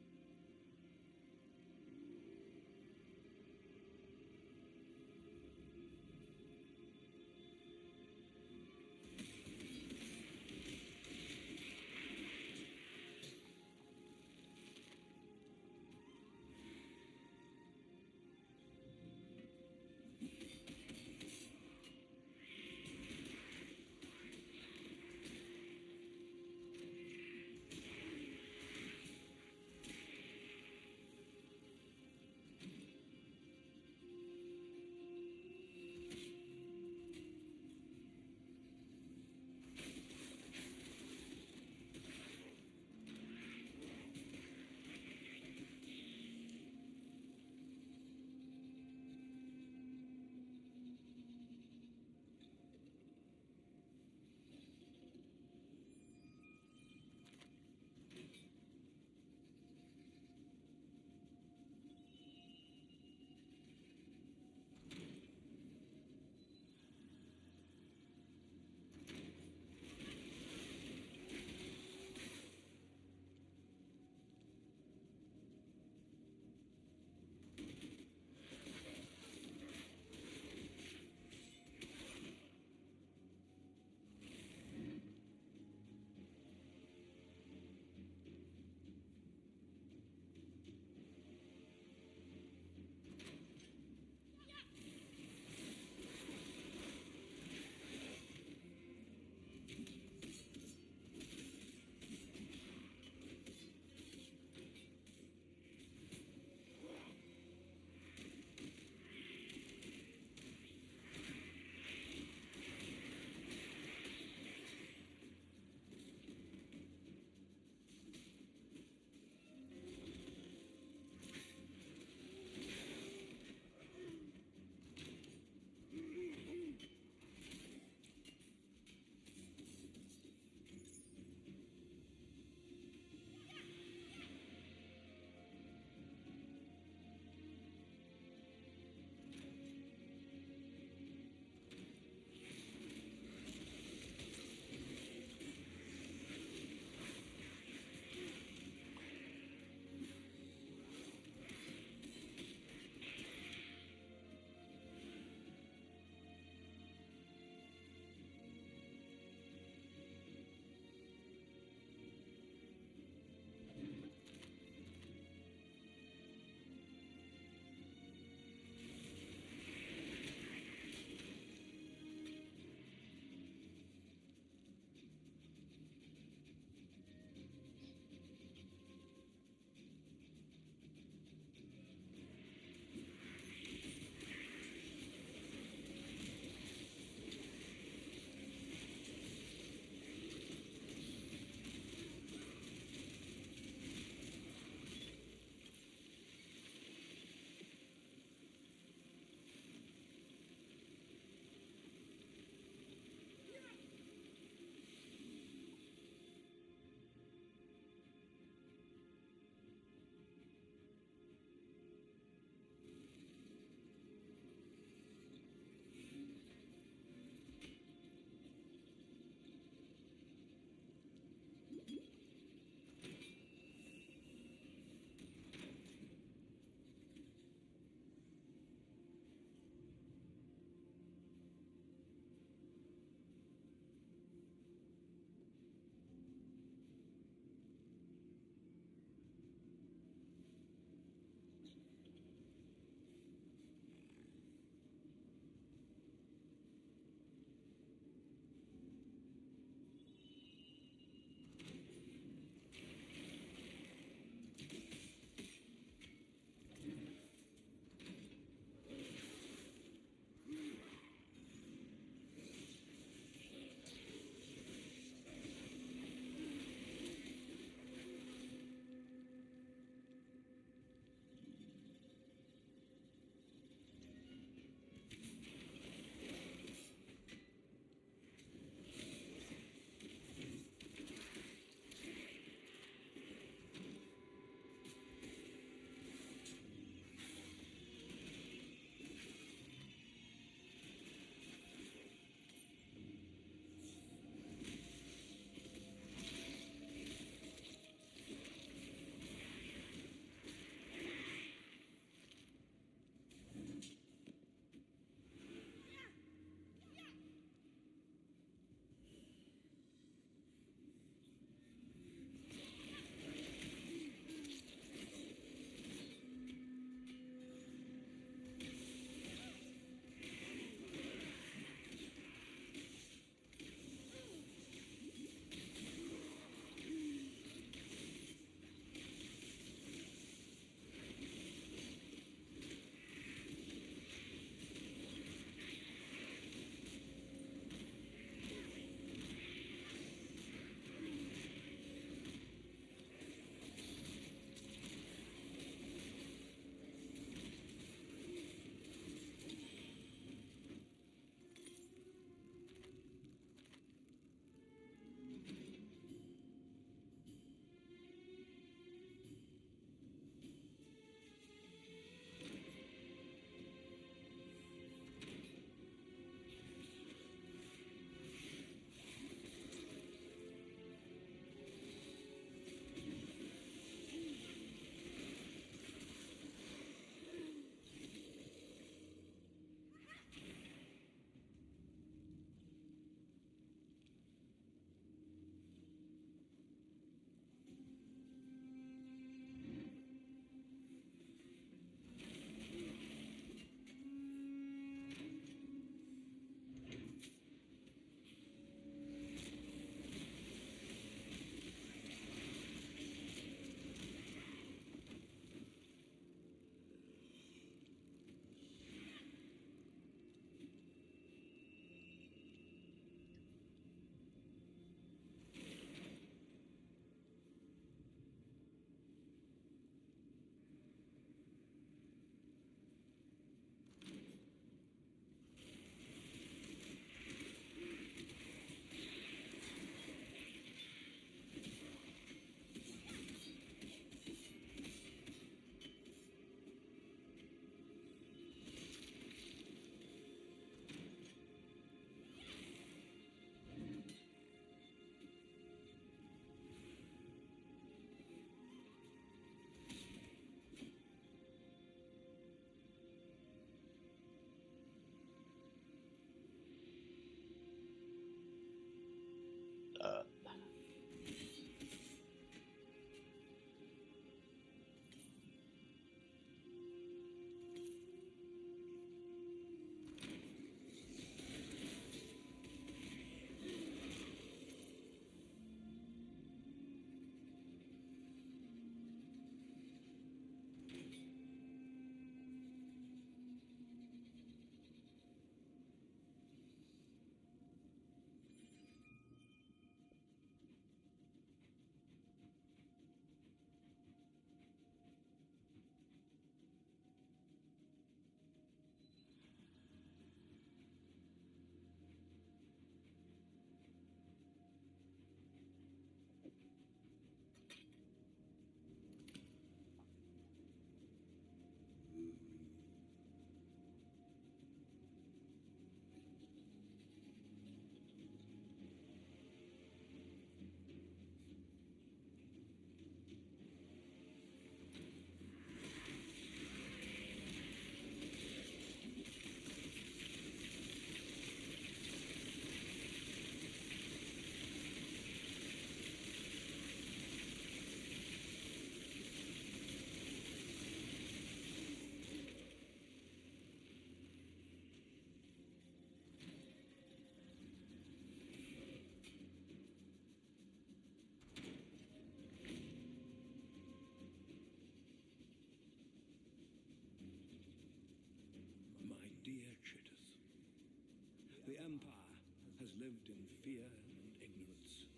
Speaker 19: has lived in fear and ignorance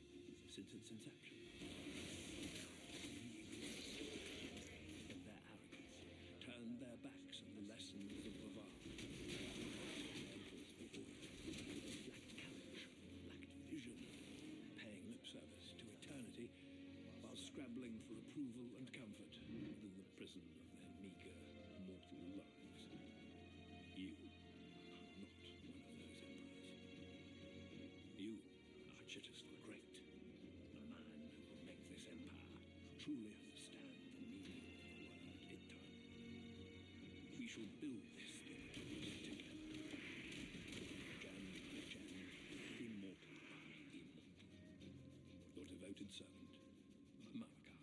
Speaker 19: since its inception. In their arrogance, turned their backs on the lessons of Bavar. Lacked courage, lacked vision, paying lip service to eternity while scrabbling for approval and comfort within the prison of their meager, mortal lives. You are not one of those emperors. You are Chitus the Great, the man who will make this empire truly understand the meaning of the word Ittan. We shall build this spirit together. Gen by gen, immortal by immortal. Your devoted servant, Malachi.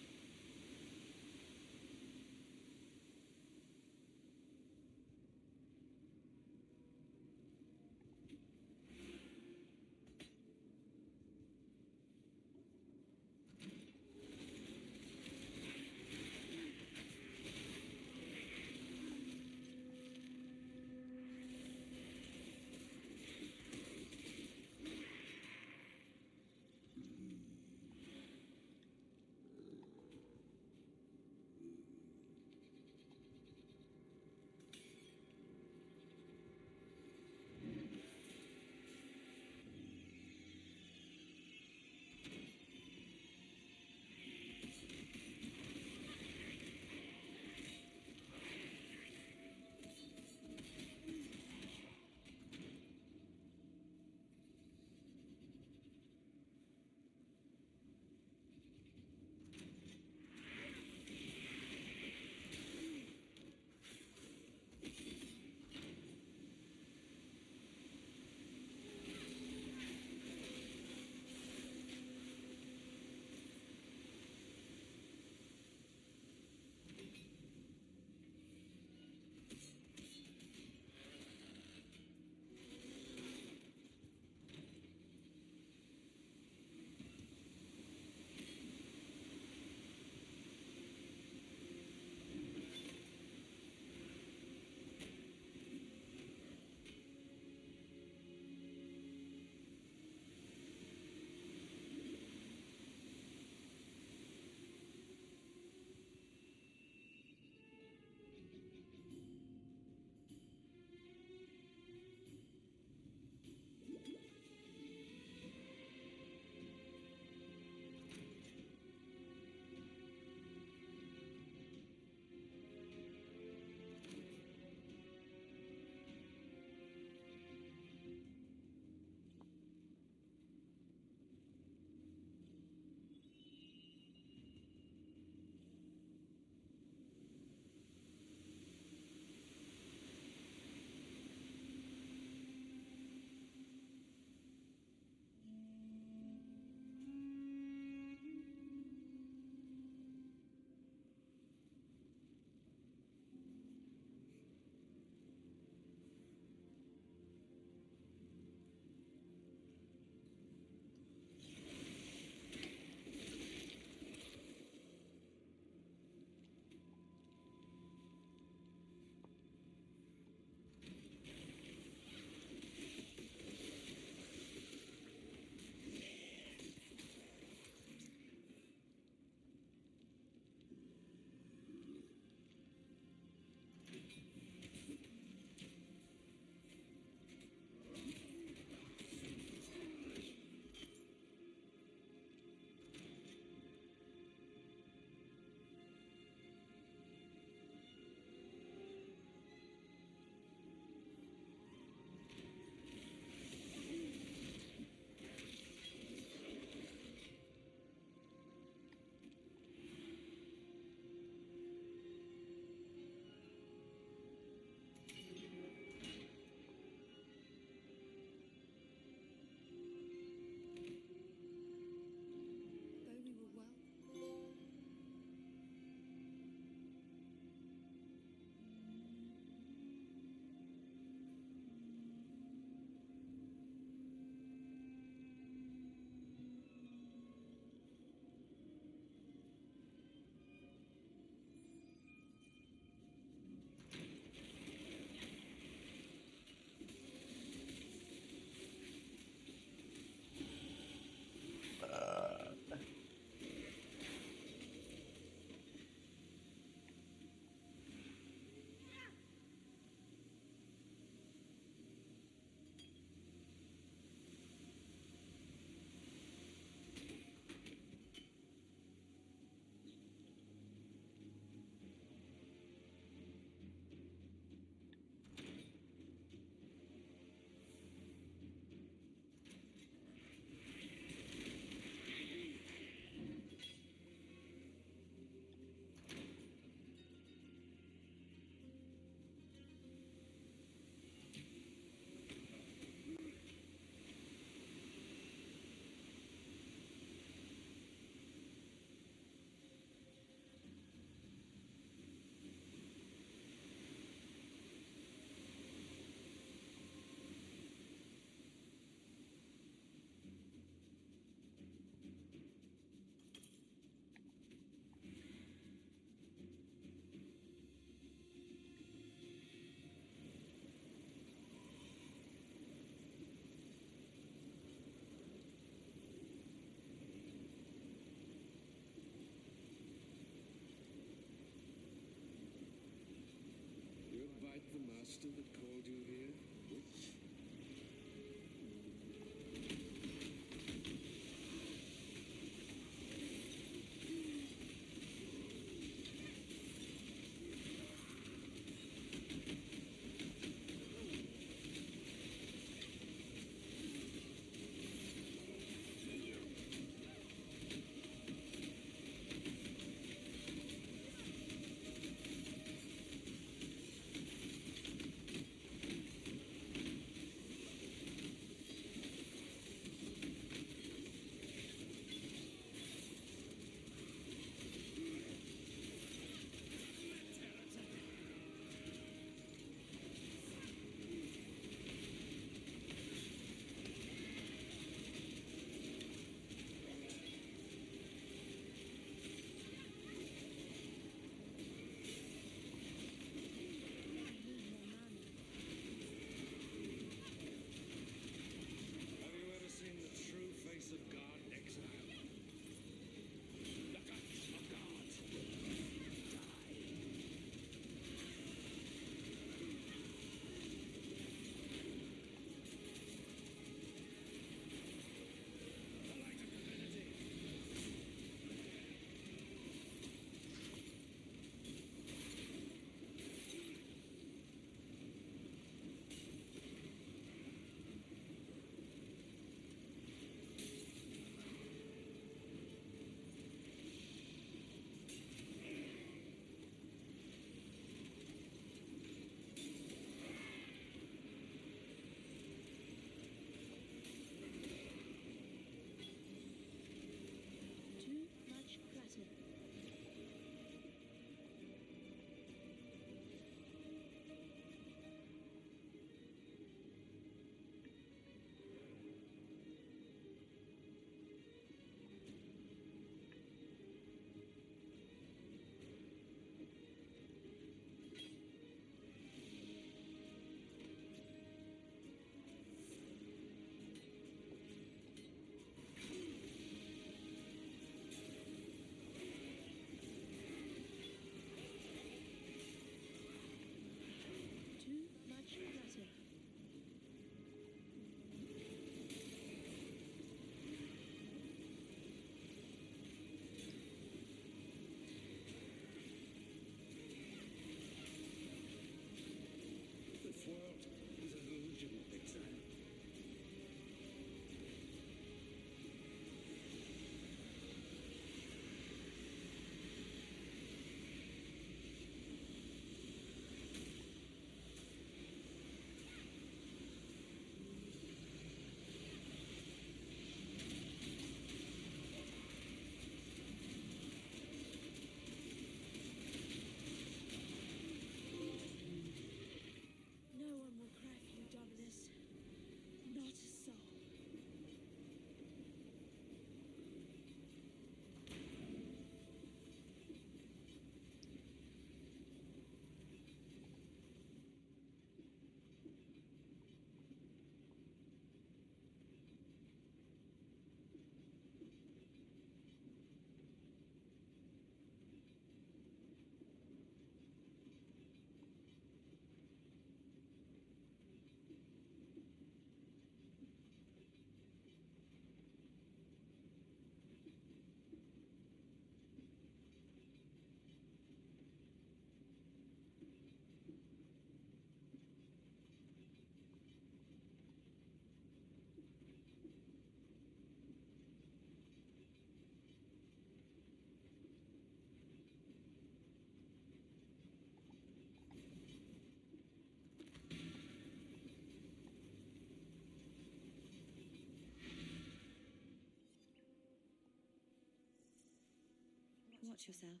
Speaker 18: Watch yourself.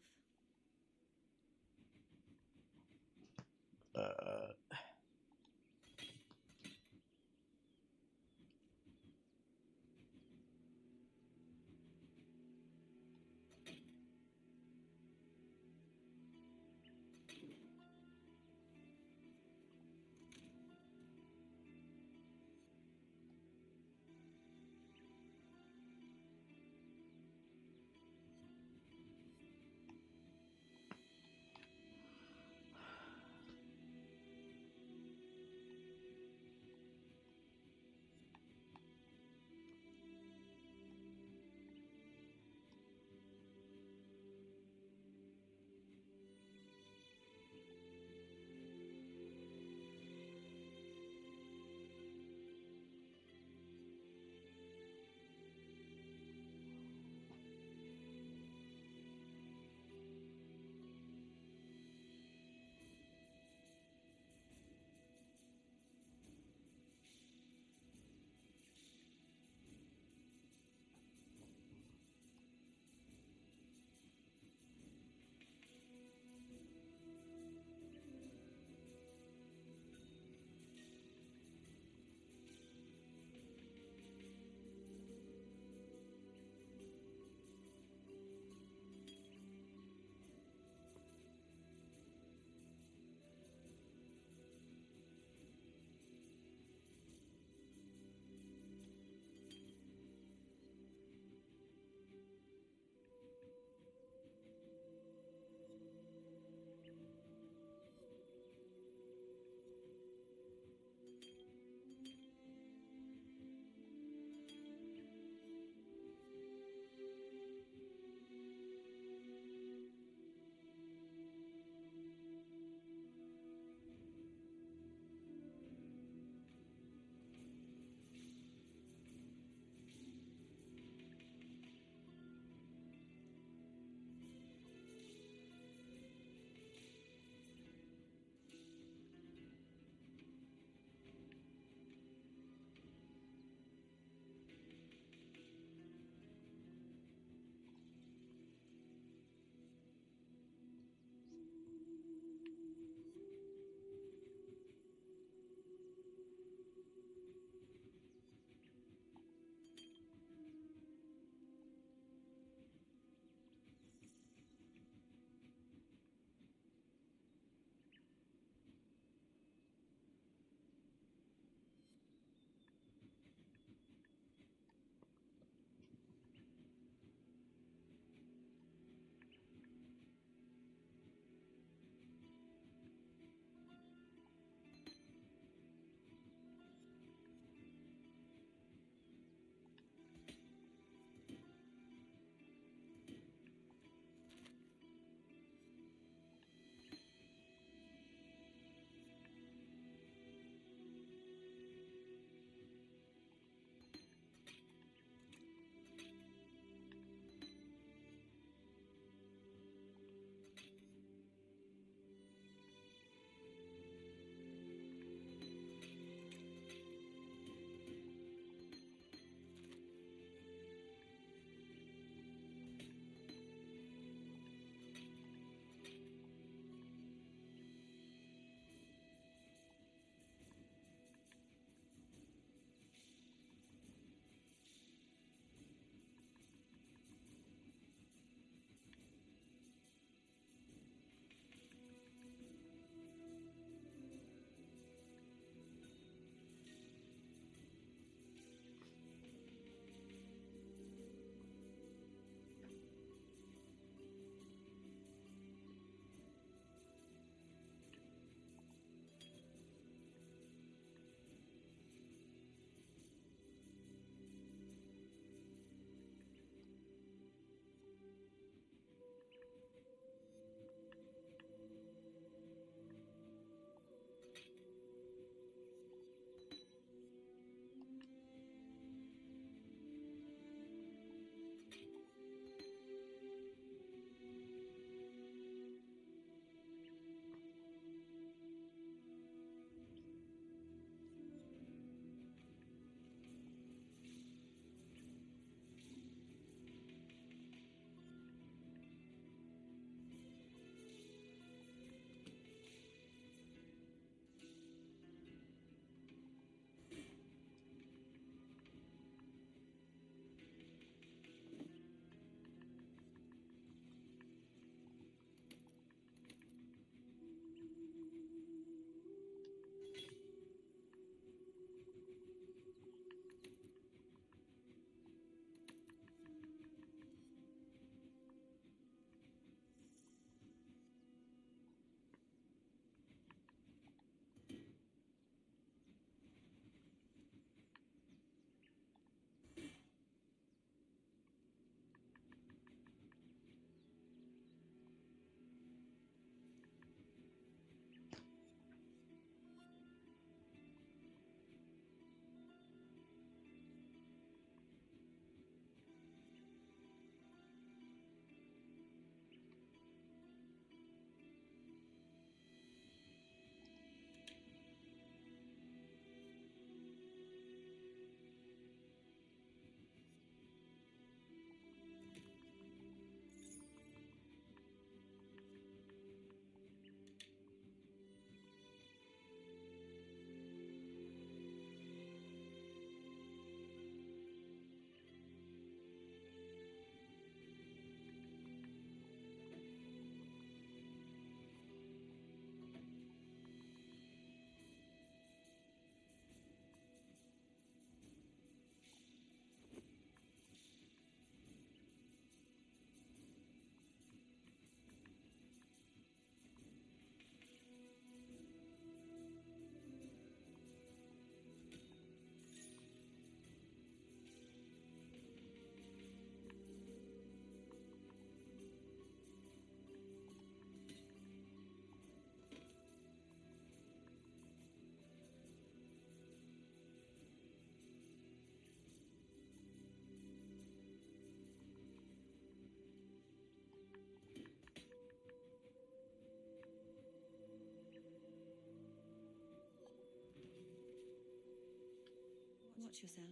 Speaker 18: Watch yourself.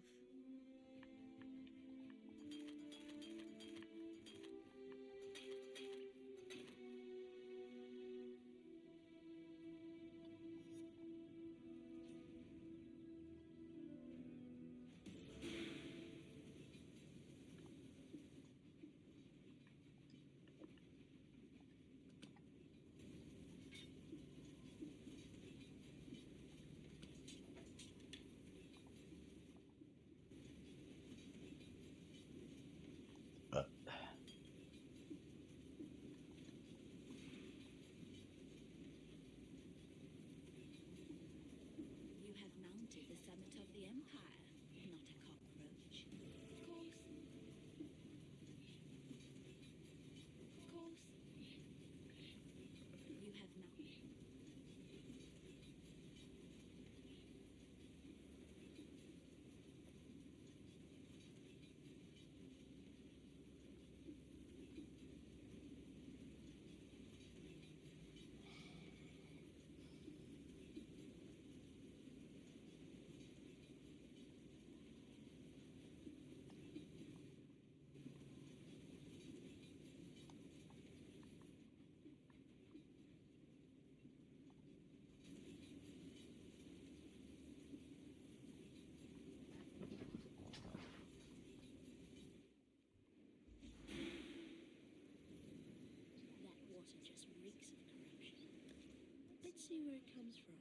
Speaker 18: You have mounted the summit of the Empire, not a cockroach. Of course. Of course. You have not. That water just reeks of corruption. Let's see where it comes from.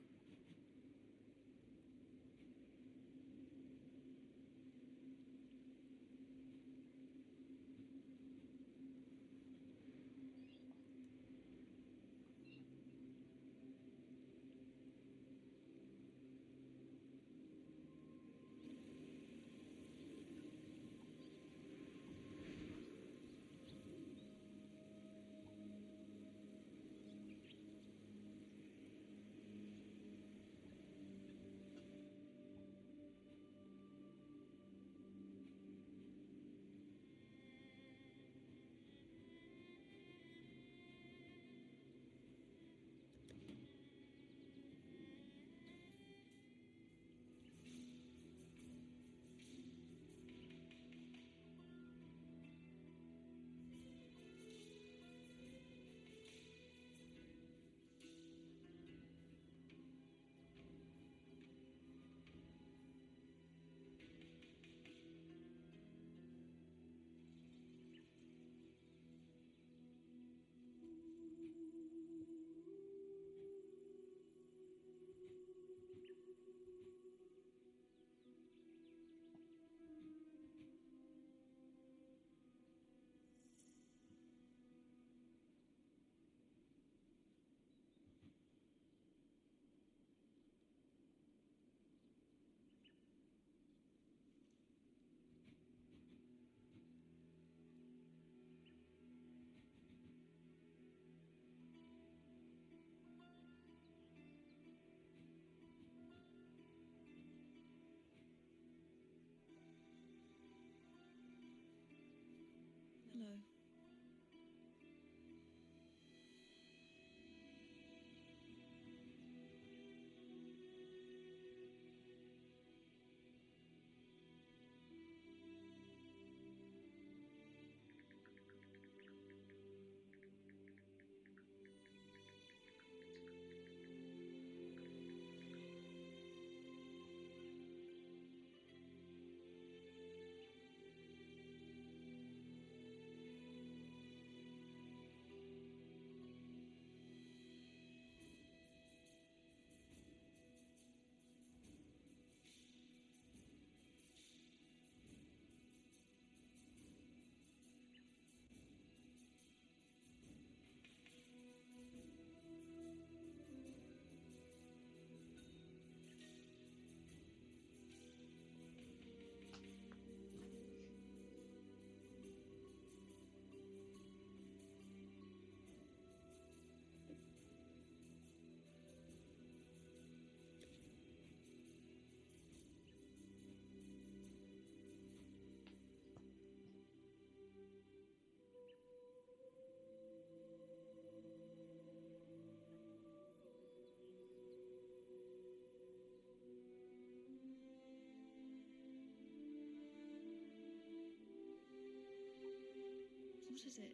Speaker 18: What is it?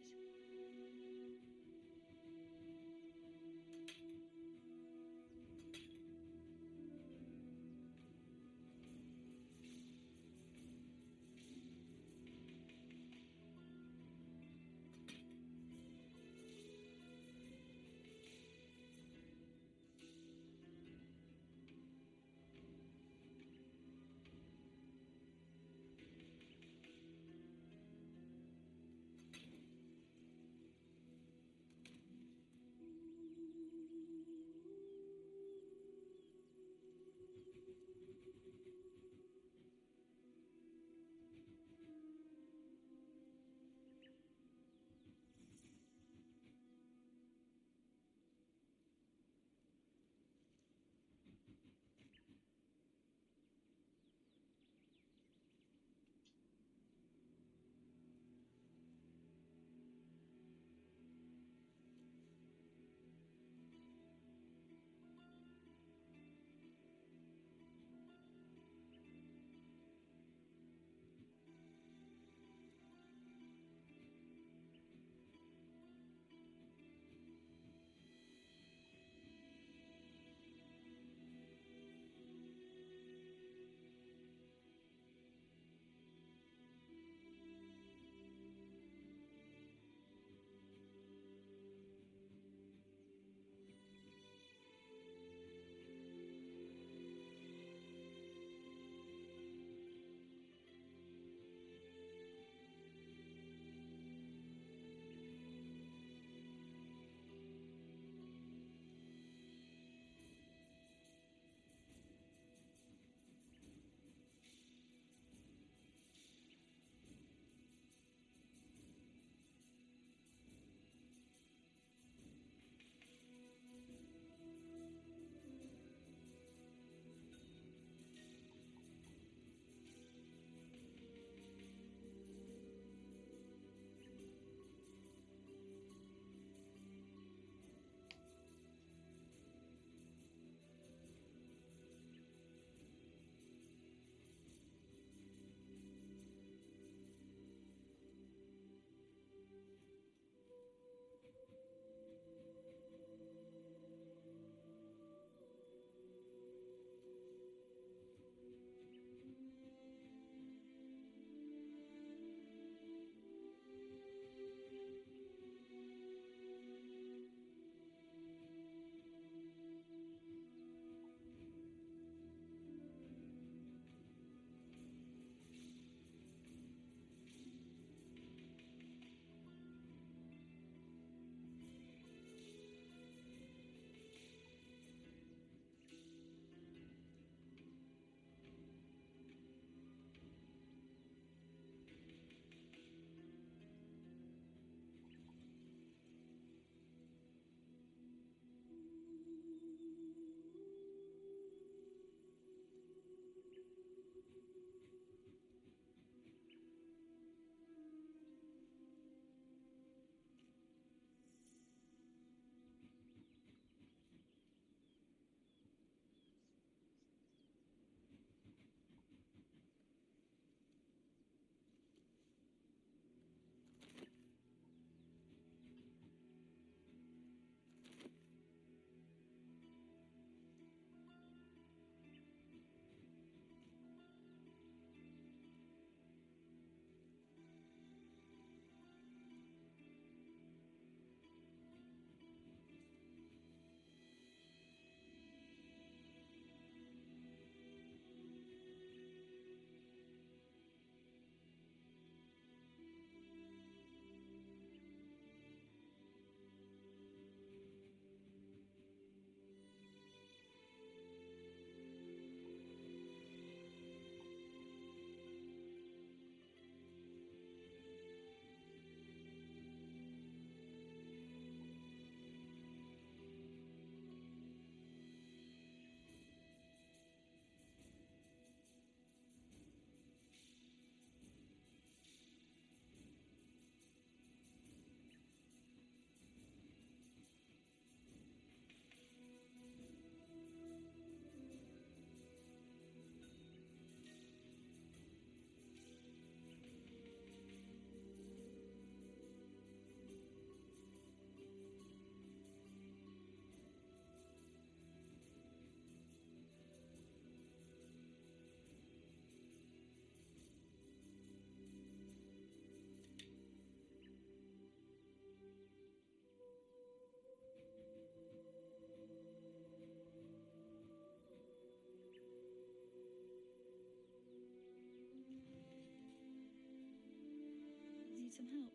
Speaker 18: some help.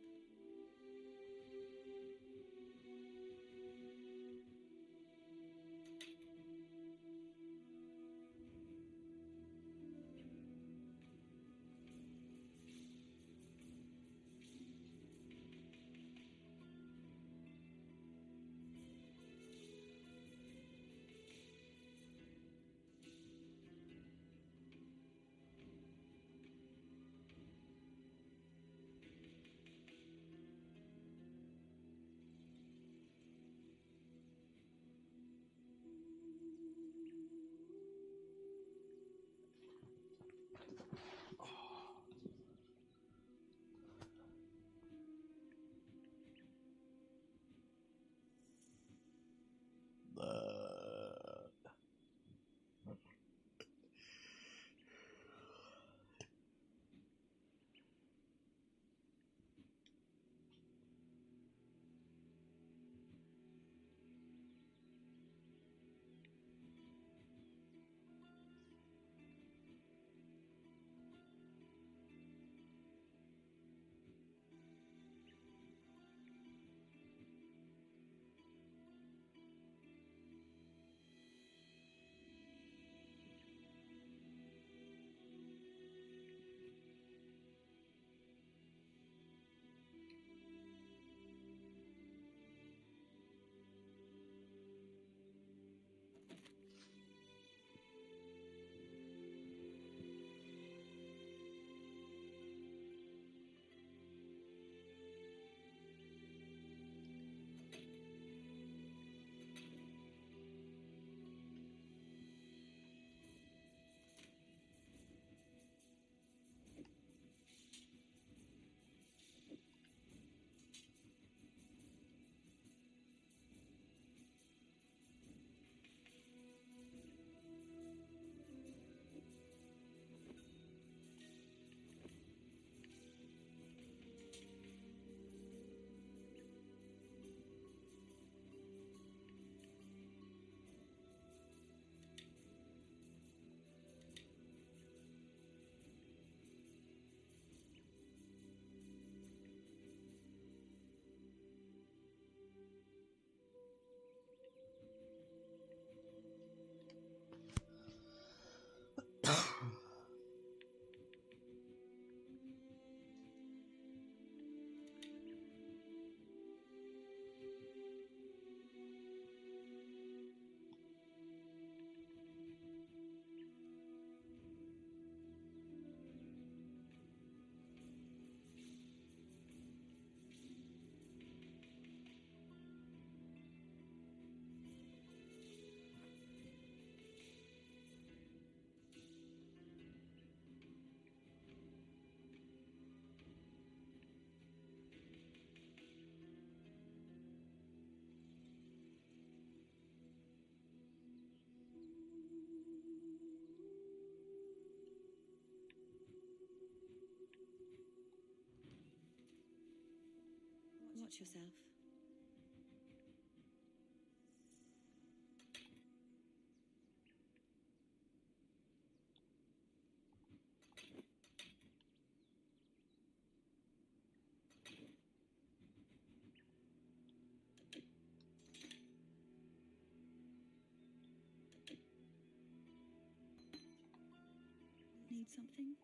Speaker 18: Watch yourself. Need something?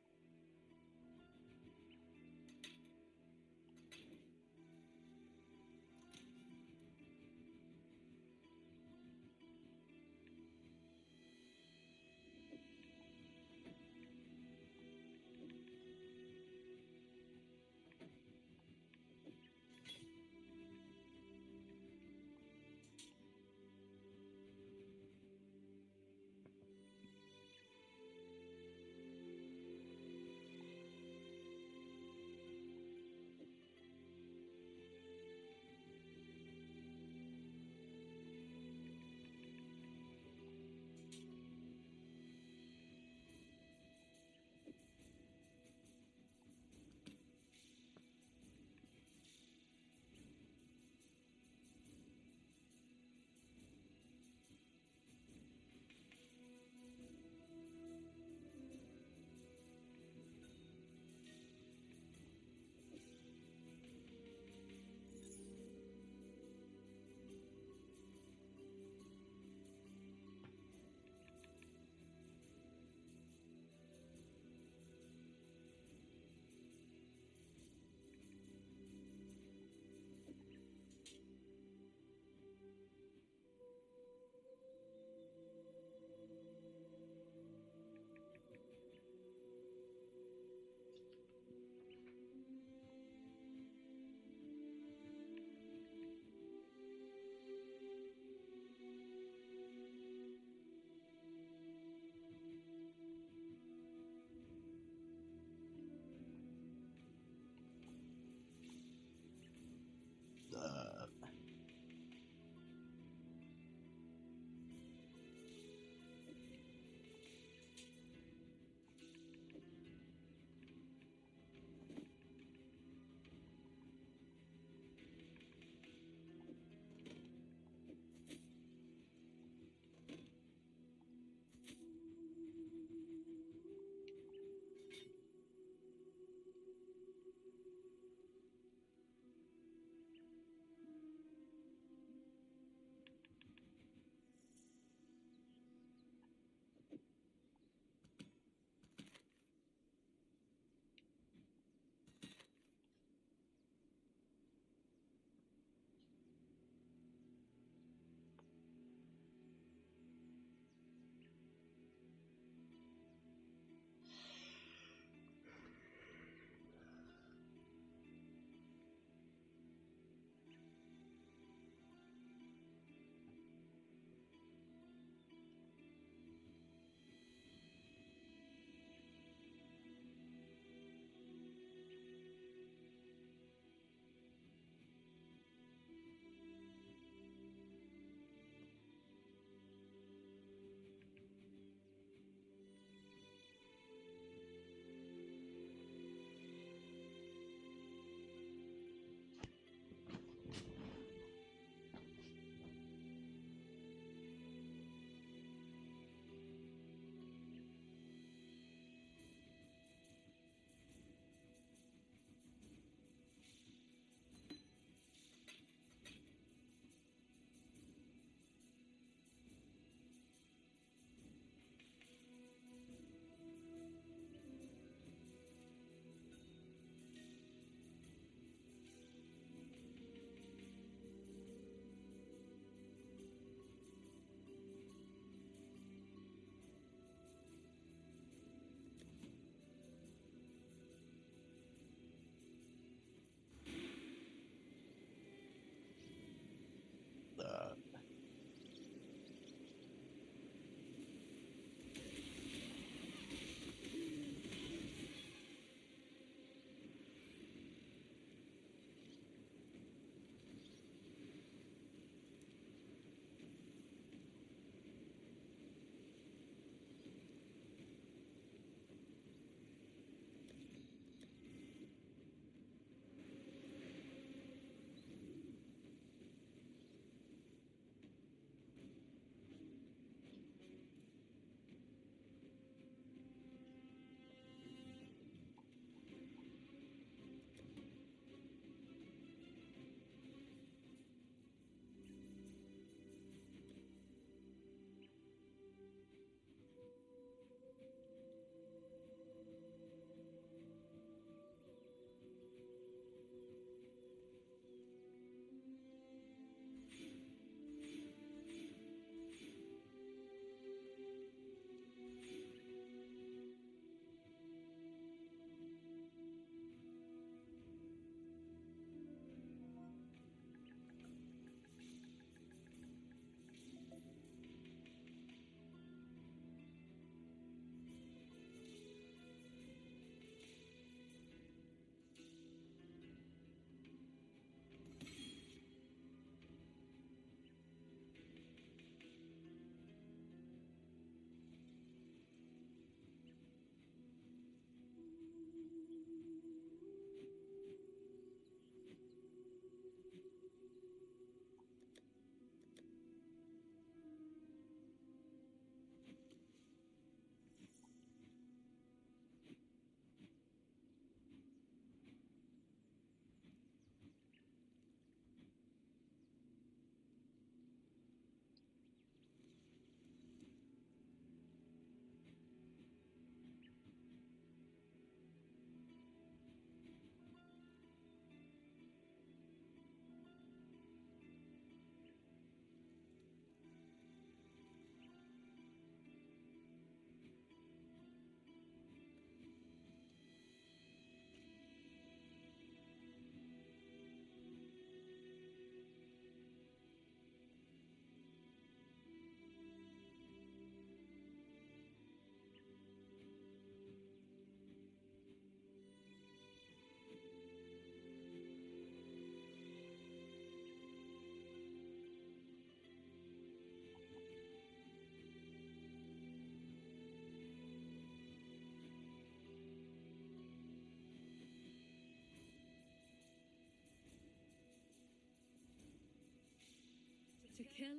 Speaker 18: Kill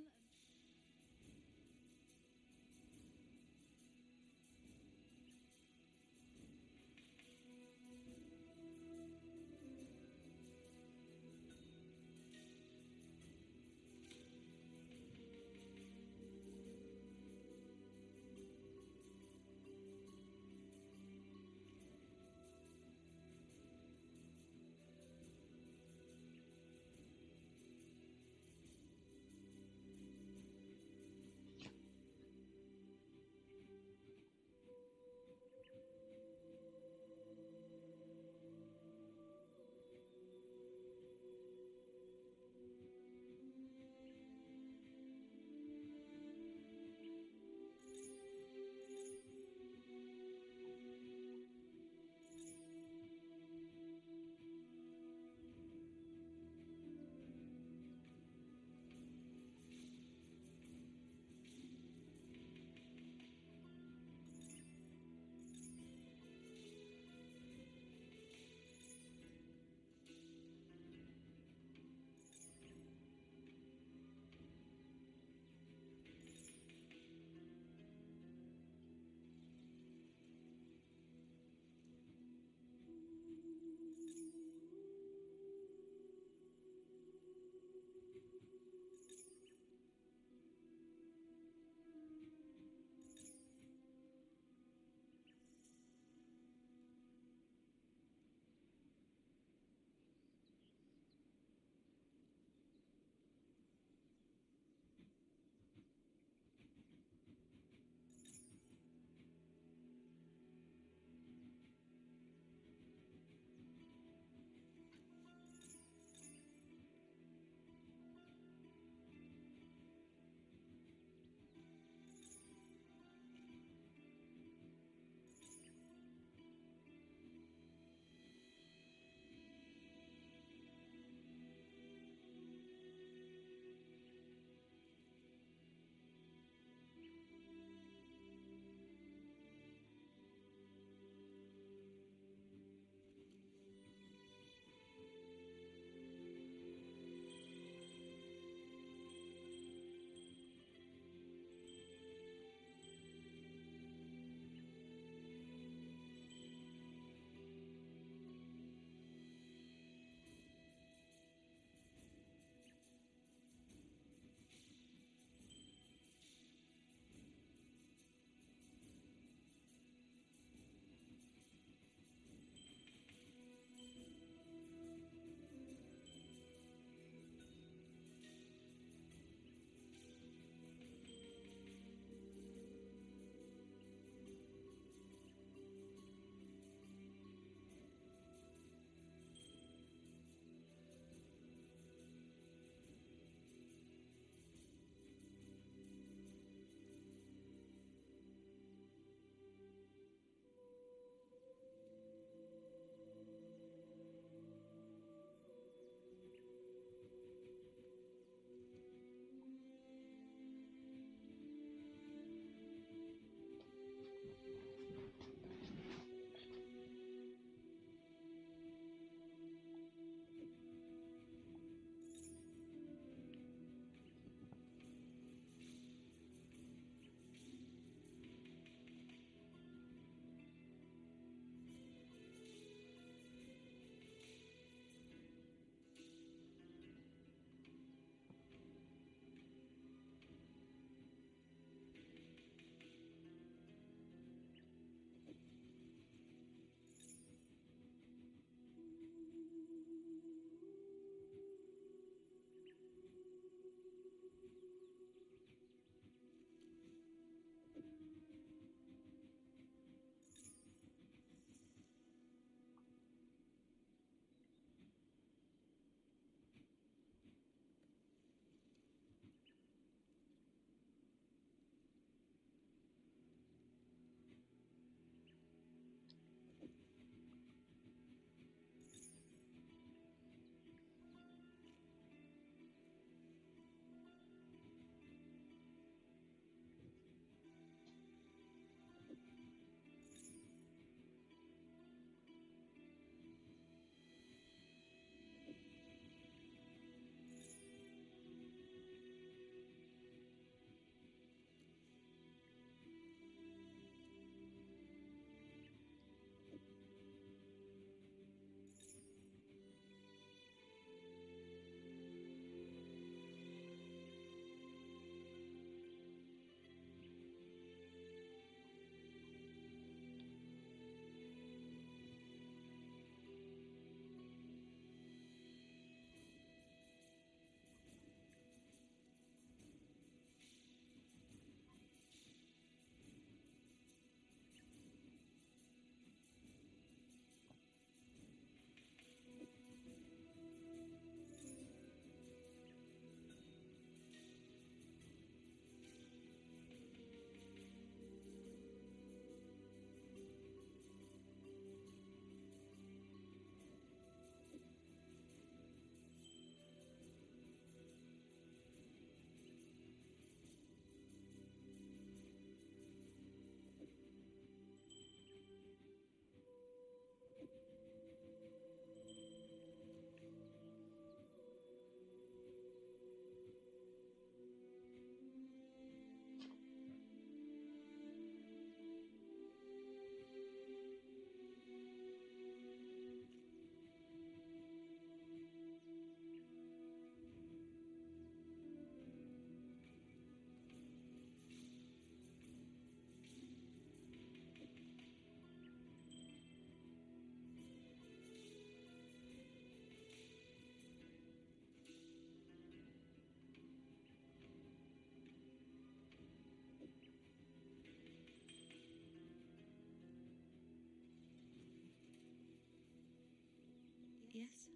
Speaker 18: Yes?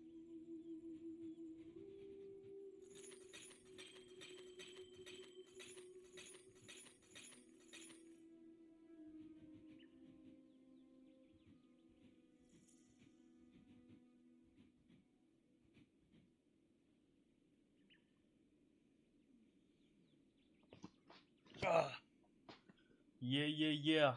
Speaker 17: Yeah, yeah, yeah.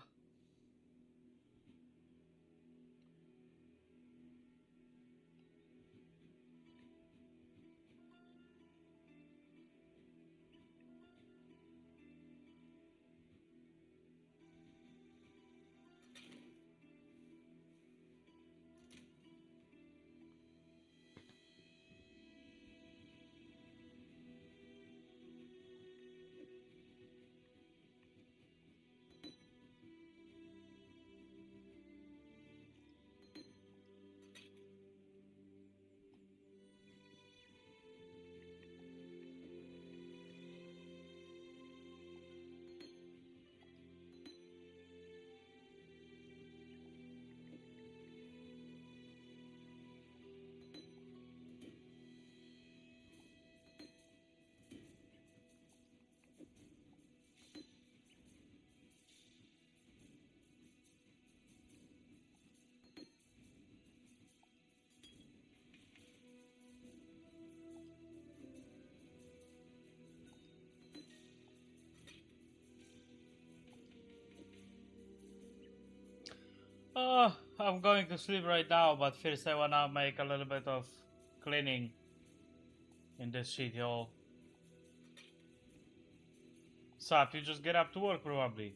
Speaker 17: I'm going to sleep right now, but first I wanna make a little bit of cleaning in this shitty hole. Sap, you just get up to work probably.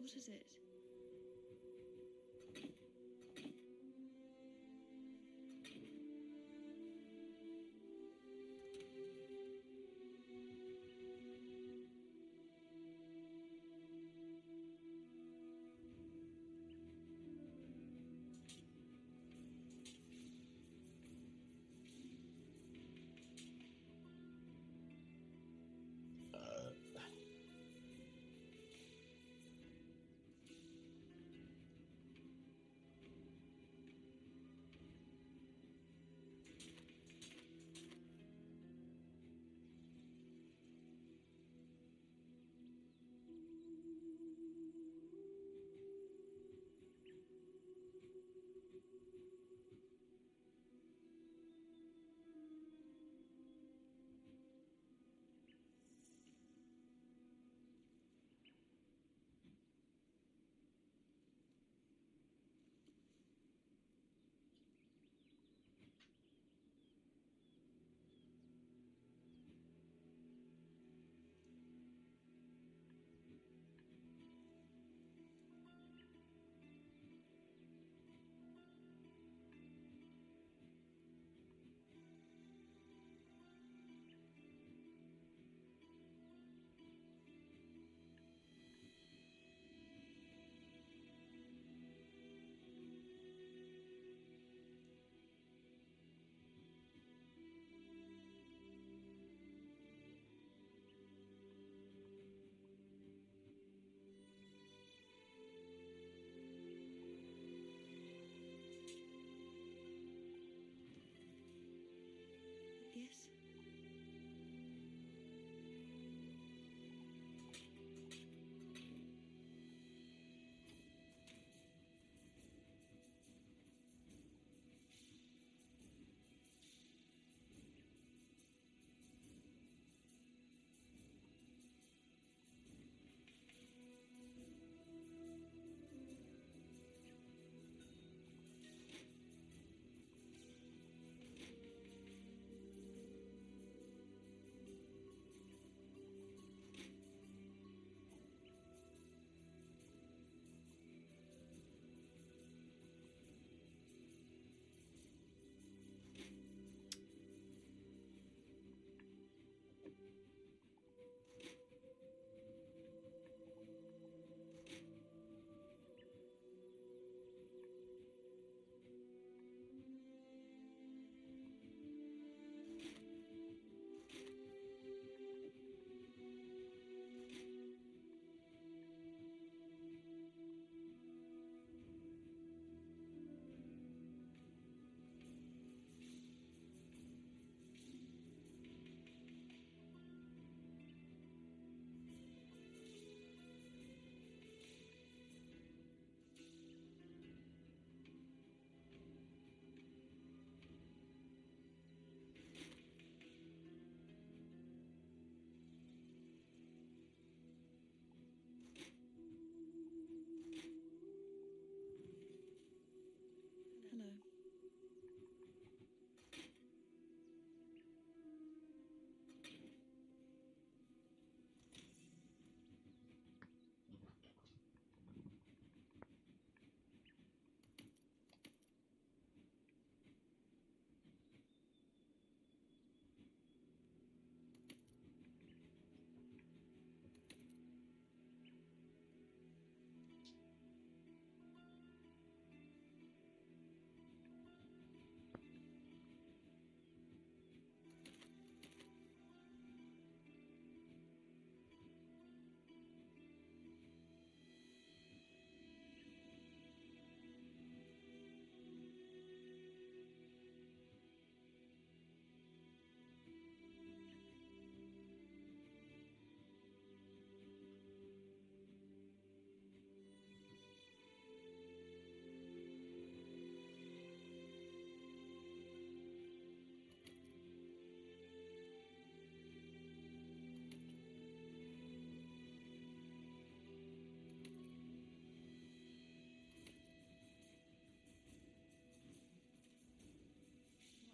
Speaker 18: What is it? Yes. Hello.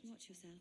Speaker 18: Watch yourself.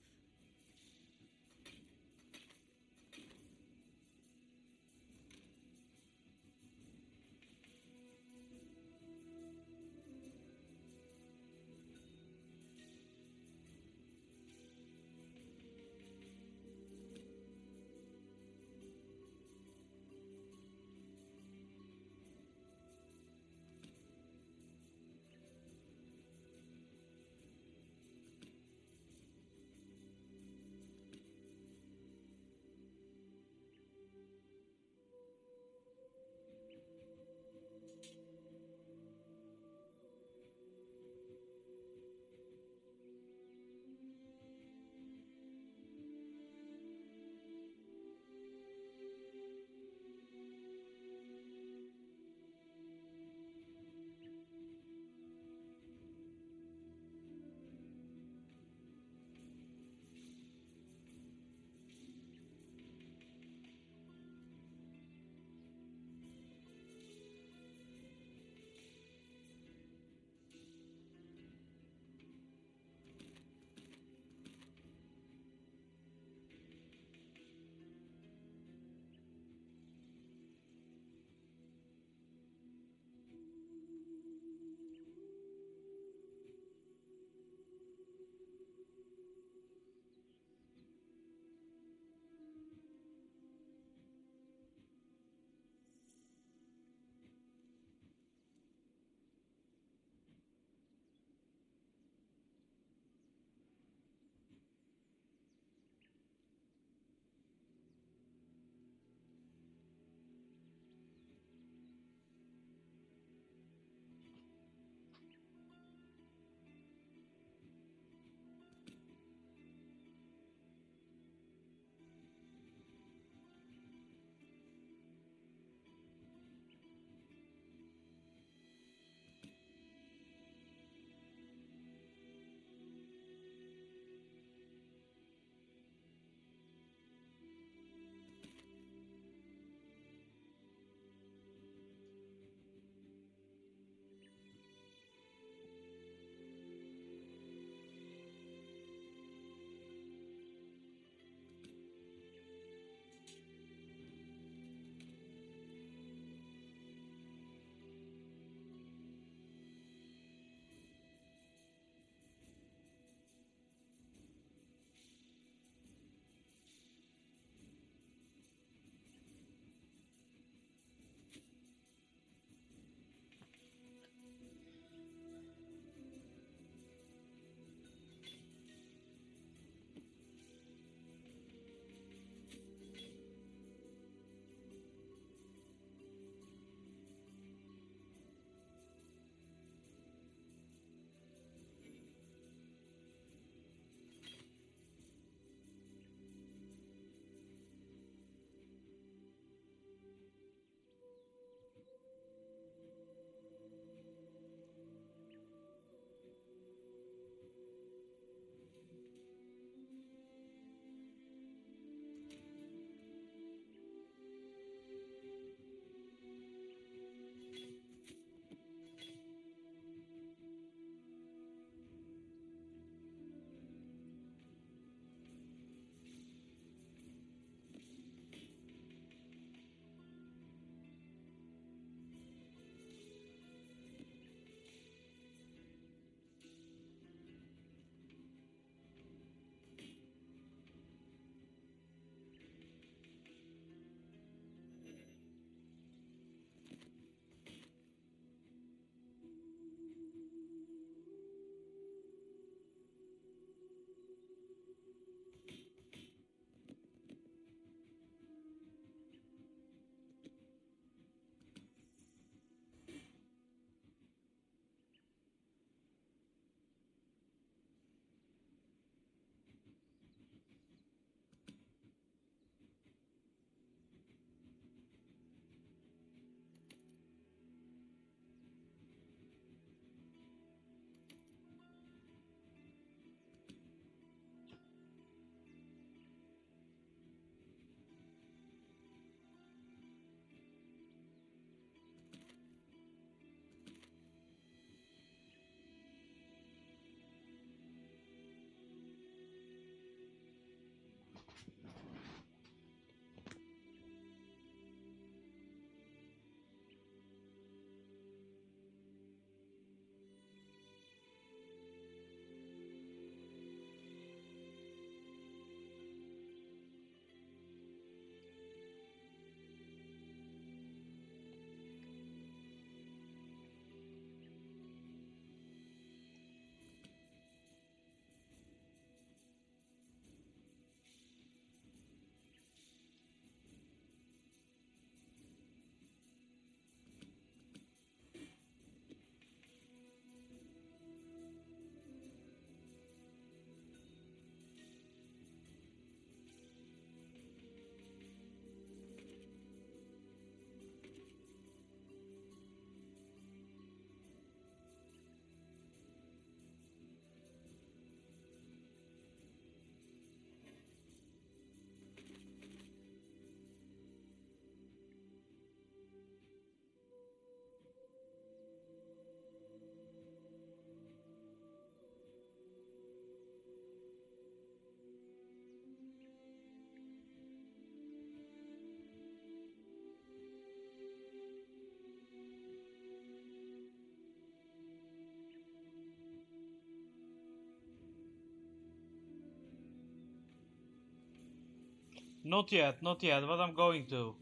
Speaker 17: Not yet, but I'm going to.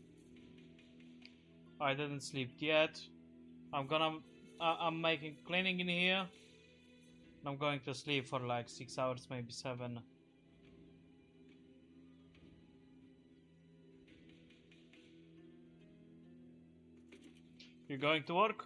Speaker 17: I didn't sleep yet. I'm making cleaning in here. I'm going to sleep for like 6 hours, maybe 7. You going to work?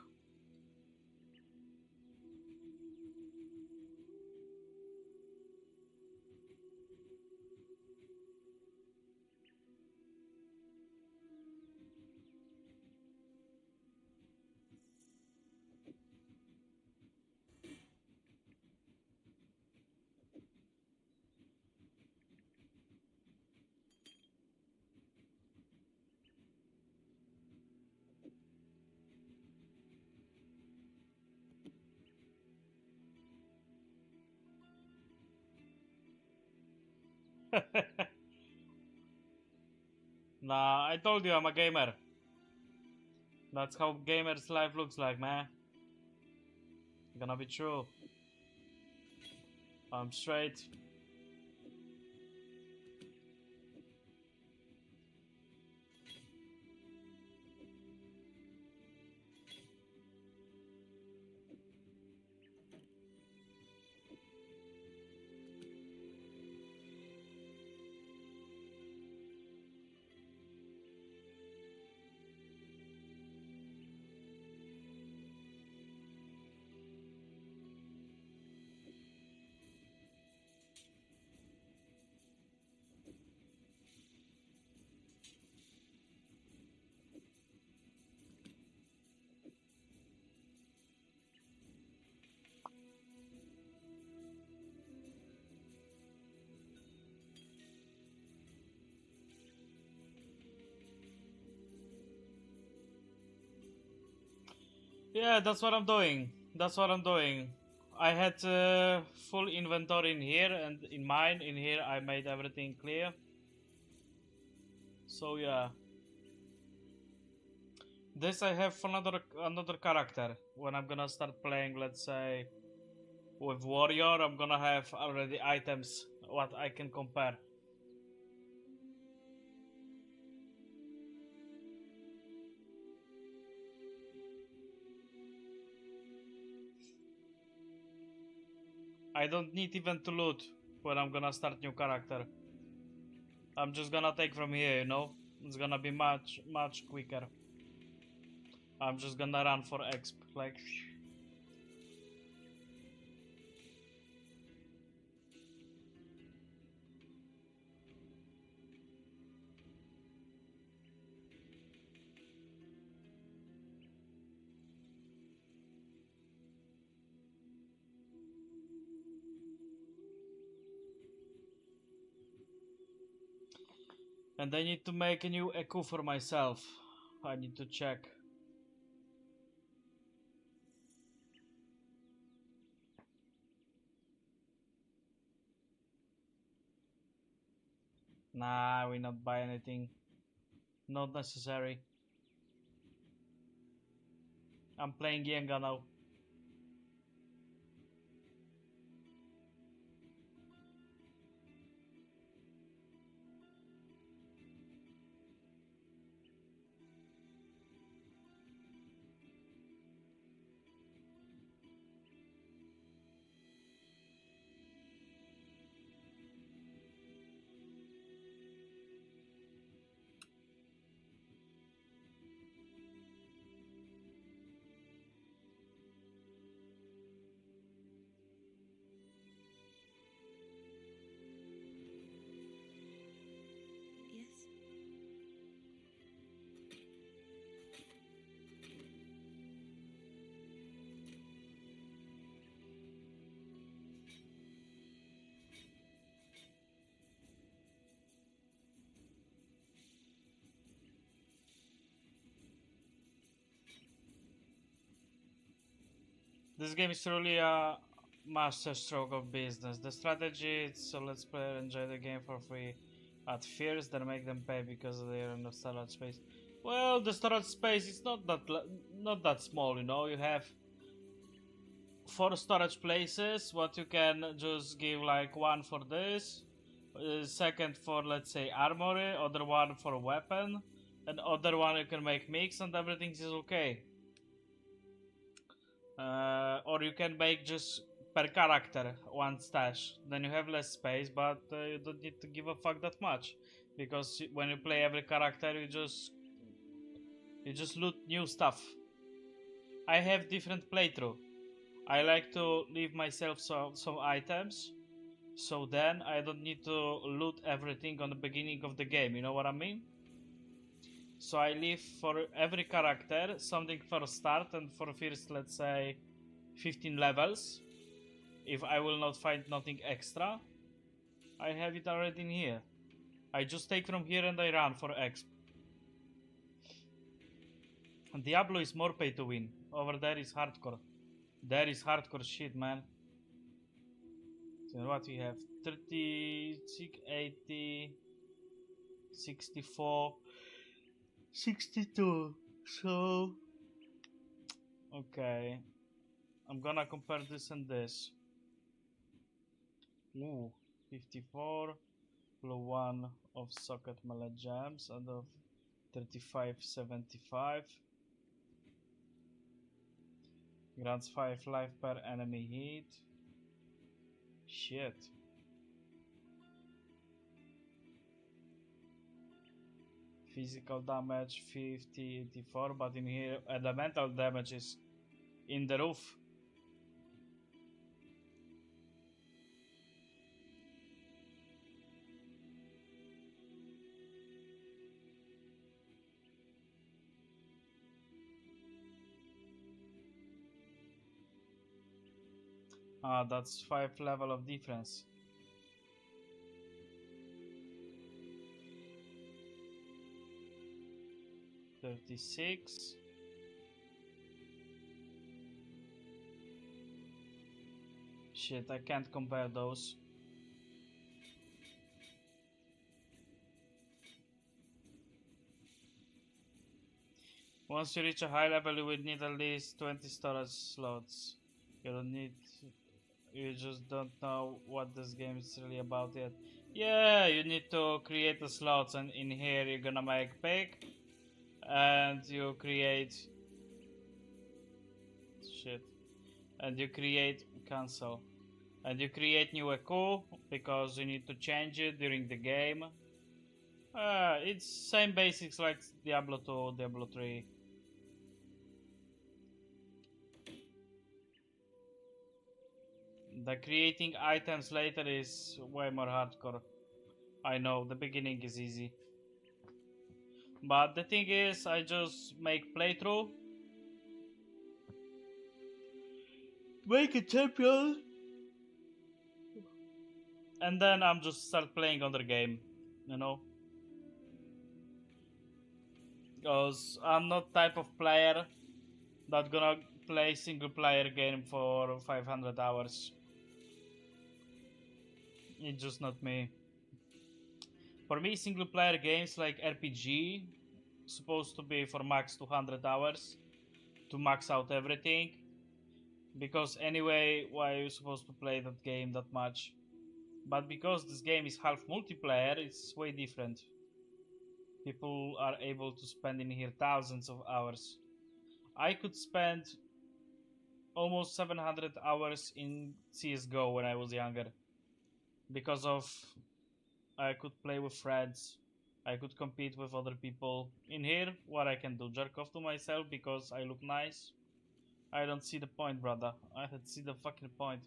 Speaker 17: Nah, I told you I'm a gamer. That's how gamer's life looks like, man. Gonna be true. I'm straight. Yeah, that's what I'm doing. I had full inventory in here, and in mine, in here, I made everything clear. So yeah. This I have for another character. When I'm gonna start playing, let's say, with warrior, I'm gonna have already items what I can compare. I don't need even to loot when I'm gonna start new character. I'm just gonna take from here, you know? It's gonna be much quicker. I'm just gonna run for exp, like... And I need to make a new echo for myself. I need to check. Nah, we not buy anything. Not necessary. I'm playing Yenga now.
Speaker 18: Yes?
Speaker 17: This game is truly a master stroke of business. The strategy is so let's play enjoy the game for free at first, then make them pay because they are in the storage space. Well, the storage space is not that small, you know. You have 4 storage places. What you can just give like 1 for this, second for, let's say, armory, other one for weapon, and other one you can make mix, and everything is okay. Or you can make just per character one stash, then you have less space, but you don't need to give a fuck that much, because when you play every character you just loot new stuff. I have different playthrough. I like to leave myself some items, so then I don't need to loot everything on the beginning of the game, you know what I mean? So I leave for every character something for start and for first, let's say, 15 levels. If I will not find nothing extra, I have it already in here. I just take from here and I run for exp. Diablo is more pay to win. Over there is hardcore. There is hardcore shit, man. So what we have? 36, 80, 64, 62. So, okay. I'm gonna compare this and this. Ooh, 54 plus 1 of socket melee gems and of 3575. Grants 5 life per enemy hit. Shit. Physical damage 50, 84, but in here elemental damage is in the roof. Ah, that's 5 level of difference. $36. Shit, I can't compare those. Once you reach a high level, you will need at least 20 storage slots. You don't need... You just don't know what this game is really about yet. Yeah, you need to create the slots, and in here you're gonna make pick, and you create... Shit. And you create... Cancel. And you create new echo, because you need to change it during the game. It's same basics like Diablo 2, Diablo 3. The creating items later is way more hardcore. I know, the beginning is easy. But the thing is, I just make playthrough. Make a champion. And then I'm just start playing other game, you know? Because I'm not type of player that gonna play single player game for 500 hours. It's just not me. For me, single player games like RPG supposed to be for max 200 hours to max out everything. Because anyway, why are you supposed to play that game that much? But because this game is half multiplayer, it's way different. People are able to spend in here thousands of hours. I could spend almost 700 hours in CSGO when I was younger. Because of I could play with friends, I could compete with other people. In here, what I can do, jerk off to myself because I look nice. I don't see the point, brother. I don't see the fucking point.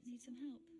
Speaker 18: Need some help?